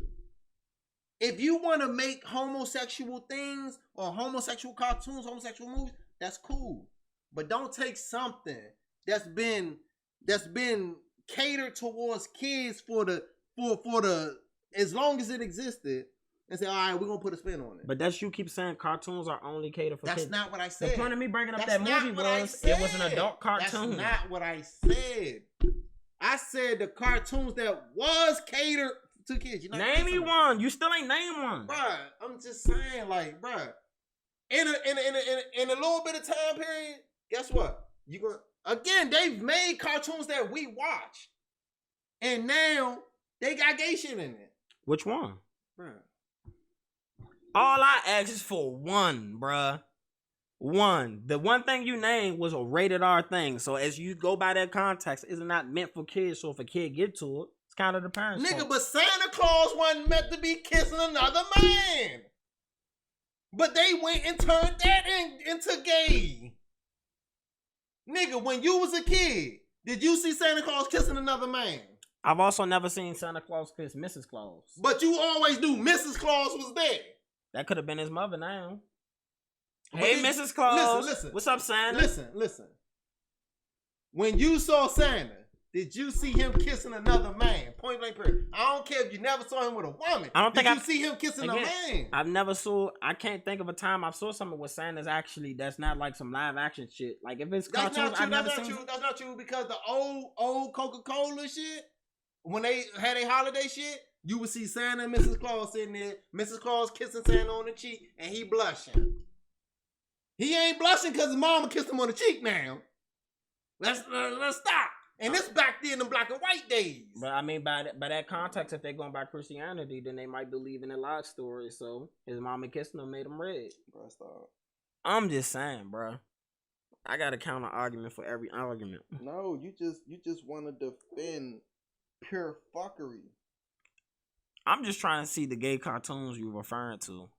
If you want to make homosexual things or homosexual cartoons, homosexual movies, that's cool. But don't take something that's been catered towards kids for as long as it existed and say, all right, we're gonna put a spin on it.
But that's you keep saying cartoons are only catered for kids.
That's not what I said.
The point of me bringing up that movie was it was an adult cartoon.
That's not what I said. I said the cartoons that was catered two kids. You
name me one. You still ain't name one,
bruh. I'm just saying, like, bruh. In a little bit of time period, guess what? You gonna again? They've made cartoons that we watch, and now they got gay shit in it.
Which one,
bruh?
All I asked is for one, bruh. One. The one thing you named was a rated R thing. So as you go by that context, it's not meant for kids. So if a kid get to it, it's kind of the parents'
Nigga,
fault.
but Santa Claus wasn't meant to be kissing another man. But they went and turned that into gay. Nigga, when you was a kid, did you see Santa Claus kissing another man?
I've also never seen Santa Claus kiss Mrs. Claus.
But you always knew Mrs. Claus was there.
That could have been his mother now.
But
hey, Mrs. Claus.
Listen.
What's up, Santa?
Listen. When you saw Santa, did you see him kissing another man? Point blank period. I don't care if you never saw him with a woman.
I don't think
you see him kissing a man.
I can't think of a time I saw something with Santa's actually that's not like some live action shit. Like if it's cartoons, I've never seen.
That's not true because the old Coca-Cola shit, when they had a holiday shit, you would see Santa and Mrs. Claus sitting there, Mrs. Claus kissing Santa on the cheek, and he blushing. He ain't blushing because his mama kissed him on the cheek now. Let's stop. And this back then in the black and white days.
But I mean, by that context, if they're going by Christianity, then they might believe in a lot of stories. So his mama kissing him made him red.
Bro, stop.
I'm just saying, bro. I got a counter argument for every argument.
No, you just want to defend pure fuckery.
I'm just trying to see the gay cartoons you're referring to.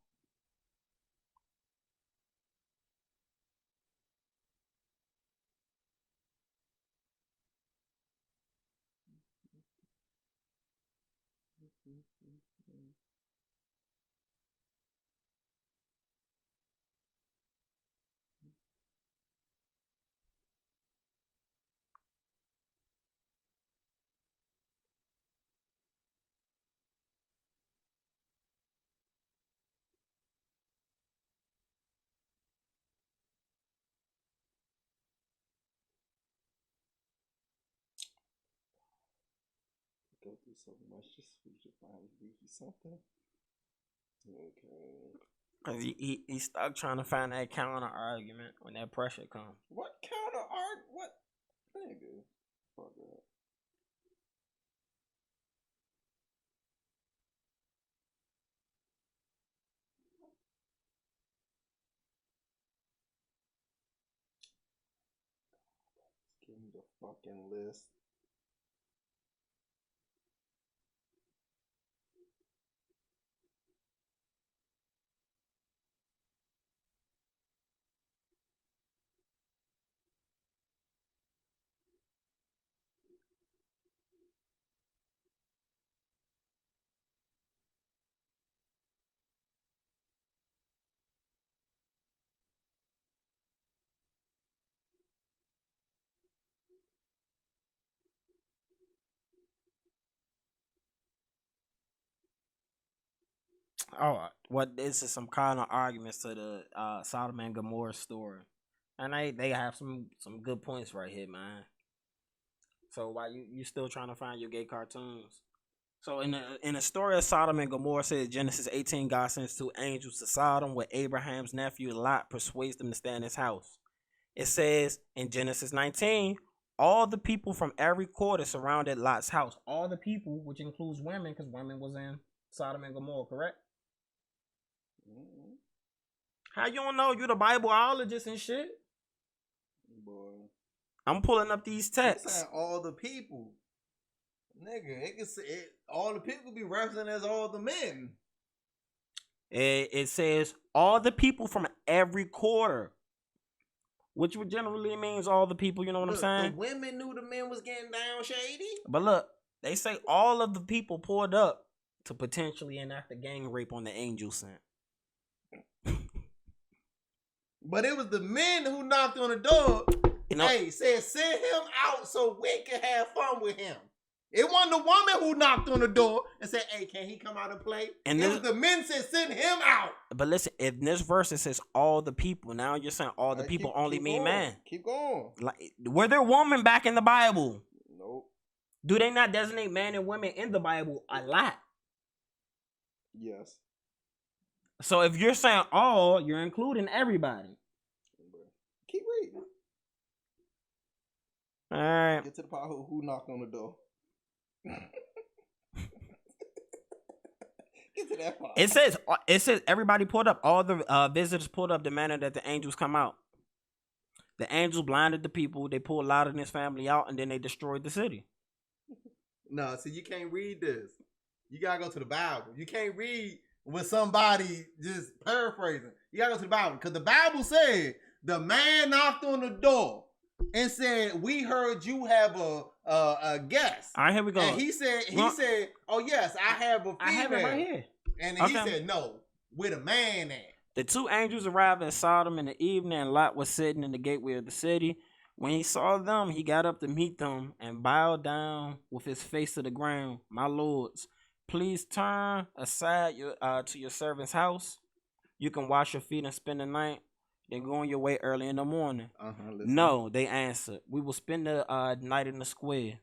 Go through so much just for you to finally read you something. Okay.
Cause he stuck trying to find that counter argument when that pressure comes.
What counter argument? What nigga? Fuck that. Give me the fucking list.
Oh, what this is some kind of arguments to the Sodom and Gomorrah story, and they have some good points right here, man. So while you still trying to find your gay cartoons, so in the story of Sodom and Gomorrah, says Genesis 18, God sends two angels to Sodom, where Abraham's nephew Lot persuades them to stay in his house. It says in Genesis 19, all the people from every quarter surrounded Lot's house. All the people, which includes women, because women was in Sodom and Gomorrah, correct? How you don't know? You the Bibleologist and shit.
Boy,
I'm pulling up these texts.
All the people, nigga. It can say all the people be represented as all the men.
It says all the people from every quarter, which would generally means all the people. You know what I'm saying?
The women knew the men was getting down shady.
But look, they say all of the people pulled up to potentially enact a gang rape on the angel sent.
But it was the men who knocked on the door.
You know,
hey, said send him out so we can have fun with him. It wasn't the woman who knocked on the door and said, "Hey, can he come out and play?" And it was the men said, "Send him out."
But listen, in this verse it says all the people. Now you're saying all the people only mean man.
Keep going.
Like, were there women back in the Bible?
Nope.
Do they not designate man and women in the Bible a lot?
Yes.
So if you're saying all, you're including everybody.
Keep reading.
All right.
Get to the part who knocked on the door. Get to that part.
It says everybody pulled up. All the visitors pulled up, demanding that the angels come out. The angels blinded the people. They pulled Lot and his family out, and then they destroyed the city.
No, see, you can't read this. You gotta go to the Bible. You can't read with somebody just paraphrasing. You gotta go to the Bible, because the Bible said the man knocked on the door and said, "We heard you have a guest."
All right, here we go.
And he said, "Oh yes, I have a female." I have it right here. And he said, "No, where the man at?"
The two angels arrived in Sodom in the evening, and Lot was sitting in the gateway of the city. When he saw them, he got up to meet them and bowed down with his face to the ground. "My lords, please turn aside to your servant's house. You can wash your feet and spend the night, then go on your way early in the morning." No, they answered, "We will spend the night in the square."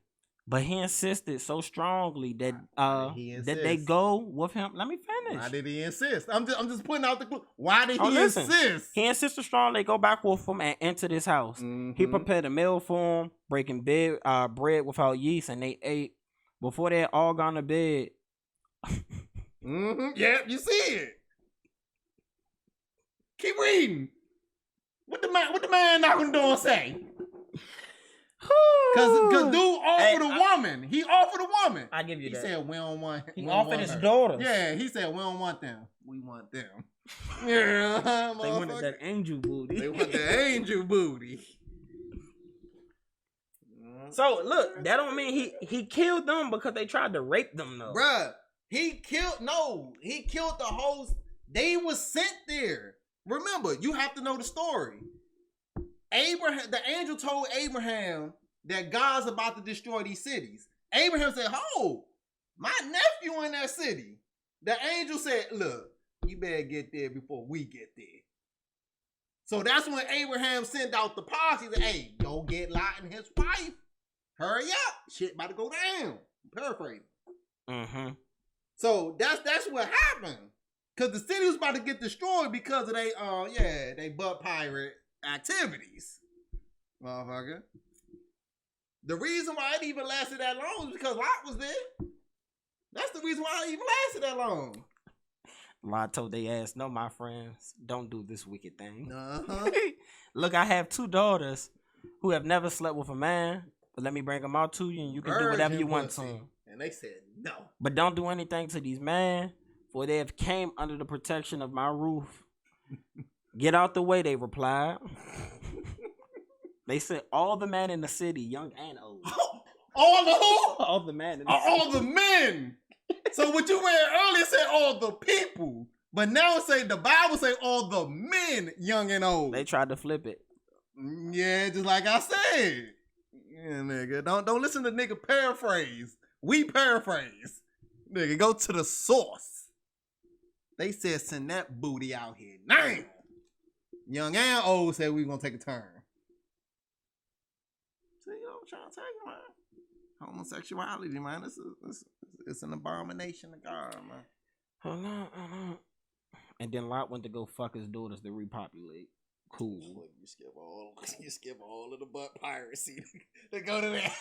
But he insisted so strongly that that they go with him. Let me finish.
Why did he insist? I'm just putting out the clue. Why did he insist?
He insisted strongly they go back with him and enter this house. He prepared a meal for him, breaking bread without yeast, and they ate. Before they had all gone to bed.
Yeah, you see it. Keep reading. What the man knocking on the door say? Cause dude offered a woman. He offered a woman.
I give you that.
He said we don't want.
He offered his daughters.
Yeah, he said we don't want them. We want them. Yeah,
they wanted that angel booty.
They want the angel booty.
So look, that don't mean he killed them because they tried to rape them though.
Bruh, he killed the host. They was sent there. Remember, you have to know the story. Abraham, the angel told Abraham that God's about to destroy these cities. Abraham said, "Oh, my nephew in that city." The angel said, "Look, you better get there before we get there." So that's when Abraham sent out the posse. He said, "Hey, go get Lot and his wife. Hurry up. Shit about to go down." Paraphrasing. So that's what happened. Because the city was about to get destroyed because of they butt pirate activities. Motherfucker. The reason why it even lasted that long is because Lot was there. That's the reason why it even lasted that long.
Lot told they ass, "No, my friends, don't do this wicked thing." Look, I have 2 daughters who have never slept with a man, but let me bring them out to you and you can do whatever you want to them.
And they said no.
But don't do anything to these men, for they have came under the protection of my roof. Get out the way, they replied. They said all the men in the city, young and old.
All the who?
All the men in the
city. All the men. So what you read earlier said all the people. But now the Bible say all the men, young and old.
They tried to flip it.
Yeah, just like I said. Yeah, nigga. Don't listen to nigga paraphrase. We paraphrase. Nigga, go to the source. They said send that booty out here now. Young and old said we gonna take a turn. See, I'm trying to tell you, man. Homosexuality, man. It's an abomination to God, man.
Hold on. And then Lot went to go fuck his daughters to repopulate. Cool.
Look, you skip all of the butt piracy to go to that.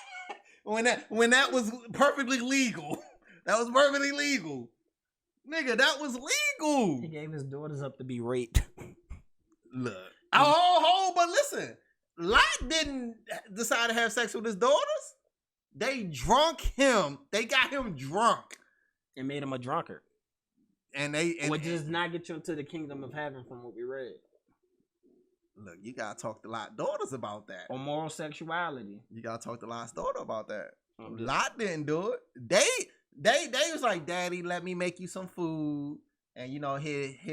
when that was perfectly legal. That was perfectly legal. Nigga, that was legal.
He gave his daughters up to be raped.
Look. But listen. Lot didn't decide to have sex with his daughters. They drunk him. They got him drunk.
And made him a drunkard. Which does not get you into the kingdom of heaven from what we read.
Look, you gotta talk to Lot's daughters about that.
Or moral sexuality.
You gotta talk to Lot's daughter about that. Lot didn't do it. They was like, "Daddy, let me make you some food. And he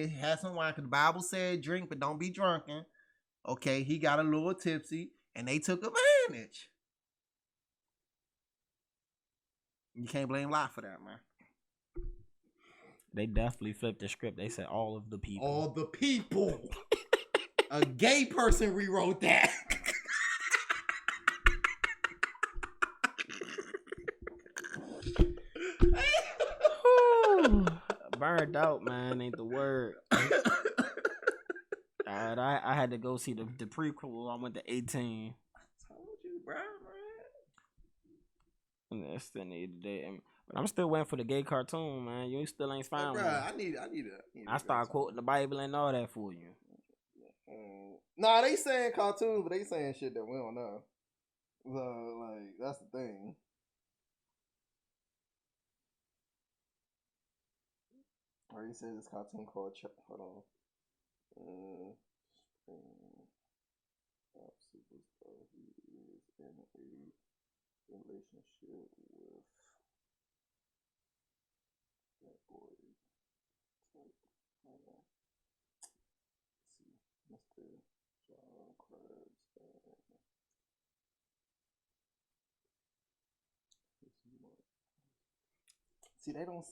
had some wine, because the Bible said drink, but don't be drunken." Okay, he got a little tipsy, and they took advantage. You can't blame Lot for that, man.
They definitely flipped the script. They said all of the people.
All the people. A gay person rewrote that.
Burn Turned out, man, ain't the word. Alright, I had to go see the prequel. I went to 18.
I told you, bro, man.
And that's still need today. But I'm still waiting for the gay cartoon, man. You still ain't found one.
I need
I start quoting the Bible and all that for you.
Nah, they saying cartoons, but they saying shit that we don't know. So, like, that's the thing. Or he said this cartoon called hold on. Superstar. He is in a relationship with that boy. See, Mr. John Krabs. See, they don't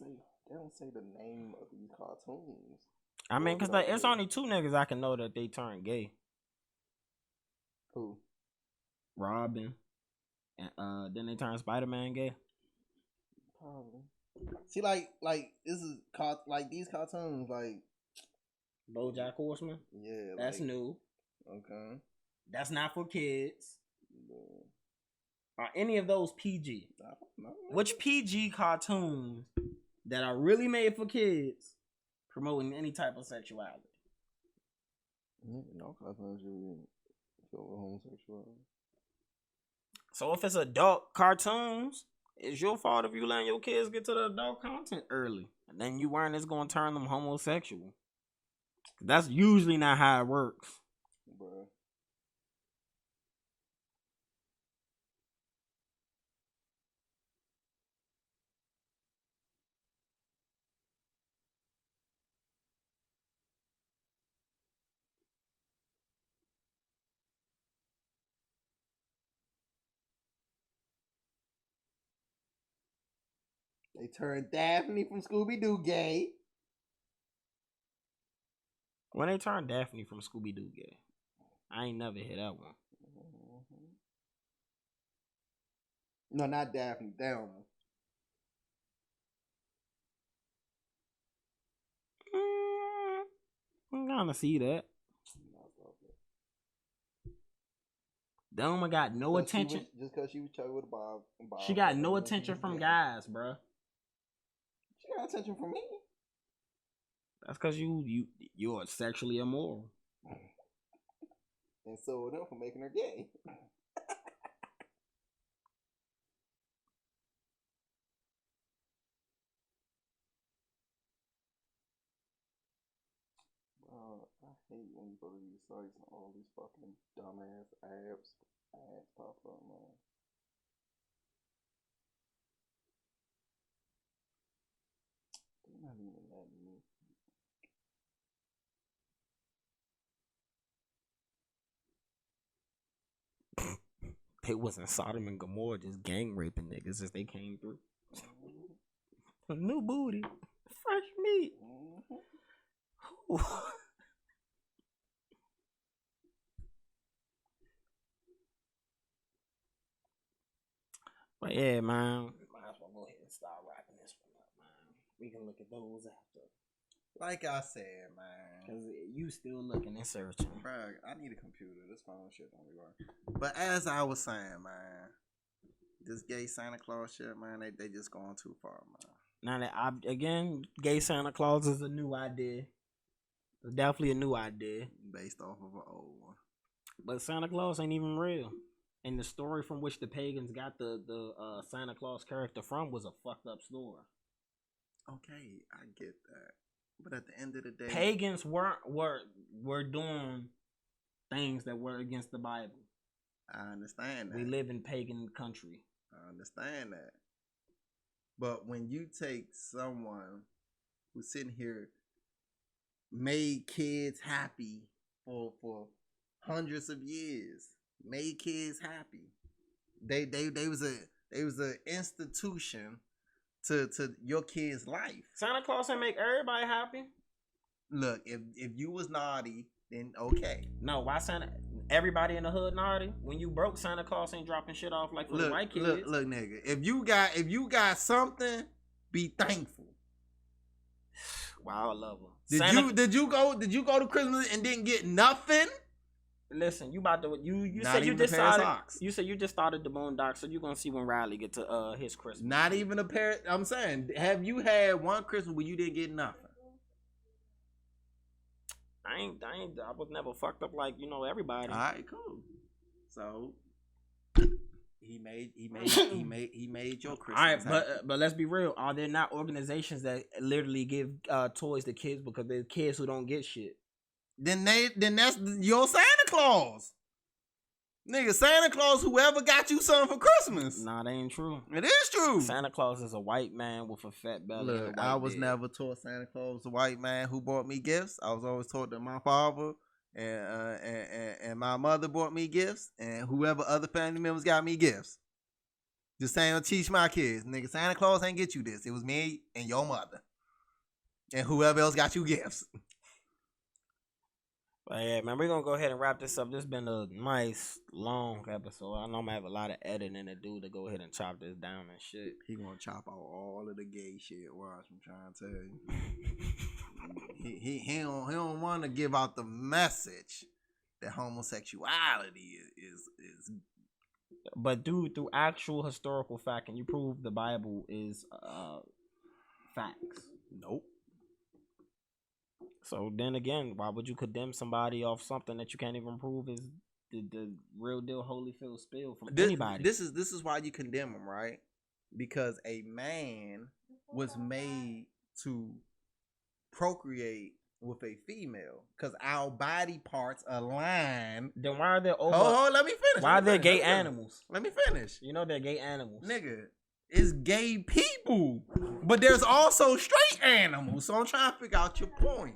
say the name of these cartoons.
I mean, cause it's only two niggas I can know that they turned gay.
Who?
Robin, and then they turned Spider-Man gay.
Probably. See, like this is like these cartoons, like
BoJack Horseman.
Yeah,
that's new.
Okay,
that's not for kids. Yeah. Are any of those PG? I don't know. Which PG cartoons that are really made for kids promoting any type of sexuality?
No cartoons really show homosexuality.
So if it's adult cartoons, it's your fault if you letting your kids get to the adult content early, and then you weren't. It's gonna turn them homosexual. That's usually not how it works,
bro. They turned Daphne from Scooby-Doo gay.
When they turned Daphne from Scooby-Doo gay, I ain't never hear that one.
No, not Daphne. Thelma.
I'm gonna see that. Thelma got no attention.
Just because she was chugging with Bob.
She got no attention from guys, bro.
She got attention from me.
That's because you're sexually immoral.
And so are them for making her gay. I hate when you go to these sites and all these fucking dumbass ads pop up, man. They're not even letting me.
They wasn't Sodom and Gomorrah just gang raping niggas as they came through. New booty, fresh meat. But yeah, man, might as well go ahead and start wrapping this one up, man. We can look at those after.
Like I said, man,
cause you still looking and searching,
bro. I need a computer. This phone shit don't be working. But as I was saying, man, this gay Santa Claus shit, man, they just going too far, man.
Now again, gay Santa Claus is a new idea. It's definitely a new idea
based off of an old one.
But Santa Claus ain't even real. And the story from which the pagans got the Santa Claus character from was a fucked up story.
Okay, I get that. But at the end of the day,
pagans were doing things that were against the Bible.
I understand that.
We live in pagan country.
I understand that. But when you take someone who's sitting here, made kids happy for hundreds of years, made kids happy. They was a institution to your kid's life.
Santa Claus ain't make everybody happy.
Look, if you was naughty, then okay.
No, why Santa? Everybody in the hood naughty. When you broke, Santa Claus ain't dropping shit off like for the white kids.
Look, nigga. If you got something, be thankful.
Wow, I love her.
Did you go to Christmas and didn't get nothing?
Listen, you about to you said you just started. You said you just started the Boondocks, so you gonna see when Riley get to his Christmas.
Not even a pair. I'm saying, have you had one Christmas where you didn't get nothing?
I was never fucked up like everybody.
All right, cool. So he made your Christmas.
All right, but let's be real. Are there not organizations that literally give toys to kids because there's kids who don't get shit?
Then that's your Santa Claus. Nigga, Santa Claus, whoever got you something for Christmas.
Nah, that ain't true.
It is true.
Santa Claus is a white man with a fat belly.
Look, I was never taught Santa Claus was a white man who bought me gifts. I was always taught that my father and my mother bought me gifts, and whoever other family members got me gifts. Just saying, teach my kids, nigga, Santa Claus ain't get you this. It was me and your mother, and whoever else got you gifts.
But yeah, man, we're gonna go ahead and wrap this up. This has been a nice long episode. I know I'm gonna have a lot of editing to do to go ahead and chop this down and shit.
He gonna chop out all of the gay shit. Watch, I'm trying to tell you. he don't want to give out the message that homosexuality is.
But dude, through actual historical fact, can you prove the Bible is facts?
Nope.
So then again, why would you condemn somebody off something that you can't even prove is the real deal Holyfield spill from anybody?
This is why you condemn him, right? Because a man was made to procreate with a female. Because our body parts align.
Then why are there
let me finish.
Why are there gay animals?
Let me finish.
You know they're gay animals.
Nigga, it's gay people. But there's also straight animals. So I'm trying to figure out your point.